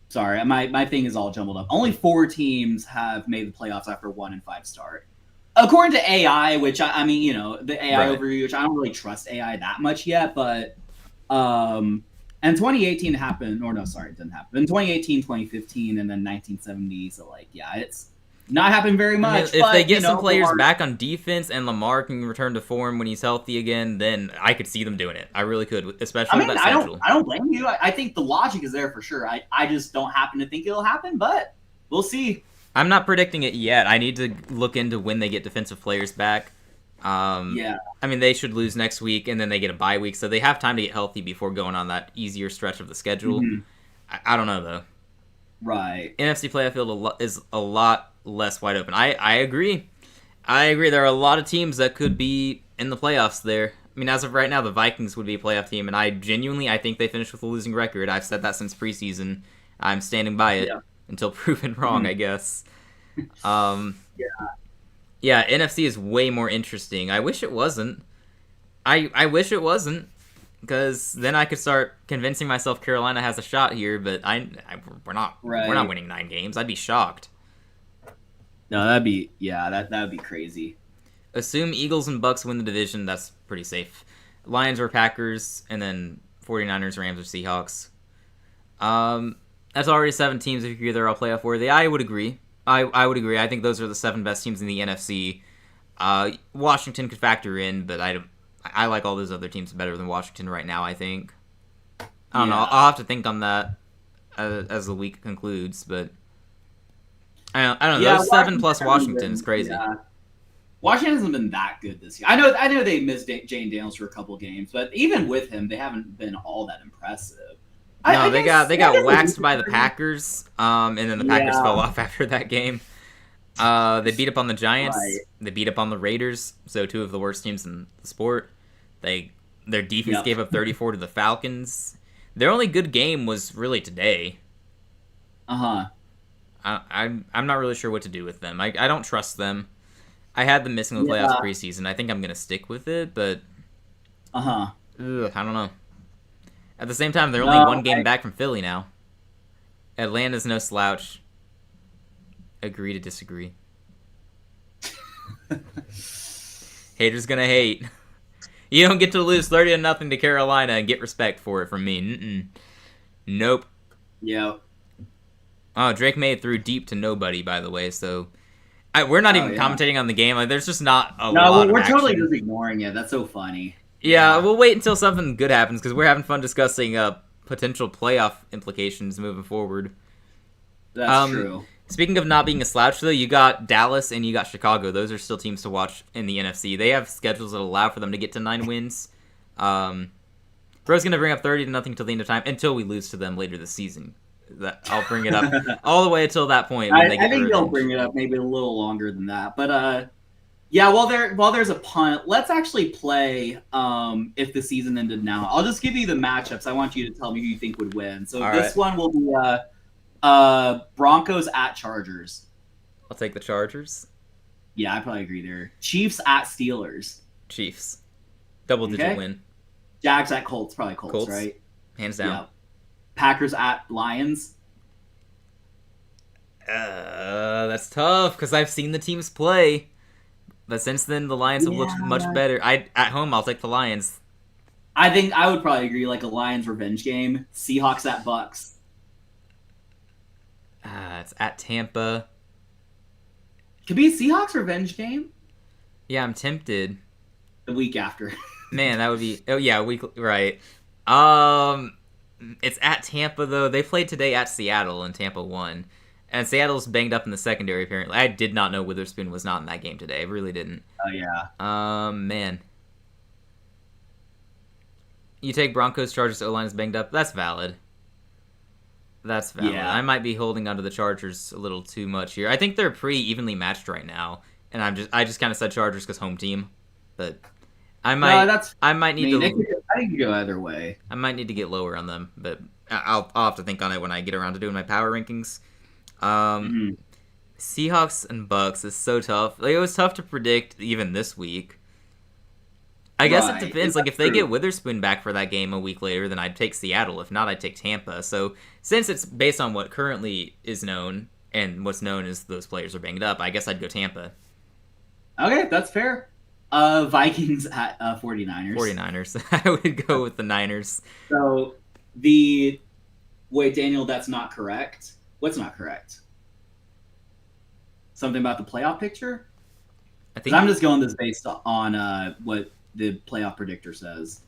Speaker 2: sorry, my thing is all jumbled up. Only 4 teams have made the playoffs after 1-5 start. According to AI, which I mean, the AI overview, which I don't really trust AI that much yet, but and 2018 happened, or no, sorry, it didn't happen. In 2018, 2015, and then 1970, so yeah, it's not happened very much.
Speaker 1: I mean, if they get some players back on defense and Lamar can return to form when he's healthy again, then I could see them doing it. I really could, especially with that schedule.
Speaker 2: I don't blame you. I think the logic is there for sure. I just don't happen to think it'll happen, but we'll see.
Speaker 1: I'm not predicting it yet. I need to look into when they get defensive players back.
Speaker 2: Yeah.
Speaker 1: I mean, they should lose next week, and then they get a bye week, so they have time to get healthy before going on that easier stretch of the schedule. Mm-hmm. I don't know, though.
Speaker 2: Right.
Speaker 1: NFC playoff field is a lot less wide open. I agree. There are a lot of teams that could be in the playoffs there. I mean, as of right now, the Vikings would be a playoff team, and I think they finished with a losing record. I've said that since preseason. I'm standing by it until proven wrong, I guess. Yeah, NFC is way more interesting. I wish it wasn't. I wish it wasn't, because then I could start convincing myself Carolina has a shot here. But we're not winning 9 games. I'd be shocked.
Speaker 2: No, that'd be that would be crazy.
Speaker 1: Assume Eagles and Bucks win the division. That's pretty safe. Lions or Packers, and then 49ers, Rams, or Seahawks. That's already 7 teams if you're they're all playoff worthy. I would agree. I would agree. I think those are the 7 best teams in the NFC. Washington could factor in, but I like all those other teams better than Washington right now, I think. I don't know. I'll have to think on that as the week concludes, but I don't know.
Speaker 2: Yeah,
Speaker 1: those 7 plus Washington is crazy.
Speaker 2: Yeah. Washington hasn't been that good this year. I know they missed Jane Daniels for a couple games, but even with him, they haven't been all that impressive.
Speaker 1: No, they got waxed by the Packers, and then the Packers fell off after that game. They beat up on the Giants. Right. They beat up on the Raiders, so 2 of the worst teams in the sport. Their defense gave up 34 to the Falcons. Their only good game was really today.
Speaker 2: I'm
Speaker 1: not really sure what to do with them. I don't trust them. I had them missing the playoffs preseason. I think I'm gonna stick with it, but I don't know. At the same time, they're only 1 game back from Philly now. Atlanta's no slouch. Agree to disagree. Haters gonna hate. You don't get to lose 30-0 to Carolina and get respect for it from me. Nope.
Speaker 2: Yeah.
Speaker 1: Oh, Drake May threw deep to nobody, by the way, so we're not even commentating on the game. There's just not a lot of action.
Speaker 2: We're totally just ignoring it. That's so funny.
Speaker 1: Yeah, we'll wait until something good happens, because we're having fun discussing potential playoff implications moving forward.
Speaker 2: That's true.
Speaker 1: Speaking of not being a slouch, though, you got Dallas and you got Chicago. Those are still teams to watch in the NFC. They have schedules that allow for them to get to 9 wins. Bro's going to bring up 30-0 till the end of time, until we lose to them later this season. I'll bring it up all the way until that point. When I think
Speaker 2: they'll bring it up maybe a little longer than that. But yeah, while there's a punt, let's actually play if the season ended now. I'll just give you the matchups. I want you to tell me who you think would win. So this one will be Broncos at Chargers.
Speaker 1: I'll take the Chargers.
Speaker 2: Yeah, I probably agree there. Chiefs at Steelers.
Speaker 1: Chiefs. Double-digit win.
Speaker 2: Jags at Colts. Probably Colts, right?
Speaker 1: Hands down. Yeah.
Speaker 2: Packers at Lions.
Speaker 1: That's tough, because I've seen the teams play. But since then, the Lions have looked much
Speaker 2: Yeah.
Speaker 1: better. At home, I'll take the Lions.
Speaker 2: I think I would probably agree, like a Lions revenge game. Seahawks at Bucks.
Speaker 1: It's at Tampa.
Speaker 2: Could be a Seahawks revenge game
Speaker 1: Yeah, I'm tempted.
Speaker 2: the week after.
Speaker 1: Man, that would be. Oh yeah, week right. It's at Tampa though. They played today at Seattle, and Tampa won. And Seattle's banged up in the secondary. Apparently, I did not know Witherspoon was not in that game today. I really didn't.
Speaker 2: Oh yeah.
Speaker 1: Man. You take Broncos, Chargers, O-line is banged up. That's valid. That's valid.
Speaker 2: Yeah.
Speaker 1: I might be holding onto the Chargers a little too much here. I think they're pretty evenly matched right now, and I just kind of said Chargers because home team, but I might need to.
Speaker 2: I think you go either way.
Speaker 1: I might need to get lower on them, but I'll have to think on it when I get around to doing my power rankings. Seahawks and Bucks is so tough. Like, it was tough to predict even this week. I guess it depends. Like, if they get Witherspoon back for that game a week later, then I'd take Seattle. If not, I'd take Tampa. So, since it's based on what currently is known, and what's known is those players are banged up, I guess I'd go Tampa.
Speaker 2: Okay, that's fair. Vikings at 49ers.
Speaker 1: 49ers. I would go with the Niners.
Speaker 2: So, wait, Daniel, that's not correct. What's not correct? Something about the playoff picture?
Speaker 1: I think
Speaker 2: I'm just going this based on what the playoff predictor says.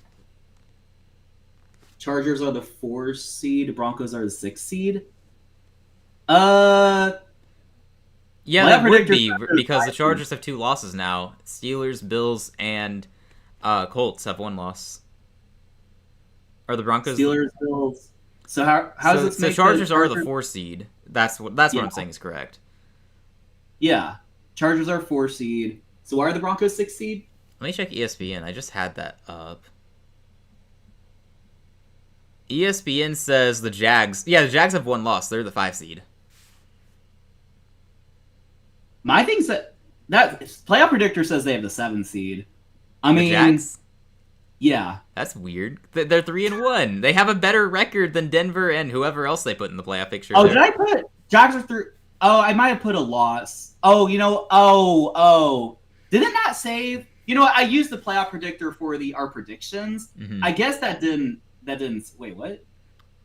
Speaker 2: Chargers are the 4 seed. Broncos are the 6 seed.
Speaker 1: Yeah, that would be because the
Speaker 2: 5
Speaker 1: Chargers have 2 losses now. Steelers, Bills, and Colts have 1 loss. Are the Broncos
Speaker 2: Steelers, Bills? So how's this?
Speaker 1: The Chargers are the 4 seed. That's what I'm saying is correct.
Speaker 2: Yeah, Chargers are 4 seed. So why are the Broncos 6 seed?
Speaker 1: Let me check ESPN. I just had that up. ESPN says the Jags. Yeah, the Jags have 1 loss. They're the 5 seed.
Speaker 2: My thing's that playoff predictor says they have the 7 seed. I mean,
Speaker 1: the Jags?
Speaker 2: Yeah,
Speaker 1: that's weird. They're 3-1. They have a better record than Denver and whoever else they put in the playoff picture.
Speaker 2: Oh, did I put Jags are 3? Oh, I might have put a loss. Oh, didn't that save? You know what? I used the playoff predictor for our predictions.
Speaker 1: Mm-hmm.
Speaker 2: I guess that didn't. Wait, what?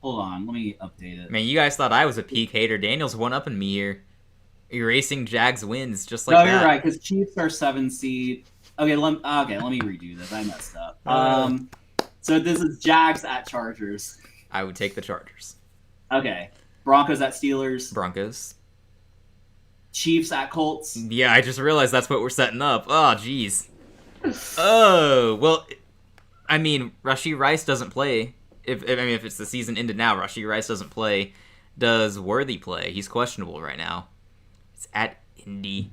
Speaker 2: Hold on, let me update it.
Speaker 1: Man, you guys thought I was a peak hater. Daniel's one up in me here, erasing Jags wins just like that.
Speaker 2: No, you're right. Because Chiefs are 7 seed. Okay, let me redo this. I messed up. So this is Jags at Chargers.
Speaker 1: I would take the Chargers.
Speaker 2: Okay, Broncos at Steelers.
Speaker 1: Broncos.
Speaker 2: Chiefs at Colts.
Speaker 1: Yeah, I just realized that's what we're setting up. Oh, jeez. Oh, well, I mean, Rashee Rice doesn't play. If it's the season ended now, Rashee Rice doesn't play. Does Worthy play? He's questionable right now. It's at Indy.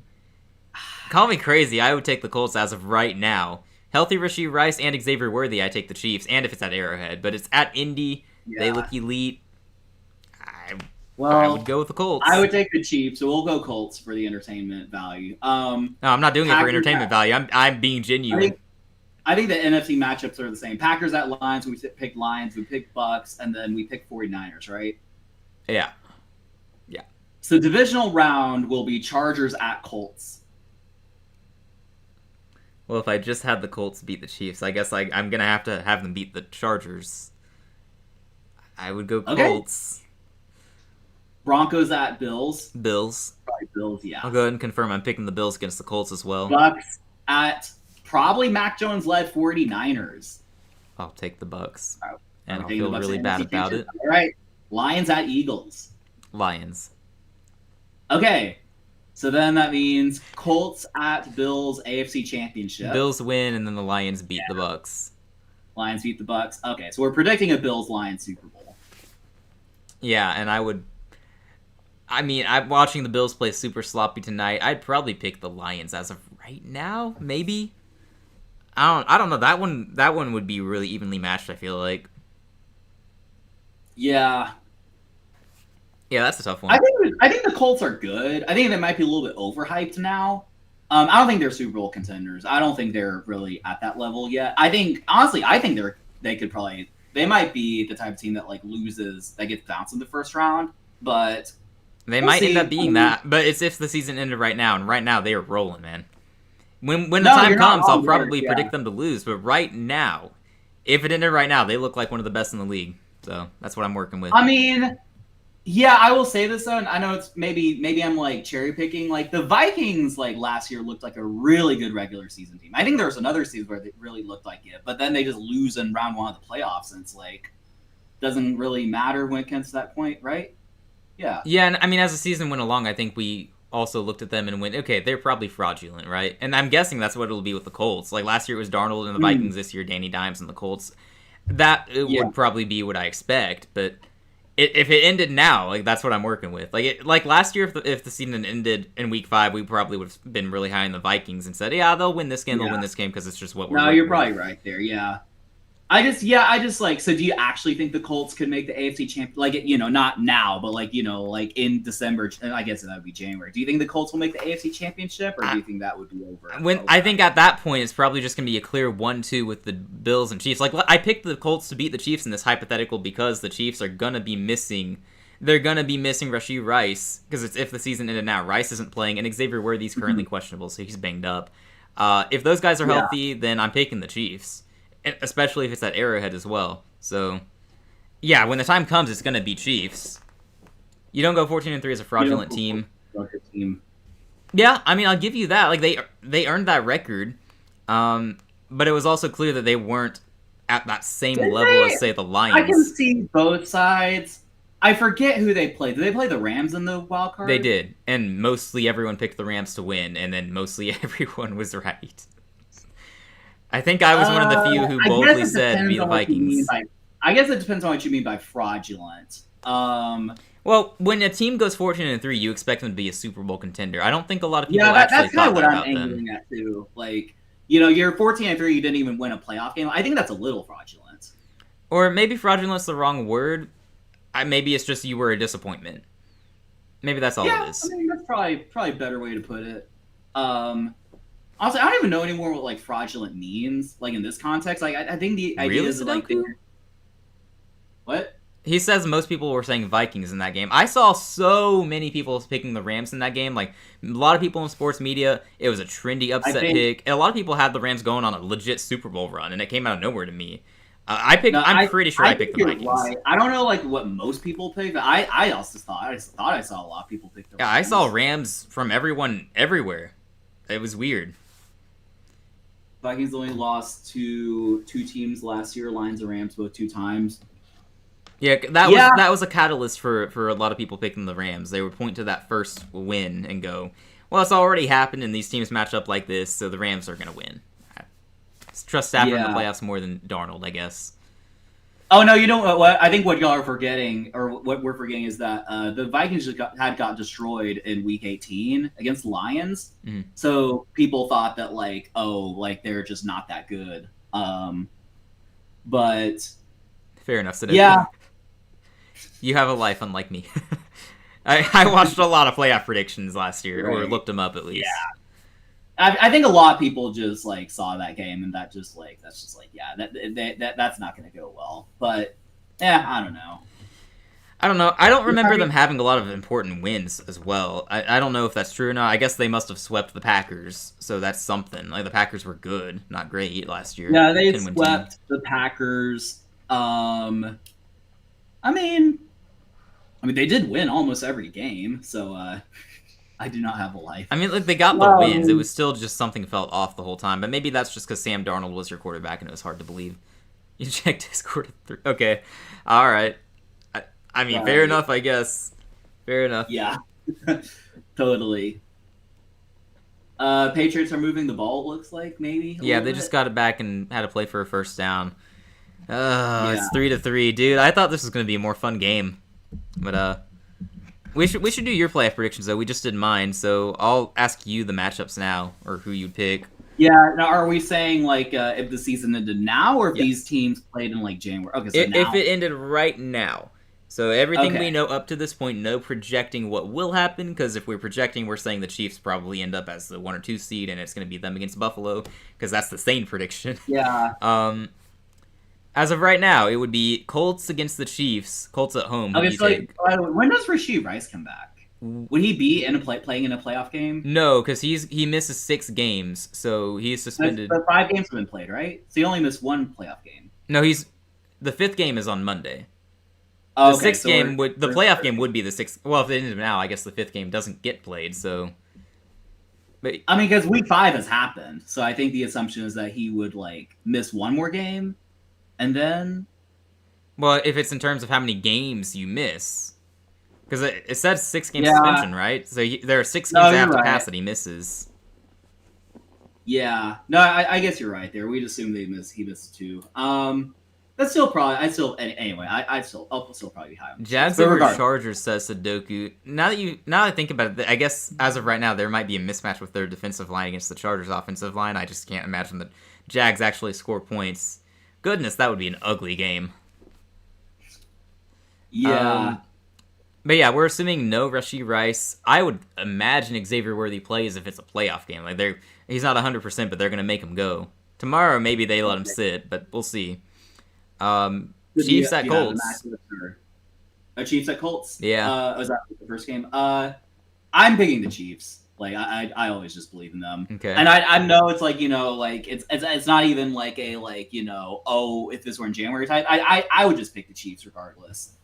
Speaker 1: Call me crazy. I would take the Colts as of right now. Healthy Rashee Rice and Xavier Worthy, I take the Chiefs. And if it's at Arrowhead. But it's at Indy. Yeah. They look elite. I would go with the Colts.
Speaker 2: I would take the Chiefs, so we'll go Colts for the entertainment value.
Speaker 1: No, I'm not doing it for entertainment value. I'm being genuine.
Speaker 2: I think the NFC matchups are the same. Packers at Lions, we picked Lions, we picked Bucks, and then we picked 49ers, right?
Speaker 1: Yeah.
Speaker 2: So divisional round will be Chargers at Colts.
Speaker 1: Well, if I just had the Colts beat the Chiefs, I guess I'm going to have them beat the Chargers. I would go Colts.
Speaker 2: Okay. Broncos at Bills.
Speaker 1: Bills.
Speaker 2: Probably Bills, yeah.
Speaker 1: I'll go ahead and confirm I'm picking the Bills against the Colts as well.
Speaker 2: Bucks at probably Mac Jones-led 49ers.
Speaker 1: I'll take the Bucks.
Speaker 2: Oh,
Speaker 1: and I'll feel really bad about it.
Speaker 2: All right. Lions at Eagles.
Speaker 1: Lions.
Speaker 2: Okay. So then that means Colts at Bills AFC Championship.
Speaker 1: Bills win, and then the Lions beat the Bucks.
Speaker 2: Lions beat the Bucks. Okay, so we're predicting a Bills-Lions Super Bowl.
Speaker 1: Yeah, and I'm watching the Bills play super sloppy tonight. I'd probably pick the Lions as of right now, maybe. I don't know. That one would be really evenly matched, I feel like.
Speaker 2: Yeah.
Speaker 1: Yeah, that's a tough one.
Speaker 2: I think the Colts are good. I think they might be a little bit overhyped now. I don't think they're Super Bowl contenders. I don't think they're really at that level yet. Honestly, I think they might be the type of team that loses, that gets bounced in the first round, but
Speaker 1: they might end up being that. But it's if the season ended right now, and right now they are rolling, man. When the
Speaker 2: No,
Speaker 1: time
Speaker 2: you're not
Speaker 1: comes, I'll
Speaker 2: wrong
Speaker 1: probably
Speaker 2: there,
Speaker 1: predict them to lose. But right now, if it ended right now, they look like one of the best in the league. So that's what I'm working with.
Speaker 2: I mean, yeah, I will say this though, and I know it's maybe I'm like cherry picking. Like the Vikings, like last year looked like a really good regular season team. I think there was another season where they really looked like it, but then they just lose in round one of the playoffs, and it's like doesn't really matter when it comes to that point, right? Yeah.
Speaker 1: Yeah, and I mean, as the season went along, I think we also looked at them and went, okay, they're probably fraudulent, right? And I'm guessing that's what it'll be with the Colts. Like last year it was Darnold and the Vikings. This year, Danny Dimes and the Colts. That would probably be what I expect, but if it ended now, like that's what I'm working with. Like last year, if the season ended in week 5, we probably would have been really high on the Vikings and said, yeah, they'll win this game, they'll win this game because it's just what we're.
Speaker 2: No, you're probably right there. Yeah. I just like. So, do you actually think the Colts could make the AFC champion? Like, not now, but like, like in December. I guess that would be January. Do you think the Colts will make the AFC championship, or do you think that would be over?
Speaker 1: I think at that point it's probably just gonna be a clear 1-2 with the Bills and Chiefs. Like, I picked the Colts to beat the Chiefs in this hypothetical because the Chiefs are gonna be missing. They're gonna be missing Rashee Rice because it's if the season ended now. Rice isn't playing, and Xavier Worthy's currently questionable, so he's banged up. If those guys are healthy, then I'm picking the Chiefs. Especially if it's at Arrowhead as well. So, yeah, when the time comes, it's going to be Chiefs. You don't go 14-3 as a fraudulent team. Yeah, I mean, I'll give you that. Like they earned that record, but it was also clear that they weren't at that same level as, say, the Lions.
Speaker 2: I can see both sides. I forget who they played. Did they play the Rams in the wild card?
Speaker 1: They did, and mostly everyone picked the Rams to win, and then mostly everyone was right. I think I was one of the few who boldly said be the Vikings.
Speaker 2: I guess it depends on what you mean by fraudulent.
Speaker 1: Well, when a team goes 14-3, you expect them to be a Super Bowl contender. I don't think a lot of people
Speaker 2: that's
Speaker 1: actually
Speaker 2: kind of
Speaker 1: thought
Speaker 2: what
Speaker 1: about
Speaker 2: I'm angling at too. Like, you're 14-3, you didn't even win a playoff game. I think that's a little fraudulent.
Speaker 1: Or maybe fraudulent's the wrong word. Maybe it's just you were a disappointment. Maybe that's all it is.
Speaker 2: I mean, that's probably a better way to put it. Honestly, I don't even know anymore what like fraudulent means. Like in this context, like I think the idea is like what
Speaker 1: he says. Most people were saying Vikings in that game. I saw so many people picking the Rams in that game. Like a lot of people in sports media, it was a trendy upset pick. And a lot of people had the Rams going on a legit Super Bowl run, and it came out of nowhere to me. I'm pretty sure I picked the Vikings.
Speaker 2: Right. I don't know like what most people picked. I also thought I saw a lot of people pick the Rams.
Speaker 1: Yeah, I saw Rams from everyone everywhere. It was weird.
Speaker 2: Vikings only lost to 2 teams last year, Lions and Rams, both 2 times.
Speaker 1: Yeah, that was a catalyst for a lot of people picking the Rams. They would point to that first win and go, well, it's already happened, and these teams match up like this, so the Rams are going to win. Trust Stafford in the playoffs more than Darnold, I guess.
Speaker 2: Oh, no, you know what? I think what y'all are forgetting, or what we're forgetting, is that the Vikings had got destroyed in Week 18 against the Lions.
Speaker 1: Mm-hmm.
Speaker 2: So people thought that, like, they're just not that good. But...
Speaker 1: Fair enough, Sadek.
Speaker 2: Yeah.
Speaker 1: You have a life unlike me. I watched a lot of playoff predictions last year, or looked them up at least.
Speaker 2: Yeah. I think a lot of people just like saw that game, and that's just like that's not going to go well. But I don't know.
Speaker 1: I don't remember them having a lot of important wins as well. I don't know if that's true or not. I guess they must have swept the Packers, so that's something. Like the Packers were good, not great last year.
Speaker 2: Yeah, they swept the Packers. I mean, they did win almost every game, so. I do not have a life. I
Speaker 1: mean, like they got the wins. It was still just something felt off the whole time. But maybe that's just because Sam Darnold was your quarterback and it was hard to believe. You checked his quarter 3. Okay. All right. I mean, fair enough, I guess. Fair enough.
Speaker 2: Yeah. Totally. Patriots are moving the ball, it looks like, maybe?
Speaker 1: Yeah, they just got it back and had to play for a first down. It's 3-3. Dude, I thought this was going to be a more fun game. But, We should do your playoff predictions, though. We just did mine, so I'll ask you the matchups now, or who you'd pick.
Speaker 2: Yeah, now are we saying, like, if the season ended now, or if these teams played in, like, January? Okay, so now.
Speaker 1: If it ended right now. So everything we know up to this point, no projecting what will happen, because if we're projecting, we're saying the Chiefs probably end up as the 1 or 2 seed, and it's going to be them against Buffalo, because that's the sane prediction.
Speaker 2: Yeah.
Speaker 1: As of right now, it would be Colts against the Chiefs. Colts at home.
Speaker 2: Okay, so when does Rashee Rice come back? Would he be in playing in a playoff game?
Speaker 1: No, because he misses 6 games, so he's suspended.
Speaker 2: But 5 games have been played, right? So he only missed 1 playoff game.
Speaker 1: No, the 5th game is on Monday.
Speaker 2: Oh,
Speaker 1: the
Speaker 2: okay,
Speaker 1: 6th game the playoff game would be the 6th. Well, if it ended now, I guess the 5th game doesn't get played. So, but
Speaker 2: I mean, because week 5 has happened, so I think the assumption is that he would like miss 1 more game, and then.
Speaker 1: Well, if it's in terms of how many games you miss, because it says 6-game suspension, right? So there are 6 games after pass that he misses.
Speaker 2: Yeah, no, I guess you're right there. We'd assume he missed 2. That's still probably. Anyway. I'll still probably be high on
Speaker 1: Jags over Chargers, says Sudoku. Now that I think about it, I guess as of right now there might be a mismatch with their defensive line against the Chargers' offensive line. I just can't imagine the Jags actually score points. Goodness, that would be an ugly game.
Speaker 2: Yeah.
Speaker 1: But yeah, we're assuming no Rashee Rice. I would imagine Xavier Worthy plays if it's a playoff game. Like he's not 100%, but they're gonna make him go. Tomorrow maybe they let him sit, but we'll see. Chiefs at Colts.
Speaker 2: Chiefs at Colts.
Speaker 1: Yeah.
Speaker 2: Was that the first game? I'm picking the Chiefs. Like I always just believe in them.
Speaker 1: Okay.
Speaker 2: And I know it's like like it's not even like a if this were in January type. I would just pick the Chiefs regardless.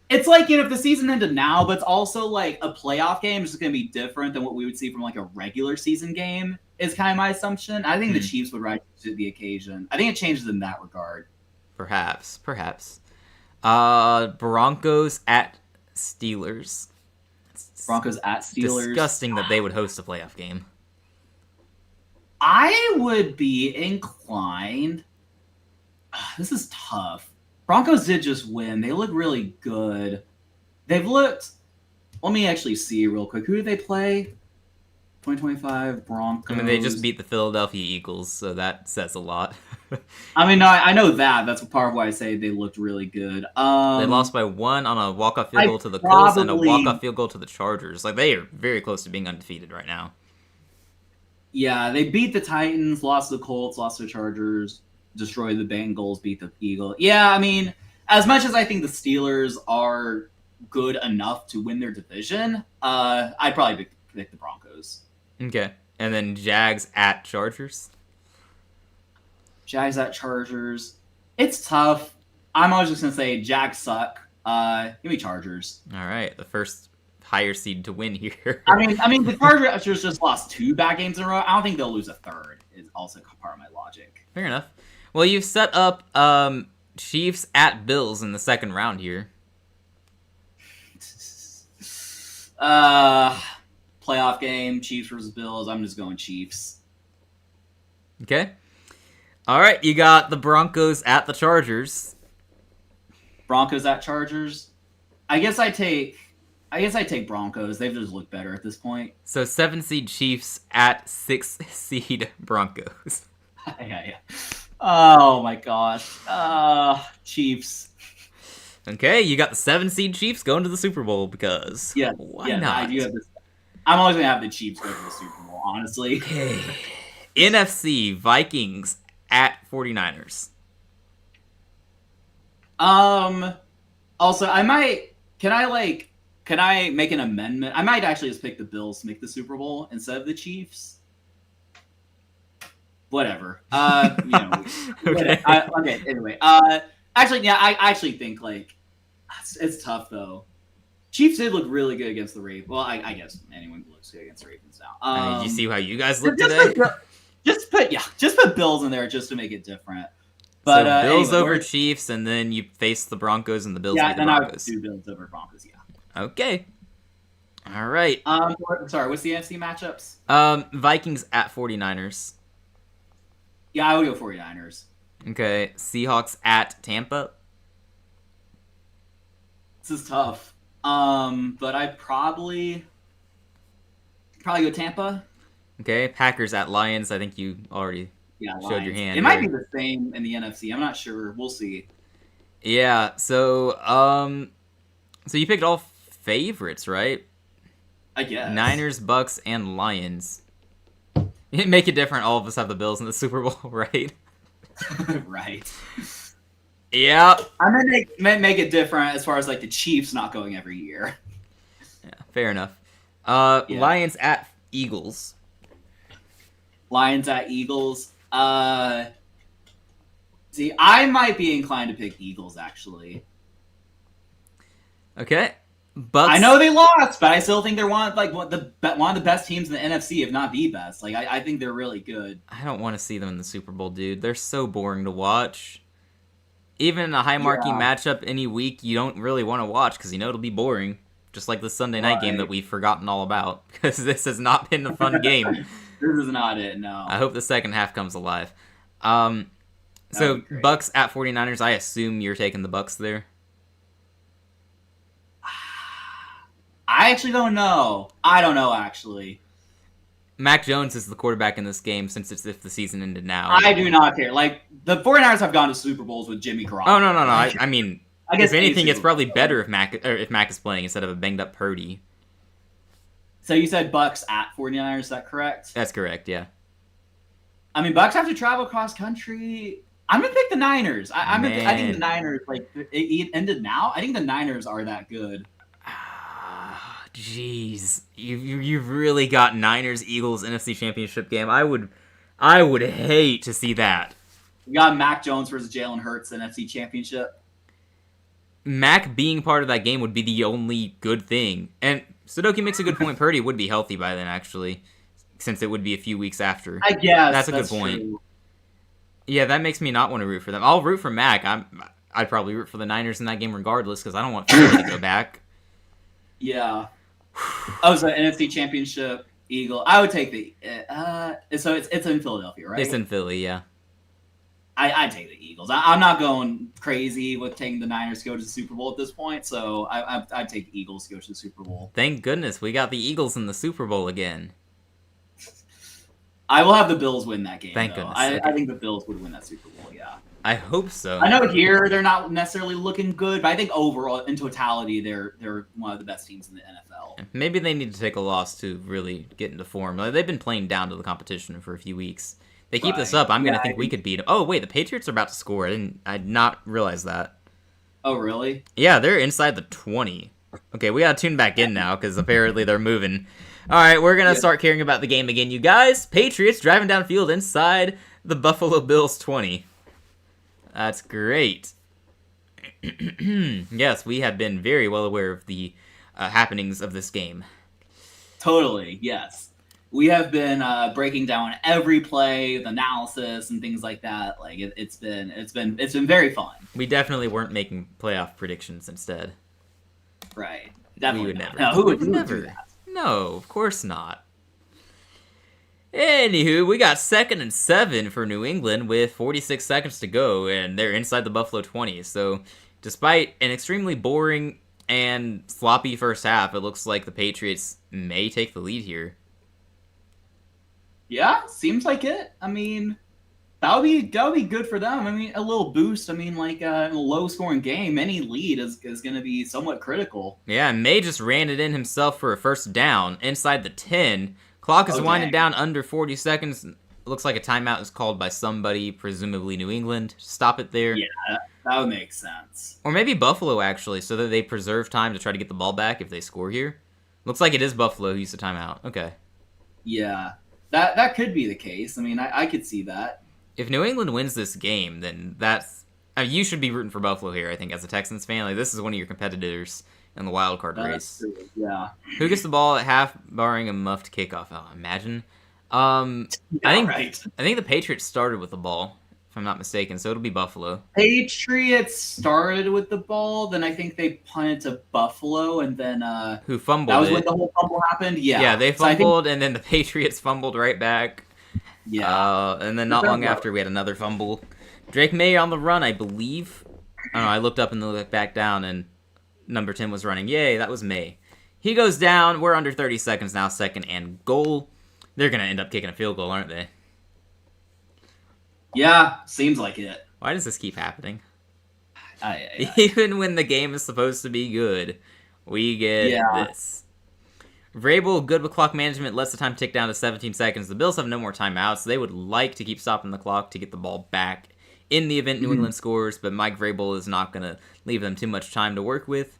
Speaker 2: It's like if the season ended now, but it's also like a playoff game is going to be different than what we would see from like a regular season game. Is kind of my assumption. I think the Chiefs would rise to the occasion. I think it changes in that regard.
Speaker 1: Perhaps. Broncos at Steelers.
Speaker 2: Broncos at Steelers.
Speaker 1: Disgusting that they would host a playoff game.
Speaker 2: I would be inclined. This is tough. Broncos did just win. They look really good. They've looked. Let me actually see real quick. Who did they play? 2025 Broncos.
Speaker 1: I mean, they just beat the Philadelphia Eagles, so that says a lot.
Speaker 2: I mean, no, I know that. That's part of why I say they looked really good.
Speaker 1: They lost by 1 on a walk-off field goal to the Colts and a walk-off field goal to the Chargers. Like, they are very close to being undefeated right now.
Speaker 2: Yeah, they beat the Titans, lost to the Colts, lost to the Chargers, destroyed the Bengals, beat the Eagles. Yeah, I mean, as much as I think the Steelers are good enough to win their division, I'd probably pick the Broncos.
Speaker 1: Okay. And then Jags at Chargers?
Speaker 2: Jags at Chargers. It's tough. I'm always just going to say Jags suck. Give me Chargers.
Speaker 1: All right. The first higher seed to win here.
Speaker 2: I mean, the Chargers just lost 2 bad games in a row. I don't think they'll lose a third is also part of my logic.
Speaker 1: Fair enough. Well, you've set up Chiefs at Bills in the second round here.
Speaker 2: Playoff game, Chiefs versus Bills. I'm just going Chiefs.
Speaker 1: Okay. All right, you got the Broncos at the Chargers.
Speaker 2: Broncos at Chargers. I guess I take Broncos. They've just looked better at this point.
Speaker 1: So 7-seed Chiefs at 6-seed Broncos.
Speaker 2: Yeah. Oh my gosh. Chiefs.
Speaker 1: Okay, you got the 7-seed Chiefs going to the Super Bowl because why not?
Speaker 2: I do have this. I'm always gonna have the Chiefs go to the Super Bowl, honestly.
Speaker 1: Okay. NFC Vikings at 49ers.
Speaker 2: Also, can I make an amendment? I might actually just pick the Bills to make the Super Bowl instead of the Chiefs. Whatever. Okay. Anyway. Actually, yeah, I actually think it's tough though. Chiefs did look really good against the Ravens. Well, I guess anyone looks good against the Ravens now.
Speaker 1: Did you see how you guys look today?
Speaker 2: Just put Bills in there just to make it different. But
Speaker 1: so Bills over Chiefs, and then you face the Broncos, and the Bills beat the Broncos.
Speaker 2: I would do Bills over Broncos. Yeah.
Speaker 1: Okay. All right.
Speaker 2: Sorry. What's the NFC matchups?
Speaker 1: Vikings at 49ers.
Speaker 2: Yeah, I would go 49ers.
Speaker 1: Okay. Seahawks at Tampa.
Speaker 2: This is tough. But I'd probably go Tampa.
Speaker 1: Okay. Packers at Lions. I think you already showed your hand.
Speaker 2: It might be the same in the NFC. I'm not sure. We'll see.
Speaker 1: Yeah. So so you picked all favorites, right?
Speaker 2: I guess.
Speaker 1: Niners, Bucks, and Lions. Make it different. All of us have the Bills in the Super Bowl, right?
Speaker 2: Right.
Speaker 1: Yeah.
Speaker 2: I'm gonna make it different as far as the Chiefs not going every year.
Speaker 1: Yeah, fair enough.
Speaker 2: Yeah.
Speaker 1: Lions at Eagles.
Speaker 2: Lions at Eagles. See, I might be inclined to pick Eagles, actually.
Speaker 1: Okay. Bucks.
Speaker 2: I know they lost, but I still think they're one of the best teams in the NFC, if not the best. Like I think they're really good.
Speaker 1: I don't want to see them in the Super Bowl, dude. They're so boring to watch. Even in a high marquee matchup any week, you don't really want to watch because you know it'll be boring. Just like the Sunday night game that we've forgotten all about because this has not been a fun game.
Speaker 2: This is not it, no.
Speaker 1: I hope the second half comes alive. So Bucks at 49ers, I assume you're taking the Bucks there.
Speaker 2: I actually don't know. I don't know, actually.
Speaker 1: Mac Jones is the quarterback in this game since it's if the season ended now.
Speaker 2: I do not care. Like, the 49ers have gone to Super Bowls with Jimmy Garoppolo.
Speaker 1: Oh, no. I mean, I guess if anything, it's probably better if Mac is playing instead of a banged-up Purdy.
Speaker 2: So you said Bucks at 49ers, is that correct?
Speaker 1: That's correct, yeah.
Speaker 2: I mean, Bucks have to travel cross country. I'm going to pick the Niners. I think the Niners, like, it ended now. I think the Niners are that good.
Speaker 1: Jeez, you've really got Niners-Eagles NFC Championship game. I would hate to see that.
Speaker 2: We got Mac Jones versus Jalen Hurts NFC Championship.
Speaker 1: Mac being part of that game would be the only good thing. And Sudoku makes a good point. Purdy would be healthy by then, actually, since it would be a few weeks after.
Speaker 2: I guess
Speaker 1: that's a good point.
Speaker 2: True.
Speaker 1: Yeah, that makes me not want to root for them. I'll root for Mac. I'd probably root for the Niners in that game regardless because I don't want Philly to go back.
Speaker 2: Yeah. Oh, so NFC Championship, Eagle. I would take the. So it's in Philadelphia, right?
Speaker 1: It's in Philly, yeah.
Speaker 2: I take the Eagles. I'm not going crazy with taking the Niners to go to the Super Bowl at this point, so I'd take the Eagles to go to the Super Bowl.
Speaker 1: Thank goodness we got the Eagles in the Super Bowl again.
Speaker 2: I will have the Bills win that game.
Speaker 1: Thank
Speaker 2: though.
Speaker 1: goodness.
Speaker 2: I think the Bills would win that Super Bowl. Yeah.
Speaker 1: I hope so.
Speaker 2: I know here they're not necessarily looking good, but I think overall, in totality, they're one of the best teams in the NFL.
Speaker 1: Maybe they need to take a loss to really get into form. Like, they've been playing down to the competition for a few weeks. They keep this up, I'm going to think we could beat them. Oh, wait, the Patriots are about to score. I did not realize that.
Speaker 2: Oh, really?
Speaker 1: Yeah, they're inside the 20. Okay, we got to tune back in now because apparently they're moving. All right, we're going to start caring about the game again, you guys. Patriots driving downfield inside the Buffalo Bills 20. That's great. Yes, we have been very well aware of the happenings of this game.
Speaker 2: Totally, yes. We have been breaking down every play, the analysis, and things like that. Like it's been very fun.
Speaker 1: We definitely weren't making playoff predictions instead.
Speaker 2: Right. Definitely
Speaker 1: we would
Speaker 2: not.
Speaker 1: never.
Speaker 2: No, who would
Speaker 1: never
Speaker 2: do that?
Speaker 1: No, of course not. Anywho, we got 2nd and 7 for New England with 46 seconds to go, and they're inside the Buffalo 20. So, despite an extremely boring and sloppy first half, it looks like the Patriots may take the lead here.
Speaker 2: Yeah, seems like it. I mean, that would be good for them. I mean, a little boost. I mean, like in a low-scoring game, any lead is going to be somewhat critical.
Speaker 1: Yeah, May just ran it in himself for a first down inside the 10. Clock is winding down under 40 seconds. It looks like a timeout is called by somebody, presumably New England. Stop it there.
Speaker 2: Yeah, that would make sense.
Speaker 1: Or maybe Buffalo, actually, so that they preserve time to try to get the ball back if they score here. Looks like it is Buffalo who used the timeout. Okay.
Speaker 2: Yeah, that could be the case. I mean, I could see that.
Speaker 1: If New England wins this game, then that's... you should be rooting for Buffalo here, I think, as a Texans fan. Like, this is one of your competitors in the wild card race.
Speaker 2: True. Yeah.
Speaker 1: Who gets the ball at half, barring a muffed kickoff? Oh, imagine. I think the Patriots started with the ball, if I'm not mistaken, so it'll be Buffalo.
Speaker 2: Patriots started with the ball, then I think they punted to Buffalo, and then
Speaker 1: who fumbled?
Speaker 2: That was when the whole fumble happened. Yeah.
Speaker 1: Yeah, they fumbled, and then the Patriots fumbled right back.
Speaker 2: Yeah.
Speaker 1: And then not long after, we had another fumble. Drake May on the run, I believe. I don't know. I looked up and looked back down, and number 10 was running. Yay, that was May. He goes down. We're under 30 seconds now, 2nd and goal. They're going to end up kicking a field goal, aren't they?
Speaker 2: Yeah, seems like it.
Speaker 1: Why does this keep happening?
Speaker 2: I
Speaker 1: Even when the game is supposed to be good, we get this. Vrabel, good with clock management, lets the time tick down to 17 seconds. The Bills have no more timeouts, so they would like to keep stopping the clock to get the ball back in the event New England scores, but Mike Vrabel is not going to leave them too much time to work with.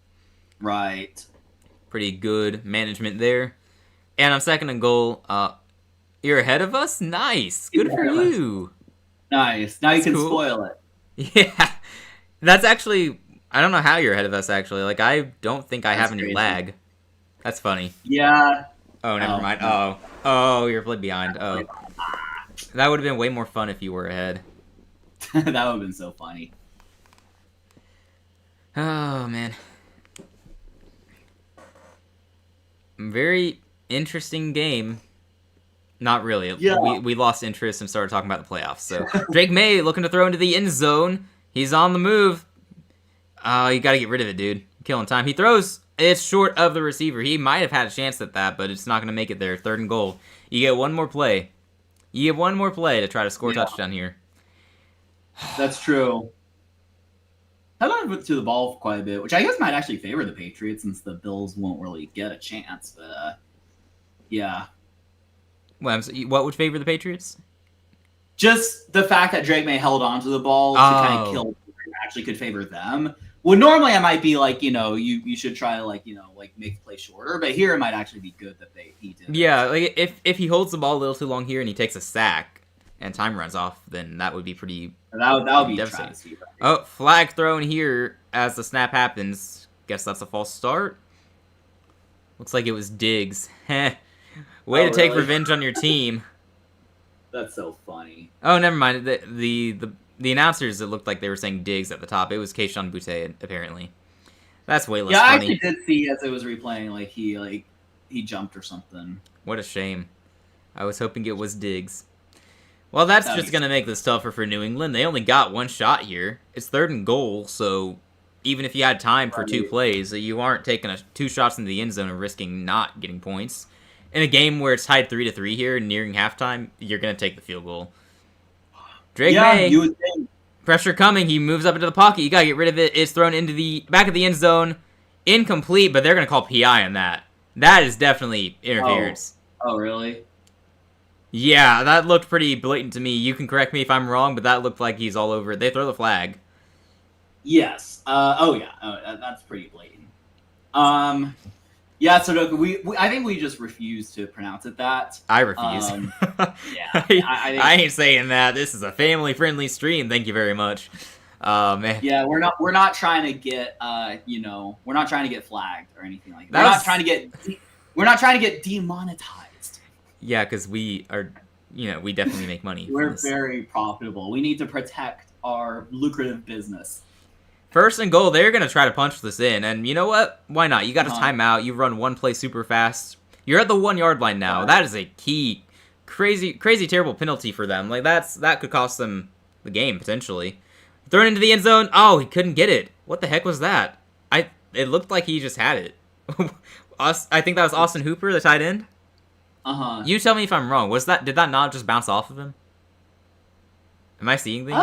Speaker 2: Right.
Speaker 1: Pretty good management there. And on second and goal, you're ahead of us? Nice. Good for you.
Speaker 2: Nice. Now you
Speaker 1: That's
Speaker 2: can
Speaker 1: cool.
Speaker 2: spoil it.
Speaker 1: Yeah. That's actually... I don't know how you're ahead of us, actually. Like, I don't think I
Speaker 2: That's
Speaker 1: have any
Speaker 2: crazy.
Speaker 1: lag. That's funny.
Speaker 2: Yeah.
Speaker 1: Oh, never mind. Oh, you're played behind. Oh. That would have been way more fun if you were ahead.
Speaker 2: That would have been so funny.
Speaker 1: Oh, man. Very interesting game. Not really.
Speaker 2: Yeah.
Speaker 1: We lost interest and started talking about the playoffs. So Drake May looking to throw into the end zone. He's on the move. Oh, you got to get rid of it, dude. Killing time. He throws. It's short of the receiver. He might have had a chance at that, but it's not going to make it there. Third and goal. You get one more play. You get one more play to try to score a touchdown here.
Speaker 2: That's true. I went to the ball quite a bit, which I guess might actually favor the Patriots since the Bills won't really get a chance. But yeah.
Speaker 1: Well, what would favor the Patriots?
Speaker 2: Just the fact that Drake May held on to the ball to kind of kill actually could favor them. Well, normally I might be like, you should try to like make the play shorter, but here it might actually be good that he did.
Speaker 1: Yeah, like if he holds the ball a little too long here and he takes a sack and time runs off, then that would be pretty.
Speaker 2: That would be
Speaker 1: devastating. Oh, flag thrown here as the snap happens. Guess that's a false start. Looks like it was Diggs. Way to take revenge on your team.
Speaker 2: That's so funny.
Speaker 1: Oh, never mind. The announcers, it looked like they were saying Diggs at the top. It was Keishon Boutte, apparently. That's way less funny.
Speaker 2: Yeah, I actually did see as it was replaying, he jumped or something.
Speaker 1: What a shame. I was hoping it was Diggs. Well, that's just going to make this tougher for New England. They only got one shot here. It's third and goal, so even if you had time for two plays, you aren't taking two shots into the end zone and risking not getting points. In a game where it's tied 3-3 here, nearing halftime, you're going to take the field goal. Drake May,
Speaker 2: you would think.
Speaker 1: Pressure coming. He moves up into the pocket. You got to get rid of it. It's thrown into the back of the end zone. Incomplete, but they're going to call PI on that. That is definitely interference.
Speaker 2: Oh, really?
Speaker 1: Yeah, that looked pretty blatant to me. You can correct me if I'm wrong, but that looked like he's all over it. They throw the flag.
Speaker 2: Yes. That's pretty blatant. Yeah, Sudoku, I think we just refuse to pronounce it that.
Speaker 1: I refuse. I ain't saying that. This is a family-friendly stream. Thank you very much. Man.
Speaker 2: Yeah, we're not trying to get we're not trying to get flagged or anything like that. We're not trying to get demonetized.
Speaker 1: Yeah, because we are, we definitely make money.
Speaker 2: We're very profitable. We need to protect our lucrative business.
Speaker 1: First and goal, they're going to try to punch this in. And you know what? Why not? You got a timeout. You run one play super fast. You're at the 1 yard line now. That is a key, crazy, terrible penalty for them. Like, that could cost them the game, potentially. Thrown into the end zone. Oh, he couldn't get it. What the heck was that? It looked like he just had it. I think that was Austin Hooper, the tight end. You tell me if I'm wrong. Did that not just bounce off of him? Am I seeing things?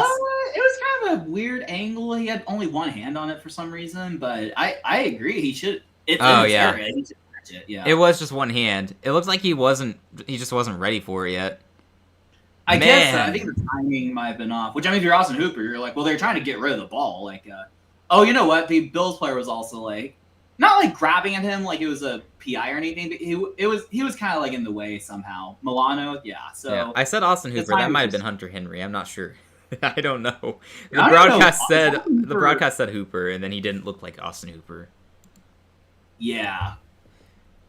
Speaker 2: It was kind of a weird angle. He had only one hand on it for some reason, but I agree. He should.
Speaker 1: Yeah.
Speaker 2: He should catch it. Yeah.
Speaker 1: It was just one hand. It looks like he just wasn't ready for it yet.
Speaker 2: I guess so. I think the timing might have been off. Which, I mean, if you're Austin Hooper, you're like, well, they're trying to get rid of the ball. Like, you know what? The Bills player was also like, not like grabbing at him like it was a PI or anything, but he was kind of like in the way somehow. Milano, yeah. So
Speaker 1: yeah, I said Austin Hooper. That might have been Hunter Henry. I'm not sure. I don't know. The broadcast said Hooper, and then he didn't look like Austin Hooper.
Speaker 2: Yeah.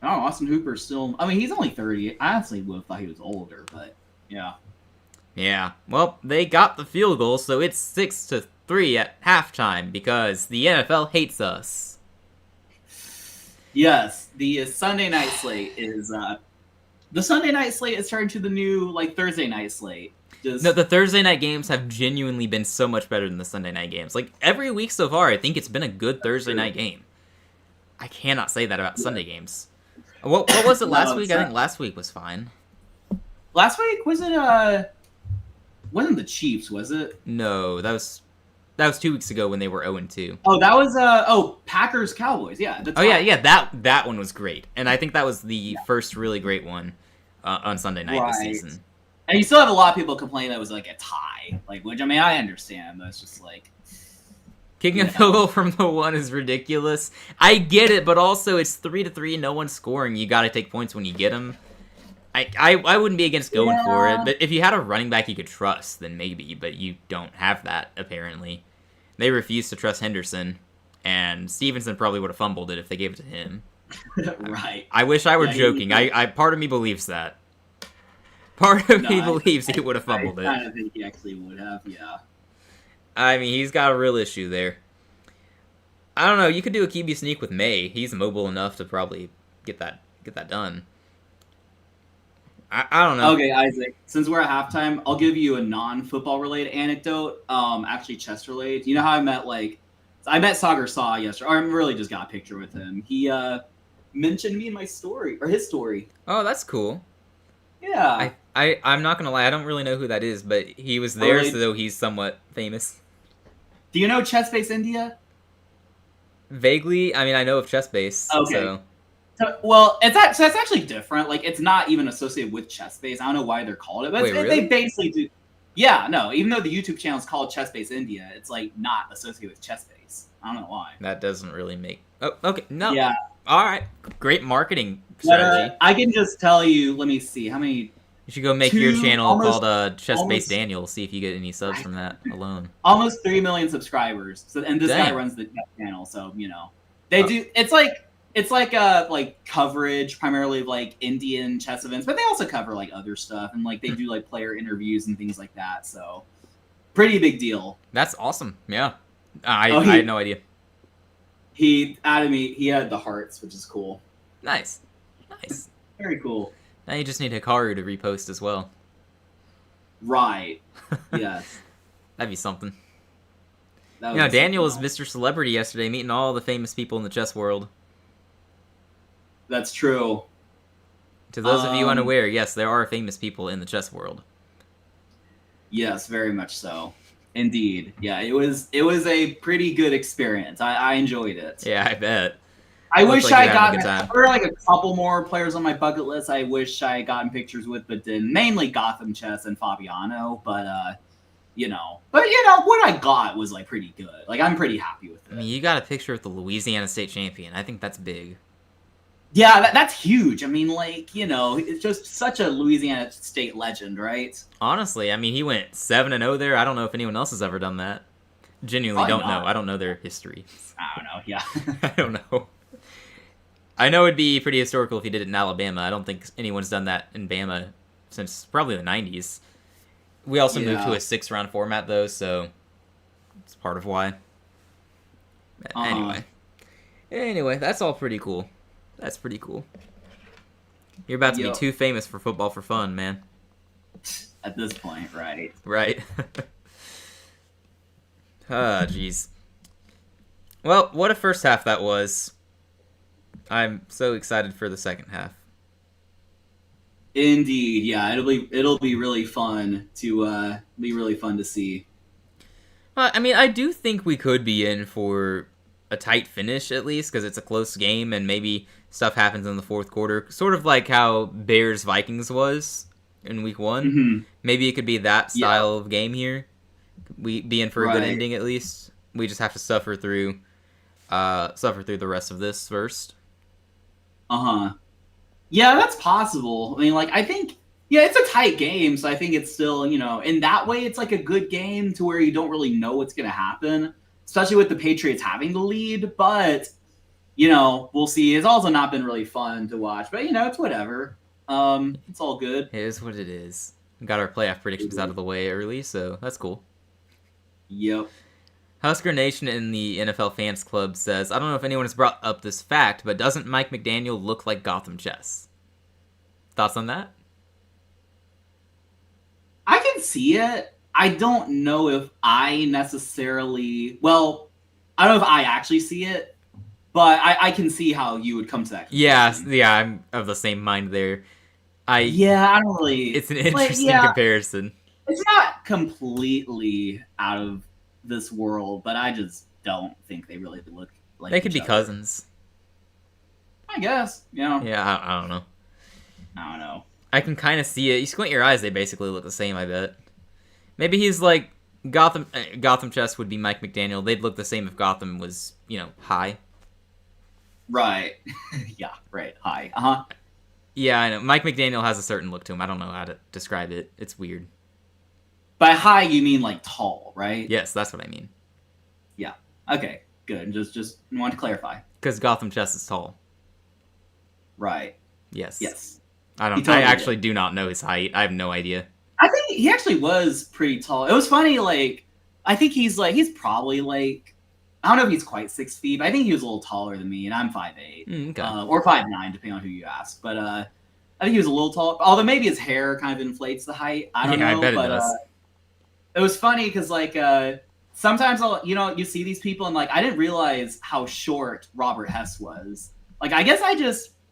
Speaker 2: Oh, Austin Hooper's still. I mean, he's only 30. I honestly would have thought he was older, but yeah.
Speaker 1: Yeah. Well, they got the field goal, so it's 6-3 at halftime because the NFL hates us.
Speaker 2: Yes, the Sunday night slate is turned to the new Thursday night slate.
Speaker 1: No, the Thursday night games have genuinely been so much better than the Sunday night games. Like, every week so far, I think it's been a good Thursday night game. I cannot say that about Sunday games. What was it last week? I think last week was fine.
Speaker 2: Last week, was it, wasn't the Chiefs, was it?
Speaker 1: No, that was 2 weeks ago when they were 0-2.
Speaker 2: Oh, that was, Packers Cowboys, yeah.
Speaker 1: That one was great. And I think that was the first really great one on Sunday night this season.
Speaker 2: And you still have a lot of people complaining that it was like a tie. Which, I mean, I understand, but it's just like...
Speaker 1: Kicking a field goal from the 1 is ridiculous. I get it, but also it's 3-3, no one's scoring. You got to take points when you get them. I wouldn't be against going for it, but if you had a running back you could trust, then maybe, but you don't have that, apparently. They refuse to trust Henderson, and Stevenson probably would have fumbled it if they gave it to him.
Speaker 2: Right.
Speaker 1: I wish I were joking. Part of me believes that. Part of me believes he would have fumbled it.
Speaker 2: I kind of think he actually would have, yeah.
Speaker 1: I mean, he's got a real issue there. I don't know, you could do a QB sneak with May. He's mobile enough to probably get that done. I don't know.
Speaker 2: Okay, Isaac, since we're at halftime, I'll give you a non-football related anecdote, actually chess related. You know how I met Sagar Saw yesterday, or I really just got a picture with him. He mentioned me in my story, or his story.
Speaker 1: Oh, that's cool.
Speaker 2: Yeah.
Speaker 1: I'm not going to lie, I don't really know who that is, but he was there, so he's somewhat famous.
Speaker 2: Do you know Chess Base India?
Speaker 1: Vaguely, I mean, I know of Chess Base,
Speaker 2: okay. Well, it's actually different. Like, it's not even associated with Chess Base. I don't know why they're called it, but
Speaker 1: really?
Speaker 2: They basically do. Yeah, no. Even though the YouTube channel is called Chess Base India, it's like not associated with Chess Base. I don't know why.
Speaker 1: That doesn't really make. Oh, okay. No.
Speaker 2: Yeah.
Speaker 1: All right. Great marketing strategy.
Speaker 2: I can just tell you. Let me see how many.
Speaker 1: You should go make your channel called Chess Base Daniel. See if you get any subs from that alone.
Speaker 2: Almost 3 million subscribers. So, and this guy runs the channel, so they do. It's like coverage primarily of like Indian chess events, but they also cover like other stuff and like they do like player interviews and things like that. So pretty big deal.
Speaker 1: That's awesome. Yeah, I had no idea.
Speaker 2: He added me. He had the hearts, which is cool.
Speaker 1: Nice.
Speaker 2: Very cool.
Speaker 1: Now you just need Hikaru to repost as well.
Speaker 2: Right. Yes.
Speaker 1: That'd be something. Daniel was Mr. Celebrity yesterday, meeting all the famous people in the chess world.
Speaker 2: That's true.
Speaker 1: To those of you unaware, yes, there are famous people in the chess world.
Speaker 2: Yes, very much so. Indeed. Yeah, it was a pretty good experience. I enjoyed it.
Speaker 1: Yeah, I bet.
Speaker 2: I wish I got for like a couple more players on my bucket list. I wish I had gotten pictures with, but didn't. Mainly Gotham Chess and Fabiano, but what I got was like pretty good. Like I'm pretty happy with it.
Speaker 1: I mean, you got a picture with the Louisiana State champion. I think that's big.
Speaker 2: Yeah, that's huge. I mean, it's just such a Louisiana State legend, right?
Speaker 1: Honestly, I mean, he went 7-0 there. I don't know if anyone else has ever done that. Genuinely don't know. I don't know their history.
Speaker 2: I don't know, yeah.
Speaker 1: I don't know. I know it'd be pretty historical if he did it in Alabama. I don't think anyone's done that in Bama since probably the 90s. We also moved to a 6-round format, though, so it's part of why. Anyway, that's all pretty cool. That's pretty cool. You're about to be too famous for football for fun, man.
Speaker 2: At this point, right?
Speaker 1: Right. Jeez. Well, what a first half that was. I'm so excited for the second half.
Speaker 2: Indeed, yeah. It'll be really fun to see.
Speaker 1: Well, I mean, I do think we could be in for a tight finish at least because it's a close game and maybe stuff happens in the fourth quarter, sort of like how Bears-Vikings was in week 1.
Speaker 2: Mm-hmm.
Speaker 1: Maybe it could be that style of game here. We be in for a good ending at least. We just have to suffer through the rest of this first.
Speaker 2: Yeah, that's possible. I mean, I think it's a tight game, so I think it's still, in that way it's like a good game to where you don't really know what's going to happen, especially with the Patriots having the lead, but we'll see. It's also not been really fun to watch, but it's whatever. It's all good.
Speaker 1: It is what it is. We got our playoff predictions out of the way early, so that's cool.
Speaker 2: Yep.
Speaker 1: Husker Nation in the NFL Fans Club says, I don't know if anyone has brought up this fact, but doesn't Mike McDaniel look like Gotham Chess? Thoughts on that?
Speaker 2: I can see it. I don't know if I necessarily... Well, I don't know if I actually see it, but I can see how you would come to that conclusion.
Speaker 1: Yeah, I'm of the same mind there.
Speaker 2: I don't really...
Speaker 1: It's an interesting comparison.
Speaker 2: It's not completely out of this world, but I just don't think they really look like
Speaker 1: they could be cousins.
Speaker 2: I guess,
Speaker 1: Yeah, I don't know.
Speaker 2: I don't know.
Speaker 1: I can kind of see it. You squint your eyes, they basically look the same, I bet. Maybe he's like Gotham chess would be Mike McDaniel. They'd look the same if Gotham was, high.
Speaker 2: Right. Yeah. Right. Hi.
Speaker 1: Yeah, I know. Mike McDaniel has a certain look to him. I don't know how to describe it. It's weird.
Speaker 2: By high, you mean like tall, right?
Speaker 1: Yes, that's what I mean.
Speaker 2: Yeah. Okay. Good. Just want to clarify.
Speaker 1: Because Gotham chess is tall.
Speaker 2: Right.
Speaker 1: Yes.
Speaker 2: Yes.
Speaker 1: I
Speaker 2: totally
Speaker 1: actually do not know his height. I have no idea.
Speaker 2: I think he actually was pretty tall. It was funny, like, I think he's probably like, I don't know if he's quite 6 feet, but I think he was a little taller than me, and I'm 5'8",
Speaker 1: Okay.
Speaker 2: or 5'9", depending on who you ask. But I think he was a little tall. Although maybe his hair kind of inflates the height. I don't know.
Speaker 1: I bet it
Speaker 2: but,
Speaker 1: does.
Speaker 2: It was funny because sometimes you see these people and like I didn't realize how short Robert Hess was. Like I guess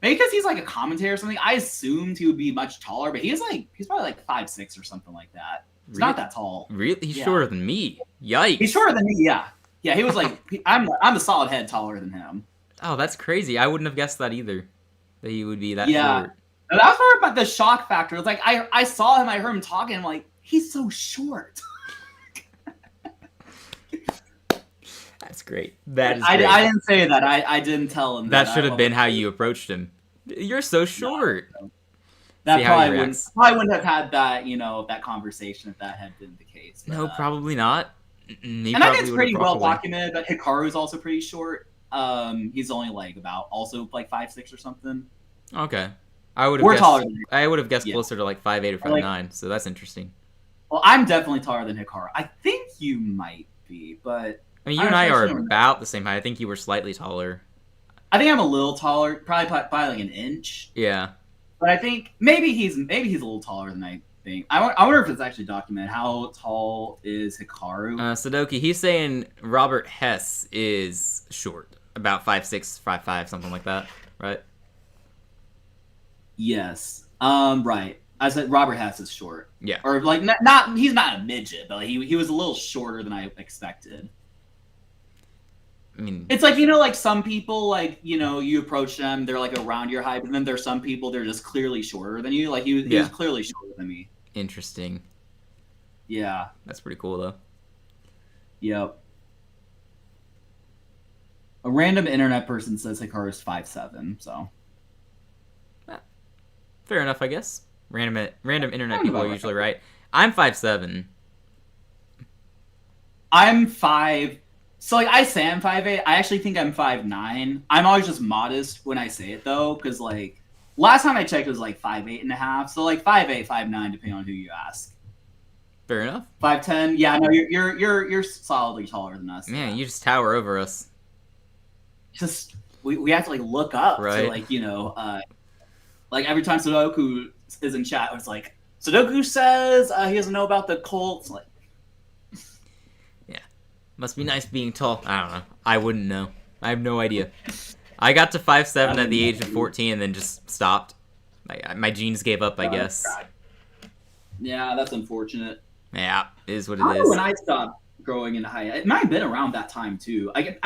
Speaker 2: maybe because he's like a commentator or something, I assumed he would be much taller, but he's probably like 5'6" or something like that. He's not that tall.
Speaker 1: Really? He's shorter than me. Yikes.
Speaker 2: He's shorter than me, yeah. Yeah, he was like I'm a solid head taller than him.
Speaker 1: Oh, that's crazy. I wouldn't have guessed that either. That he would be that short.
Speaker 2: And that was part about the shock factor. It's like I saw him, I heard him talking, I'm like, he's so short.
Speaker 1: That's great. That is
Speaker 2: great.
Speaker 1: Great.
Speaker 2: I didn't say that. I didn't tell him
Speaker 1: that. That should have been how you approached him. You're so short.
Speaker 2: No. That probably wouldn't have had that, that conversation if that had been the case. But,
Speaker 1: no, probably not.
Speaker 2: And I think it's pretty well documented that Hikaru's also pretty short. He's only like 5'6" or something.
Speaker 1: Okay. I would have guessed
Speaker 2: Yeah.
Speaker 1: closer to like 5'8" or 5'9", so that's interesting.
Speaker 2: Well, I'm definitely taller than Hikaru. I think you might be, but
Speaker 1: I mean, you and I are about the same height. I think you were slightly taller.
Speaker 2: I think I'm a little taller, probably by like an inch.
Speaker 1: Yeah.
Speaker 2: But I think maybe he's a little taller than I think. I wonder if it's actually documented. How tall is Hikaru?
Speaker 1: Sudoku, he's saying Robert Hess is short, about 5'6", 5'5", something like that, right?
Speaker 2: Yes. Right. I said Robert Hess is short.
Speaker 1: Yeah.
Speaker 2: Or like he's not a midget, but he was a little shorter than I expected.
Speaker 1: I mean,
Speaker 2: it's like like some people you approach them, they're like around your height, but then there's some people they're just clearly shorter than you. Like he was clearly shorter than me.
Speaker 1: Interesting.
Speaker 2: Yeah.
Speaker 1: That's pretty cool though.
Speaker 2: Yep. A random internet person says Hikaru's 5'7", so.
Speaker 1: Fair enough, I guess. Random internet people are usually right. I'm 5'7".
Speaker 2: I'm 5. So like I say I'm 5'8". I actually think I'm 5'9". I'm always just modest when I say it though, because like last time I checked it was like 5'8.5". So like 5'8", 5'9", depending on who you ask.
Speaker 1: Fair enough.
Speaker 2: 5'10". Yeah, no, you're solidly taller than us.
Speaker 1: Man, you just tower over us.
Speaker 2: Just we have to like look up to like like every time Sudoku is in chat, it's like Sudoku says he doesn't know about the Colts. Like,
Speaker 1: yeah, must be nice being tall. I don't know. I wouldn't know. I have no idea. I got to 5'7" at the age of 14 and then just stopped. My genes gave up, I guess.
Speaker 2: God. Yeah, that's unfortunate.
Speaker 1: Yeah, it is what it is.
Speaker 2: When I stopped growing in height, it might have been around that time too. I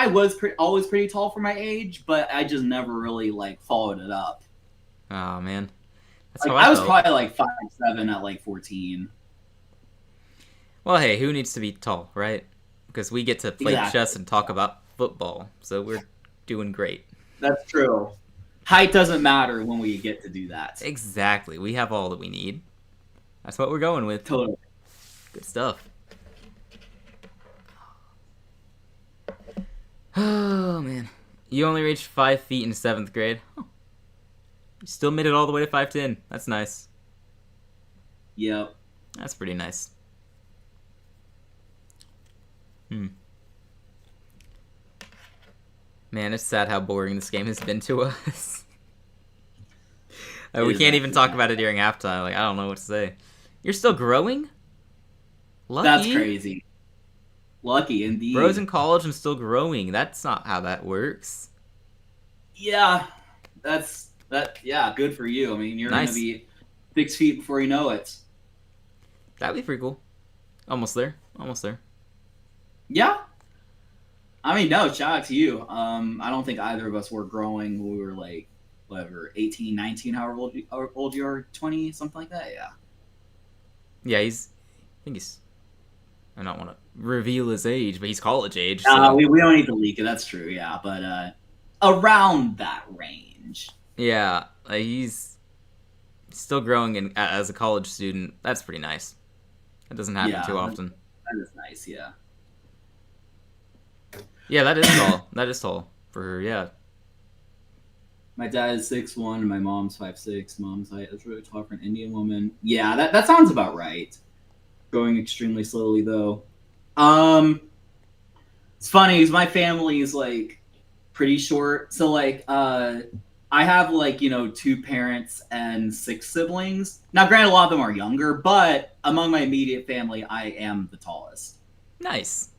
Speaker 2: was always pretty tall for my age, but I just never really like followed it up.
Speaker 1: Oh man,
Speaker 2: that's how I was probably like 5'7" at like 14.
Speaker 1: Well, hey, who needs to be tall, right? Because we get to play chess and talk about football, so we're doing great.
Speaker 2: That's true. Height doesn't matter when we get to do that.
Speaker 1: Exactly. We have all that we need. That's what we're going with.
Speaker 2: Totally.
Speaker 1: Good stuff. Oh man, you only reached 5 feet in 7th grade. Oh. You still made it all the way to 5'10". That's nice.
Speaker 2: Yep.
Speaker 1: That's pretty nice. Man, it's sad how boring this game has been to us. We can't even talk about it during halftime. Like, I don't know what to say. You're still growing? Lucky.
Speaker 2: That's crazy. Lucky indeed.
Speaker 1: Bro's in college and still growing. That's not how that works.
Speaker 2: Yeah, yeah, good for you. I mean, you're gonna be 6 feet before you know it.
Speaker 1: That'd be pretty cool. Almost there.
Speaker 2: Yeah. I mean, no, shout out to you. I don't think either of us were growing when we were like, whatever, 18, 19, however old you are, 20, something like that. Yeah.
Speaker 1: Yeah, I think he's I don't want to reveal his age, but he's college age. So.
Speaker 2: We don't need to leak it. That's true. Yeah, but around that range.
Speaker 1: Yeah, he's still growing as a college student. That's pretty nice. That doesn't happen too often.
Speaker 2: That is nice. Yeah.
Speaker 1: Yeah, that is tall. That is tall for her. Yeah.
Speaker 2: My dad is 6'1", and my mom's 5'6". Mom's height is really tall for an Indian woman. Yeah, that sounds about right. Going extremely slowly though. It's funny because my family is like pretty short. So like I have like 2 parents and 6 siblings. Now, granted, a lot of them are younger, but among my immediate family, I am the tallest.
Speaker 1: Nice.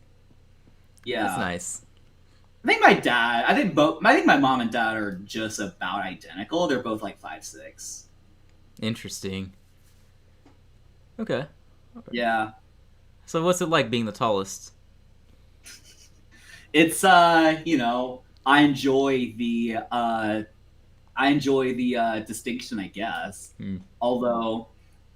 Speaker 2: Yeah,
Speaker 1: that's nice.
Speaker 2: I think my dad. I think my mom and dad are just about identical. They're both like 5'6".
Speaker 1: Interesting. Okay.
Speaker 2: Yeah.
Speaker 1: So what's it like being the tallest?
Speaker 2: It's I enjoy the distinction, I guess. Although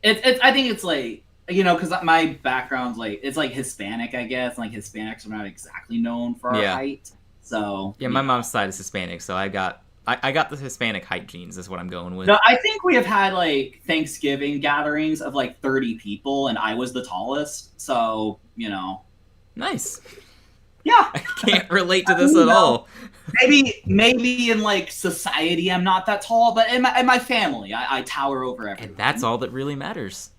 Speaker 2: it's I think it's like because my background's like it's like Hispanic, I guess. Like Hispanics are not exactly known for our height. So
Speaker 1: yeah, my mom's side is Hispanic, so I got the Hispanic height genes is what I'm going with.
Speaker 2: No, I think we have had like Thanksgiving gatherings of like 30 people, and I was the tallest. So
Speaker 1: nice.
Speaker 2: Yeah,
Speaker 1: I can't relate to this at all.
Speaker 2: Maybe in like society I'm not that tall, but in my family I tower over everyone.
Speaker 1: And that's all that really matters.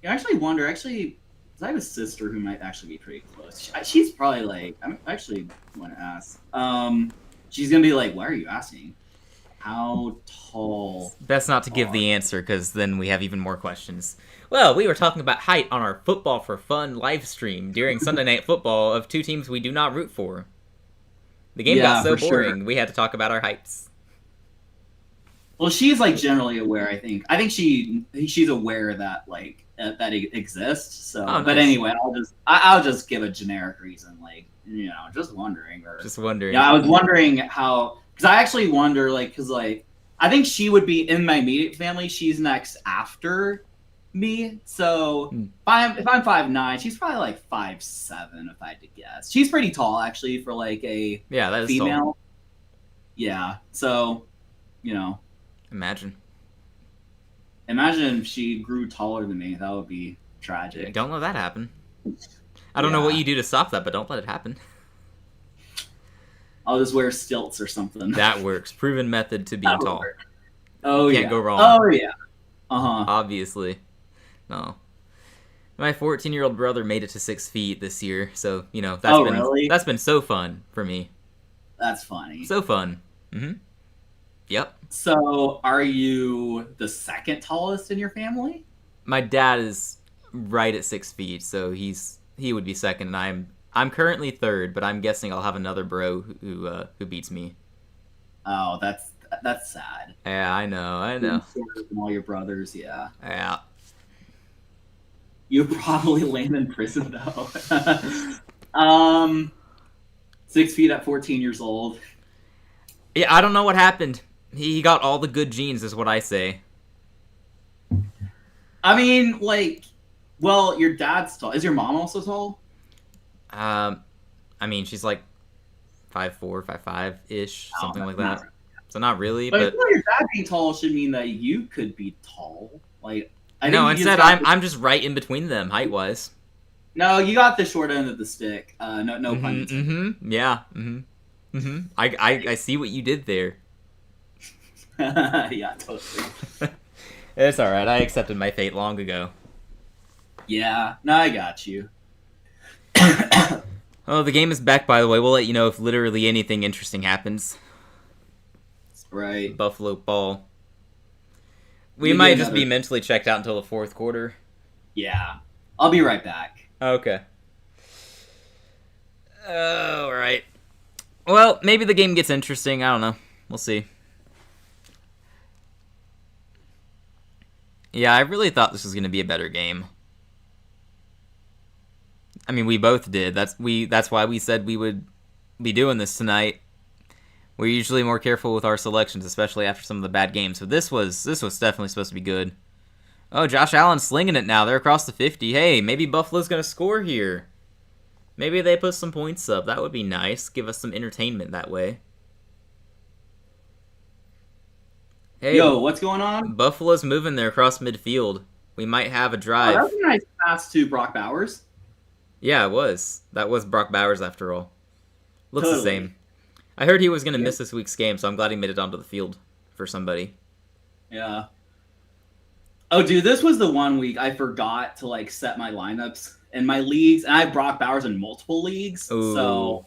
Speaker 2: I actually wonder. I have a sister who might actually be pretty close. She's probably like. I actually want to ask. She's gonna be like, "Why are you asking? How tall?"
Speaker 1: Best not to give the answer, because then we have even more questions. Well, we were talking about height on our Football for Fun live stream during Sunday Night Football of 2 teams we do not root for. The game got so boring, we had to talk about our heights.
Speaker 2: Well, she's like generally aware. I think she's aware that like that it exists. So,
Speaker 1: nice.
Speaker 2: But anyway, I'll just give a generic reason, like just wondering. Yeah, I was wondering how, because I actually wonder because I think she would be in my immediate family. She's next after me. So if I'm 5'9", she's probably like 5'7", if I had to guess. She's pretty tall actually for like a
Speaker 1: that is
Speaker 2: female.
Speaker 1: Tall.
Speaker 2: Yeah. So
Speaker 1: Imagine
Speaker 2: if she grew taller than me. That would be tragic.
Speaker 1: Don't let that happen. I don't know what you do to stop that, but don't let it happen.
Speaker 2: I'll just wear stilts or something.
Speaker 1: That works. Proven method to being tall.
Speaker 2: Oh,
Speaker 1: Can't go wrong.
Speaker 2: Oh, yeah. Uh-huh.
Speaker 1: Obviously. No. My 14-year-old brother made it to 6 feet this year, so, that's been so fun for me.
Speaker 2: That's funny.
Speaker 1: So fun. Mm-hmm. Yep.
Speaker 2: So, are you the second tallest in your family?
Speaker 1: My dad is right at 6 feet, so he would be second, and I'm currently third, but I'm guessing I'll have another bro who beats me.
Speaker 2: Oh, that's sad.
Speaker 1: Yeah, I know.
Speaker 2: From all your brothers, yeah.
Speaker 1: Yeah.
Speaker 2: You probably land in prison though. 6 feet at 14 years old.
Speaker 1: Yeah, I don't know what happened. He got all the good genes, is what I say.
Speaker 2: I mean, your dad's tall. Is your mom also tall?
Speaker 1: I mean, she's like 5'4", 5'5" something like that.
Speaker 2: Really.
Speaker 1: So not really,
Speaker 2: but
Speaker 1: but
Speaker 2: your dad being tall should mean that you could be tall.
Speaker 1: Instead I'm just right in between them height wise.
Speaker 2: No, you got the short end of the stick. No pun intended.
Speaker 1: Mm-hmm. Yeah. Mm-hmm. Mm-hmm. I see what you did there.
Speaker 2: Yeah, totally.
Speaker 1: It's all right. I accepted my fate long ago.
Speaker 2: Yeah, no, I got you.
Speaker 1: Oh, the game is back, by the way. We'll let you know if literally anything interesting happens.
Speaker 2: Right.
Speaker 1: Buffalo ball. We might just be mentally checked out until the 4th quarter.
Speaker 2: Yeah. I'll be right back.
Speaker 1: Okay. All right. Well, maybe the game gets interesting. I don't know. We'll see. Yeah, I really thought this was going to be a better game. I mean, we both did. That's why we said we would be doing this tonight. We're usually more careful with our selections, especially after some of the bad games. So this was definitely supposed to be good. Oh, Josh Allen slinging it now. They're across the 50. Hey, maybe Buffalo's going to score here. Maybe they put some points up. That would be nice. Give us some entertainment that way. Hey,
Speaker 2: Yo, what's going on?
Speaker 1: Buffalo's moving there across midfield. We might have a
Speaker 2: Oh,
Speaker 1: drive.
Speaker 2: that was a nice pass to Brock Bowers.
Speaker 1: Yeah, it was. That was Brock Bowers after all. Looks
Speaker 2: Totally.
Speaker 1: the same. I heard he was going to miss this week's game, so I'm glad he made it onto the field for somebody.
Speaker 2: Yeah. Oh, dude, this was the one week I forgot to like set my lineups in my leagues, and I have Brock Bowers in multiple leagues,
Speaker 1: Ooh.
Speaker 2: so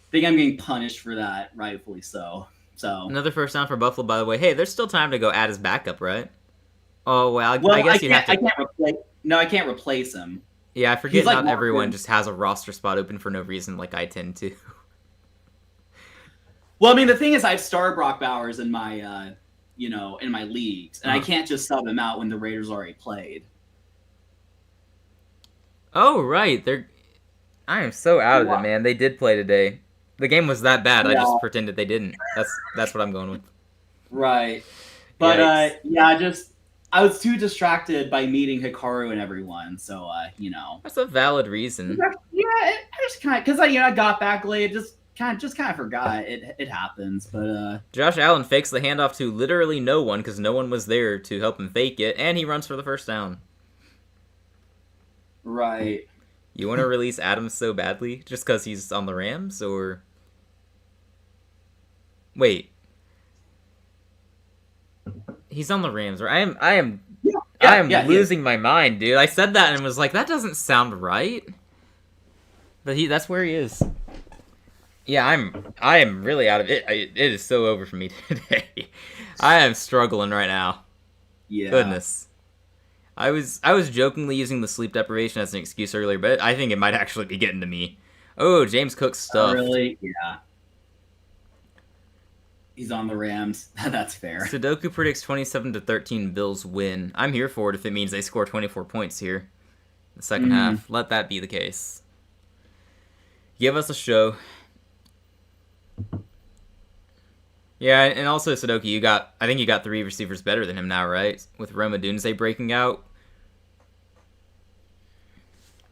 Speaker 2: I think I'm getting punished for that, rightfully so. So
Speaker 1: Another first down for Buffalo, by the way. Hey, there's still time to go add his backup, right? Oh, well, I guess you have to.
Speaker 2: I can't replace. No, I can't replace him.
Speaker 1: Yeah, I forget
Speaker 2: like
Speaker 1: not everyone
Speaker 2: Martin.
Speaker 1: just has a roster spot open for no reason like I tend to.
Speaker 2: Well, I mean, the thing is, I've started Brock Bowers in my, in my leagues, and I can't just sub him out when the Raiders already played.
Speaker 1: Oh, right. I am so out of it, man. They did play today. The game was that bad. I
Speaker 2: Yeah.
Speaker 1: just pretended they didn't. That's what I'm going with.
Speaker 2: Right. But
Speaker 1: Yikes.
Speaker 2: I was too distracted by meeting Hikaru and everyone, so
Speaker 1: That's a valid reason.
Speaker 2: Yeah, I just kind of because I got back late, just kind of forgot. It happens, but
Speaker 1: Josh Allen fakes the handoff to literally no one because no one was there to help him fake it, and he runs for the first down.
Speaker 2: right.
Speaker 1: You want to release Adams so badly just because he's on the Rams, or wait? He's on the Rams, right? I am losing my mind, dude. I said that and was like, that doesn't sound right. But that's where he is. Yeah, I am really out of it. It is so over for me today. I am struggling right now.
Speaker 2: Yeah.
Speaker 1: Goodness. I was jokingly using the sleep deprivation as an excuse earlier, but I think it might actually be getting to me. Oh, James Cook's stuff.
Speaker 2: Really? Yeah. He's on the Rams. That's fair.
Speaker 1: Sudoku predicts 27-13 Bills win. I'm here for it if it means they score 24 points here. In the second half. Let that be the case. Give us a show. Yeah, and also Sudoku, I think you got 3 receivers better than him now, right? With Roma Dunze breaking out.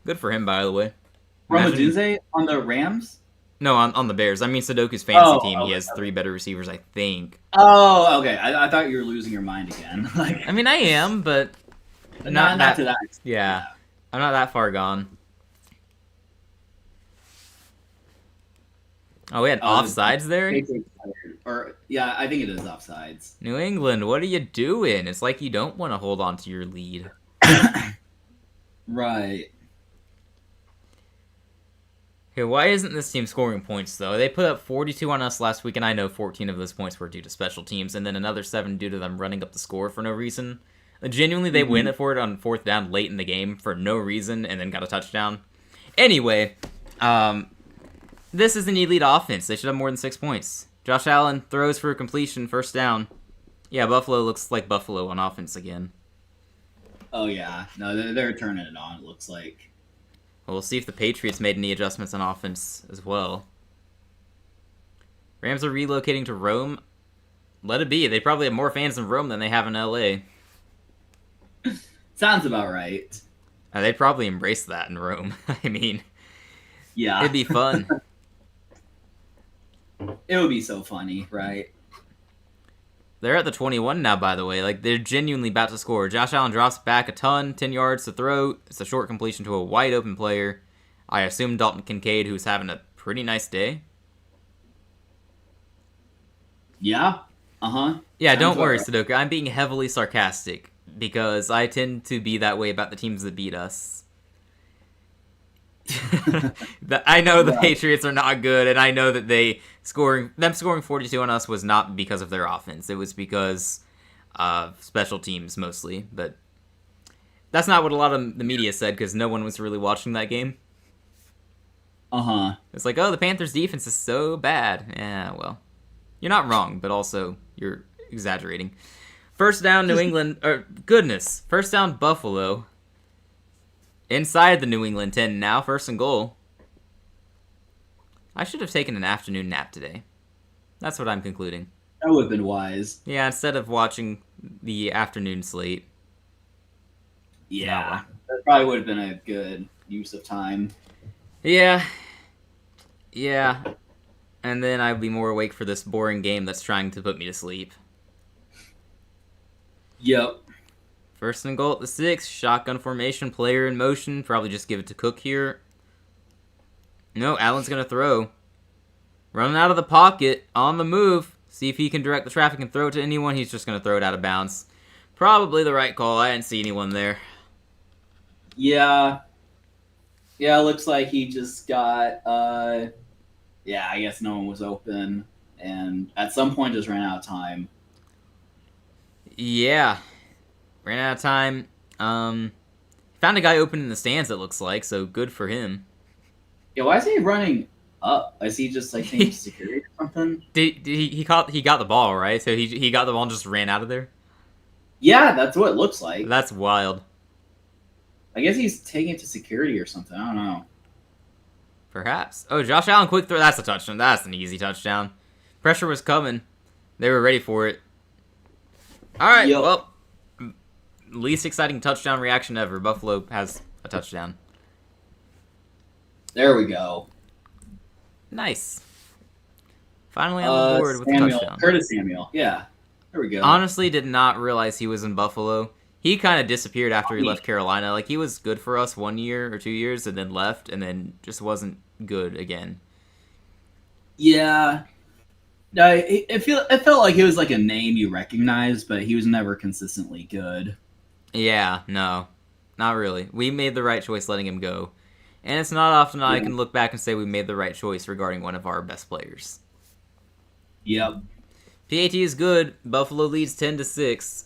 Speaker 1: Good for him, by the way.
Speaker 2: Roma Dunze on the Rams?
Speaker 1: No, on the Bears. I mean, Sudoku's fantasy team, he has 3 better receivers, I think.
Speaker 2: Oh, okay. I thought you were losing your mind again.
Speaker 1: I mean, I am, but
Speaker 2: not to that extent.
Speaker 1: Yeah, I'm not that far gone. Oh, we had offsides there?
Speaker 2: I think it is offsides.
Speaker 1: New England, what are you doing? It's like you don't want to hold on to your lead.
Speaker 2: Right.
Speaker 1: Okay, why isn't this team scoring points, though? They put up 42 on us last week, and I know 14 of those points were due to special teams, and then another 7 due to them running up the score for no reason. Genuinely, they win it for it on 4th down late in the game for no reason, and then got a touchdown. Anyway, this is an elite offense. They should have more than 6 points. Josh Allen throws for a completion, first down. Yeah, Buffalo looks like Buffalo on offense again.
Speaker 2: Oh, yeah. No, they're turning it on, it looks like.
Speaker 1: Well, we'll see if the Patriots made any adjustments on offense as well. Rams are relocating to Rome. Let it be. They probably have more fans in Rome than they have in LA.
Speaker 2: Sounds about right.
Speaker 1: They'd probably embrace that in Rome. I mean,
Speaker 2: yeah,
Speaker 1: it'd be fun.
Speaker 2: It would be so funny, right?
Speaker 1: They're at the 21 now, by the way. Like, they're genuinely about to score. Josh Allen drops back a ton, 10 yards to throw. It's a short completion to a wide open player. I assume Dalton Kincaid, who's having a pretty nice day.
Speaker 2: Yeah. Uh-huh.
Speaker 1: Yeah, don't worry, Sudoku. I'm being heavily sarcastic because I tend to be that way about the teams that beat us. I know the Patriots are not good, and I know that them scoring 42 on us was not because of their offense. It was because of special teams mostly, but that's not what a lot of the media said because no one was really watching that game.
Speaker 2: Uh-huh.
Speaker 1: It's like, oh, the Panthers' defense is so bad. Yeah, well, you're not wrong, but also you're exaggerating. First down, New England. First down, Buffalo. Inside the New England 10 now, 1st and goal. I should have taken an afternoon nap today. That's what I'm concluding.
Speaker 2: That would have been wise.
Speaker 1: Yeah, instead of watching the afternoon slate.
Speaker 2: Yeah, that probably would have been a good use of time.
Speaker 1: Yeah. Yeah. And then I'd be more awake for this boring game that's trying to put me to sleep.
Speaker 2: Yep.
Speaker 1: First and goal at the 6. Shotgun formation. Player in motion. Probably just give it to Cook here. No, Allen's going to throw. Running out of the pocket. On the move. See if he can direct the traffic and throw it to anyone. He's just going to throw it out of bounds. Probably the right call. I didn't see anyone there.
Speaker 2: Yeah. Yeah, it looks like he just got, yeah, I guess no one was open. And at some point just ran out of time.
Speaker 1: Yeah. Ran out of time. Found a guy open in the stands, it looks like, so good for him.
Speaker 2: Yeah, why is he running up? Is he just, like, thinking security or something?
Speaker 1: He got the ball, right? So he got the ball and just ran out of there?
Speaker 2: Yeah, that's what it looks like.
Speaker 1: That's wild.
Speaker 2: I guess he's taking it to security or something. I don't know.
Speaker 1: Perhaps. Oh, Josh Allen, quick throw. That's a touchdown. That's an easy touchdown. Pressure was coming. They were ready for it. All right, well, least exciting touchdown reaction ever. Buffalo has a touchdown.
Speaker 2: There we go.
Speaker 1: Nice. Finally on the board with a touchdown.
Speaker 2: Curtis Samuel. Yeah. There we go.
Speaker 1: Honestly, did not realize he was in Buffalo. He kind of disappeared after he left Carolina. Like, he was good for us 1 year or 2 years and then left and then just wasn't good again.
Speaker 2: Yeah. No, it felt like he was like a name you recognized, but he was never consistently good.
Speaker 1: Yeah, no. Not really. We made the right choice letting him go. And it's not often I can look back and say we made the right choice regarding one of our best players.
Speaker 2: Yep.
Speaker 1: PAT is good. Buffalo leads 10-6.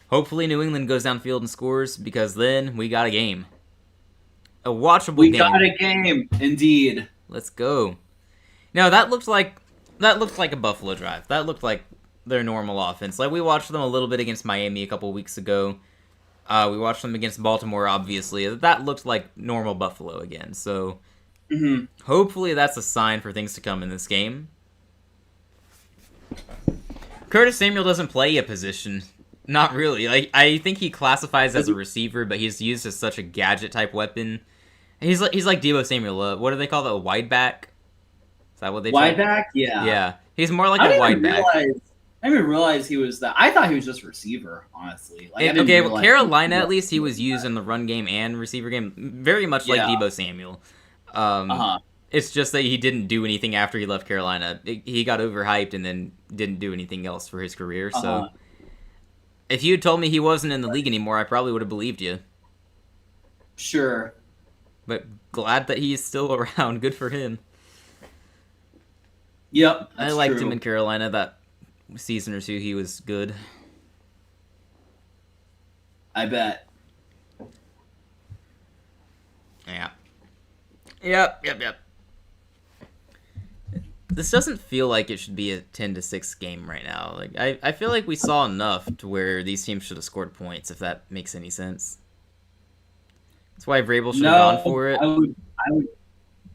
Speaker 1: Hopefully New England goes downfield and scores, because then we got a game. A watchable game.
Speaker 2: We got a game, indeed.
Speaker 1: Let's go. Now that looked like a Buffalo drive. That looked like their normal offense. Like, we watched them a little bit against Miami a couple weeks ago. We watched them against Baltimore, obviously. That looked like normal Buffalo again. So hopefully that's a sign for things to come in this game. Curtis Samuel doesn't play a position. Not really. Like, I think he classifies as a receiver, but he's used as such a gadget type weapon. He's like Deebo Samuel. What do they call that? A wide back? Is that what they?
Speaker 2: Wide back? Yeah.
Speaker 1: Yeah. He's more like a wide back.
Speaker 2: I didn't even realize he was that. I thought he was just receiver, honestly. Like,
Speaker 1: well, Carolina at least he was used in the run game and receiver game, very much like Deebo Samuel. It's just that he didn't do anything after he left Carolina. He got overhyped and then didn't do anything else for his career. So. If you had told me he wasn't in the league anymore, I probably would have believed you.
Speaker 2: Sure.
Speaker 1: But glad that he's still around. Good for him.
Speaker 2: Yep,
Speaker 1: I liked him in Carolina. That season or two, he was good.
Speaker 2: I bet.
Speaker 1: Yeah. Yep. This doesn't feel like it should be a 10-6 game right now. Like, I feel like we saw enough to where these teams should have scored points, if that makes any sense. That's why Vrabel should have gone for it.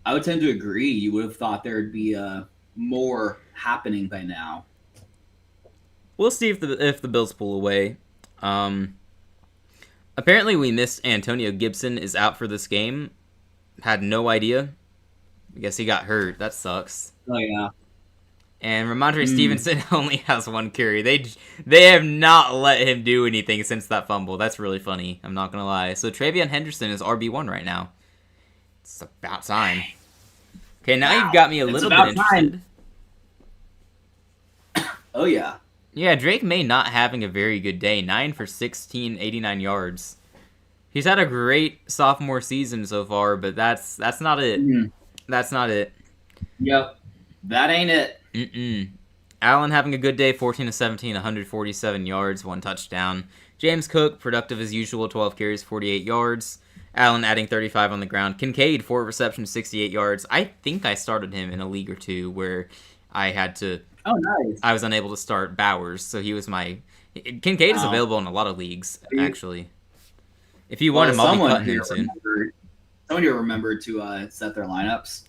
Speaker 2: I would tend to agree. You would have thought there'd be more happening by now.
Speaker 1: We'll see if the Bills pull away. Apparently we missed Antonio Gibson is out for this game. Had no idea. I guess he got hurt. That sucks.
Speaker 2: Oh, yeah.
Speaker 1: And Ramondre Stevenson only has 1 carry. They have not let him do anything since that fumble. That's really funny. I'm not going to lie. So Travion Henderson is RB1 right now. It's about time. Okay, now you've got me a little bit interested.
Speaker 2: Oh, yeah.
Speaker 1: Yeah, Drake May not having a very good day. 9 for 16, 89 yards. He's had a great sophomore season so far, but that's not it. That's not it.
Speaker 2: Yep. That ain't it.
Speaker 1: Allen having a good day, 14-17, 147 yards, 1 touchdown. James Cook, productive as usual, 12 carries, 48 yards. Allen adding 35 on the ground. Kincaid, 4 receptions, 68 yards. I think I started him in a league or two where I had to...
Speaker 2: Oh, nice.
Speaker 1: I was unable to start Bowers, so he was my... Kincaid is available in a lot of leagues, actually. If you want him, I'll be cutting him soon.
Speaker 2: Someone here remembered to set their lineups.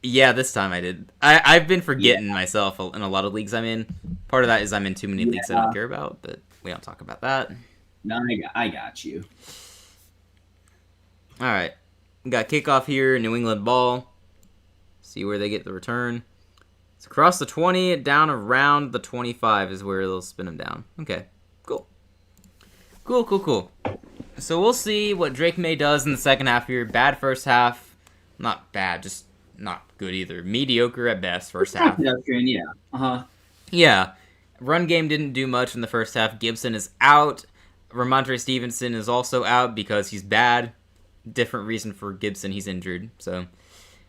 Speaker 1: Yeah, this time I did. I've been forgetting myself in a lot of leagues I'm in. Part of that is I'm in too many leagues I don't care about, but we don't talk about that.
Speaker 2: No, I got you.
Speaker 1: All right. We got kickoff here, New England ball. See where they get the return. It's across the 20, down around the 25 is where they'll spin them down. Okay, cool. Cool. So we'll see what Drake May does in the second half here. Bad first half. Not bad, just not good either. Mediocre at best first half.
Speaker 2: Yeah.
Speaker 1: Yeah. Run game didn't do much in the first half. Gibson is out. Ramondre Stevenson is also out because he's bad. Different reason for Gibson. He's injured. So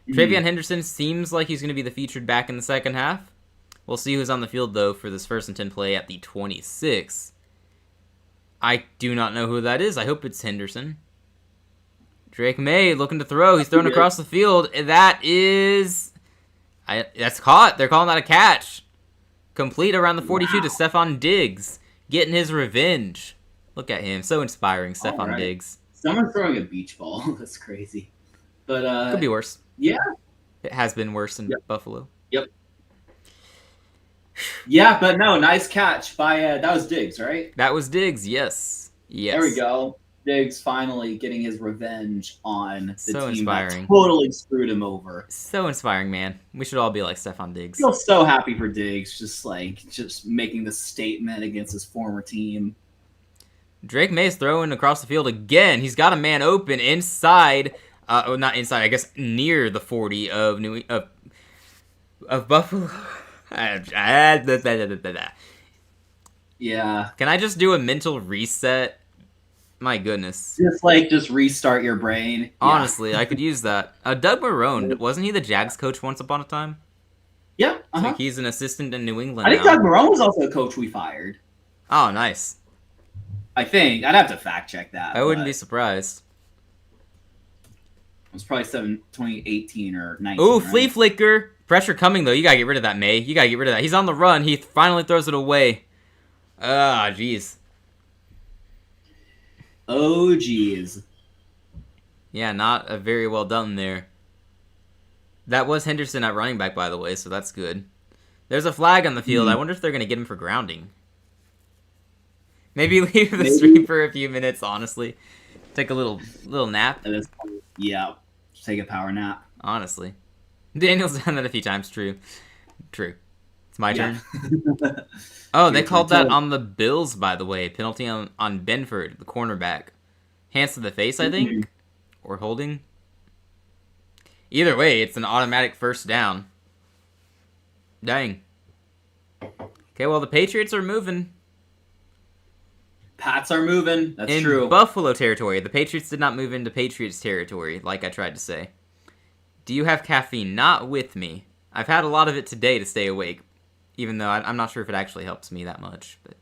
Speaker 1: Travion Henderson seems like he's going to be the featured back in the second half. We'll see who's on the field, though, for this 1st and 10 play at the 26. I do not know who that is. I hope it's Henderson. Drake May looking to throw. He's throwing across the field. That is... that's caught. They're calling that a catch. Complete around the 42 to Stephon Diggs. Getting his revenge. Look at him. So inspiring, Stephon Diggs.
Speaker 2: Someone's throwing a beach ball. That's crazy. But
Speaker 1: could be worse.
Speaker 2: Yeah.
Speaker 1: It has been worse in Buffalo.
Speaker 2: Yep. Yeah, but no, nice catch by that was Diggs, right?
Speaker 1: That was Diggs, yes.
Speaker 2: There we go. Diggs finally getting his revenge on the team
Speaker 1: inspiring.
Speaker 2: that totally screwed him over.
Speaker 1: So inspiring, man. We should all be like Stephon Diggs.
Speaker 2: I feel so happy for Diggs, just making the statement against his former team.
Speaker 1: Drake May's throwing across the field again. He's got a man open inside. Not inside, I guess near the 40 of Buffalo.
Speaker 2: Yeah.
Speaker 1: Can I just do a mental reset? My goodness.
Speaker 2: Just restart your brain.
Speaker 1: Honestly, I could use that. Doug Marrone, wasn't he the Jags coach once upon a time?
Speaker 2: Yeah.
Speaker 1: So he's an assistant in New England
Speaker 2: I think Doug Marrone was also a coach we fired.
Speaker 1: Oh, nice.
Speaker 2: I think. I'd have to fact check that.
Speaker 1: I wouldn't be surprised.
Speaker 2: It was probably 2018 or 19.
Speaker 1: Ooh, flea flicker. Pressure coming, though. You gotta get rid of that, May. You gotta get rid of that. He's on the run. He finally throws it away. Ah, jeez.
Speaker 2: Oh, jeez.
Speaker 1: Yeah, not a very well done there. That was Henderson at running back, by the way, so that's good. There's a flag on the field. I wonder if they're going to get him for grounding. Maybe leave the stream for a few minutes, honestly. Take a little nap.
Speaker 2: Yeah, take a power nap.
Speaker 1: Honestly. Daniel's done that a few times, true. It's my turn. Oh, they called that on the Bills, by the way. Penalty on Benford, the cornerback. Hands to the face, I think? Or holding? Either way, it's an automatic first down. Dang. Okay, well, the Patriots are moving.
Speaker 2: Pats are moving. That's true.
Speaker 1: In Buffalo territory. The Patriots did not move into Patriots territory, like I tried to say. Do you have caffeine? Not with me. I've had a lot of it today to stay awake. Even though I'm not sure if it actually helps me that much, but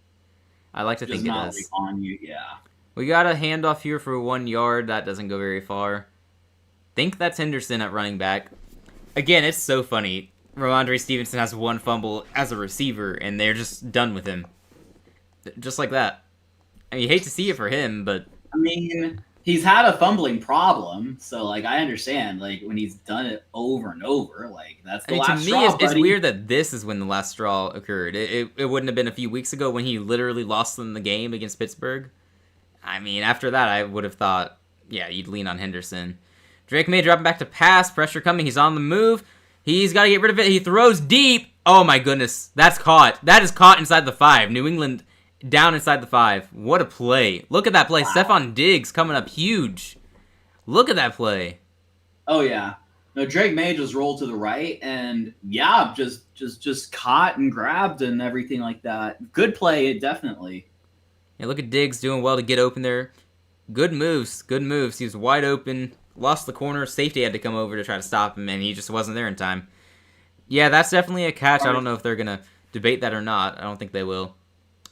Speaker 1: I like to think it does.
Speaker 2: Like on you, yeah.
Speaker 1: We got a handoff here for 1 yard. That doesn't go very far. Think that's Henderson at running back. Again, it's so funny. Ramondre Stevenson has 1 fumble as a receiver, and they're just done with him. Just like that. I mean, you hate to see it for him, but...
Speaker 2: I mean... He's had a fumbling problem, so I understand. When he's done it over and over, that's the last straw.
Speaker 1: To me, it's weird that this is when the last straw occurred. It wouldn't have been a few weeks ago when he literally lost them the game against Pittsburgh. I mean, after that, I would have thought, yeah, you'd lean on Henderson. Drake May dropping back to pass, pressure coming. He's on the move. He's got to get rid of it. He throws deep. Oh my goodness, that's caught. That is caught inside the 5. New England. Down inside the 5. What a play. Look at that play. Wow. Stephon Diggs coming up huge. Look at that play.
Speaker 2: Oh, yeah. No, Drake May just rolled to the right and, yeah, just caught and grabbed and everything like that. Good play, definitely.
Speaker 1: Yeah, look at Diggs doing well to get open there. Good moves. He was wide open. Lost the corner. Safety had to come over to try to stop him, and he just wasn't there in time. Yeah, that's definitely a catch. I don't know if they're going to debate that or not. I don't think they will.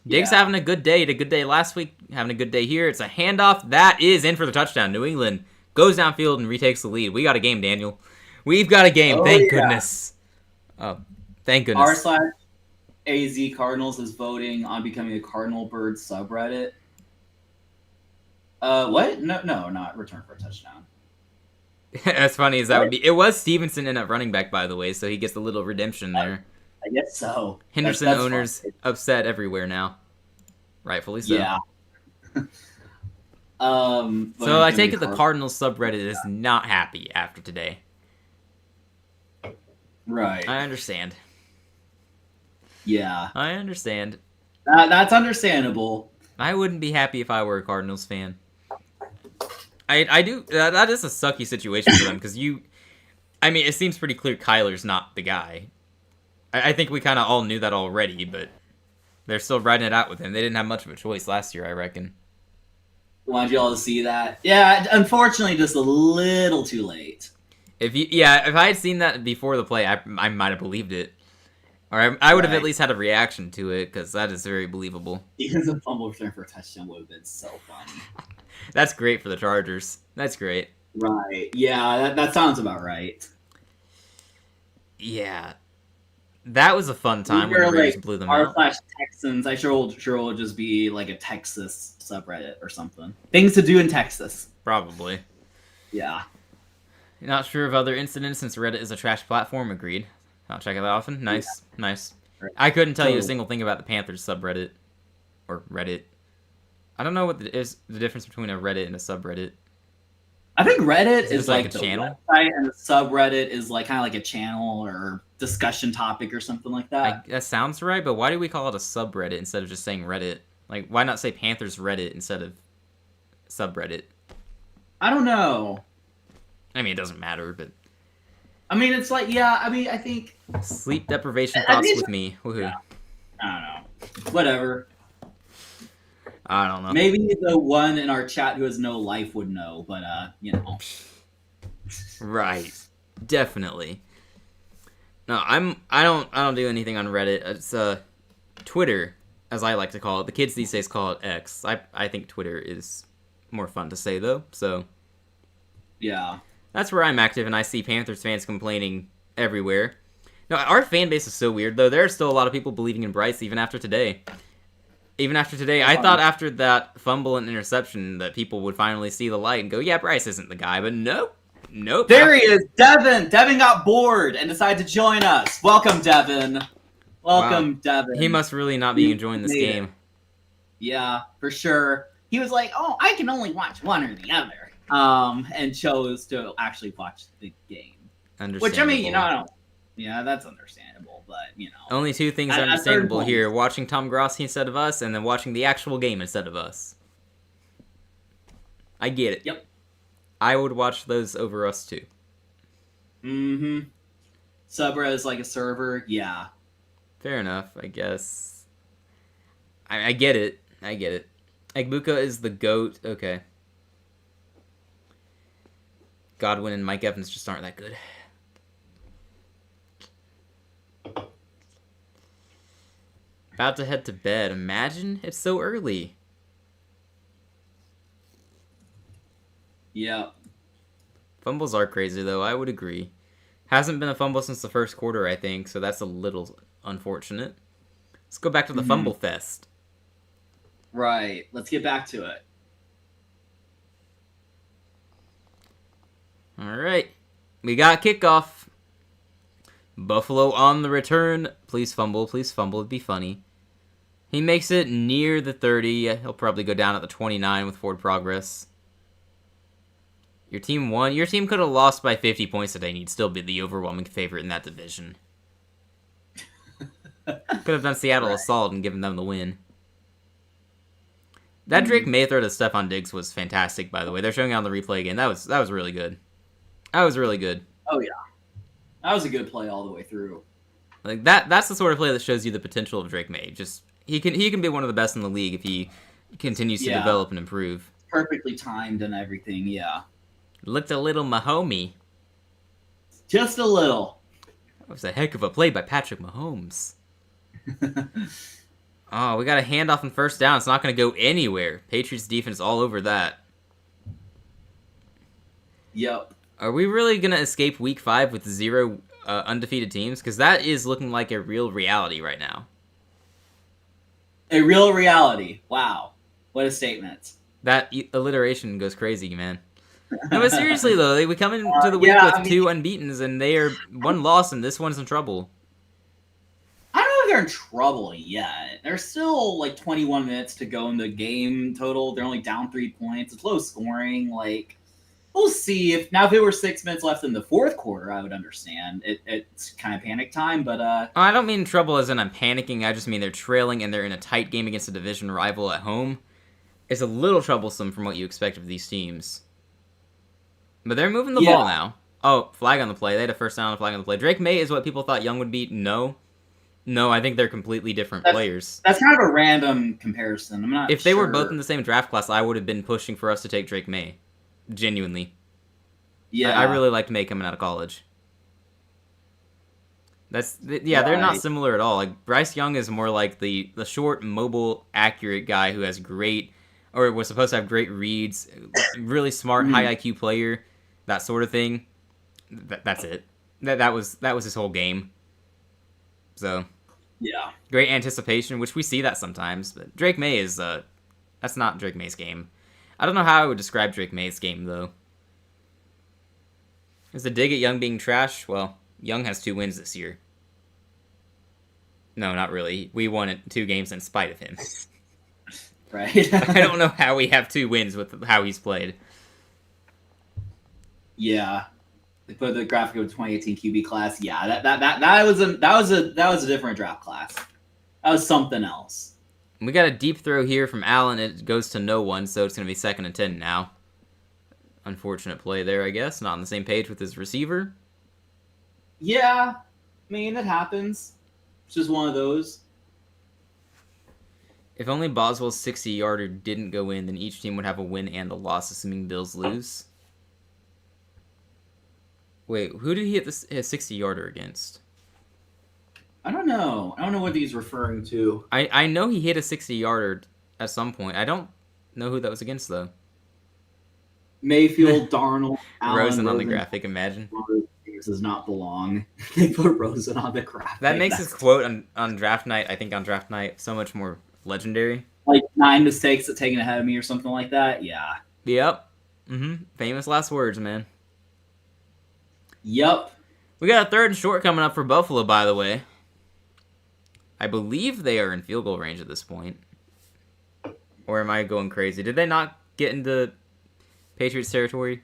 Speaker 1: Diggs having a good day. He had a good day last week. Having a good day here. It's a handoff. That is in for the touchdown. New England goes downfield and retakes the lead. We got a game, Daniel. We've got a game. Thank goodness. Oh, thank goodness.
Speaker 2: r/AZ Cardinals is voting on becoming a Cardinal Bird subreddit. What? No, not return for a touchdown.
Speaker 1: As funny as that would be. It was Stevenson in at running back, by the way, so he gets a little redemption there.
Speaker 2: I guess so.
Speaker 1: Henderson that's owners upset everywhere now. Rightfully so.
Speaker 2: Yeah.
Speaker 1: So I take it the Cardinals subreddit is not happy after today.
Speaker 2: Right.
Speaker 1: I understand.
Speaker 2: Yeah.
Speaker 1: I understand.
Speaker 2: That's understandable.
Speaker 1: I wouldn't be happy if I were a Cardinals fan. I do. That is a sucky situation for them because I mean, it seems pretty clear Kyler's not the guy. I think we kind of all knew that already, but they're still riding it out with him. They didn't have much of a choice last year, I reckon.
Speaker 2: Wanted you all to see that. Yeah, unfortunately, just a little too late.
Speaker 1: If I had seen that before the play, I might have believed it. Or I would have at least had a reaction to it, because that is very believable.
Speaker 2: Even the fumble return for a touchdown would have been so funny.
Speaker 1: That's great for the Chargers. That's great.
Speaker 2: Right. Yeah, that sounds about right.
Speaker 1: Yeah. That was a fun time when the Raiders blew them out.
Speaker 2: r/Texans. I sure will just be like a Texas subreddit or something. Things to do in Texas.
Speaker 1: Probably.
Speaker 2: Yeah.
Speaker 1: Not sure of other incidents since Reddit is a trash platform. Agreed. I'll check it out often. Nice. Yeah. Nice. I couldn't tell you a single thing about the Panthers subreddit. Or Reddit. I don't know what is the difference between a Reddit and a subreddit.
Speaker 2: I think Reddit is like
Speaker 1: a
Speaker 2: the
Speaker 1: channel
Speaker 2: website, and the subreddit is like kind of like a channel or discussion topic or something like that.
Speaker 1: That sounds right, but why do we call it a subreddit instead of just saying Reddit? Like, why not say Panthers Reddit instead of subreddit?
Speaker 2: I don't know.
Speaker 1: I mean, it doesn't matter, but...
Speaker 2: I mean, it's like, yeah, I mean, I think...
Speaker 1: Sleep deprivation thoughts with me. Woohoo.
Speaker 2: Yeah. I don't know. Whatever.
Speaker 1: I don't know.
Speaker 2: Maybe the one in our chat who has no life would know, but you know.
Speaker 1: Right. Definitely. No, I don't do anything on Reddit. It's Twitter, as I like to call it. The kids these days call it X. I think Twitter is more fun to say though, so
Speaker 2: yeah.
Speaker 1: That's where I'm active, and I see Panthers fans complaining everywhere. No, our fan base is so weird though. There are still a lot of people believing in Bryce even after today. I thought after that fumble and interception that people would finally see the light and go, yeah, Bryce isn't the guy, but nope.
Speaker 2: There he is, Devin! Devin got bored and decided to join us. Welcome, Devin. Welcome, Devin.
Speaker 1: He must really not be enjoying this game.
Speaker 2: Yeah, for sure. He was like, oh, I can only watch one or the other. And chose to actually watch the game. Which, I mean, yeah, that's understandable, but,
Speaker 1: Only two things are understandable here. Watching Tom Grossi instead of us, and then watching the actual game instead of us. I get it.
Speaker 2: Yep.
Speaker 1: I would watch those over us, too.
Speaker 2: Mm-hmm. Subra is like a server, yeah.
Speaker 1: Fair enough, I guess. I get it. Egbuka is the GOAT. Okay. Godwin and Mike Evans just aren't that good. About to head to bed. Imagine it's so early.
Speaker 2: Yeah.
Speaker 1: Fumbles are crazy, though. I would agree. Hasn't been a fumble since the first quarter, I think, so that's a little unfortunate. Let's go back to the Fumble Fest.
Speaker 2: Right. Let's get back to it.
Speaker 1: All right. We got kickoff. Buffalo on the return. Please fumble. It'd be funny. He makes it near the 30. He'll probably go down at the 29 with forward progress. Your team won. Your team could have lost by 50 points today, and you'd still be the overwhelming favorite in that division. Could have done Seattle a solid and given them the win. That Drake May throw to Stephon Diggs was fantastic, by the way. They're showing it on the replay again. That was really good. That was really good.
Speaker 2: Oh, yeah. That was a good play all the way through.
Speaker 1: Like that's the sort of play that shows you the potential of Drake May. Just he can be one of the best in the league if he continues to develop and improve.
Speaker 2: Perfectly timed and everything, yeah.
Speaker 1: Looked a little Mahomey.
Speaker 2: Just a little.
Speaker 1: That was a heck of a play by Patrick Mahomes. Oh, we got a handoff and first down. It's not going to go anywhere. Patriots defense all over that.
Speaker 2: Yep.
Speaker 1: Are we really going to escape Week 5 with 0 undefeated teams? Because that is looking like a real reality right now.
Speaker 2: A real reality. Wow. What a statement.
Speaker 1: That alliteration goes crazy, man. No, but seriously, though, we come into the week with 2 unbeatens, and they are 1 loss, and this one's in trouble.
Speaker 2: I don't know if they're in trouble yet. There's still like 21 minutes to go in the game total. They're only down 3 points. It's low scoring. Like, we'll see. If it were 6 minutes left in the fourth quarter, I would understand. It's kind of panic time, but
Speaker 1: I don't mean trouble as in I'm panicking. I just mean they're trailing and they're in a tight game against a division rival at home. It's a little troublesome from what you expect of these teams. But they're moving the ball now. Oh, flag on the play. They had a first down and a flag on the play. Drake May is what people thought Young would be. No, I think they're completely different players.
Speaker 2: That's kind of a random comparison. I'm not
Speaker 1: If they were both in the same draft class, I would have been pushing for us to take Drake May. Genuinely.
Speaker 2: Yeah.
Speaker 1: I really liked May coming out of college. They're not similar at all. Like, Bryce Young is more like the short, mobile, accurate guy who has was supposed to have great reads, really smart, high IQ player, that sort of thing. That's it. That was his whole game. So,
Speaker 2: yeah,
Speaker 1: great anticipation, which we see that sometimes. But Drake May is that's not Drake May's game. I don't know how I would describe Drake May's game though. Is the dig at Young being trash? Well, Young has 2 wins this year. No, not really. We won it 2 games in spite of him.
Speaker 2: Right.
Speaker 1: I don't know how we have 2 wins with how he's played.
Speaker 2: Yeah. They put the graphic of the 2018 QB class. Yeah, that was a different draft class. That was something else.
Speaker 1: We got a deep throw here from Allen. It goes to no one, so it's going to be 2nd and 10 now. Unfortunate play there, I guess. Not on the same page with his receiver.
Speaker 2: Yeah, I mean, it happens. It's just one of those.
Speaker 1: If only Boswell's 60-yarder didn't go in, then each team would have a win and a loss, assuming Bills lose. Wait, who did he hit his 60-yarder against?
Speaker 2: I don't know. I don't know what he's referring to.
Speaker 1: I know he hit a 60-yarder at some point. I don't know who that was against, though.
Speaker 2: Mayfield, Darnold, Allen,
Speaker 1: Rosen on the graphic, imagine.
Speaker 2: This does not belong. They put Rosen on the graphic.
Speaker 1: That makes his quote on draft night, I think on draft night, so much more legendary.
Speaker 2: Like 9 mistakes at taking ahead of me or something like that? Yeah.
Speaker 1: Yep. Famous last words, man.
Speaker 2: Yep.
Speaker 1: We got a 3rd and short coming up for Buffalo, by the way. I believe they are in field goal range at this point. Or am I going crazy? Did they not get into Patriots territory?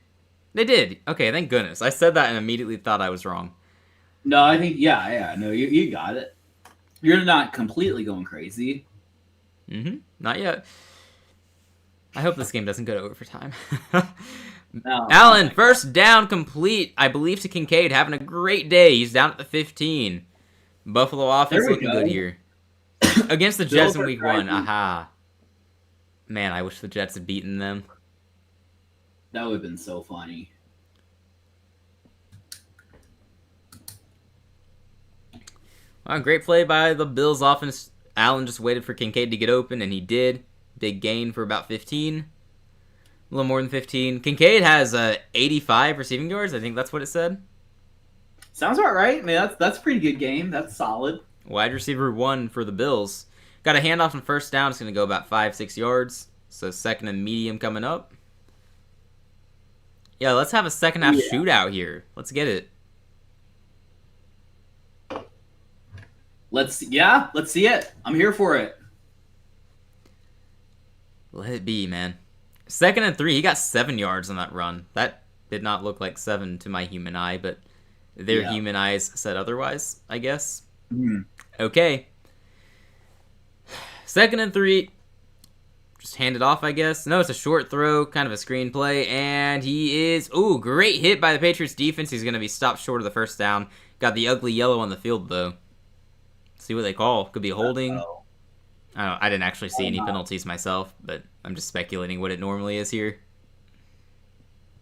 Speaker 1: They did. Okay, thank goodness. I said that and immediately thought I was wrong.
Speaker 2: No, I think, yeah. No, you got it. You're not completely going crazy.
Speaker 1: Not yet. I hope this game doesn't go to overtime.
Speaker 2: No,
Speaker 1: Allen, first down complete, I believe, to Kincaid. Having a great day. He's down at the 15. Buffalo offense looking good here. Against the Jets in week 1. Aha. Man, I wish the Jets had beaten them.
Speaker 2: That would have been so funny.
Speaker 1: Great play by the Bills offense. Allen just waited for Kincaid to get open, and he did. Big gain for about 15. A little more than 15. Kincaid has 85 receiving yards. I think that's what it said.
Speaker 2: Sounds about right. I mean, that's a pretty good game. That's solid.
Speaker 1: Wide receiver 1 for the Bills. Got a handoff on first down. It's going to go about 5-6 yards. So 2nd and medium coming up. Yeah, let's have a second half shootout here. Let's get it.
Speaker 2: Let's see it. I'm here for it.
Speaker 1: Let it be, man. 2nd and 3. He got 7 yards on that run. That did not look like 7 to my human eye, but their human eyes said otherwise, I guess. Okay. 2nd and 3. Just hand it off, I guess. No, it's a short throw, kind of a screen play, and he is... Ooh, great hit by the Patriots defense. He's going to be stopped short of the first down. Got the ugly yellow on the field, though. See what they call. Could be holding. I didn't actually see any penalties myself, but I'm just speculating what it normally is here.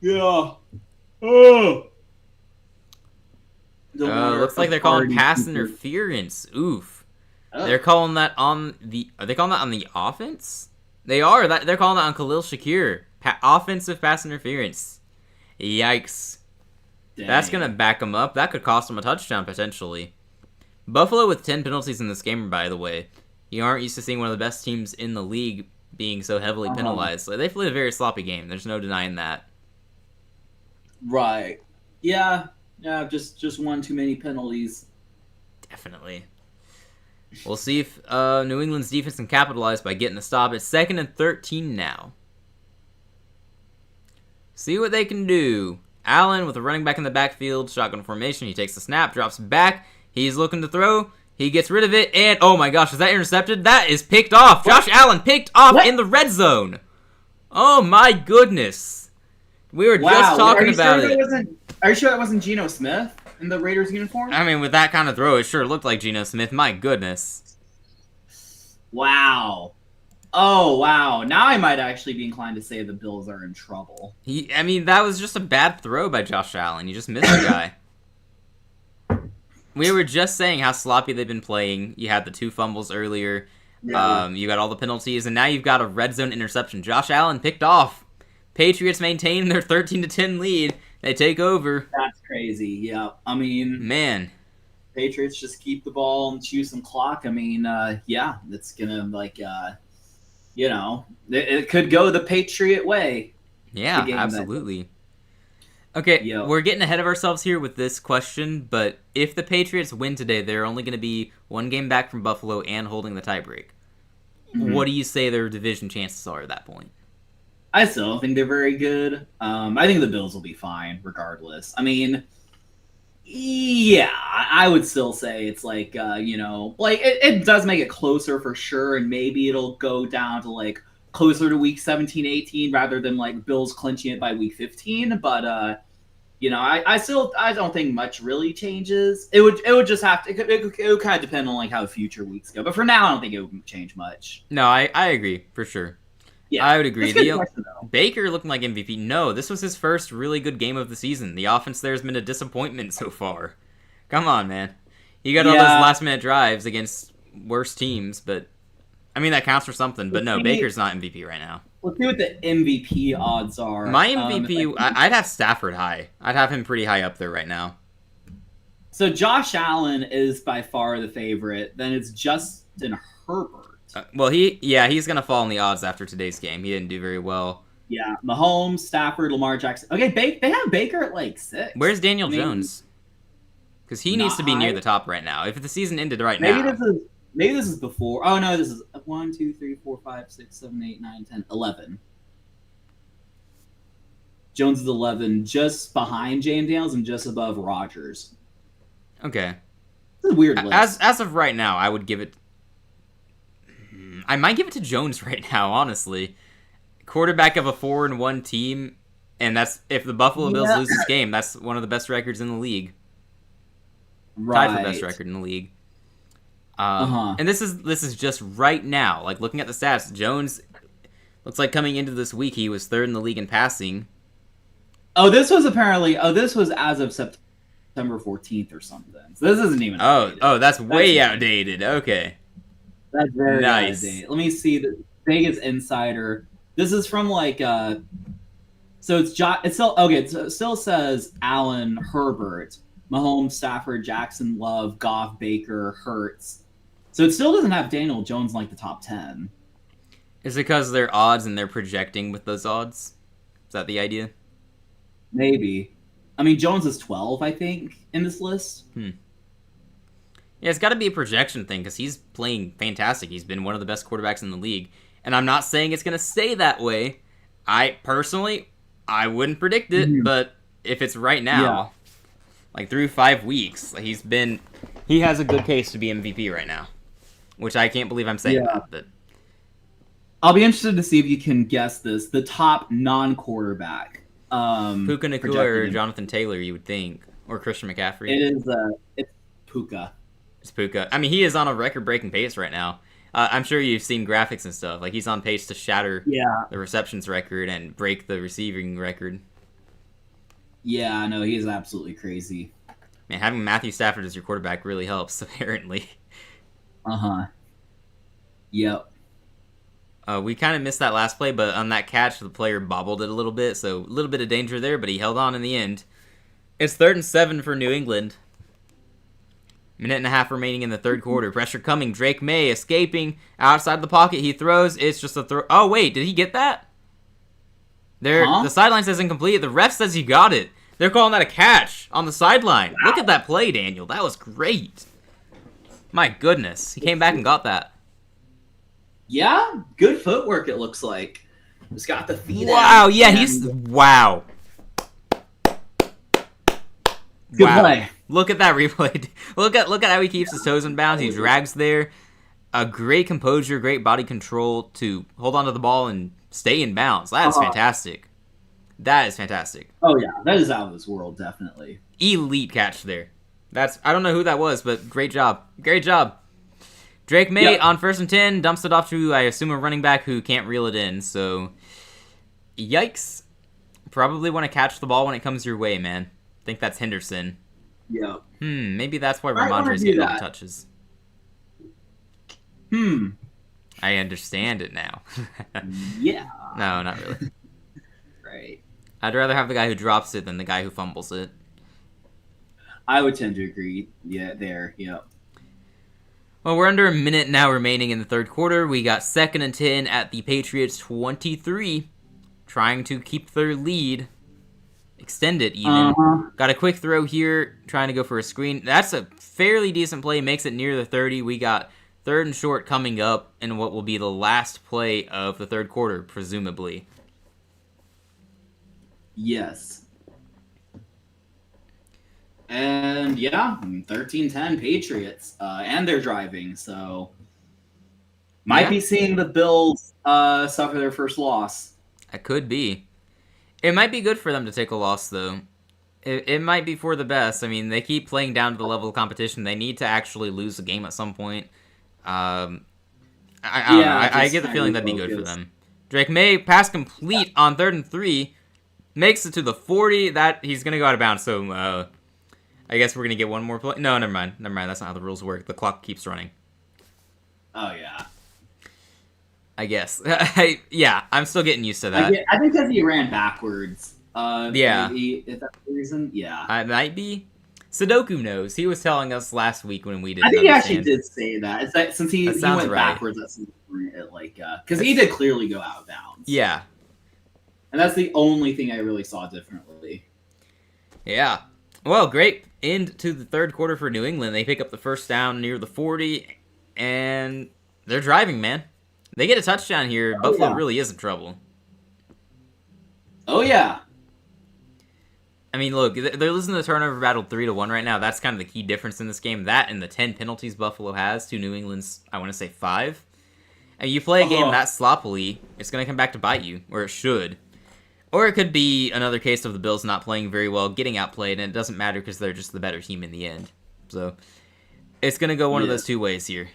Speaker 2: Yeah.
Speaker 1: Looks like they're calling pass interference. Oof. They're calling that on the... Are they calling that on the offense? They are. They're calling that on Khalil Shakir. Offensive pass interference. Yikes. Dang. That's going to back them up. That could cost them a touchdown, potentially. Buffalo with 10 penalties in this game, by the way. You aren't used to seeing one of the best teams in the league being so heavily penalized. So they played a very sloppy game. There's no denying that.
Speaker 2: Right. Yeah, just one too many penalties.
Speaker 1: Definitely. We'll see if New England's defense can capitalize by getting the stop. It's 2nd and 13 now. See what they can do. Allen with a running back in the backfield, shotgun formation. He takes the snap, drops back. He's looking to throw. He gets rid of it, and oh my gosh, is that intercepted? That is picked off. What? Josh Allen picked off in the red zone. Oh my goodness. We were just talking about it.
Speaker 2: Are you sure that wasn't Geno Smith in the Raiders uniform?
Speaker 1: I mean, with that kind of throw, it sure looked like Geno Smith. My goodness.
Speaker 2: Wow. Oh, wow. Now I might actually be inclined to say the Bills are in trouble.
Speaker 1: I mean, that was just a bad throw by Josh Allen. You just missed the guy. We were just saying how sloppy they've been playing. You had the 2 fumbles earlier. Yeah. You got all the penalties, and now you've got a red zone interception. Josh Allen picked off. Patriots maintain their 13-10 lead. They take over.
Speaker 2: That's crazy. Yeah. I mean,
Speaker 1: man,
Speaker 2: Patriots just keep the ball and chew some clock. I mean, yeah, it's gonna it could go the Patriot way.
Speaker 1: Yeah, absolutely. Okay, we're getting ahead of ourselves here with this question, but if the Patriots win today, they're only going to be 1 game back from Buffalo and holding the tiebreak. Mm-hmm. What do you say their division chances are at that point?
Speaker 2: I still don't think they're very good. I think the Bills will be fine regardless. I mean, yeah, I would still say it's it does make it closer for sure, and maybe it'll go down to closer to week 17, 18 rather than Bills clinching it by week 15. But I don't think much really changes. It would just have to. It would kind of depend on how the future weeks go. But for now, I don't think it would change much.
Speaker 1: No, I agree for sure. Yeah, I would agree. Baker looking like MVP. No, this was his first really good game of the season. The offense there has been a disappointment so far. Come on, man. He got all those last-minute drives against worse teams, but I mean that counts for something. But no, Baker's not MVP right now.
Speaker 2: Let's see what the MVP odds are.
Speaker 1: My MVP, I'd have Stafford high. I'd have him pretty high up there right now.
Speaker 2: So Josh Allen is by far the favorite. Then it's Justin Herbert.
Speaker 1: He's going to fall in the odds after today's game. He didn't do very well.
Speaker 2: Yeah, Mahomes, Stafford, Lamar Jackson. Okay, they have Baker at 6.
Speaker 1: Where's Daniel Jones? Because he needs to be near the top right now. If the season ended now.
Speaker 2: Maybe this is before. Oh, no, this is 1, 2, 3, 4, 5, 6, 7, 8, 9, 10, 11. Jones is 11, just behind James Daniels and just above Rodgers.
Speaker 1: Okay.
Speaker 2: It's a weird list.
Speaker 1: As of right now, I would give it... I might give it to Jones right now, honestly. Quarterback of a 4-1 team, and that's if the Buffalo Bills lose this game, that's one of the best records in the league.
Speaker 2: Right.
Speaker 1: Tied for best record in the league. And this is just right now. Looking at the stats, Jones looks like coming into this week he was 3rd in the league in passing.
Speaker 2: This was as of September 14th or something. So this isn't even
Speaker 1: outdated. That's way outdated. Okay.
Speaker 2: That's very nice. Let me see the Vegas Insider. This is from so it still says Allen, Herbert, Mahomes, Stafford, Jackson, Love, Goff, Baker, Hurts. So it still doesn't have Daniel Jones in the top 10.
Speaker 1: Is it because they're odds and they're projecting with those odds? Is that the idea?
Speaker 2: Maybe. I mean, Jones is 12, I think, in this list.
Speaker 1: Yeah, it's got to be a projection thing because he's playing fantastic. He's been one of the best quarterbacks in the league. And I'm not saying it's going to stay that way. I wouldn't predict it, but if it's right now, through 5 weeks, he has a good case to be MVP right now. Which I can't believe I'm saying that. But
Speaker 2: I'll be interested to see if you can guess this. The top non-quarterback.
Speaker 1: Puka Nacua or Jonathan Taylor, you would think. Or Christian McCaffrey.
Speaker 2: It's Puka.
Speaker 1: It's Puka. I mean, he is on a record-breaking pace right now. I'm sure you've seen graphics and stuff. He's on pace to shatter the receptions record and break the receiving record. Yeah,
Speaker 2: I know. He is absolutely crazy.
Speaker 1: Man, having Matthew Stafford as your quarterback really helps, apparently.
Speaker 2: Yep.
Speaker 1: We kind of missed that last play, but on that catch, the player bobbled it a little bit, so a little bit of danger there, but he held on in the end. It's 3rd and 7 for New England. 1.5 remaining in the third quarter. Pressure coming. Drake May escaping outside the pocket. He throws. It's just a throw. Oh, wait. Did he get that? The sideline says incomplete. The ref says he got it. They're calling that a catch on the sideline. Wow. Look at that play, Daniel. That was great. My goodness, he came back and got that.
Speaker 2: Yeah, good footwork. It looks like. Just got the feet.
Speaker 1: Wow, yeah, he's wow.
Speaker 2: Good play.
Speaker 1: Look at that replay. Look at how he keeps his toes in bounds. He drags there. A great composure, great body control to hold onto the ball and stay in bounds. That's fantastic. That is fantastic.
Speaker 2: Oh yeah, that is out of this world, definitely.
Speaker 1: Elite catch there. I don't know who that was, but great job. Great job. Drake May on 1st and 10 dumps it off to, I assume, a running back who can't reel it in. So, yikes. Probably want to catch the ball when it comes your way, man. I think that's Henderson.
Speaker 2: Yeah.
Speaker 1: Maybe that's why Ramondre's getting all the touches. I understand it now.
Speaker 2: Yeah.
Speaker 1: No, not really.
Speaker 2: Right.
Speaker 1: I'd rather have the guy who drops it than the guy who fumbles it.
Speaker 2: I would tend to agree. Yeah, there. Yep.
Speaker 1: Well, we're under a minute now remaining in the third quarter. We got 2nd and 10 at the Patriots 23, trying to keep their lead. Extend it even. Got a quick throw here, trying to go for a screen. That's a fairly decent play, makes it near the 30. We got 3rd and short coming up in what will be the last play of the third quarter, presumably.
Speaker 2: Yes. And yeah, 13-10 Patriots, and they're driving, so might be seeing the Bills suffer their first loss.
Speaker 1: It could be. It might be good for them to take a loss, though. It might be for the best. I mean, they keep playing down to the level of competition. They need to actually lose a game at some point. I don't know. I get the feeling that'd be good for them. Drake May, pass complete on 3rd and 3, makes it to the 40. That he's gonna go out of bounds. So I guess we're gonna get one more play. No, never mind. That's not how the rules work. The clock keeps running.
Speaker 2: Oh yeah.
Speaker 1: I guess. I'm still getting used to that.
Speaker 2: I think because he ran backwards.
Speaker 1: Yeah.
Speaker 2: Maybe, is that the reason? Yeah.
Speaker 1: It might be. Sudoku knows. He was telling us last week when we did.
Speaker 2: I think he actually did say that. It's that since he went
Speaker 1: right.
Speaker 2: backwards, that's like because he did clearly go out of bounds.
Speaker 1: Yeah.
Speaker 2: And that's the only thing I really saw differently.
Speaker 1: Yeah. Well, great end to the third quarter for New England. They pick up the first down near the 40, and they're driving, man. They get a touchdown here. Buffalo really is in trouble.
Speaker 2: Oh, yeah.
Speaker 1: I mean, look, they're losing the turnover battle 3-1 right now. That's kind of the key difference in this game. That and the 10 penalties Buffalo has to New England's, I want to say, 5. And you play a game that sloppily, it's going to come back to bite you, or it should. Or it could be another case of the Bills not playing very well, getting outplayed, and it doesn't matter because they're just the better team in the end. So, it's going to go one of those two ways here.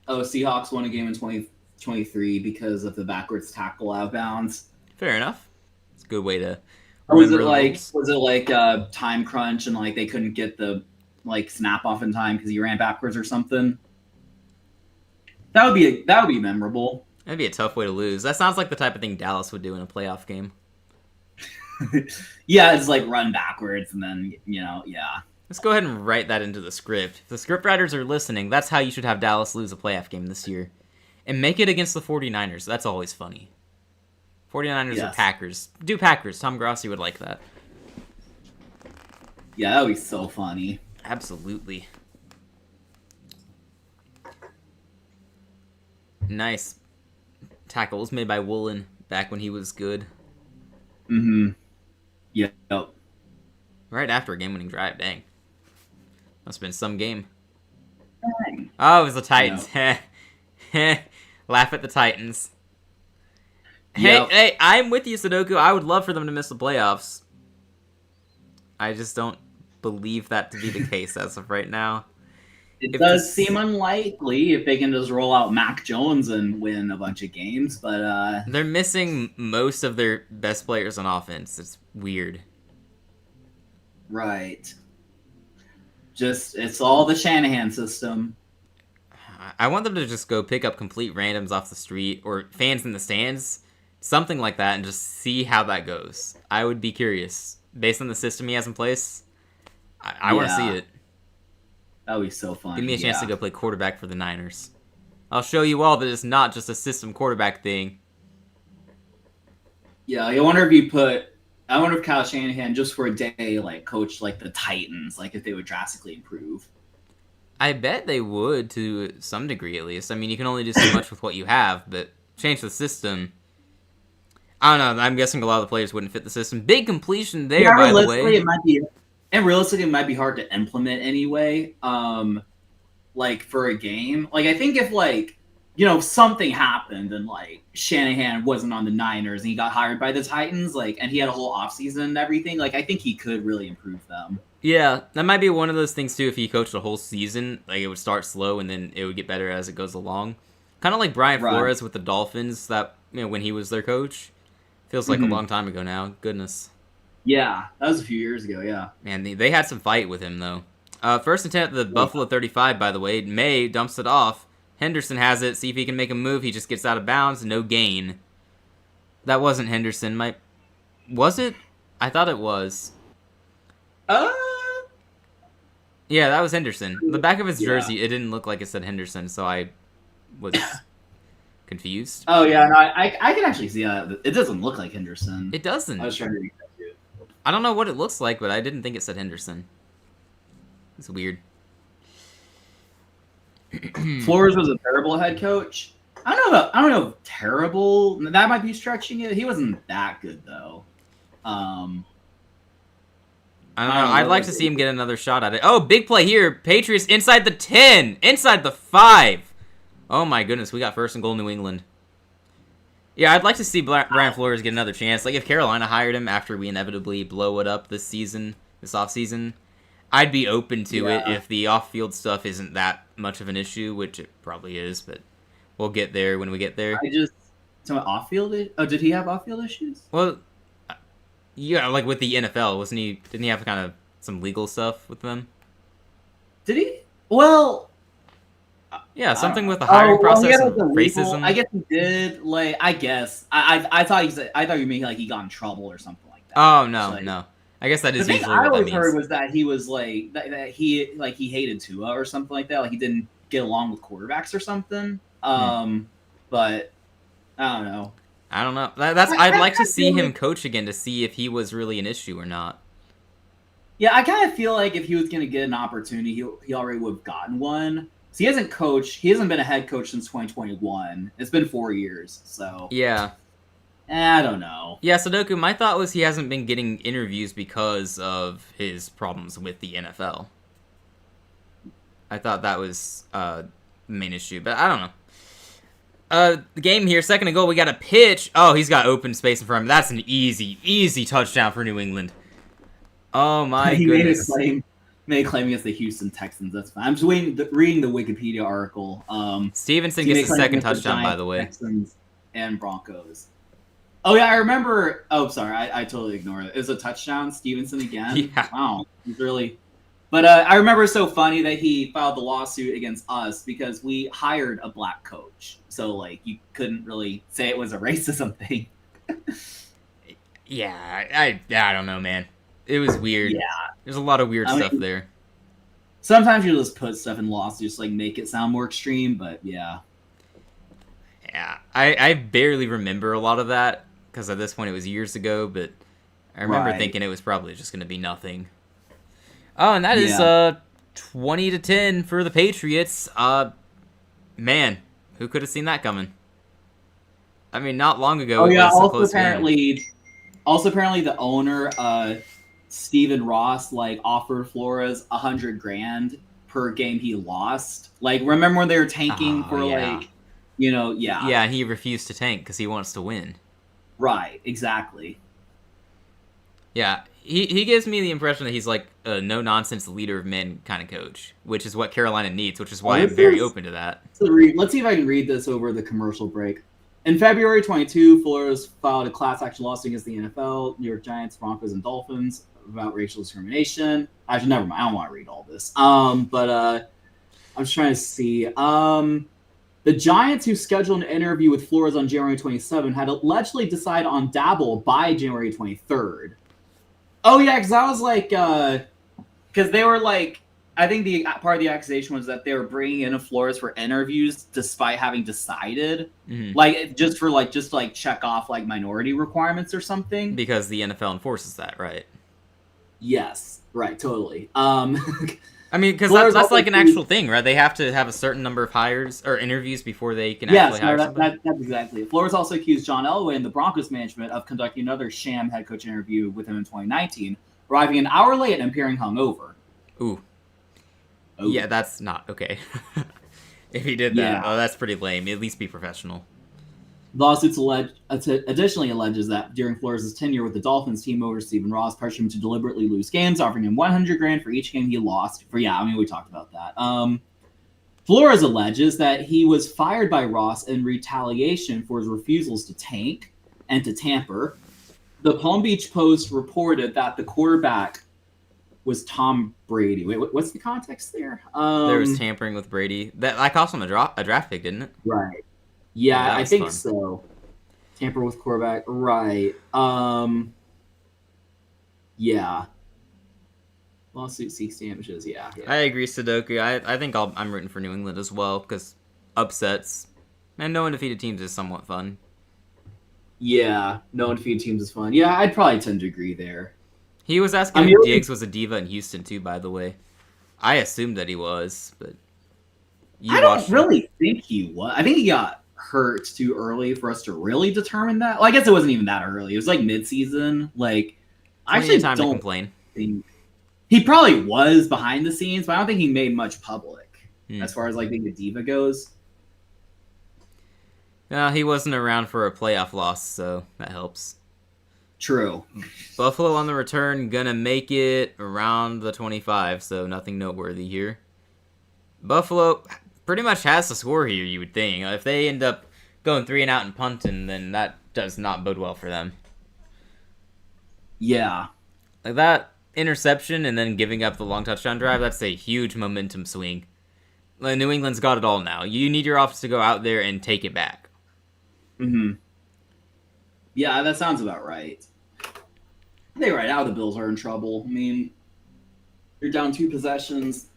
Speaker 2: Oh, Seahawks won a game in 2023 because of the backwards tackle out of bounds.
Speaker 1: Fair enough. It's a good way to.
Speaker 2: Or was it like time crunch and like they couldn't get the snap off in time because he ran backwards or something? That would be memorable.
Speaker 1: That'd be a tough way to lose. That sounds like the type of thing Dallas would do in a playoff game.
Speaker 2: Yeah, it's like run backwards and then yeah.
Speaker 1: Let's go ahead and write that into the script. If the script writers are listening, that's how you should have Dallas lose a playoff game this year. And make it against the 49ers. That's always funny. 49ers or Packers. Do Packers. Tom Grossi would like that.
Speaker 2: Yeah, that would be so funny.
Speaker 1: Absolutely. Nice. Tackles made by Woolen back when he was good.
Speaker 2: Mm-hmm. Yep.
Speaker 1: Right after a game-winning drive. Dang. Must have been some game. Dang. Oh, it was the Titans. No. Laugh at the Titans. Yep. Hey, I'm with you, Sudoku. I would love for them to miss the playoffs. I just don't believe that to be the case as of right now.
Speaker 2: It does seem unlikely if they can just roll out Mac Jones and win a bunch of games, but
Speaker 1: they're missing most of their best players on offense. It's weird.
Speaker 2: Right. It's all the Shanahan system.
Speaker 1: I want them to just go pick up complete randoms off the street or fans in the stands, something like that, and just see how that goes. I would be curious. Based on the system he has in place, I want to see it.
Speaker 2: That would be so fun.
Speaker 1: Give me a chance to go play quarterback for the Niners. I'll show you all that it's not just a system quarterback thing.
Speaker 2: Yeah, I wonder if you put I wonder if Kyle Shanahan just for a day like coached like the Titans, like if they would drastically improve.
Speaker 1: I bet they would to some degree at least. I mean, you can only do so much with what you have, but change the system. I don't know. I'm guessing a lot of the players wouldn't fit the system. Big completion there, by the way.
Speaker 2: Realistically, it might be hard to implement anyway. Like for a game, like I think if like if something happened and like Shanahan wasn't on the Niners and he got hired by the Titans, like and he had a whole offseason and everything, like I think he could really improve them.
Speaker 1: Yeah, that might be one of those things too. If he coached a whole season, like it would start slow and then it would get better as it goes along. Kind of like Brian Flores with the Dolphins. That when he was their coach, feels like a long time ago now. Goodness.
Speaker 2: Yeah, that was a few years ago. Yeah,
Speaker 1: man, they had some fight with him though. First attempt at the Buffalo 35, by the way. May dumps it off. Henderson has it. See if he can make a move. He just gets out of bounds. No gain. That wasn't Henderson. Was it? I thought it was. Yeah, that was Henderson. The back of his jersey, it didn't look like it said Henderson, so I was confused.
Speaker 2: Oh yeah, no, I can actually see that. It doesn't look like Henderson.
Speaker 1: It doesn't.
Speaker 2: I was trying to read that too.
Speaker 1: I don't know what it looks like, but I didn't think it said Henderson. It's weird.
Speaker 2: Flores was a terrible head coach. I don't know if terrible. That might be stretching it. He wasn't that good though.
Speaker 1: I don't know. I'd like to see him get another shot at it. Oh, big play here. Patriots inside the 10. Inside the 5. Oh my goodness. We got first and goal New England. Yeah, I'd like to see Brian Flores get another chance. Like if Carolina hired him after we inevitably blow it up this offseason, I'd be open to it if the off-field stuff isn't that much of an issue, which it probably is, but we'll get there when we get there.
Speaker 2: Off-field? Oh, did he have off-field issues?
Speaker 1: Well, yeah, like with the NFL, didn't he have kind of some legal stuff with them?
Speaker 2: Did he? Well,
Speaker 1: yeah, something with the hiring process and racism.
Speaker 2: I guess he did. Like, I guess I thought you meant like he got in trouble or something like that.
Speaker 1: Oh no. I guess that is usually what that means.
Speaker 2: I always heard was that he was like that he hated Tua or something like that. Like he didn't get along with quarterbacks or something. But I don't know.
Speaker 1: I'd like to see him coach again to see if he was really an issue or not.
Speaker 2: Yeah, I kind of feel like if he was going to get an opportunity, he already would have gotten one. So he hasn't coached. He hasn't been a head coach since 2021. It's been 4 years. So
Speaker 1: yeah.
Speaker 2: I don't know.
Speaker 1: Yeah, Sudoku, my thought was he hasn't been getting interviews because of his problems with the NFL. I thought that was the main issue, but I don't know. The game here, second and goal, we got a pitch. Oh, he's got open space in front of him. That's an easy touchdown for New England. Oh my goodness.
Speaker 2: He made a claim against the Houston Texans. That's fine. I'm just reading the Wikipedia article.
Speaker 1: Stevenson gets the second touchdown, by the way.
Speaker 2: Texans and Broncos. Oh yeah, I remember. Oh, sorry, I totally ignored it. It was a touchdown, Stevenson again.
Speaker 1: Yeah.
Speaker 2: Wow, he's really. But I remember it's so funny that he filed the lawsuit against us because we hired a black coach. So like you couldn't really say it was a racism thing.
Speaker 1: Yeah, I don't know, man. It was weird.
Speaker 2: Yeah,
Speaker 1: there's a lot of weird stuff there.
Speaker 2: Sometimes you just put stuff in lawsuits like make it sound more extreme, but yeah.
Speaker 1: Yeah, I barely remember a lot of that because at this point it was years ago, but I remember thinking it was probably just going to be nothing. Oh, and that is 20-10 for the Patriots. Man, who could have seen that coming? I mean, not long ago.
Speaker 2: Oh yeah. Also apparently the owner, Stephen Ross, like offered Flores $100,000 per game he lost. Like, remember when they were tanking
Speaker 1: Yeah, he refused to tank because he wants to win.
Speaker 2: Right. Exactly.
Speaker 1: Yeah, he gives me the impression that he's like a no-nonsense leader of men kind of coach, which is what Carolina needs, which is why I'm very open to that.
Speaker 2: Let's see if I can read this over the commercial break. In February 22, Flores filed a class action lawsuit against the NFL, New York Giants, Broncos, and Dolphins about racial discrimination. Actually, never mind. I don't want to read all this. But I'm just trying to see. The Giants, who scheduled an interview with Flores on January 27, had allegedly decided on Dabble by January 23rd. Oh, yeah, because I was like, because they were like, I think the part of the accusation was that they were bringing in Flores for interviews despite having decided, like just to check off like minority requirements or something.
Speaker 1: Because the NFL enforces that, right?
Speaker 2: Yes, right, totally.
Speaker 1: I mean, because that's like an actual thing, right? They have to have a certain number of hires or interviews before they can actually hire somebody.
Speaker 2: That's exactly it. Flores also accused John Elway and the Broncos management of conducting another sham head coach interview with him in 2019, arriving an hour late and appearing hungover.
Speaker 1: Ooh. Yeah, that's not okay. If he did that, that's pretty lame. At least be professional.
Speaker 2: Lawsuits additionally alleges that during Flores' tenure with the Dolphins, team owner Stephen Ross pressured him to deliberately lose games, offering him $100,000 for each game he lost. We talked about that. Flores alleges that he was fired by Ross in retaliation for his refusals to tank and to tamper. The Palm Beach Post reported that the quarterback was Tom Brady. Wait, what's the context there?
Speaker 1: There was tampering with Brady. That cost him a draft pick, didn't it?
Speaker 2: Right. Yeah, I think so. Tamper with quarterback. Right. Yeah. Lawsuit seeks damages. Yeah.
Speaker 1: I agree, Sudoku. I think I'm rooting for New England as well, because upsets and no undefeated teams is somewhat fun.
Speaker 2: Yeah, no undefeated teams is fun. Yeah, I'd probably tend to agree there.
Speaker 1: He was asking if Diggs was a diva in Houston, too, by the way. I assumed that he was, but...
Speaker 2: I don't really think he was. I think he got hurt too early for us to really determine that. Well, I guess it wasn't even that early. It was like mid-season. Like, I actually don't
Speaker 1: to complain.
Speaker 2: think he probably was behind the scenes, but I don't think he made much public as far as like being a diva goes.
Speaker 1: No, he wasn't around for a playoff loss, so that helps.
Speaker 2: True.
Speaker 1: Buffalo on the return, gonna make it around the 25, so nothing noteworthy here. Buffalo pretty much has the score here, you would think. If they end up going 3 and out and punting, then that does not bode well for them.
Speaker 2: Yeah.
Speaker 1: Like that interception and then giving up the long touchdown drive, that's a huge momentum swing. Like, New England's got it all now. You need your offense to go out there and take it back.
Speaker 2: Yeah, that sounds about right. I think right now the Bills are in trouble. I mean, you're down 2 possessions.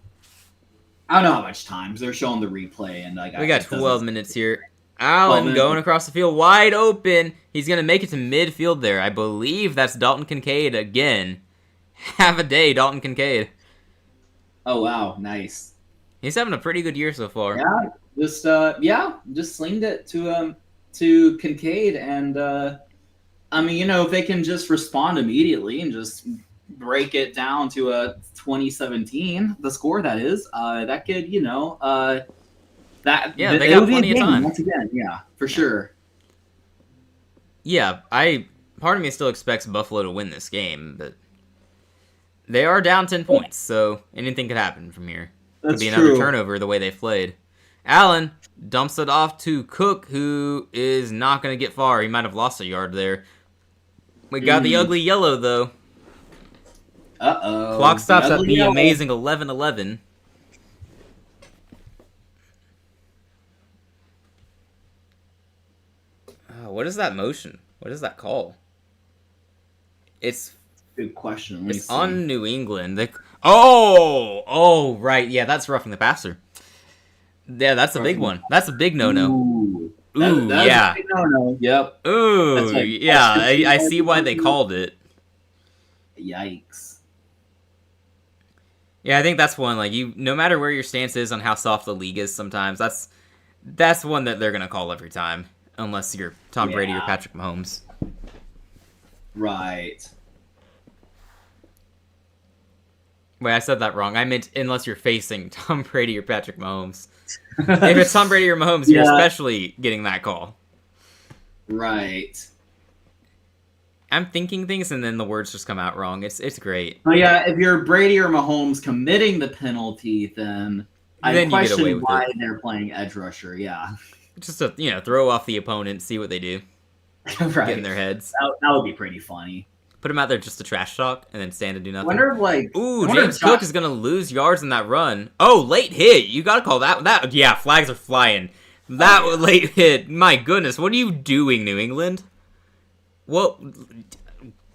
Speaker 2: I don't know how much time, because they're showing the replay. And like,
Speaker 1: we got 12 minutes here. Allen going across the field, wide open. He's going to make it to midfield there. I believe that's Dalton Kincaid again. Have a day, Dalton Kincaid.
Speaker 2: Oh, wow. Nice.
Speaker 1: He's having a pretty good year so far.
Speaker 2: Yeah, just slinged it to Kincaid. And, I mean, if they can just respond immediately and just break it down to a 2017, the score that is, that could, they got
Speaker 1: plenty of time.
Speaker 2: Once again, yeah, for sure.
Speaker 1: Yeah, part of me still expects Buffalo to win this game, but they are down 10 points, so anything could happen from here. Could be another turnover the way they played. Allen dumps it off to Cook, who is not going to get far. He might have lost a yard there. We got the ugly yellow, though.
Speaker 2: Uh-oh.
Speaker 1: Clock stops at the amazing 11:11. What is that motion? What is that call? It's
Speaker 2: good question.
Speaker 1: It's on New England. Right. Yeah, that's roughing the passer. Yeah, that's a big one. That's a big no-no.
Speaker 2: Ooh,
Speaker 1: yeah.
Speaker 2: A big no-no. Yep.
Speaker 1: Ooh, yeah. I see why they called it.
Speaker 2: Yikes.
Speaker 1: Yeah, I think that's one, like, no matter where your stance is on how soft the league is sometimes, that's one that they're going to call every time, unless you're Tom Brady or Patrick Mahomes.
Speaker 2: Right.
Speaker 1: Wait, I said that wrong. I meant unless you're facing Tom Brady or Patrick Mahomes. If it's Tom Brady or Mahomes, you're especially getting that call.
Speaker 2: Right.
Speaker 1: I'm thinking things and then the words just come out wrong. It's great.
Speaker 2: Oh yeah, if you're Brady or Mahomes committing the penalty, then I question why they're playing edge rusher. Yeah,
Speaker 1: just to throw off the opponent, see what they do,
Speaker 2: right.
Speaker 1: Get in their heads.
Speaker 2: That would be pretty funny.
Speaker 1: Put him out there just to trash talk and then stand and do nothing.
Speaker 2: James
Speaker 1: Cook is gonna lose yards in that run. Oh, late hit! You gotta call that. Yeah, flags are flying. That late hit. My goodness, what are you doing, New England? Well,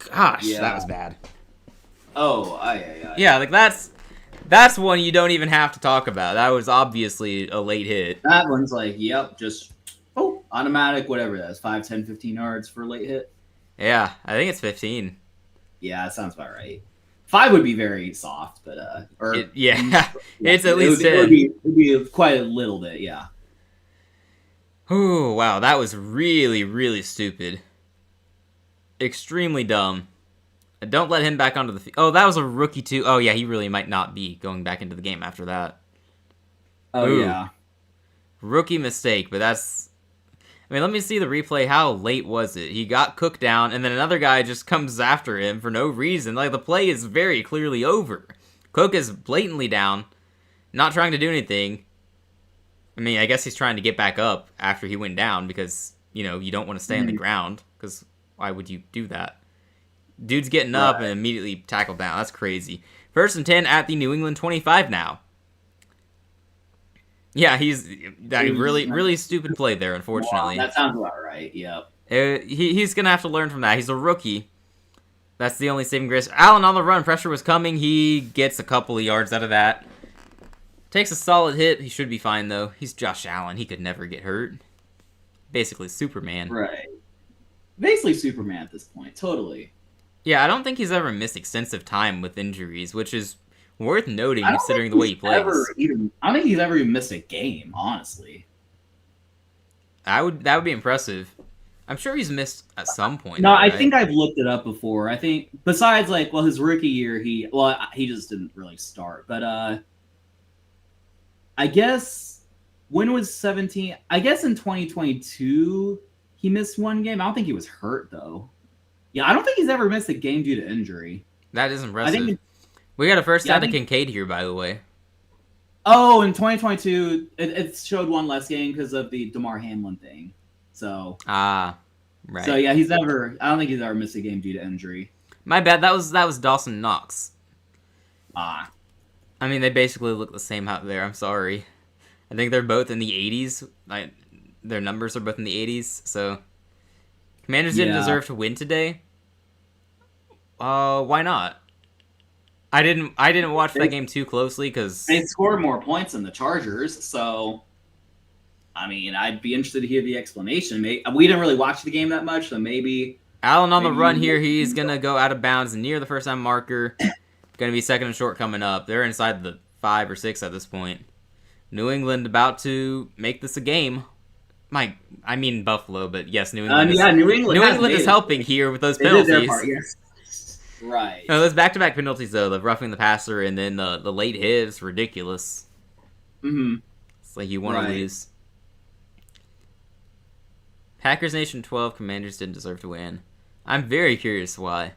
Speaker 1: gosh, that was bad.
Speaker 2: Oh,
Speaker 1: yeah, like That's one you don't even have to talk about. That was obviously a late hit.
Speaker 2: That one's like, yep, just automatic, whatever that is, 5, 10, 15 yards for a late hit.
Speaker 1: Yeah, I think it's 15.
Speaker 2: Yeah, that sounds about right. 5 would be very soft, but
Speaker 1: it's at least 10.
Speaker 2: It would be quite a little bit, yeah.
Speaker 1: Oh, wow, that was really, really stupid. Extremely dumb. Don't let him back onto the field. Oh, that was a rookie too. Oh, yeah, he really might not be going back into the game after that.
Speaker 2: Oh, yeah.
Speaker 1: Rookie mistake, but that's... I mean, let me see the replay. How late was it? He got cooked down, and then another guy just comes after him for no reason. Like, the play is very clearly over. Cook is blatantly down, not trying to do anything. I mean, I guess he's trying to get back up after he went down because, you know, you don't want to stay on the ground, because why would you do that? Dude's getting up and immediately tackled down. That's crazy. 1st and 10 at the New England 25 now. Yeah, he's really stupid play there, unfortunately.
Speaker 2: Wow, that sounds about right, yep.
Speaker 1: He's going to have to learn from that. He's a rookie. That's the only saving grace. Allen on the run. Pressure was coming. He gets a couple of yards out of that. Takes a solid hit. He should be fine, though. He's Josh Allen. He could never get hurt. Basically Superman.
Speaker 2: Right. Basically Superman at this point, totally.
Speaker 1: Yeah, I don't think he's ever missed extensive time with injuries, which is worth noting considering the way he plays.
Speaker 2: I don't think he's ever even missed a game, honestly.
Speaker 1: That would be impressive. I'm sure he's missed at some point.
Speaker 2: No, I think I've looked it up before. I think besides his rookie year, he just didn't really start. But I guess when was 17? I guess in 2022 he missed one game. I don't think he was hurt though. Yeah, I don't think he's ever missed a game due to injury.
Speaker 1: That is impressive. We got a first down to Kincaid here, by the way.
Speaker 2: Oh, in 2022, it showed one less game because of the DeMar Hamlin thing. So
Speaker 1: right.
Speaker 2: So yeah, I don't think he's ever missed a game due to injury.
Speaker 1: My bad. That was Dawson Knox.
Speaker 2: I
Speaker 1: mean, they basically look the same out there. I'm sorry. I think they're both in the 80s. Their numbers are both in the 80s. So Commanders didn't deserve to win today. Why not? I didn't watch that game too closely because
Speaker 2: they scored more points than the Chargers. So, I mean, I'd be interested to hear the explanation. We didn't really watch the game that much, so maybe
Speaker 1: Allen on the run here. He's gonna go out of bounds near the first down marker. Gonna be 2nd and short coming up. They're inside the 5 or 6 at this point. New England about to make this a game. I mean Buffalo, but yes, New England.
Speaker 2: New England
Speaker 1: is helping here with those penalties.
Speaker 2: They did their part, yes. Right.
Speaker 1: No, those back-to-back penalties though, the roughing the passer and then the late hit is ridiculous. It's like you want to lose. Packers Nation 12, Commanders didn't deserve to win. I'm very curious why.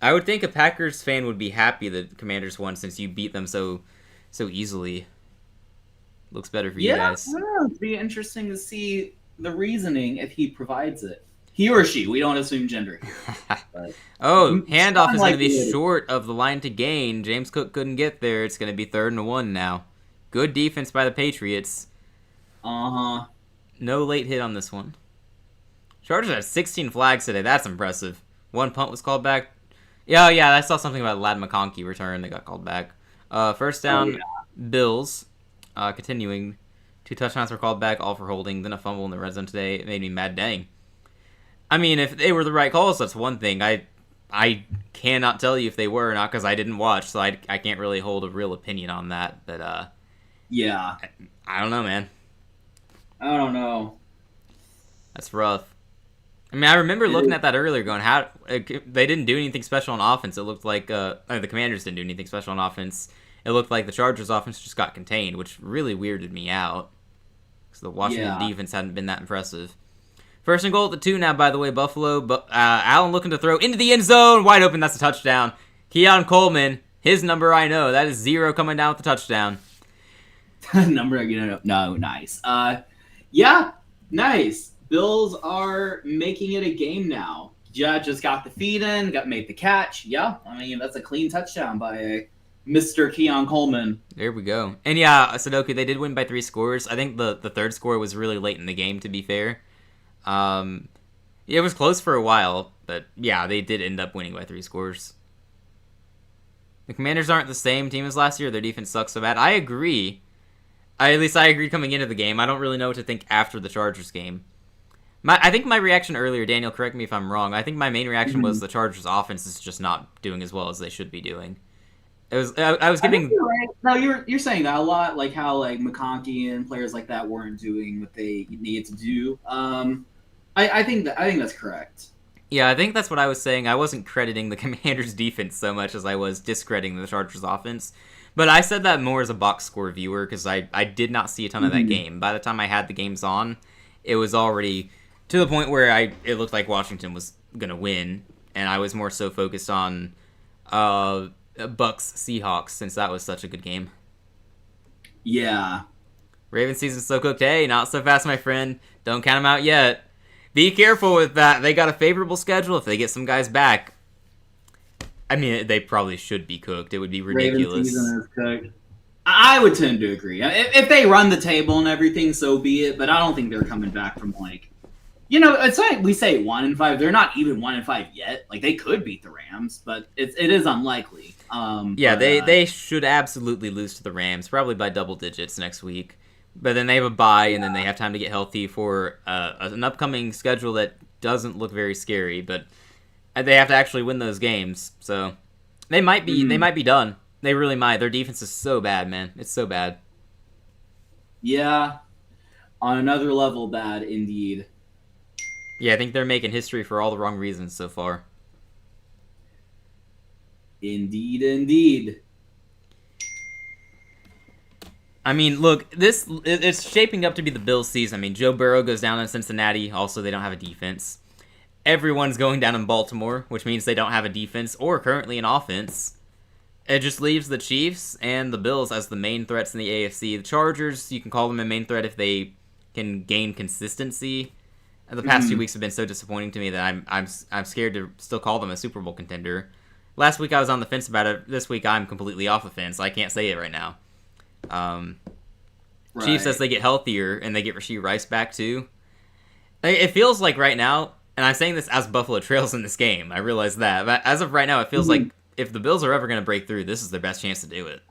Speaker 1: I would think a Packers fan would be happy that Commanders won since you beat them so easily. Looks better for you guys.
Speaker 2: I don't know. It'd be interesting to see the reasoning if he provides it. He or she. We don't assume gender here.
Speaker 1: Handoff is going to be short of the line to gain. James Cook couldn't get there. It's going to be 3rd and 1 now. Good defense by the Patriots. No late hit on this one. Chargers had 16 flags today. That's impressive. 1 punt was called back. Yeah, I saw something about Ladd McConkey return that got called back. First down, Bills. Continuing. 2 touchdowns were called back, all for holding. Then a fumble in the red zone today. It made me mad dang. I mean, if they were the right calls, that's one thing. I cannot tell you if they were or not because I didn't watch, so I can't really hold a real opinion on that. But
Speaker 2: yeah,
Speaker 1: I don't know, man.
Speaker 2: I don't know.
Speaker 1: That's rough. I mean, I remember looking at that earlier, going, "How they didn't do anything special on offense?" It looked like the Commanders didn't do anything special on offense. It looked like the Chargers' offense just got contained, which really weirded me out because the Washington defense hadn't been that impressive. 1st and goal at the 2 now, by the way, Buffalo. But Allen looking to throw into the end zone. Wide open, that's a touchdown. Keon Coleman, his number I know. That is 0 coming down with the touchdown.
Speaker 2: No, nice. Yeah, nice. Bills are making it a game now. Just got the feed in, made the catch. Yeah, I mean, that's a clean touchdown by Mr. Keon Coleman.
Speaker 1: There we go. And yeah, Sudoku, they did win by 3 scores. I think the 3rd score was really late in the game, to be fair. It was close for a while, but yeah, they did end up winning by 3 scores. The Commanders aren't the same team as last year. Their defense sucks so bad. I agree. At least I agreed coming into the game. I don't really know what to think after the Chargers game. I think my reaction earlier, Daniel, correct me if I'm wrong. I think my main reaction was the Chargers' offense is just not doing as well as they should be doing. It was I was giving.
Speaker 2: You're right. No, you're saying that a lot, like how like McConkey and players like that weren't doing what they needed to do. I think that's correct.
Speaker 1: Yeah, I think that's what I was saying. I wasn't crediting the Commanders' defense so much as I was discrediting the Chargers' offense. But I said that more as a box score viewer because I did not see a ton of that game. By the time I had the games on, it was already to the point where it looked like Washington was going to win. And I was more so focused on Bucks-Seahawks since that was such a good game.
Speaker 2: Yeah.
Speaker 1: Ravens season's so cooked. Hey, not so fast, my friend. Don't count them out yet. Be careful with that. They got a favorable schedule if they get some guys back. I mean, they probably should be cooked. It would be ridiculous.
Speaker 2: Ravens season is cooked. I would tend to agree. If they run the table and everything, so be it. But I don't think they're coming back from it's like we say 1-5. They're not even 1-5 yet. Like they could beat the Rams, but it is unlikely.
Speaker 1: They should absolutely lose to the Rams, probably by double digits next week. But then they have a bye, and then they have time to get healthy for an upcoming schedule that doesn't look very scary. But they have to actually win those games, so they might be done. They really might. Their defense is so bad, man. It's so bad.
Speaker 2: Yeah, on another level, bad indeed.
Speaker 1: Yeah, I think they're making history for all the wrong reasons so far.
Speaker 2: Indeed.
Speaker 1: I mean, look, it's shaping up to be the Bills' season. I mean, Joe Burrow goes down in Cincinnati. Also, they don't have a defense. Everyone's going down in Baltimore, which means they don't have a defense or currently an offense. It just leaves the Chiefs and the Bills as the main threats in the AFC. The Chargers, you can call them a main threat if they can gain consistency. And the past 2 weeks have been so disappointing to me that I'm scared to still call them a Super Bowl contender. Last week I was on the fence about it. This week I'm completely off the fence. I can't say it right now. Right. Chiefs, as they get healthier and they get Rashee Rice back too. It feels like right now, and I'm saying this as Buffalo trails in this game, I realize that, but as of right now, it feels like if the Bills are ever going to break through, this is their best chance to do it.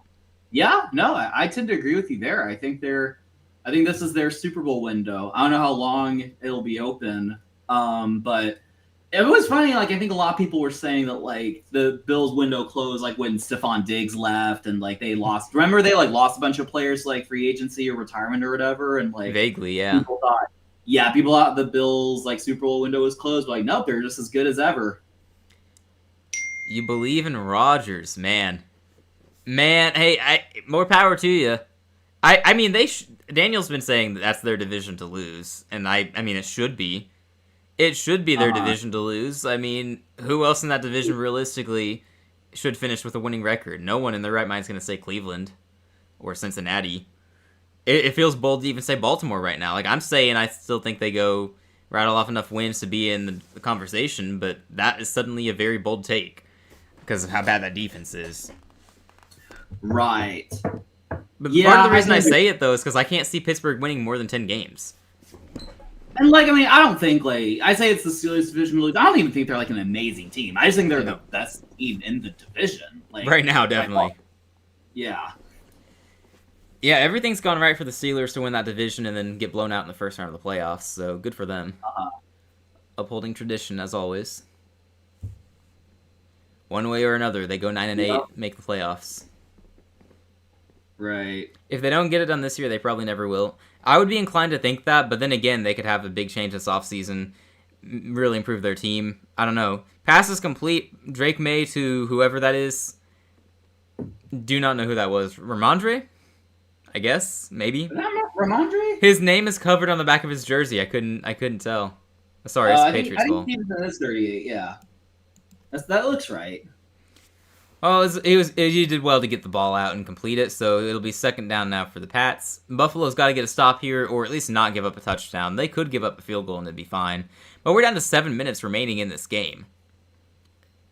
Speaker 2: Yeah, no, I tend to agree with you there. I think this is their Super Bowl window. I don't know how long it'll be open, but it was funny. Like I think a lot of people were saying that like the Bills window closed like when Stephon Diggs left and like they lost. Remember they like lost a bunch of players to, like free agency or retirement or whatever, and like
Speaker 1: vaguely, yeah.
Speaker 2: People thought the Bills like Super Bowl window was closed. But, like nope, they're just as good as ever.
Speaker 1: You believe in Rodgers, man. Hey, more power to you. I mean, Daniel's been saying that's their division to lose, and I mean, it should be. It should be their division to lose. I mean, who else in that division realistically should finish with a winning record? No one in their right mind is going to say Cleveland or Cincinnati. It feels bold to even say Baltimore right now. Like, I'm saying I still think they go rattle off enough wins to be in the conversation, but that is suddenly a very bold take because of how bad that defense is.
Speaker 2: Right.
Speaker 1: But part of the reason I say it, though, is because I can't see Pittsburgh winning more than 10 games.
Speaker 2: And, like, I mean, I don't think, like, I say it's the Steelers division. I don't even think they're, like, an amazing team. I just think they're the best team in the division. Like,
Speaker 1: right now, definitely.
Speaker 2: Yeah.
Speaker 1: Yeah, everything's gone right for the Steelers to win that division and then get blown out in the first round of the playoffs, so good for them. Upholding tradition, as always. One way or another, they go 9-8, make the playoffs.
Speaker 2: Right.
Speaker 1: If they don't get it done this year, they probably never will. I would be inclined to think that, but then again, they could have a big change this offseason, really improve their team. I don't know. Pass is complete. Drake May to whoever that is. Do not know who that was. Ramondre? I guess? Maybe?
Speaker 2: Ramondre?
Speaker 1: His name is covered on the back of his jersey. I couldn't tell. Sorry, it's the Patriots ball.
Speaker 2: I think he was 38, yeah. That looks right.
Speaker 1: Well, he did well to get the ball out and complete it, so it'll be second down now for the Pats. Buffalo's got to get a stop here, or at least not give up a touchdown. They could give up a field goal and it'd be fine. But we're down to 7 minutes remaining in this game.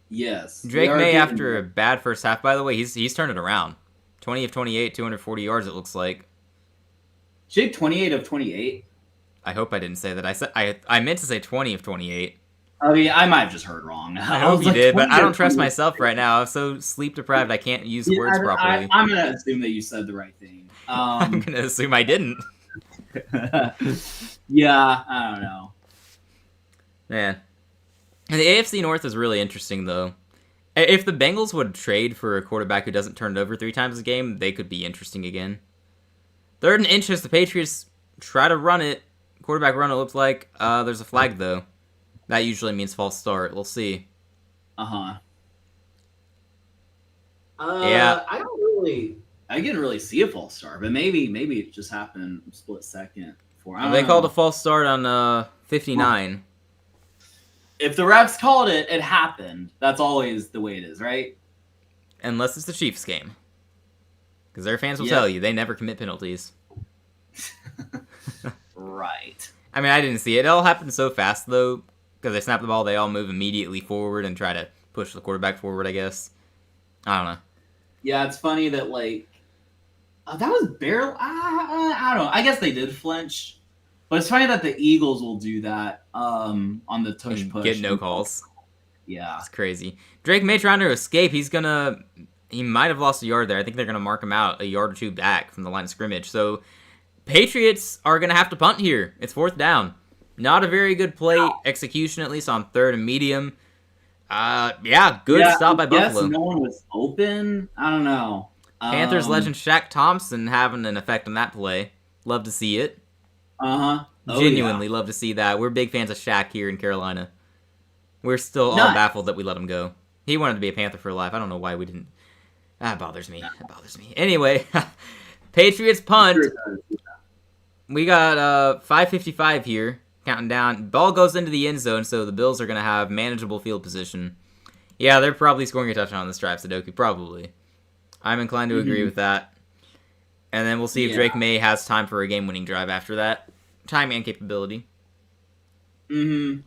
Speaker 2: Yes.
Speaker 1: Drake May, after a bad first half, by the way, he's turned it around. 20 of 28, 240 yards, it looks like.
Speaker 2: Jake, 28 of 28?
Speaker 1: I hope I didn't say that. I meant to say 20 of 28.
Speaker 2: I mean, I might have just heard wrong.
Speaker 1: I hope
Speaker 2: was
Speaker 1: you
Speaker 2: like,
Speaker 1: did, but I
Speaker 2: 20
Speaker 1: don't
Speaker 2: or
Speaker 1: trust
Speaker 2: 20.
Speaker 1: myself right now. I'm so sleep deprived I can't use
Speaker 2: Yeah,
Speaker 1: words properly.
Speaker 2: I'm gonna assume that you said the right thing.
Speaker 1: I'm gonna assume I didn't.
Speaker 2: Yeah, I don't know.
Speaker 1: Man. And the AFC North is really interesting, though. If the Bengals would trade for a quarterback who doesn't turn it over 3 times a game, they could be interesting again. 3rd and inch as the Patriots try to run it. Quarterback run, it looks like. There's a flag, though. That usually means false start. We'll see.
Speaker 2: Uh-huh.
Speaker 1: Yeah.
Speaker 2: I didn't really see a false start, but maybe it just happened split second before.
Speaker 1: They called a false start on 59.
Speaker 2: If the refs called it, it happened. That's always the way it is, right?
Speaker 1: Unless it's the Chiefs game. Because their fans will tell you, they never commit penalties.
Speaker 2: Right.
Speaker 1: I mean, I didn't see it. It all happened so fast, though. Because they snap the ball, they all move immediately forward and try to push the quarterback forward, I guess. I don't know.
Speaker 2: Yeah, it's funny that, like... that was barely... I don't know. I guess they did flinch. But it's funny that the Eagles will do that on the tush push.
Speaker 1: Get no calls.
Speaker 2: Yeah.
Speaker 1: It's crazy. Drake May trying to escape. He might have lost a yard there. I think they're going to mark him out a yard or 2 back from the line of scrimmage. So, Patriots are going to have to punt here. It's 4th down. Not a very good play execution, at least on 3rd and medium. Good stop by Buffalo.
Speaker 2: Yes, no one was open. I don't know.
Speaker 1: Panthers legend Shaq Thompson having an effect on that play. Love to see it.
Speaker 2: Uh-huh.
Speaker 1: Genuinely love to see that. We're big fans of Shaq here in Carolina. We're still all baffled that we let him go. He wanted to be a Panther for life. I don't know why we didn't. That bothers me. Anyway, Patriots punt. We got 5:55 here, counting down. Ball goes into the end zone, so the Bills are going to have manageable field position. Yeah, they're probably scoring a touchdown on this drive, Sudoku. Probably. I'm inclined to agree with that. And then we'll see if Drake May has time for a game-winning drive after that. Time and capability.
Speaker 2: Mm-hmm.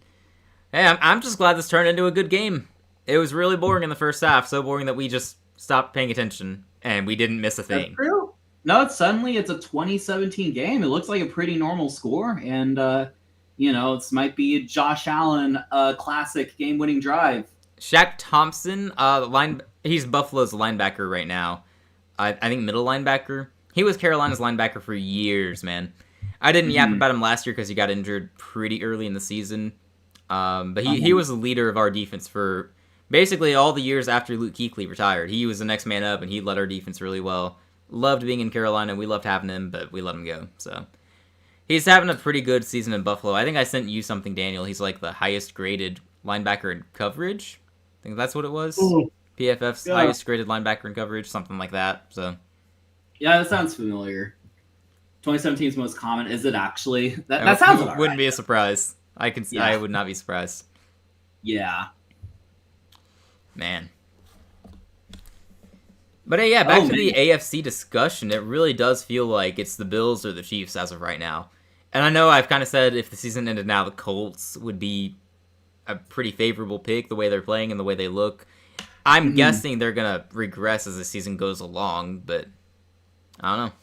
Speaker 1: Hey, I'm just glad this turned into a good game. It was really boring in the first half. So boring that we just stopped paying attention. And we didn't miss a thing.
Speaker 2: That's true. No, suddenly it's a 2017 game. It looks like a pretty normal score. And, it might be a Josh Allen classic game-winning drive.
Speaker 1: Shaq Thompson, he's Buffalo's linebacker right now. I think middle linebacker. He was Carolina's linebacker for years, man. I didn't yap about him last year because he got injured pretty early in the season. But he was the leader of our defense for basically all the years after Luke Kuechly retired. He was the next man up, and he led our defense really well. Loved being in Carolina. We loved having him, but we let him go. So he's having a pretty good season in Buffalo. I think I sent you something, Daniel. He's like the highest graded linebacker in coverage. I think that's what it was. Ooh. PFF's highest graded linebacker in coverage, something like that. So
Speaker 2: yeah, that sounds familiar. 2017's most common. Is it actually? That sounds about
Speaker 1: wouldn't be a surprise. I would not be surprised.
Speaker 2: Yeah.
Speaker 1: Man. But back to the AFC discussion. It really does feel like it's the Bills or the Chiefs as of right now. And I know I've kind of said if the season ended now, the Colts would be a pretty favorable pick, the way they're playing and the way they look. I'm guessing they're going to regress as the season goes along, but I don't know.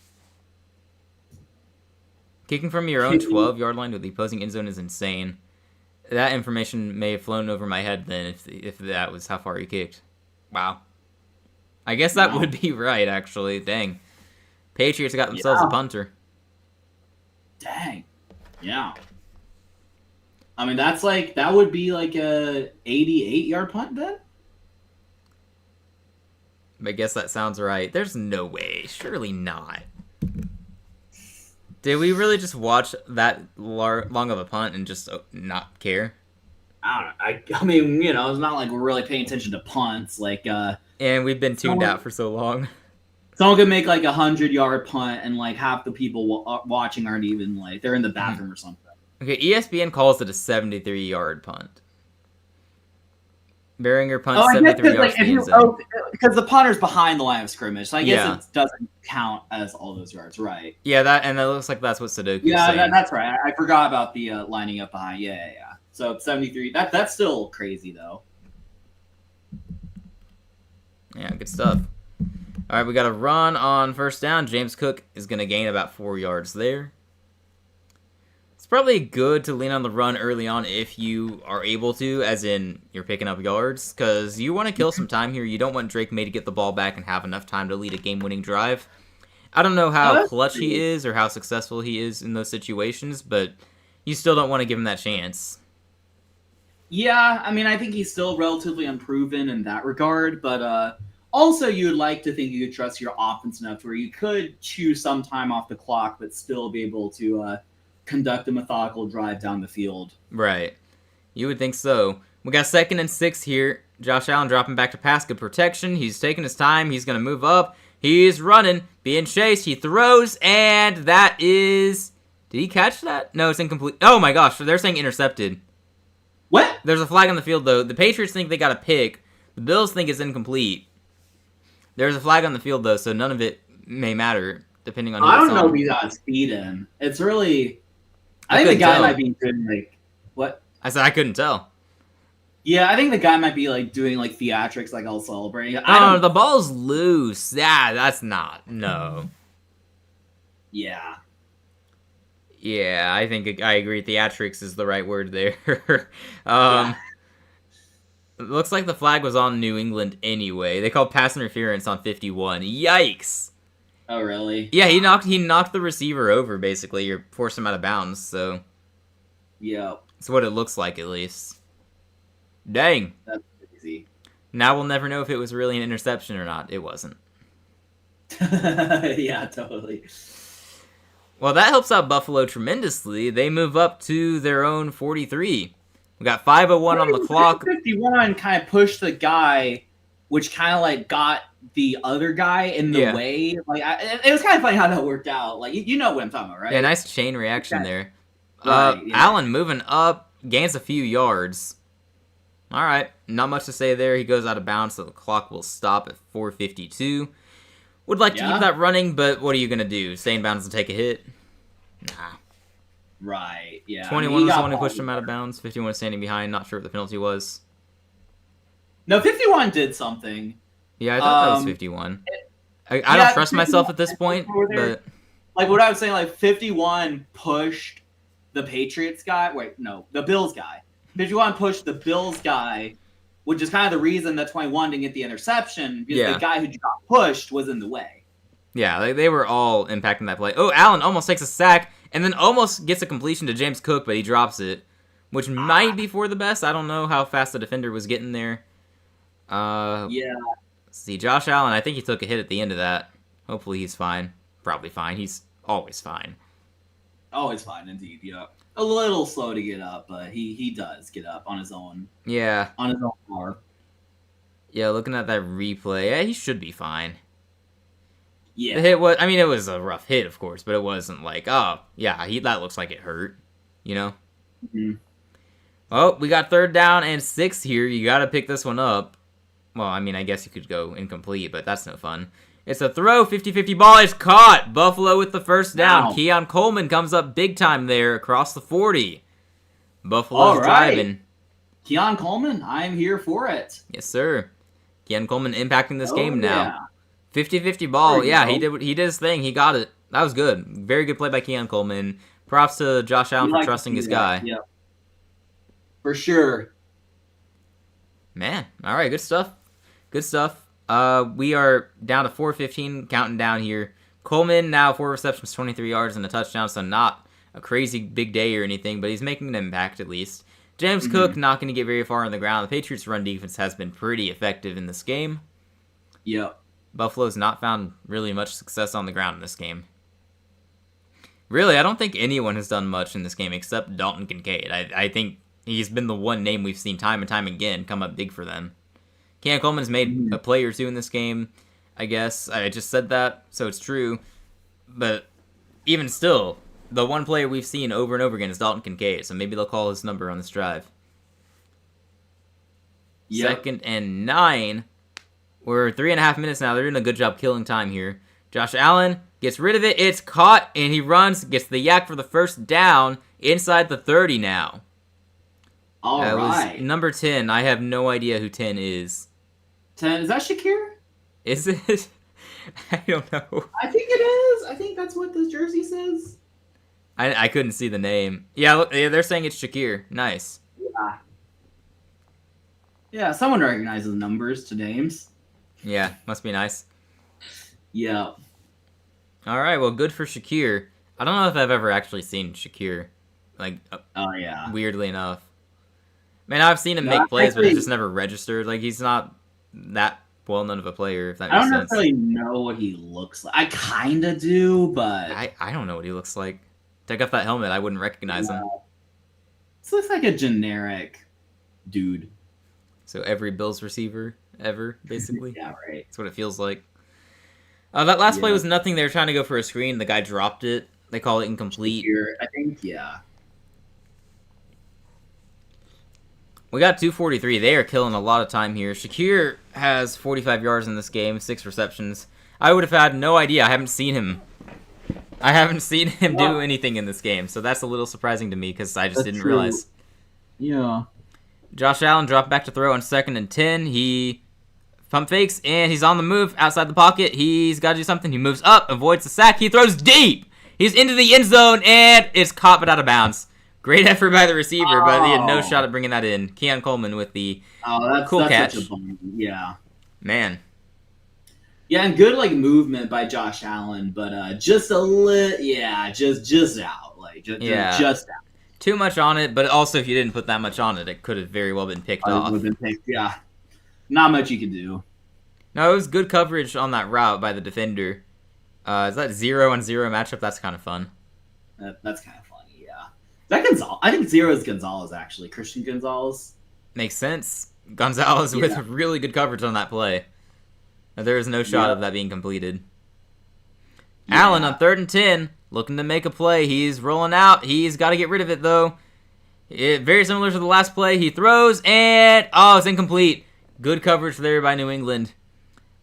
Speaker 1: Kicking from your own 12-yard line to the opposing end zone is insane. That information may have flown over my head then if that was how far he kicked. Wow. I guess that would be right, actually. Dang. Patriots got themselves a punter.
Speaker 2: Dang. Yeah. I mean, that would be like a 88-yard punt then?
Speaker 1: I guess that sounds right. There's no way. Surely not. Did we really just watch that long of a punt and just not care?
Speaker 2: I don't know. I mean, it's not like we're really paying attention to punts. Like,
Speaker 1: and we've been tuned out for so long.
Speaker 2: Someone could make like 100-yard punt, and like half the people watching aren't even like they're in the bathroom or something.
Speaker 1: Okay, ESPN calls it a 73-yard punt. Beringer punts 73 yards to the end zone.
Speaker 2: Because the punter's behind the line of scrimmage, so I guess it doesn't count as all those yards, right?
Speaker 1: Yeah, that looks like that's what Sudoku is
Speaker 2: saying. That's right. I forgot about the lining up behind. Yeah. So 73. That's still crazy though.
Speaker 1: Yeah, good stuff. All right, we got a run on first down. James Cook is going to gain about 4 yards there. It's probably good to lean on the run early on if you are able to, as in you're picking up yards, because you want to kill some time here. You don't want Drake May to get the ball back and have enough time to lead a game-winning drive. I don't know how clutch he is or how successful he is in those situations, but you still don't want to give him that chance.
Speaker 2: Yeah, I mean, I think he's still relatively unproven in that regard, but also you'd like to think you could trust your offense enough where you could choose some time off the clock but still be able to conduct a methodical drive down the field.
Speaker 1: Right. You would think so. We got 2nd and 6 here. Josh Allen dropping back to pass. Good protection. He's taking his time. He's going to move up. He's running. Being chased. He throws. And that is... Did he catch that? No, it's incomplete. Oh my gosh. They're saying intercepted.
Speaker 2: What?
Speaker 1: There's a flag on the field, though. The Patriots think they got a pick. The Bills think it's incomplete. There's a flag on the field, though, so none of it may matter, depending on who
Speaker 2: I
Speaker 1: it's
Speaker 2: don't know
Speaker 1: on.
Speaker 2: if he's got speed in. It's really... I think the guy might be doing, like... What?
Speaker 1: I said I couldn't tell.
Speaker 2: Yeah, I think the guy might be, like, doing, like, theatrics, like, all celebrating.
Speaker 1: Oh, the ball's loose. Yeah, that's not. No.
Speaker 2: Yeah.
Speaker 1: Yeah, I think I agree. Theatrics is the right word there. It looks like the flag was on New England anyway. They called pass interference on 51. Yikes!
Speaker 2: Oh, really?
Speaker 1: Yeah, he knocked the receiver over, basically, or forced him out of bounds, so...
Speaker 2: Yeah.
Speaker 1: That's what it looks like, at least. Dang.
Speaker 2: That's crazy.
Speaker 1: Now we'll never know if it was really an interception or not. It wasn't.
Speaker 2: Yeah, totally.
Speaker 1: Well, that helps out Buffalo tremendously. They move up to their own 43. We got 5:01 on the clock.
Speaker 2: 51 kind of pushed the guy, which kind of like got the other guy in the way. Like it was kind of funny how that worked out. Like you know what I'm talking about, right?
Speaker 1: Yeah, nice chain reaction there.
Speaker 2: Right, yeah.
Speaker 1: Allen moving up, gains a few yards. All right, not much to say there. He goes out of bounds, so the clock will stop at 4:52. Would like to keep that running, but what are you gonna do? Stay in bounds and take a hit? Nah.
Speaker 2: Right, yeah.
Speaker 1: 21 was the one who pushed him out of bounds. 51 standing behind. Not sure what the penalty was.
Speaker 2: No, 51 did something.
Speaker 1: Yeah, I thought that was 51. I don't trust myself at this point, but...
Speaker 2: Like, what I was saying, like, 51 pushed the Patriots guy. Wait, no, the Bills guy. 51 pushed the Bills guy, which is kind of the reason that 21 didn't get the interception, because the guy who got pushed was in the way.
Speaker 1: Yeah, they were all impacting that play. Oh, Allen almost takes a sack, and then almost gets a completion to James Cook, but he drops it, which might be for the best. I don't know how fast the defender was getting there. Let's see, Josh Allen, I think he took a hit at the end of that. Hopefully he's fine. Probably fine. He's always fine.
Speaker 2: Always fine, indeed, yeah. A little slow to get up, but he does get up on his own.
Speaker 1: Yeah.
Speaker 2: On his own power.
Speaker 1: Yeah, looking at that replay, yeah, he should be fine.
Speaker 2: Yeah.
Speaker 1: The hit was, I mean, it was a rough hit, of course, but it wasn't like, oh, yeah, that looks like it hurt, you know?
Speaker 2: Mm-hmm.
Speaker 1: Oh, we got 3rd down and 6 here. You got to pick this one up. Well, I mean, I guess you could go incomplete, but that's no fun. It's a throw. 50-50 ball is caught. Buffalo with the 1st down. Wow. Keon Coleman comes up big time there across the 40. Buffalo's driving.
Speaker 2: Keon Coleman, I'm here for it.
Speaker 1: Yes, sir. Keon Coleman impacting this game now. 50-50 ball. Yeah, he did his thing. He got it. That was good. Very good play by Keon Coleman. Props to Josh Allen for trusting his guy.
Speaker 2: Yeah. For sure.
Speaker 1: Man. All right. Good stuff. Good stuff. We are down to 4:15, counting down here. Coleman now 4 receptions, 23 yards, and a touchdown, so not a crazy big day or anything, but he's making an impact at least. James Cook not going to get very far on the ground. The Patriots' run defense has been pretty effective in this game.
Speaker 2: Yep.
Speaker 1: Buffalo's not found really much success on the ground in this game. Really, I don't think anyone has done much in this game except Dalton Kincaid. I think he's been the one name we've seen time and time again come up big for them. Keon Coleman's made a play or two in this game, I guess. I just said that, so it's true. But even still, the one player we've seen over and over again is Dalton Kincaid, so maybe they'll call his number on this drive. Yep. 2nd and 9. We're 3.5 minutes now. They're doing a good job killing time here. Josh Allen gets rid of it. It's caught, and he runs, gets the yak for the 1st down inside the 30 now.
Speaker 2: All right.
Speaker 1: Was number 10. I have no idea who 10 is.
Speaker 2: 10, is that Shakir?
Speaker 1: Is it? I don't know.
Speaker 2: I think it is. I think that's what this jersey says.
Speaker 1: I couldn't see the name. Yeah, look, yeah, they're saying it's Shakir. Nice.
Speaker 2: Yeah. Yeah, someone recognizes numbers to names.
Speaker 1: Yeah, must be nice.
Speaker 2: Yeah.
Speaker 1: All right, well, good for Shakir. I don't know if I've ever actually seen Shakir, like,
Speaker 2: Oh yeah.
Speaker 1: weirdly enough. Man, I've seen him
Speaker 2: No,
Speaker 1: make plays, but it's
Speaker 2: actually,
Speaker 1: just never registered. Like, he's not that well known of a player, if that
Speaker 2: I
Speaker 1: makes
Speaker 2: don't
Speaker 1: sense.
Speaker 2: necessarily know what he looks like. I kind of do, but
Speaker 1: I don't know what he looks like. Take off that helmet, I wouldn't recognize him.
Speaker 2: This looks like a generic dude.
Speaker 1: So every Bills receiver ever, basically.
Speaker 2: Yeah, right.
Speaker 1: That's what it feels like. That last play
Speaker 2: Yeah.
Speaker 1: was nothing. They were trying to go for a screen. The guy dropped it. They call it incomplete.
Speaker 2: Here, I think, yeah.
Speaker 1: We got 243. They are killing a lot of time here. Shakir has 45 yards in this game, 6 receptions. I would have had no idea. I haven't seen him. Do anything in this game, so that's a little surprising to me because I just didn't realize.
Speaker 2: Yeah.
Speaker 1: Josh Allen dropped back to throw on 2nd and 10. He pump fakes, and he's on the move outside the pocket. He's got to do something. He moves up, avoids the sack. He throws deep. He's into the end zone, and it's caught but out of bounds. Great effort by the receiver, but he had no shot at bringing that in. Keon Coleman with the
Speaker 2: that's
Speaker 1: cool catch.
Speaker 2: Such a bummer. Yeah.
Speaker 1: Man.
Speaker 2: Yeah, and good movement by Josh Allen, but just a little, just out, just out.
Speaker 1: Too much on it, but also if you didn't put that much on it, it could have very well been picked off.
Speaker 2: Would have been picked, yeah. Not much you could do.
Speaker 1: No, it was good coverage on that route by the defender. Is that 0-on-0 matchup? That's kind of fun.
Speaker 2: That's kind of funny, yeah. Is that Gonzalez? I think 0 is Gonzalez, actually. Christian Gonzalez.
Speaker 1: Makes sense. Gonzalez with really good coverage on that play. There is no shot of that being completed. Yeah. Allen on 3rd and 10, looking to make a play. He's rolling out. He's got to get rid of it, though. Very similar to the last play. He throws, and it's incomplete. Good coverage there by New England.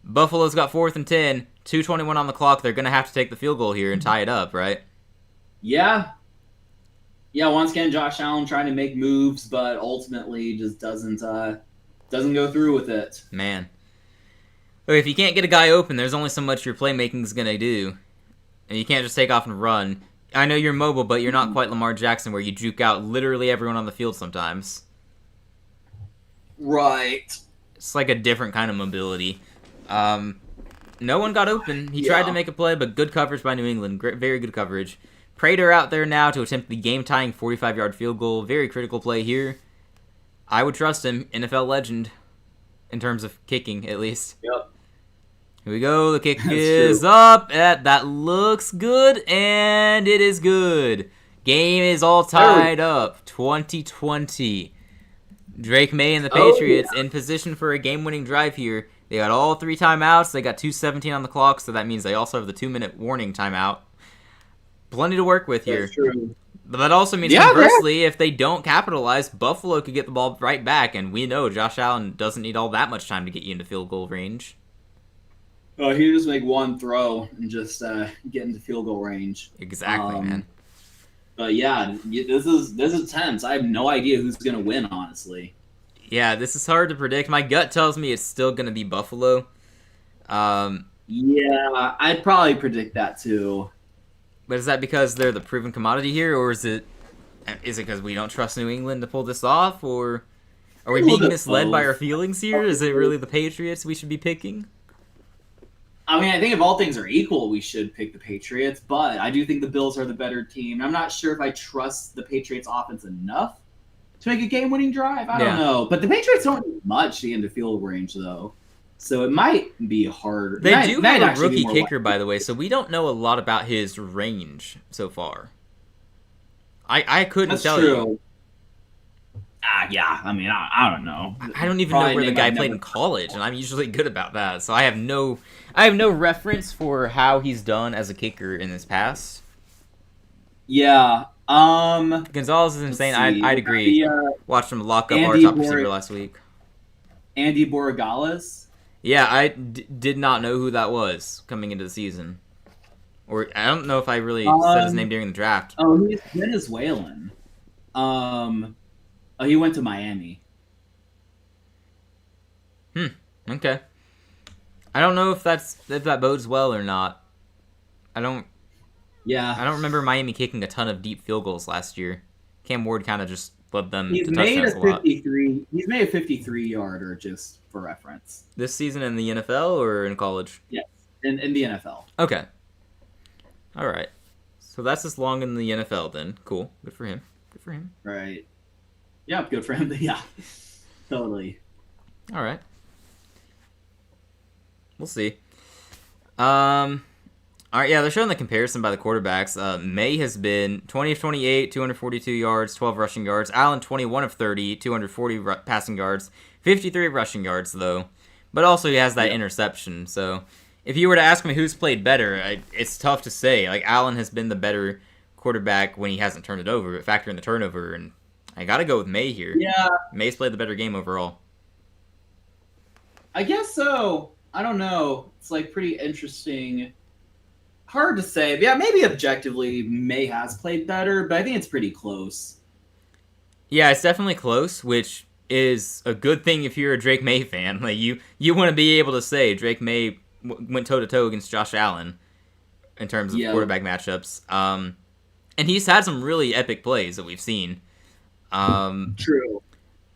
Speaker 1: Buffalo's got 4th and 10, 2:21 on the clock. They're going to have to take the field goal here and tie it up, right?
Speaker 2: Yeah. Yeah, once again, Josh Allen trying to make moves, but ultimately just doesn't go through with it.
Speaker 1: Man. If you can't get a guy open, there's only so much your playmaking is going to do. And you can't just take off and run. I know you're mobile, but you're not quite Lamar Jackson where you juke out literally everyone on the field sometimes.
Speaker 2: Right.
Speaker 1: It's like a different kind of mobility. No one got open. He tried to make a play, but good coverage by New England. Very good coverage. Prater out there now to attempt the game-tying 45-yard field goal. Very critical play here. I would trust him. NFL legend. In terms of kicking, at least.
Speaker 2: Yep.
Speaker 1: Here we go. The kick is up. That looks good, and it is good. Game is all tied up. 2020. Drake May and the Patriots in position for a game-winning drive here. They got all 3 timeouts. They got 2:17 on the clock, so that means they also have the 2-minute warning timeout. Plenty to work with here.
Speaker 2: That's true.
Speaker 1: But that also means, conversely, if they don't capitalize, Buffalo could get the ball right back, and we know Josh Allen doesn't need all that much time to get you into field goal range.
Speaker 2: Oh, he just make one throw and just get into field goal range.
Speaker 1: Exactly, man.
Speaker 2: But yeah, this is tense. I have no idea who's gonna win, honestly.
Speaker 1: Yeah, this is hard to predict. My gut tells me it's still gonna be Buffalo.
Speaker 2: Yeah, I'd probably predict that too.
Speaker 1: But is that because they're the proven commodity here, or is it because we don't trust New England to pull this off, or are we being misled by our feelings here? Is it really the Patriots we should be picking?
Speaker 2: I mean, I think if all things are equal, we should pick the Patriots, but I do think the Bills are the better team. I'm not sure if I trust the Patriots offense enough to make a game-winning drive. I don't know. But the Patriots don't need much to get into field range, though. So it might be harder.
Speaker 1: They do have a rookie kicker, by the way, so we don't know a lot about his range so far. I couldn't tell you.
Speaker 2: Yeah. I mean, I don't know.
Speaker 1: I don't even know where the guy played in college, and I'm usually good about that. So I have no reference for how he's done as a kicker in his past.
Speaker 2: Yeah.
Speaker 1: Gonzalez is insane. I'd agree. Watched him lock up our top receiver last week.
Speaker 2: Andy Borregales.
Speaker 1: Yeah, I did not know who that was coming into the season. Or I don't know if I really said his name during the draft.
Speaker 2: Oh, he's Venezuelan. He went to Miami.
Speaker 1: Okay. I don't know if that bodes well or not. I don't
Speaker 2: Yeah.
Speaker 1: I don't remember Miami kicking a ton of deep field goals last year. Cam Ward kind of just led them
Speaker 2: He's
Speaker 1: to
Speaker 2: made
Speaker 1: touchdowns
Speaker 2: a
Speaker 1: a lot.
Speaker 2: 53. He's made a 53-yarder just for reference.
Speaker 1: This season in the NFL or in college?
Speaker 2: Yes, in the NFL.
Speaker 1: Okay. All right. So that's as long in the NFL then. Cool. Good for him. Good for him.
Speaker 2: Right. Yeah, good for him. Yeah, totally.
Speaker 1: All right. We'll see. All right, yeah, they're showing the comparison by the quarterbacks. May has been 20 of 28, 242 yards, 12 rushing yards. Allen, 21 of 30, 240 passing yards, 53 rushing yards, though. But also he has that interception. So if you were to ask me who's played better, it's tough to say. Like, Allen has been the better quarterback when he hasn't turned it over, but factor in the turnover, and I got to go with May here.
Speaker 2: Yeah.
Speaker 1: May's played the better game overall.
Speaker 2: I guess so. I don't know. It's like pretty interesting. Hard to say. But yeah, maybe objectively May has played better, but I think it's pretty close.
Speaker 1: Yeah, it's definitely close, which is a good thing if you're a Drake May fan. Like you want to be able to say Drake May went toe to toe against Josh Allen in terms of quarterback matchups. And he's had some really epic plays that we've seen.
Speaker 2: True.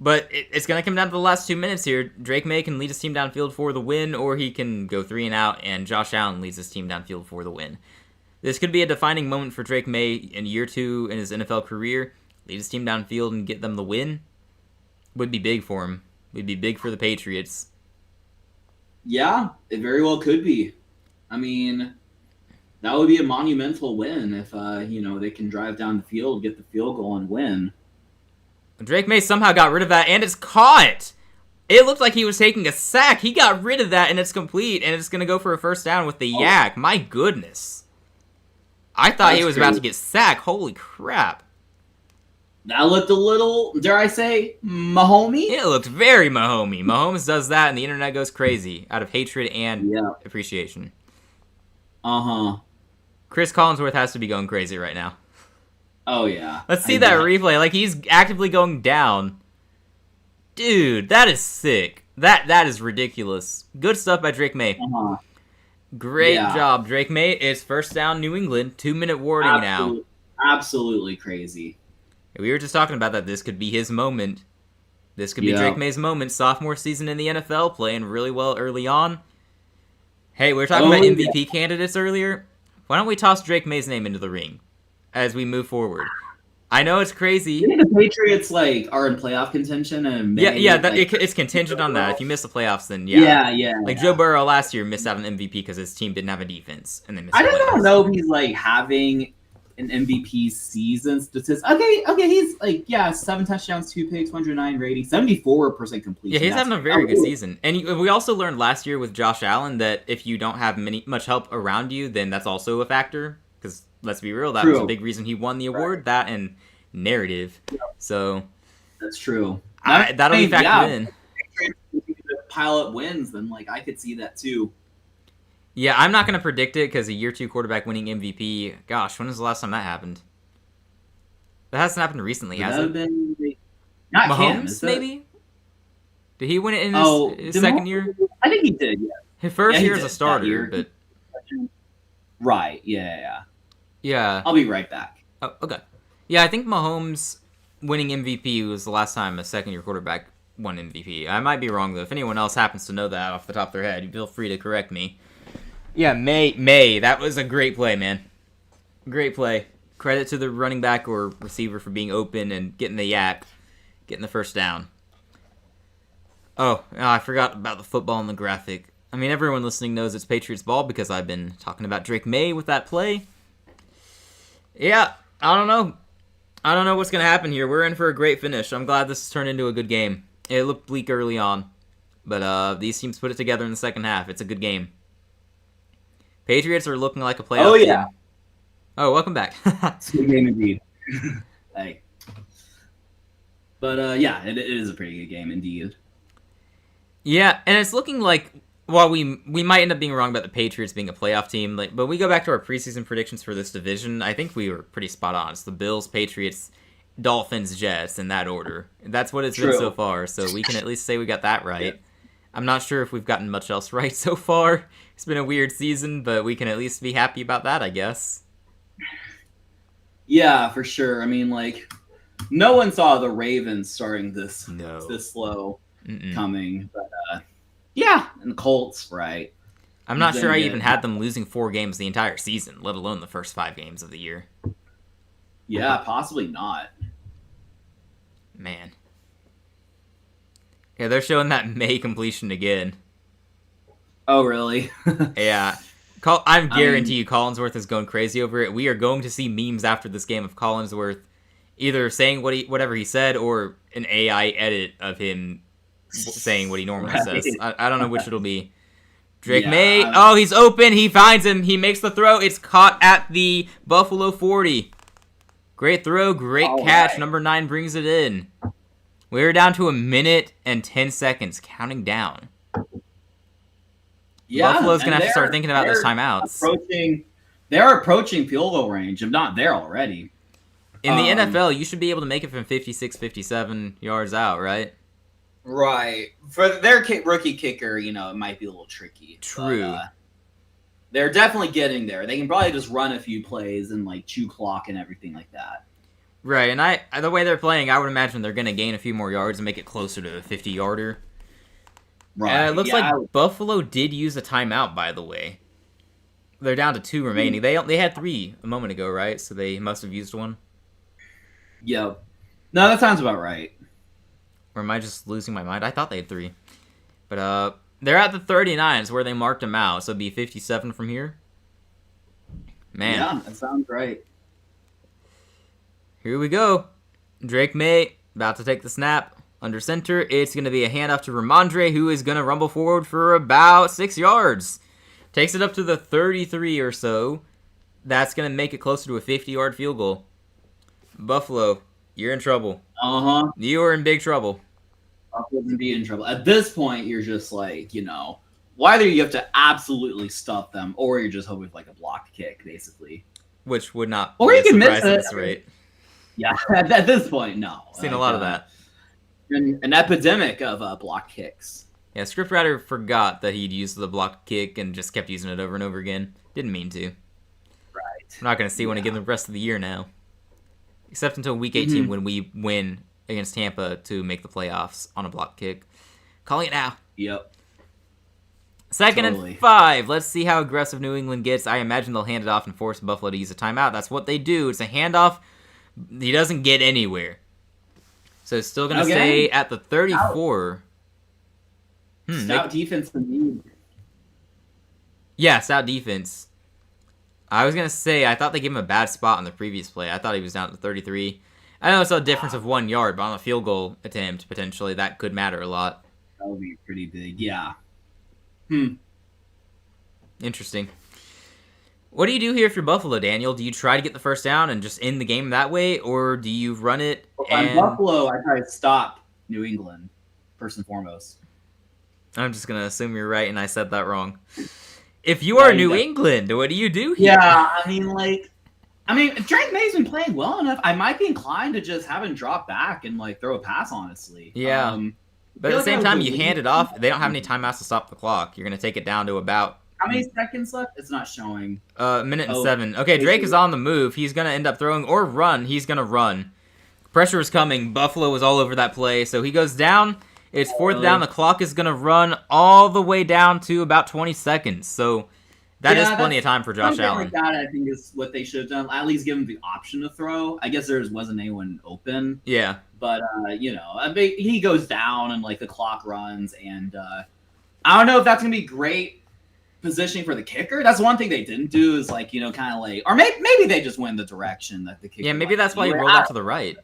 Speaker 1: But it's going to come down to the last 2 minutes here. Drake May can lead his team downfield for the win, or he can go 3 and out, and Josh Allen leads his team downfield for the win. This could be a defining moment for Drake May in year 2 in his NFL career. Lead his team downfield and get them the win. Would be big for him. Would be big for the Patriots.
Speaker 2: Yeah, it very well could be. I mean, that would be a monumental win if they can drive down the field, get the field goal, and win.
Speaker 1: Drake May somehow got rid of that, and it's caught! It looked like he was taking a sack. He got rid of that, and it's complete, and it's going to go for a first down with the yak. My goodness. I thought he was about to get sacked. Holy crap.
Speaker 2: That looked a little, dare I say, Mahomey?
Speaker 1: It looked very Mahomey. Mahomes does that, and the internet goes crazy out of hatred and appreciation.
Speaker 2: Uh-huh.
Speaker 1: Chris Collinsworth has to be going crazy right now.
Speaker 2: Oh, yeah.
Speaker 1: Let's see that replay. Like, he's actively going down. Dude, that is sick. That is ridiculous. Good stuff by Drake May.
Speaker 2: Uh-huh.
Speaker 1: Great job, Drake May. It's first down, New England. 2-minute warning now.
Speaker 2: Absolutely crazy.
Speaker 1: We were just talking about that. This could be his moment. This could be Drake May's moment. Sophomore season in the NFL, playing really well early on. Hey, we were talking about MVP candidates earlier. Why don't we toss Drake May's name into the ring as we move forward? I know it's crazy.
Speaker 2: You think the Patriots are in playoff contention and
Speaker 1: it's contingent on that. If you miss the playoffs, then Joe Burrow last year missed out on MVP because his team didn't have a defense, and they missed.
Speaker 2: I don't know if he's having an MVP season statistics. Okay, he's 7 touchdowns, 2 picks, 109 rating, 74% completion.
Speaker 1: Yeah, he's having a very good season. And we also learned last year with Josh Allen that if you don't have much help around you, then that's also a factor. Because let's be real, that was a big reason he won the award. That and narrative. So
Speaker 2: that's true.
Speaker 1: That'll be factored in.
Speaker 2: If you pile up wins, then I could see that too.
Speaker 1: Yeah, I'm not going to predict it because a year 2 quarterback winning MVP. Gosh, when was the last time that happened? That hasn't happened recently, has it?
Speaker 2: Not
Speaker 1: Mahomes, maybe? Did he win it in his second year?
Speaker 2: I think he did, yeah.
Speaker 1: His first year as a starter, but...
Speaker 2: Right, yeah.
Speaker 1: Yeah.
Speaker 2: I'll be right back.
Speaker 1: Oh, okay. Yeah, I think Mahomes winning MVP was the last time a second-year quarterback won MVP. I might be wrong, though. If anyone else happens to know that off the top of their head, feel free to correct me. Yeah, May. That was a great play, man. Great play. Credit to the running back or receiver for being open and getting the yak, getting the first down. Oh, I forgot about the football and the graphic. I mean, everyone listening knows it's Patriots ball because I've been talking about Drake May with that play. Yeah, I don't know. I don't know what's going to happen here. We're in for a great finish. I'm glad this has turned into a good game. It looked bleak early on, but these teams put it together in the second half. It's a good game. Patriots are looking like a playoff team. Oh, welcome back.
Speaker 2: It's a good game indeed. Hey. But, it is a pretty good game indeed.
Speaker 1: Yeah, and it's looking like, while we might end up being wrong about the Patriots being a playoff team, but we go back to our preseason predictions for this division, I think we were pretty spot on. It's the Bills, Patriots, Dolphins, Jets, in that order. That's what it's been so far, so we can at least say we got that right. Yeah. I'm not sure if we've gotten much else right so far. It's been a weird season, but we can at least be happy about that, I guess.
Speaker 2: Yeah, for sure. I mean, like, no one saw the Ravens starting this slow coming, but yeah, and the Colts, right?
Speaker 1: I'm not sure I even had them losing 4 games the entire season, let alone the first 5 games of the year.
Speaker 2: Yeah, possibly not.
Speaker 1: Man. Yeah, they're showing that May completion again.
Speaker 2: Oh, really?
Speaker 1: Yeah. I guarantee you Collinsworth is going crazy over it. We are going to see memes after this game of Collinsworth either saying whatever he said or an AI edit of him saying what he normally says. I don't know which it'll be. Drake May. Oh, he's open. He finds him. He makes the throw. It's caught at the Buffalo 40. Great throw. Great catch. Right. Number 9 brings it in. We're down to 1 minute and 10 seconds, counting down.
Speaker 2: Yeah,
Speaker 1: Buffalo's going to have to start thinking about those timeouts.
Speaker 2: They're approaching field goal range, if not there already.
Speaker 1: In the NFL, you should be able to make it from 56, 57 yards out, right?
Speaker 2: Right. For their rookie kicker, it might be a little tricky.
Speaker 1: True.
Speaker 2: But, they're definitely getting there. They can probably just run a few plays and, like, chew clock and everything like that.
Speaker 1: Right, and the way they're playing, I would imagine they're going to gain a few more yards and make it closer to a 50-yarder. Right. And it looks like Buffalo did use a timeout, by the way. They're down to 2 remaining. They had 3 a moment ago, right? So they must have used one.
Speaker 2: Yep. No, that sounds about right.
Speaker 1: Or am I just losing my mind? I thought they had 3. But they're at the 39s where they marked them out, so it'd be 57 from here. Man.
Speaker 2: Yeah, that sounds right.
Speaker 1: Here we go. Drake May about to take the snap. Under center, it's going to be a handoff to Ramondre, who is going to rumble forward for about 6 yards. Takes it up to the 33 or so. That's going to make it closer to a 50-yard field goal. Buffalo, you're in trouble.
Speaker 2: Uh-huh.
Speaker 1: You are in big trouble.
Speaker 2: Buffalo's going to be in trouble. At this point, you're just like, either you have to absolutely stuff them, or you're just hoping for like a block kick, basically.
Speaker 1: Which would not
Speaker 2: be a surprise at this
Speaker 1: rate.
Speaker 2: Yeah, at this point, no.
Speaker 1: Seen a lot of that.
Speaker 2: An epidemic of block kicks.
Speaker 1: Yeah, scriptwriter forgot that he'd used the block kick and just kept using it over and over again. Didn't mean to.
Speaker 2: Right.
Speaker 1: I'm not going to see one again the rest of the year now. Except until week 18 when we win against Tampa to make the playoffs on a block kick. Calling it now.
Speaker 2: Yep.
Speaker 1: Second and 5. Let's see how aggressive New England gets. I imagine they'll hand it off and force Buffalo to use a timeout. That's what they do. It's a handoff. He doesn't get anywhere. So it's still going to stay at the 34.
Speaker 2: Stout defense to me.
Speaker 1: Yeah, stout defense. I was going to say, I thought they gave him a bad spot on the previous play. I thought he was down at the 33. I know it's a difference of 1 yard, but on a field goal attempt, potentially, that could matter a lot.
Speaker 2: That would be pretty big, yeah.
Speaker 1: Interesting. What do you do here if you're Buffalo, Daniel? Do you try to get the first down and just end the game that way, or do you run it?
Speaker 2: If I'm Buffalo, I try to stop New England, first and foremost.
Speaker 1: I'm just going to assume you're right, and I said that wrong. If you are New England, what do you do here?
Speaker 2: Yeah, if Drake May's been playing well enough, I might be inclined to just have him drop back and, throw a pass, honestly.
Speaker 1: Yeah. But at the same time, you hand it off. They don't have any timeouts to stop the clock. You're going to take it down to about...
Speaker 2: How many seconds left? It's not showing.
Speaker 1: Minute and 7. Okay, Drake is on the move. He's going to end up throwing or run. He's going to run. Pressure is coming. Buffalo is all over that play. So he goes down. It's 4th down. The clock is going to run all the way down to about 20 seconds. So that is plenty of time for Josh Allen.
Speaker 2: Like that, I think, is what they should have done. At least give him the option to throw. I guess there wasn't anyone open.
Speaker 1: Yeah.
Speaker 2: But, he goes down and, the clock runs. And I don't know if that's going to be great positioning for the kicker. That's one thing they didn't do is, or maybe they just went the direction that the kicker.
Speaker 1: Yeah, maybe that's why he rolled out to the right.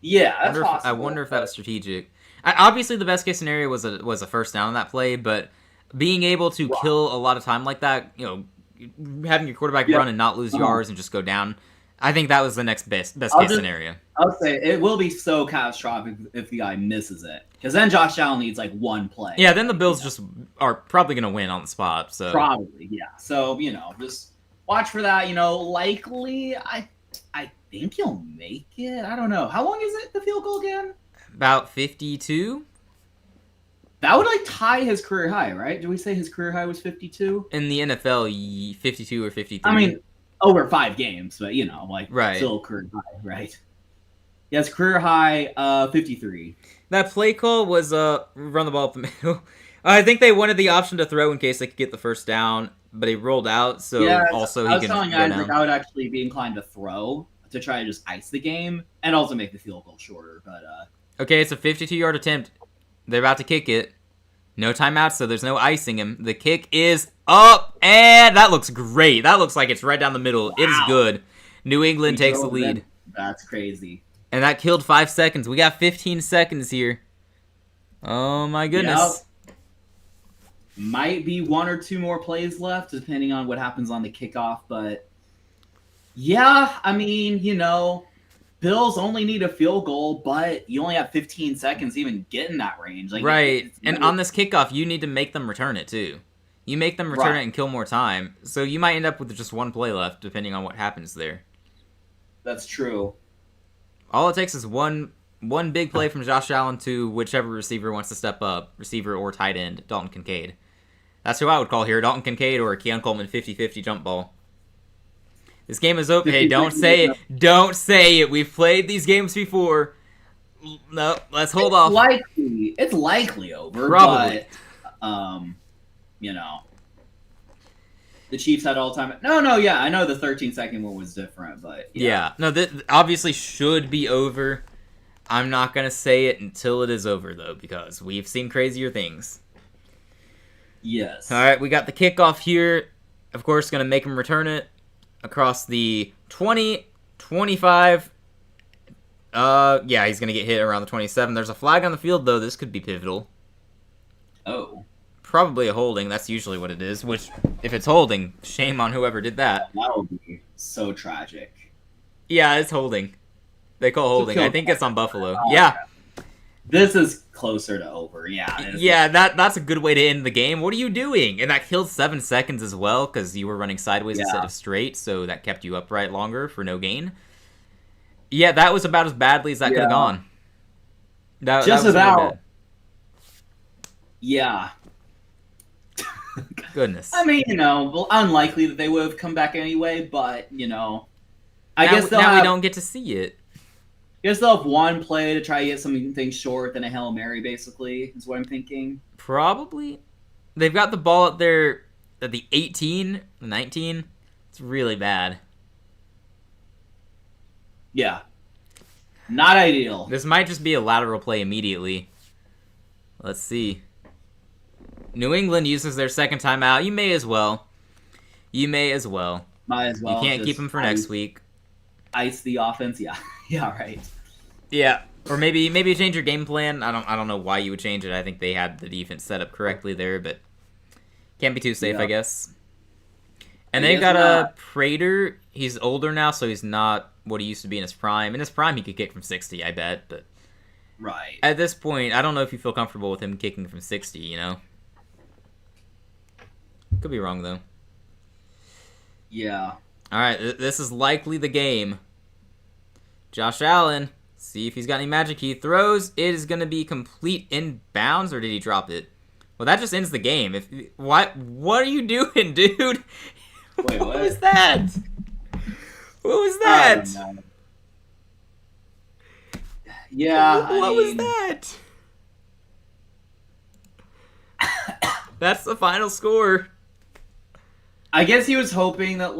Speaker 2: Yeah, that's possible.
Speaker 1: I wonder if that was strategic. Obviously, the best case scenario was a first down on that play, but being able to kill a lot of time like that, having your quarterback run and not lose yards and just go down, I think that was the next best case scenario.
Speaker 2: I'll say it will be so catastrophic if the guy misses it, because then Josh Allen needs one play.
Speaker 1: Yeah, then the Bills just are probably going to win on the spot. So
Speaker 2: probably, yeah. So just watch for that. Likely, I think he'll make it. I don't know. How long is it, the field goal again?
Speaker 1: About 52.
Speaker 2: That would tie his career high, right? Did we say his career high was 52?
Speaker 1: In the NFL, 52 or 53.
Speaker 2: over 5 games, but like
Speaker 1: Right.
Speaker 2: still career high, right? Yes, career high 53.
Speaker 1: That play call was run the ball up the middle. I think they wanted the option to throw in case they could get the first down, but he rolled out, so also
Speaker 2: I
Speaker 1: he
Speaker 2: was
Speaker 1: can
Speaker 2: telling
Speaker 1: go
Speaker 2: guys
Speaker 1: down.
Speaker 2: like I would actually be inclined to throw to try to just ice the game and also make the field goal shorter, but
Speaker 1: Okay, it's a 52-yard attempt. They're about to kick it. No timeouts, so there's no icing him. The kick is up, and that looks great. That looks like it's right down the middle.
Speaker 2: Wow.
Speaker 1: It is good. New England takes the lead.
Speaker 2: That's crazy.
Speaker 1: And that killed 5 seconds. We got 15 seconds here. Oh my goodness.
Speaker 2: Yep. Might be 1 or 2 more plays left, depending on what happens on the kickoff. But yeah, I mean, Bills only need a field goal, but you only have 15 seconds to even get in that range. Like,
Speaker 1: right. And on this kickoff, you need to make them return it too. You make them return it and kill more time. So you might end up with just 1 play left, depending on what happens there.
Speaker 2: That's true.
Speaker 1: All it takes is one big play from Josh Allen to whichever receiver wants to step up, receiver or tight end, Dalton Kincaid. That's who I would call here, Dalton Kincaid or Keon Coleman 50-50 jump ball. This game is open. Hey, don't say it. Don't say it. We've played these games before. No, let's hold off.
Speaker 2: It's likely over.
Speaker 1: Probably.
Speaker 2: But, the Chiefs had all time. No, yeah, I know the 13-second one was different, but
Speaker 1: yeah. No, this obviously should be over. I'm not gonna say it until it is over though, because we've seen crazier things.
Speaker 2: Yes.
Speaker 1: All right, we got the kickoff here. Of course, gonna make him return it across the 20, 25. Yeah, he's gonna get hit around the 27. There's a flag on the field though. This could be pivotal.
Speaker 2: Oh.
Speaker 1: Probably a holding. That's usually what it is. Which, if it's holding, shame on whoever did that.
Speaker 2: That would be so tragic.
Speaker 1: Yeah, it's holding. They call holding. I think it's on Buffalo. Yeah.
Speaker 2: This is closer to over. Yeah.
Speaker 1: Yeah, that's a good way to end the game. What are you doing? And that killed 7 seconds as well because you were running sideways instead of straight, so that kept you upright longer for no gain. Yeah, that was about as badly as that could have gone.
Speaker 2: Just
Speaker 1: that was
Speaker 2: about.
Speaker 1: Really bad.
Speaker 2: Yeah.
Speaker 1: Goodness.
Speaker 2: I mean, unlikely that they would have come back anyway, but, I guess
Speaker 1: now we don't get to see it.
Speaker 2: I guess they'll have 1 play to try to get something short, then a Hail Mary, basically, is what I'm thinking.
Speaker 1: Probably. They've got the ball up there at the 18, the 19. It's really bad.
Speaker 2: Yeah. Not ideal.
Speaker 1: This might just be a lateral play immediately. Let's see. New England uses their second timeout. You may as well.
Speaker 2: Might as well.
Speaker 1: You can't keep them for next week.
Speaker 2: Ice the offense. Yeah. Yeah, right.
Speaker 1: Yeah. Or maybe change your game plan. I don't know why you would change it. I think they had the defense set up correctly there, but can't be too safe, I guess. And they've got a Prater. He's older now, so he's not what he used to be in his prime. In his prime, he could kick from 60, I bet. But
Speaker 2: right
Speaker 1: at this point, I don't know if you feel comfortable with him kicking from 60, Could be wrong, though.
Speaker 2: Yeah.
Speaker 1: All right, this is likely the game. Josh Allen, see if he's got any magic. He throws. It is going to be complete inbounds, or did he drop it? Well, that just ends the game. What are you doing, dude?
Speaker 2: Wait, what?
Speaker 1: What was that? What was that?
Speaker 2: Yeah.
Speaker 1: What was that? That's the final score.
Speaker 2: I guess he was hoping that,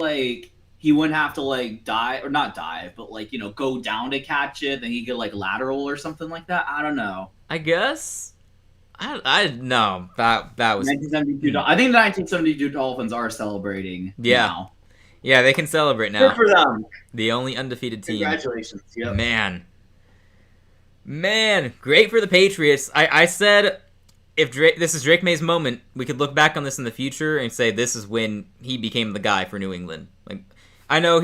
Speaker 2: he wouldn't have to, dive, or not dive, but, go down to catch it, then he could, lateral or something like that. I don't know.
Speaker 1: I guess. No, that was...
Speaker 2: 1972. I think the 1972 Dolphins are celebrating now.
Speaker 1: Yeah, they can celebrate now.
Speaker 2: Good for them.
Speaker 1: The only undefeated team.
Speaker 2: Congratulations. Yep.
Speaker 1: Man, great for the Patriots. I said... If this is Drake May's moment, we could look back on this in the future and say this is when he became the guy for New England. I know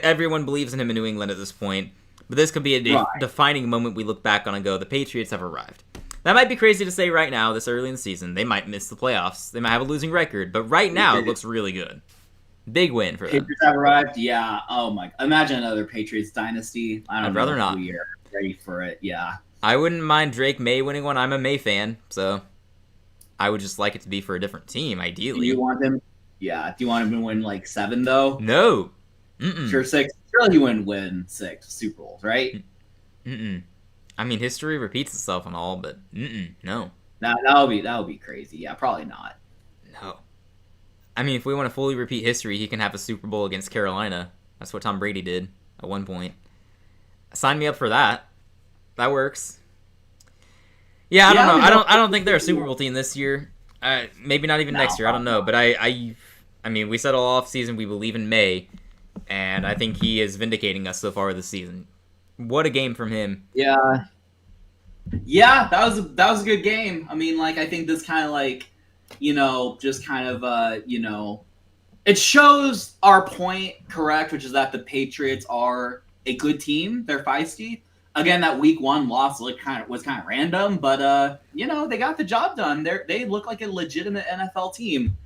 Speaker 1: everyone believes in him in New England at this point, but this could be a defining moment we look back on and go, the Patriots have arrived. That might be crazy to say right now, this early in the season. They might miss the playoffs. They might have a losing record, but right now it looks really good. Big win for them.
Speaker 2: Patriots have arrived. Yeah. Oh my. Imagine another Patriots dynasty. I'd
Speaker 1: rather not.
Speaker 2: We are ready for it. Yeah.
Speaker 1: I wouldn't mind Drake May winning one. I'm a May fan, so I would just like it to be for a different team, ideally.
Speaker 2: Do you want him? Yeah. Do you want him to win 7 though?
Speaker 1: No.
Speaker 2: Sure, 6. Surely he wouldn't win 6 Super Bowls, right?
Speaker 1: I mean, history repeats itself and all, but no.
Speaker 2: That would be crazy. Yeah, probably not.
Speaker 1: No. I mean, if we want to fully repeat history, he can have a Super Bowl against Carolina. That's what Tom Brady did at one point. Sign me up for that. That works. Yeah, I don't know. I don't think they're a Super Bowl team this year. Maybe not even next year. I don't know. But I mean, we said all off season we believe in May, and I think he is vindicating us so far this season. What a game from him.
Speaker 2: Yeah, that was a good game. I mean, like, I think this kind of like, just kind of it shows our point correct, which is that the Patriots are a good team. They're feisty. Again, that week 1 loss was kind of random, but they got the job done. They look like a legitimate NFL team.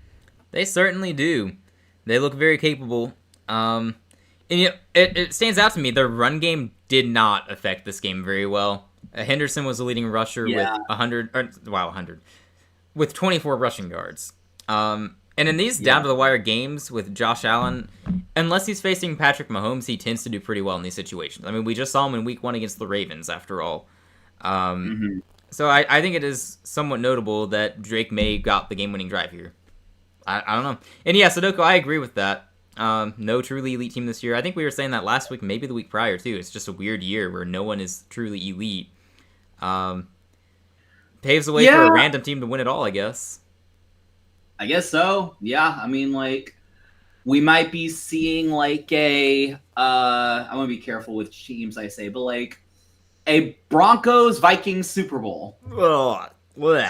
Speaker 1: They certainly do. They look very capable. And it stands out to me. Their run game did not affect this game very well. Henderson was the leading rusher with 100 with 24 rushing yards. And in these down-to-the-wire games with Josh Allen, unless he's facing Patrick Mahomes, he tends to do pretty well in these situations. I mean, we just saw him in Week 1 against the Ravens, after all. So I think it is somewhat notable that Drake May got the game-winning drive here. I don't know. And yeah, Sudoku, I agree with that. No truly elite team this year. I think we were saying that last week, maybe the week prior, too. It's just a weird year where no one is truly elite. Paves the way for a random team to win it all, I guess.
Speaker 2: I guess so. Yeah, I mean, like, we might be seeing like I want to be careful with teams I say, but like a Broncos Vikings Super Bowl.
Speaker 1: Ugh. No,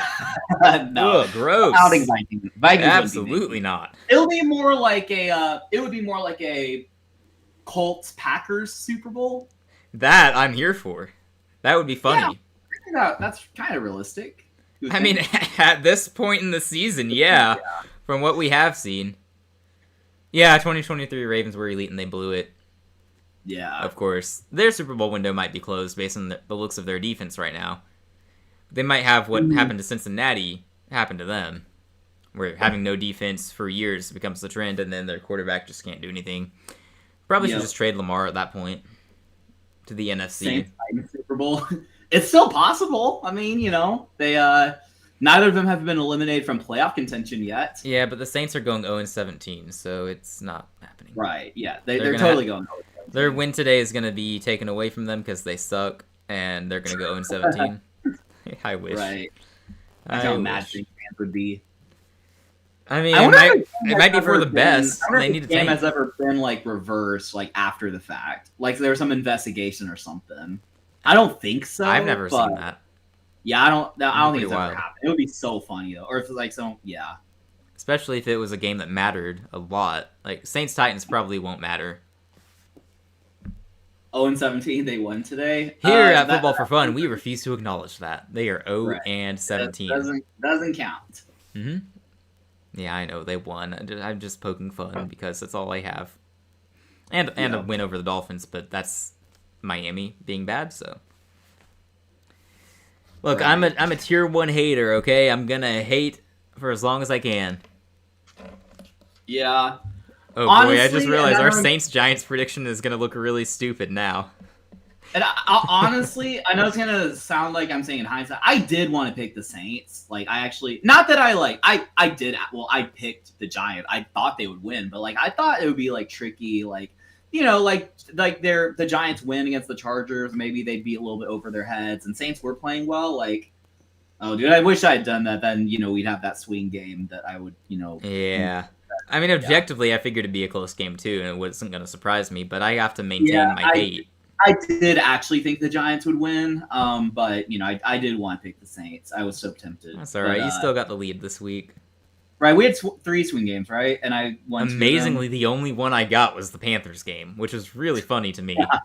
Speaker 1: ugh, gross.
Speaker 2: Vikings
Speaker 1: Absolutely not.
Speaker 2: It would be more like a Colts Packers Super Bowl.
Speaker 1: That I'm here for. That would be funny.
Speaker 2: Yeah, that's kind of realistic.
Speaker 1: I mean, at this point in the season, yeah, from what we have seen. Yeah, 2023 Ravens were elite and they blew it.
Speaker 2: Yeah.
Speaker 1: Of course. Their Super Bowl window might be closed based on the looks of their defense right now. They might have what happened to Cincinnati happen to them, where having no defense for years becomes the trend and then their quarterback just can't do anything. Probably should just trade Lamar at that point to the NFC.
Speaker 2: Same Super Bowl. It's still possible. I mean, they neither of them have been eliminated from playoff contention yet.
Speaker 1: Yeah, but the Saints are going 0-17, so it's not happening.
Speaker 2: Right? Yeah, they're totally going 0-17.
Speaker 1: Their win today is going to be taken away from them because they suck, and they're going to go 0-17. I wish.
Speaker 2: Right. That's how mad fans would be.
Speaker 1: I mean, it might be for the best.
Speaker 2: I wonder if the game has ever been like reversed, like after the fact, like there was some investigation or something. I don't think so.
Speaker 1: I've never seen that.
Speaker 2: Yeah, I don't think it's ever happened. It would be so funny though, or if it's like
Speaker 1: Especially if it was a game that mattered a lot. Like Saints Titans probably won't matter.
Speaker 2: 0-17, they won today.
Speaker 1: Here at Football for Fun, we refuse to acknowledge that they are 0-17.
Speaker 2: Doesn't count.
Speaker 1: Yeah, I know they won. I'm just poking fun because that's all I have, and a win over the Dolphins, but that's Miami being bad. So look, I'm a tier 1 hater. Okay, I'm gonna hate for as long as I can.
Speaker 2: Yeah.
Speaker 1: Oh honestly, boy, I just realized our Saints-Giants prediction is going to look really stupid now.
Speaker 2: And honestly, I know it's going to sound like I'm saying in hindsight, I did want to pick the Saints. Like, I actually, not that I picked the Giants. I thought they would win, but like, I thought it would be like tricky, like, the Giants win against the Chargers. Maybe they'd be a little bit over their heads, and Saints were playing well. Like, oh, dude, I wish I had done that. Then, we'd have that swing game that I would,
Speaker 1: Yeah. I mean, objectively, I figured it'd be a close game, too, and it wasn't going to surprise me, but I have to maintain my hate.
Speaker 2: I did actually think the Giants would win, but, I did want to pick the Saints. I was so tempted.
Speaker 1: That's all right. You still got the lead this week.
Speaker 2: Right, we had 3 swing games, right? And I won.
Speaker 1: Amazingly, the only one I got was the Panthers game, which was really funny to me.
Speaker 2: Yeah.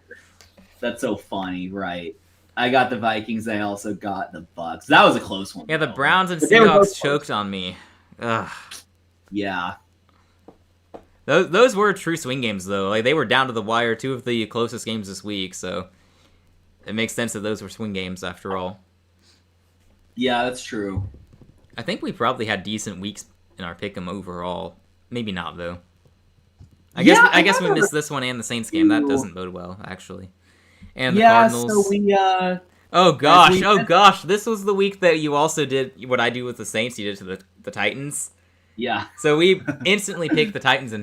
Speaker 2: That's so funny, right? I got the Vikings. I also got the Bucks. That was a close one.
Speaker 1: Yeah, the Browns and Seahawks choked on me. Ugh.
Speaker 2: Yeah.
Speaker 1: Those were true swing games, though. Like, they were down to the wire, 2 of the closest games this week, so it makes sense that those were swing games after all.
Speaker 2: Yeah, that's true.
Speaker 1: I think we probably had decent weeks in our pick'em overall. Maybe not, though. I guess we missed this one and the Saints game. That doesn't bode well, actually. And the Cardinals.
Speaker 2: So we
Speaker 1: Oh gosh! This was the week that you also did what I do with the Saints. You did to the Titans.
Speaker 2: Yeah.
Speaker 1: So we instantly picked the Titans and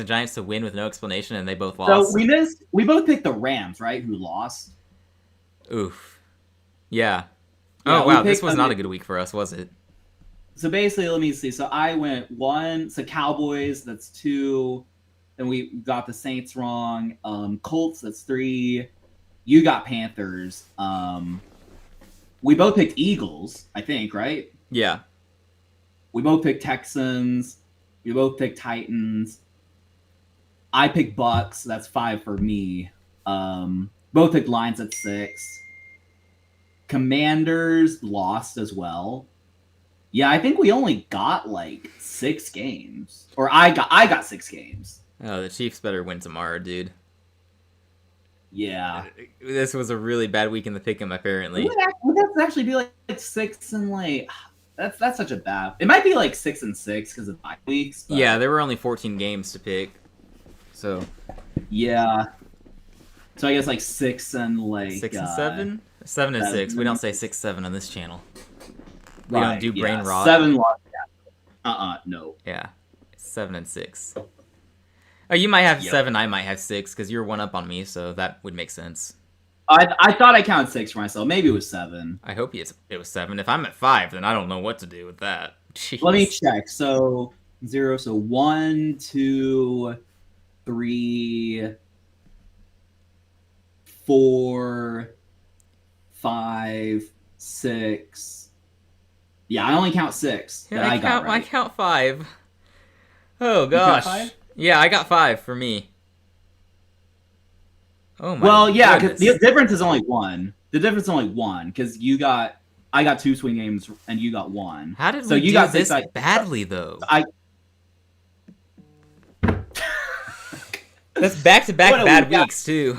Speaker 1: Giants to win with no explanation, and they both lost.
Speaker 2: So we both picked the Rams, right? Who lost?
Speaker 1: Oof. Yeah. Oh wow! This was not a good week for us, was it?
Speaker 2: So basically, let me see. So I went 1. So Cowboys, that's 2. Then we got the Saints wrong. Colts, that's 3. You got Panthers. We both picked Eagles, I think, right?
Speaker 1: Yeah.
Speaker 2: We both picked Texans. We both picked Titans. I picked Bucks. That's 5 for me. Both picked Lions at 6. Commanders lost as well. Yeah, I think we only got like 6 games. Or I got 6 games.
Speaker 1: Oh, the Chiefs better win tomorrow, dude.
Speaker 2: Yeah.
Speaker 1: This was a really bad week in the pick'em, apparently.
Speaker 2: Would that actually be like 6 and like... That's such a bad... It might be like 6 and 6 because of 5 weeks. But...
Speaker 1: Yeah, there were only 14 games to pick. So...
Speaker 2: Yeah. So I guess like 6 and like...
Speaker 1: 6 and 7? 7 and 6. We don't say 6-7 on this channel. We don't do brain rot.
Speaker 2: 7 lost. No.
Speaker 1: Yeah. 7 and 6. Oh, you might have 7, I might have 6, because you're 1 up on me, so that would make sense.
Speaker 2: I thought I counted 6 for myself. Maybe it was 7.
Speaker 1: I hope it was 7. If I'm at 5, then I don't know what to do with that. Jeez.
Speaker 2: Let me check. So 0. So 1, 2, 3, 4, 5, 6. Yeah, I only count 6.
Speaker 1: Yeah, I count 5. Oh
Speaker 2: You
Speaker 1: gosh.
Speaker 2: count 5?
Speaker 1: Yeah, I got 5 for me. Oh my.
Speaker 2: Well, yeah, because
Speaker 1: goodness.
Speaker 2: the difference is only 1. The difference is only 1 because I got 2 swing games and you got 1.
Speaker 1: How did we do this badly though? That's back-to-back bad weeks too.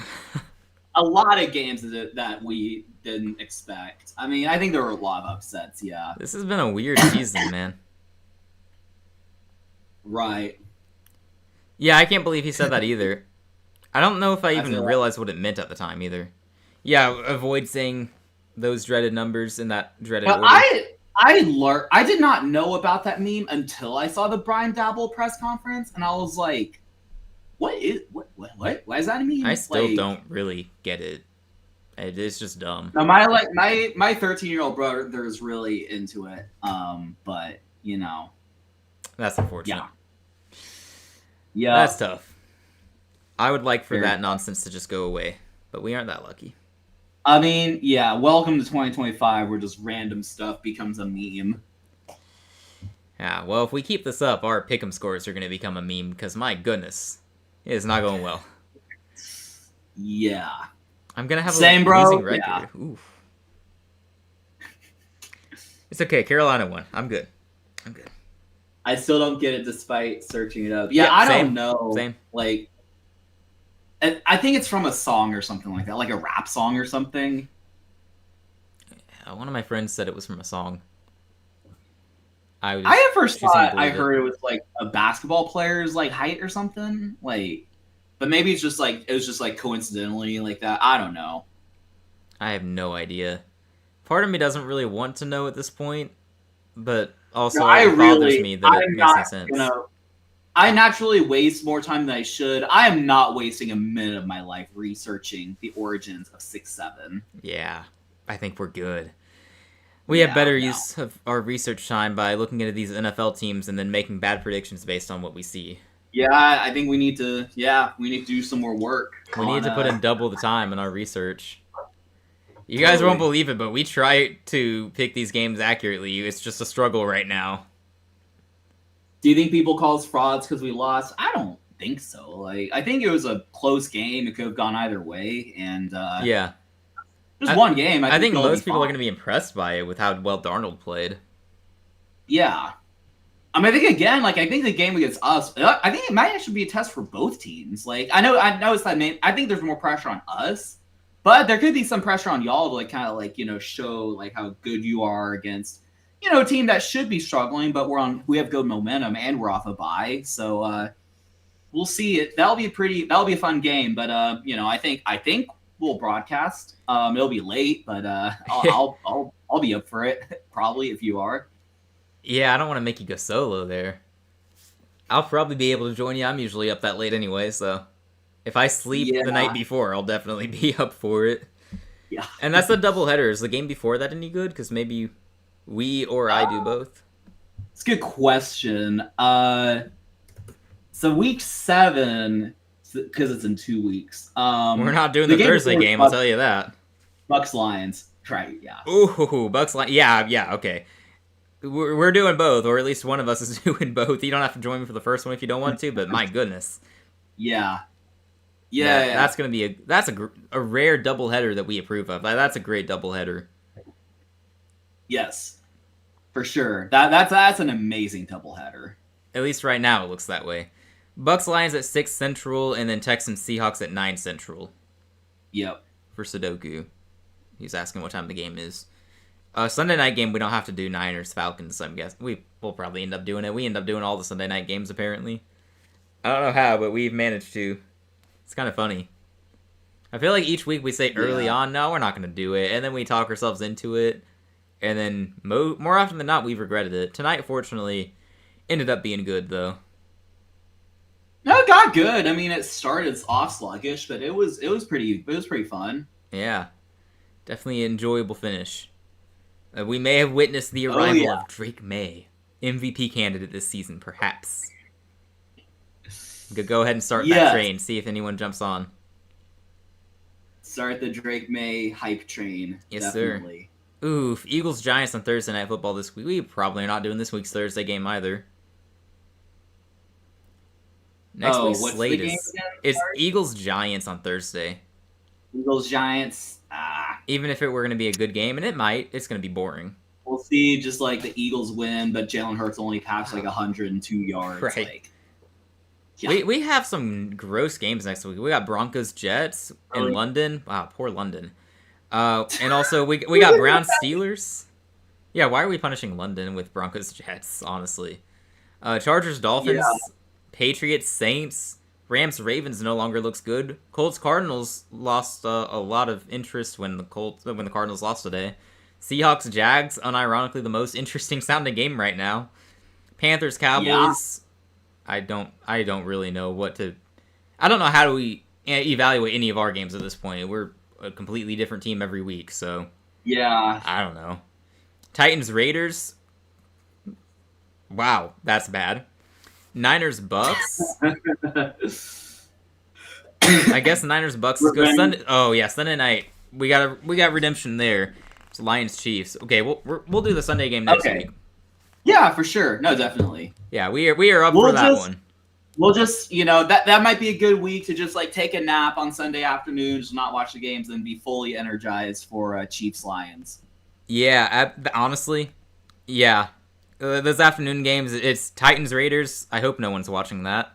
Speaker 2: A lot of games that we didn't expect. I mean, I think there were a lot of upsets. Yeah.
Speaker 1: This has been a weird season, man.
Speaker 2: Right.
Speaker 1: Yeah, I can't believe he said that either. I don't know if I even realized what it meant at the time either. Yeah, avoid saying those dreaded numbers in that dreaded order.
Speaker 2: I did not know about that meme until I saw the Brian Dabble press conference, and I was like, what does that mean?
Speaker 1: I still don't really get it. It is just dumb.
Speaker 2: No, my 13-year-old brother is really into it. But you know,
Speaker 1: that's unfortunate.
Speaker 2: Yeah. Yeah,
Speaker 1: that's tough. I would like for that nonsense to just go away, but we aren't that lucky.
Speaker 2: I mean, yeah, welcome to 2025 where just random stuff becomes a meme.
Speaker 1: Yeah, well, if we keep this up, our pick'em scores are going to become a meme, because my goodness, it is not going well.
Speaker 2: Yeah.
Speaker 1: I'm going to have
Speaker 2: a
Speaker 1: losing record.
Speaker 2: Yeah.
Speaker 1: Oof. It's okay, Carolina won. I'm good.
Speaker 2: I still don't get it despite searching it up. Yeah, I don't know.
Speaker 1: Same.
Speaker 2: Like, I think it's from a song or something like that, like a rap song or something.
Speaker 1: Yeah, one of my friends said it was from a song. I
Speaker 2: at first thought I heard it was like a basketball player's like height or something. Like, but maybe it was just like coincidentally like that. I don't know. I
Speaker 1: have no idea. Part of me doesn't really want to know at this point, but also it bothers me that it makes no sense.
Speaker 2: I naturally waste more time than I should. I am not wasting a minute of my life researching the origins of 6-7.
Speaker 1: Yeah, I think we're good. We have better use of our research time by looking into these NFL teams and then making bad predictions based on what we see.
Speaker 2: Yeah, I think we need to do some more work.
Speaker 1: We need to put in double the time in our research. You guys won't believe it, but we try to pick these games accurately. It's just a struggle right now.
Speaker 2: Do you think people call us frauds because we lost? I don't think so. Like, I think it was a close game. It could have gone either way, and
Speaker 1: yeah,
Speaker 2: just one game.
Speaker 1: I think most people are going to be impressed by it with how well Darnold played.
Speaker 2: Yeah, I mean, I think again, like I think the game against us, I think it might actually be a test for both teams. Like, I noticed that. I think there's more pressure on us, but there could be some pressure on y'all to like kind of like show like how good you are against. A team that should be struggling, but we have good momentum and we're off a bye. So, we'll see it. That'll be a fun game. But I think we'll broadcast. It'll be late, but I'll be up for it probably if you are.
Speaker 1: Yeah, I don't want to make you go solo there. I'll probably be able to join you. I'm usually up that late anyway, so if I sleep the night before, I'll definitely be up for it.
Speaker 2: Yeah.
Speaker 1: And that's the doubleheader. Is the game before that any good? Because maybe we or I do both.
Speaker 2: It's a good question. So week 7, because it's in 2 weeks.
Speaker 1: We're not doing the Thursday game, I'll tell you that.
Speaker 2: Bucks Lions. Right, yeah.
Speaker 1: Ooh, Bucks Lions. Yeah, okay. We're doing both, or at least one of us is doing both. You don't have to join me for the first one if you don't want to, but my goodness.
Speaker 2: Yeah.
Speaker 1: That's gonna be a rare doubleheader that we approve of. That's a great doubleheader.
Speaker 2: Yes, for sure. That's an amazing doubleheader.
Speaker 1: At least right now it looks that way. Bucks Lions at 6 Central, and then Texans Seahawks at 9 Central.
Speaker 2: Yep.
Speaker 1: For Sudoku. He's asking what time the game is. Sunday night game, we don't have to do Niners Falcons, I guess. We'll probably end up doing it. We end up doing all the Sunday night games, apparently. I don't know how, but we've managed to. It's kind of funny. I feel like each week we say early on, no, we're not going to do it. And then we talk ourselves into it. And then more often than not, we've regretted it. Tonight, fortunately, ended up being good, though.
Speaker 2: No, it got good. I mean, it started off sluggish, but it was pretty fun.
Speaker 1: Yeah. Definitely an enjoyable finish. We may have witnessed the arrival of Drake May, MVP candidate this season, perhaps. Go ahead and start that train, see if anyone jumps on.
Speaker 2: Start the Drake May hype train.
Speaker 1: Yes,
Speaker 2: definitely.
Speaker 1: Sir. Oof, Eagles-Giants on Thursday Night Football this week. We probably are not doing this week's Thursday game either. Next week's slate is Eagles-Giants on Thursday.
Speaker 2: Eagles-Giants.
Speaker 1: Even if it were going to be a good game, and it might, it's going to be boring.
Speaker 2: We'll see, just like the Eagles win, but Jalen Hurts only passed like 102 yards.
Speaker 1: Right. We have some gross games next week. We got Broncos-Jets in London. Wow, poor London. And also, we got Browns-Steelers. Yeah, why are we punishing London with Broncos-Jets, honestly? Chargers-Dolphins, Patriots-Saints, Rams-Ravens no longer looks good. Colts-Cardinals lost a lot of interest when the Cardinals lost today. Seahawks-Jags, unironically the most interesting sounding game right now. Panthers-Cowboys. I don't really know what to. I don't know how to evaluate any of our games at this point. We're a completely different team every week, so
Speaker 2: yeah.
Speaker 1: I don't know. Titans-Raiders. Wow, that's bad. Niners-Bucks. I guess Niners-Bucks is good. Sunday night. We got redemption there. It's Lions-Chiefs. Okay, we'll do the Sunday game next week.
Speaker 2: Yeah, for sure. No, definitely.
Speaker 1: Yeah, we are up for that one.
Speaker 2: We'll just, that might be a good week to just like take a nap on Sunday afternoon, just not watch the games, and be fully energized for Chiefs-Lions.
Speaker 1: Yeah, honestly, yeah. Those afternoon games, it's Titans-Raiders. I hope no one's watching that.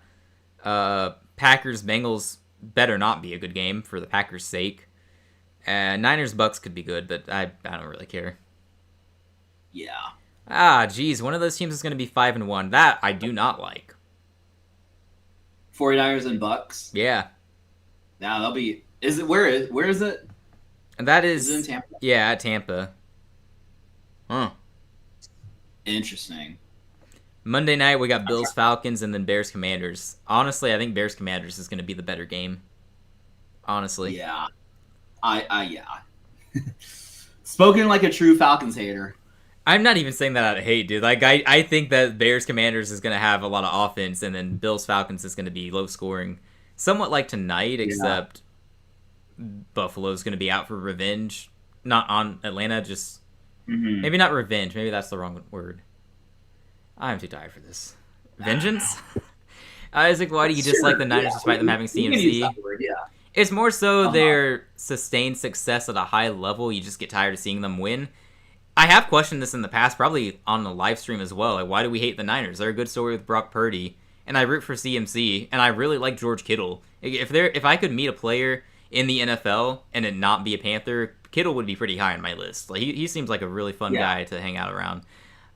Speaker 1: Packers-Bengals better not be a good game for the Packers' sake. Niners-Bucks could be good, but I don't really care.
Speaker 2: Yeah.
Speaker 1: Geez, one of those teams is going to be 5-1. That I do not like.
Speaker 2: 49ers and Bucks?
Speaker 1: Yeah.
Speaker 2: Now that'll be. Where is it?
Speaker 1: And that is
Speaker 2: it in Tampa?
Speaker 1: Yeah, at Tampa. Huh.
Speaker 2: Interesting.
Speaker 1: Monday night we got Bills-Falcons and then Bears-Commanders. Honestly, I think Bears-Commanders is going to be the better game. Honestly.
Speaker 2: Yeah. Yeah. Spoken like a true Falcons hater.
Speaker 1: I'm not even saying that out of hate, dude. Like, I think that Bears-Commanders is going to have a lot of offense, and then Bills-Falcons is going to be low-scoring. Somewhat like tonight, except Buffalo's going to be out for revenge. Not on Atlanta, just... Mm-hmm. Maybe not revenge. Maybe that's the wrong word. I'm too tired for this. Vengeance? Isaac, why do you dislike the Niners despite them having CMC? It's more so their sustained success at a high level. You just get tired of seeing them win. I have questioned this in the past, probably on the live stream as well. Like, why do we hate the Niners? They're a good story with Brock Purdy, and I root for CMC, and I really like George Kittle. If I could meet a player in the NFL and it not be a Panther, Kittle would be pretty high on my list. Like, he seems like a really fun guy to hang out around.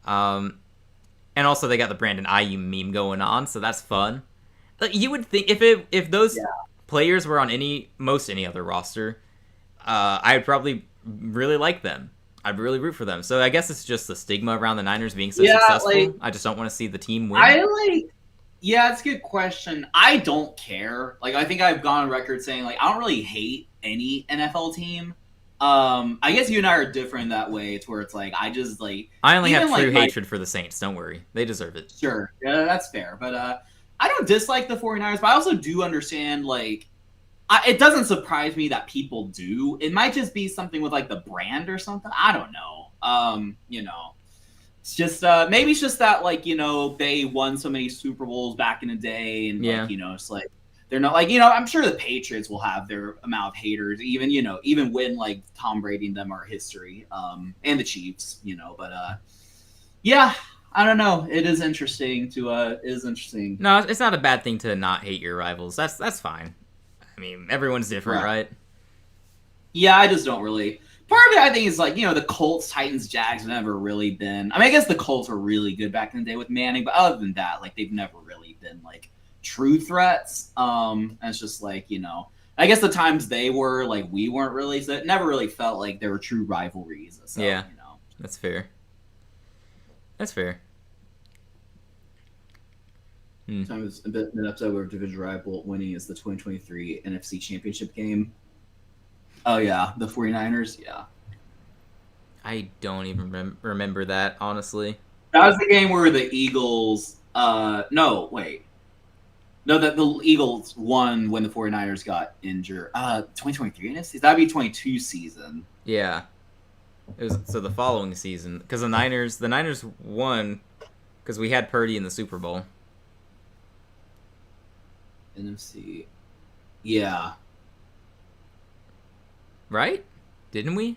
Speaker 1: And also they got the Brandon Ayuk meme going on, so that's fun. Like, you would think if those players were on any other roster, I'd probably really like them. I'd really root for them. So I guess it's just the stigma around the Niners being so successful. Like, I just don't want to see the team win.
Speaker 2: Yeah, it's a good question. I don't care. Like, I think I've gone on record saying, like, I don't really hate any NFL team. I guess you and I are different in that way. It's where it's like, I just, like...
Speaker 1: I only have true hatred for the Saints. Don't worry. They deserve it.
Speaker 2: Sure. Yeah, that's fair. But I don't dislike the 49ers, but I also do understand, like... it doesn't surprise me that people do. It might just be something with, like, the brand or something. I don't know. You know... It's just maybe it's just that, like, you know, they won so many Super Bowls back in the day, and like, you know, it's like they're not like, you know, I'm sure the Patriots will have their amount of haters, even, you know, even when like Tom Brady and them are history, and the Chiefs, you know, but yeah, I don't know. It is interesting to it is interesting.
Speaker 1: No, it's not a bad thing to not hate your rivals. That's fine. I mean, everyone's different, right?
Speaker 2: Yeah, I just don't really. Part of it, I think, is like, you know, the Colts, Titans, Jags have never really been. I mean, I guess the Colts were really good back in the day with Manning, but other than that, like, they've never really been like true threats. And it's just like, you know, I guess the times they were, like, we weren't really, so it never really felt like there were true rivalries. So,
Speaker 1: yeah,
Speaker 2: you know,
Speaker 1: that's fair. That's fair.
Speaker 2: Sometimes an episode where division rival winning is the 2023 NFC Championship game. Oh, yeah. The 49ers? Yeah.
Speaker 1: I don't even remember that, honestly.
Speaker 2: That was the game where the Eagles... No, wait. No, that the Eagles won when the 49ers got injured. 2023 NFC? That'd be 22 season.
Speaker 1: Yeah. It was so the following season. Because the Niners won because we had Purdy in the Super Bowl.
Speaker 2: NFC. Yeah.
Speaker 1: Right? Didn't we?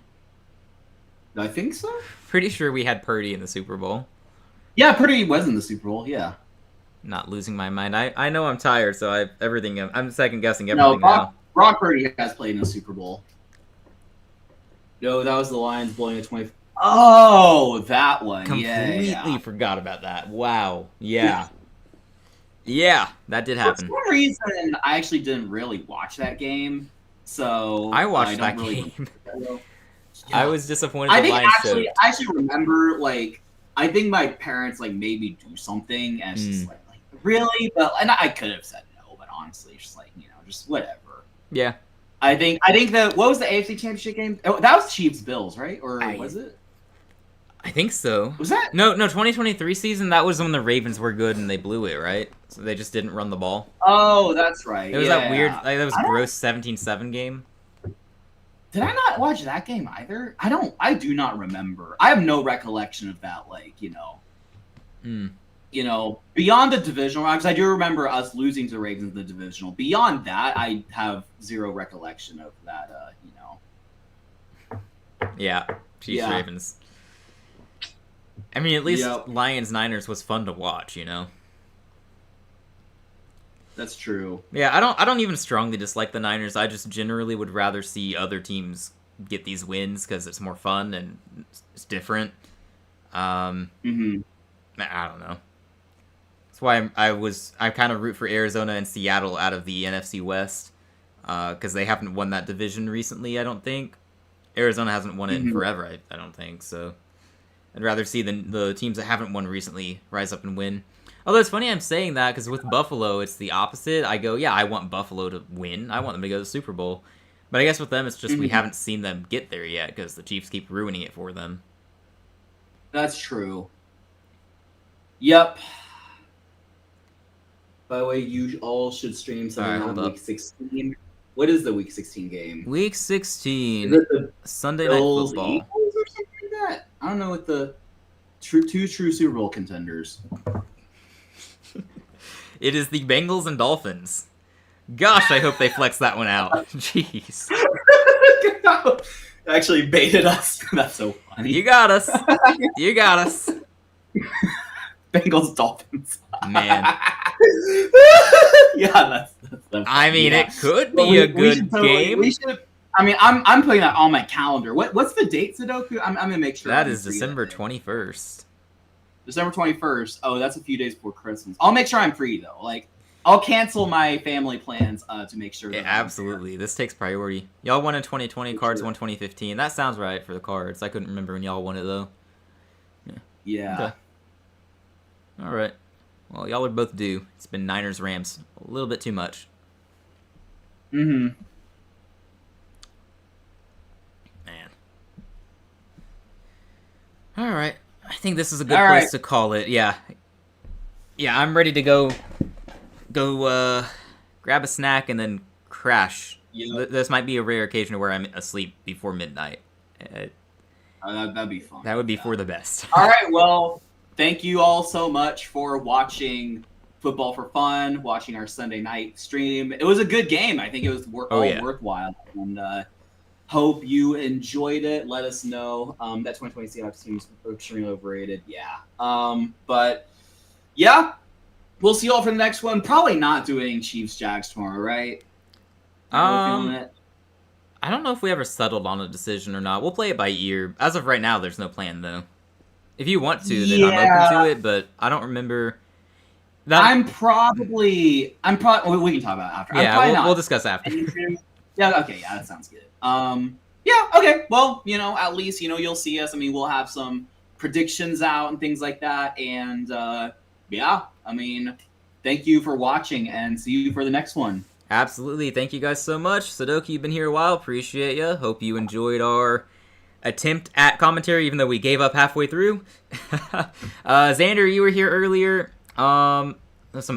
Speaker 2: I think so.
Speaker 1: Pretty sure we had Purdy in the Super Bowl.
Speaker 2: Yeah, Purdy was in the Super Bowl, yeah.
Speaker 1: Not losing my mind. I know I'm tired, so I'm second guessing everything
Speaker 2: now. Brock Purdy has played in the Super Bowl. No, that was the Lions blowing a 20. Oh, that one.
Speaker 1: Completely forgot about that. Wow. Yeah. Yeah, that did happen.
Speaker 2: For some reason, I actually didn't really watch that game. So
Speaker 1: I watched that game. Yeah. I was disappointed.
Speaker 2: I actually remember, like, I think my parents like made me do something, and it's just like really, but and I could have said no, but honestly, it's just like, you know, just whatever.
Speaker 1: Yeah.
Speaker 2: I think that what was the AFC Championship game? Oh, that was Chiefs Bills, right? Or was it?
Speaker 1: I think so.
Speaker 2: Was that?
Speaker 1: No, 2023 season, that was when the Ravens were good and they blew it, right? So they just didn't run the ball.
Speaker 2: Oh, that's right.
Speaker 1: It was that weird, like, that was gross 17-7 game.
Speaker 2: Did I not watch that game either? I do not remember. I have no recollection of that, like, you know. You know, beyond the divisional round, because I do remember us losing to the Ravens in the divisional. Beyond that, I have zero recollection of that, you know.
Speaker 1: Yeah, Chiefs Ravens. I mean, at least Lions-Niners was fun to watch, you know?
Speaker 2: That's true.
Speaker 1: Yeah, I don't even strongly dislike the Niners. I just generally would rather see other teams get these wins because it's more fun and it's different. I don't know. That's why I kind of root for Arizona and Seattle out of the NFC West because they haven't won that division recently, I don't think. Arizona hasn't won it in forever, I don't think, so... I'd rather see the teams that haven't won recently rise up and win. Although it's funny I'm saying that because with Buffalo, it's the opposite. I go, yeah, I want Buffalo to win. I want them to go to the Super Bowl. But I guess with them, it's just we haven't seen them get there yet because the Chiefs keep ruining it for them.
Speaker 2: That's true. Yep. By the way, you all should stream something on Week 16. What is the Week 16 game?
Speaker 1: Week 16. Sunday Night Football.
Speaker 2: Eagles or something like that? I don't know what the two true Super Bowl contenders.
Speaker 1: It is the Bengals and Dolphins. Gosh, I hope they flex that one out. Jeez.
Speaker 2: Actually baited us. That's so funny.
Speaker 1: You got us. You got us.
Speaker 2: Bengals Dolphins.
Speaker 1: Man.
Speaker 2: Yeah, that's
Speaker 1: I mean, it could be a good game.
Speaker 2: I mean, I'm putting that on my calendar. What's the date, Sudoku? I'm gonna make sure.
Speaker 1: That is December 21st.
Speaker 2: December 21st. Oh, that's a few days before Christmas. I'll make sure I'm free though. Like, I'll cancel my family plans to make sure.
Speaker 1: Yeah, absolutely. This takes priority. Y'all won in 2020. Cards won 2015. That sounds right for the Cards. I couldn't remember when y'all won it though.
Speaker 2: Yeah.
Speaker 1: Okay. All right. Well, y'all are both due. It's been Niners Rams a little bit too much.
Speaker 2: Man.
Speaker 1: All right. I think this is a good place to call it. Yeah. Yeah, I'm ready to go grab a snack and then crash.
Speaker 2: Yep.
Speaker 1: This might be a rare occasion where I'm asleep before midnight.
Speaker 2: That'd be fun.
Speaker 1: That would be for the best.
Speaker 2: All right. Well, thank you all so much for watching Football for Fun, watching our Sunday night stream. It was a good game. I think it was worthwhile. And hope you enjoyed it. Let us know. That 2020 Seahawks team is extremely overrated. Yeah. But yeah, we'll see you all for the next one. Probably not doing Chiefs Jags tomorrow, right?
Speaker 1: I don't know if we ever settled on a decision or not. We'll play it by ear. As of right now, there's no plan though. If you want to, then I'm open to it, but I don't remember.
Speaker 2: We can talk about it after.
Speaker 1: Yeah, we'll discuss after.
Speaker 2: Yeah, okay, yeah, that sounds good. Yeah, okay. Well, at least you'll see us. I mean, we'll have some predictions out and things like that. And yeah, I mean, thank you for watching, and see you for the next one.
Speaker 1: Absolutely. Thank you guys so much. Sudoku, you've been here a while. Appreciate you. Hope you enjoyed our attempt at commentary, even though we gave up halfway through. Xander, you were here earlier. Some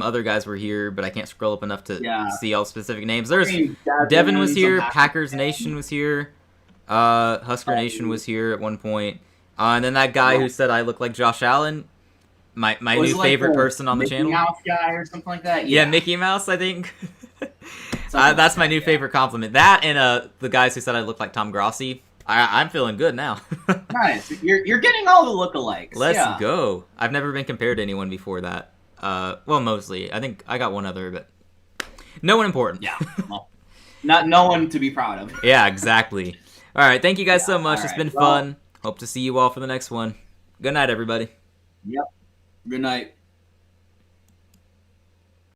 Speaker 1: other guys were here, but I can't scroll up enough to see all specific names. Devin was here. Packers Nation was here. Husker Nation was here at one point. And then that guy who said I look like Josh Allen, my new favorite person on the channel.
Speaker 2: Mickey Mouse guy or something like that.
Speaker 1: Yeah, Mickey Mouse, I think. That's my new favorite compliment. That and the guys who said I look like Tom Grossi. I'm feeling good now.
Speaker 2: Nice. You're getting all the lookalikes.
Speaker 1: Let's go. I've never been compared to anyone before that. Well, mostly. I think I got one other, but no one important.
Speaker 2: Yeah. Well, no one to be proud of.
Speaker 1: Yeah, exactly. All right. Thank you guys so much. It's been fun. Hope to see you all for the next one. Good night, everybody.
Speaker 2: Yep. Good night.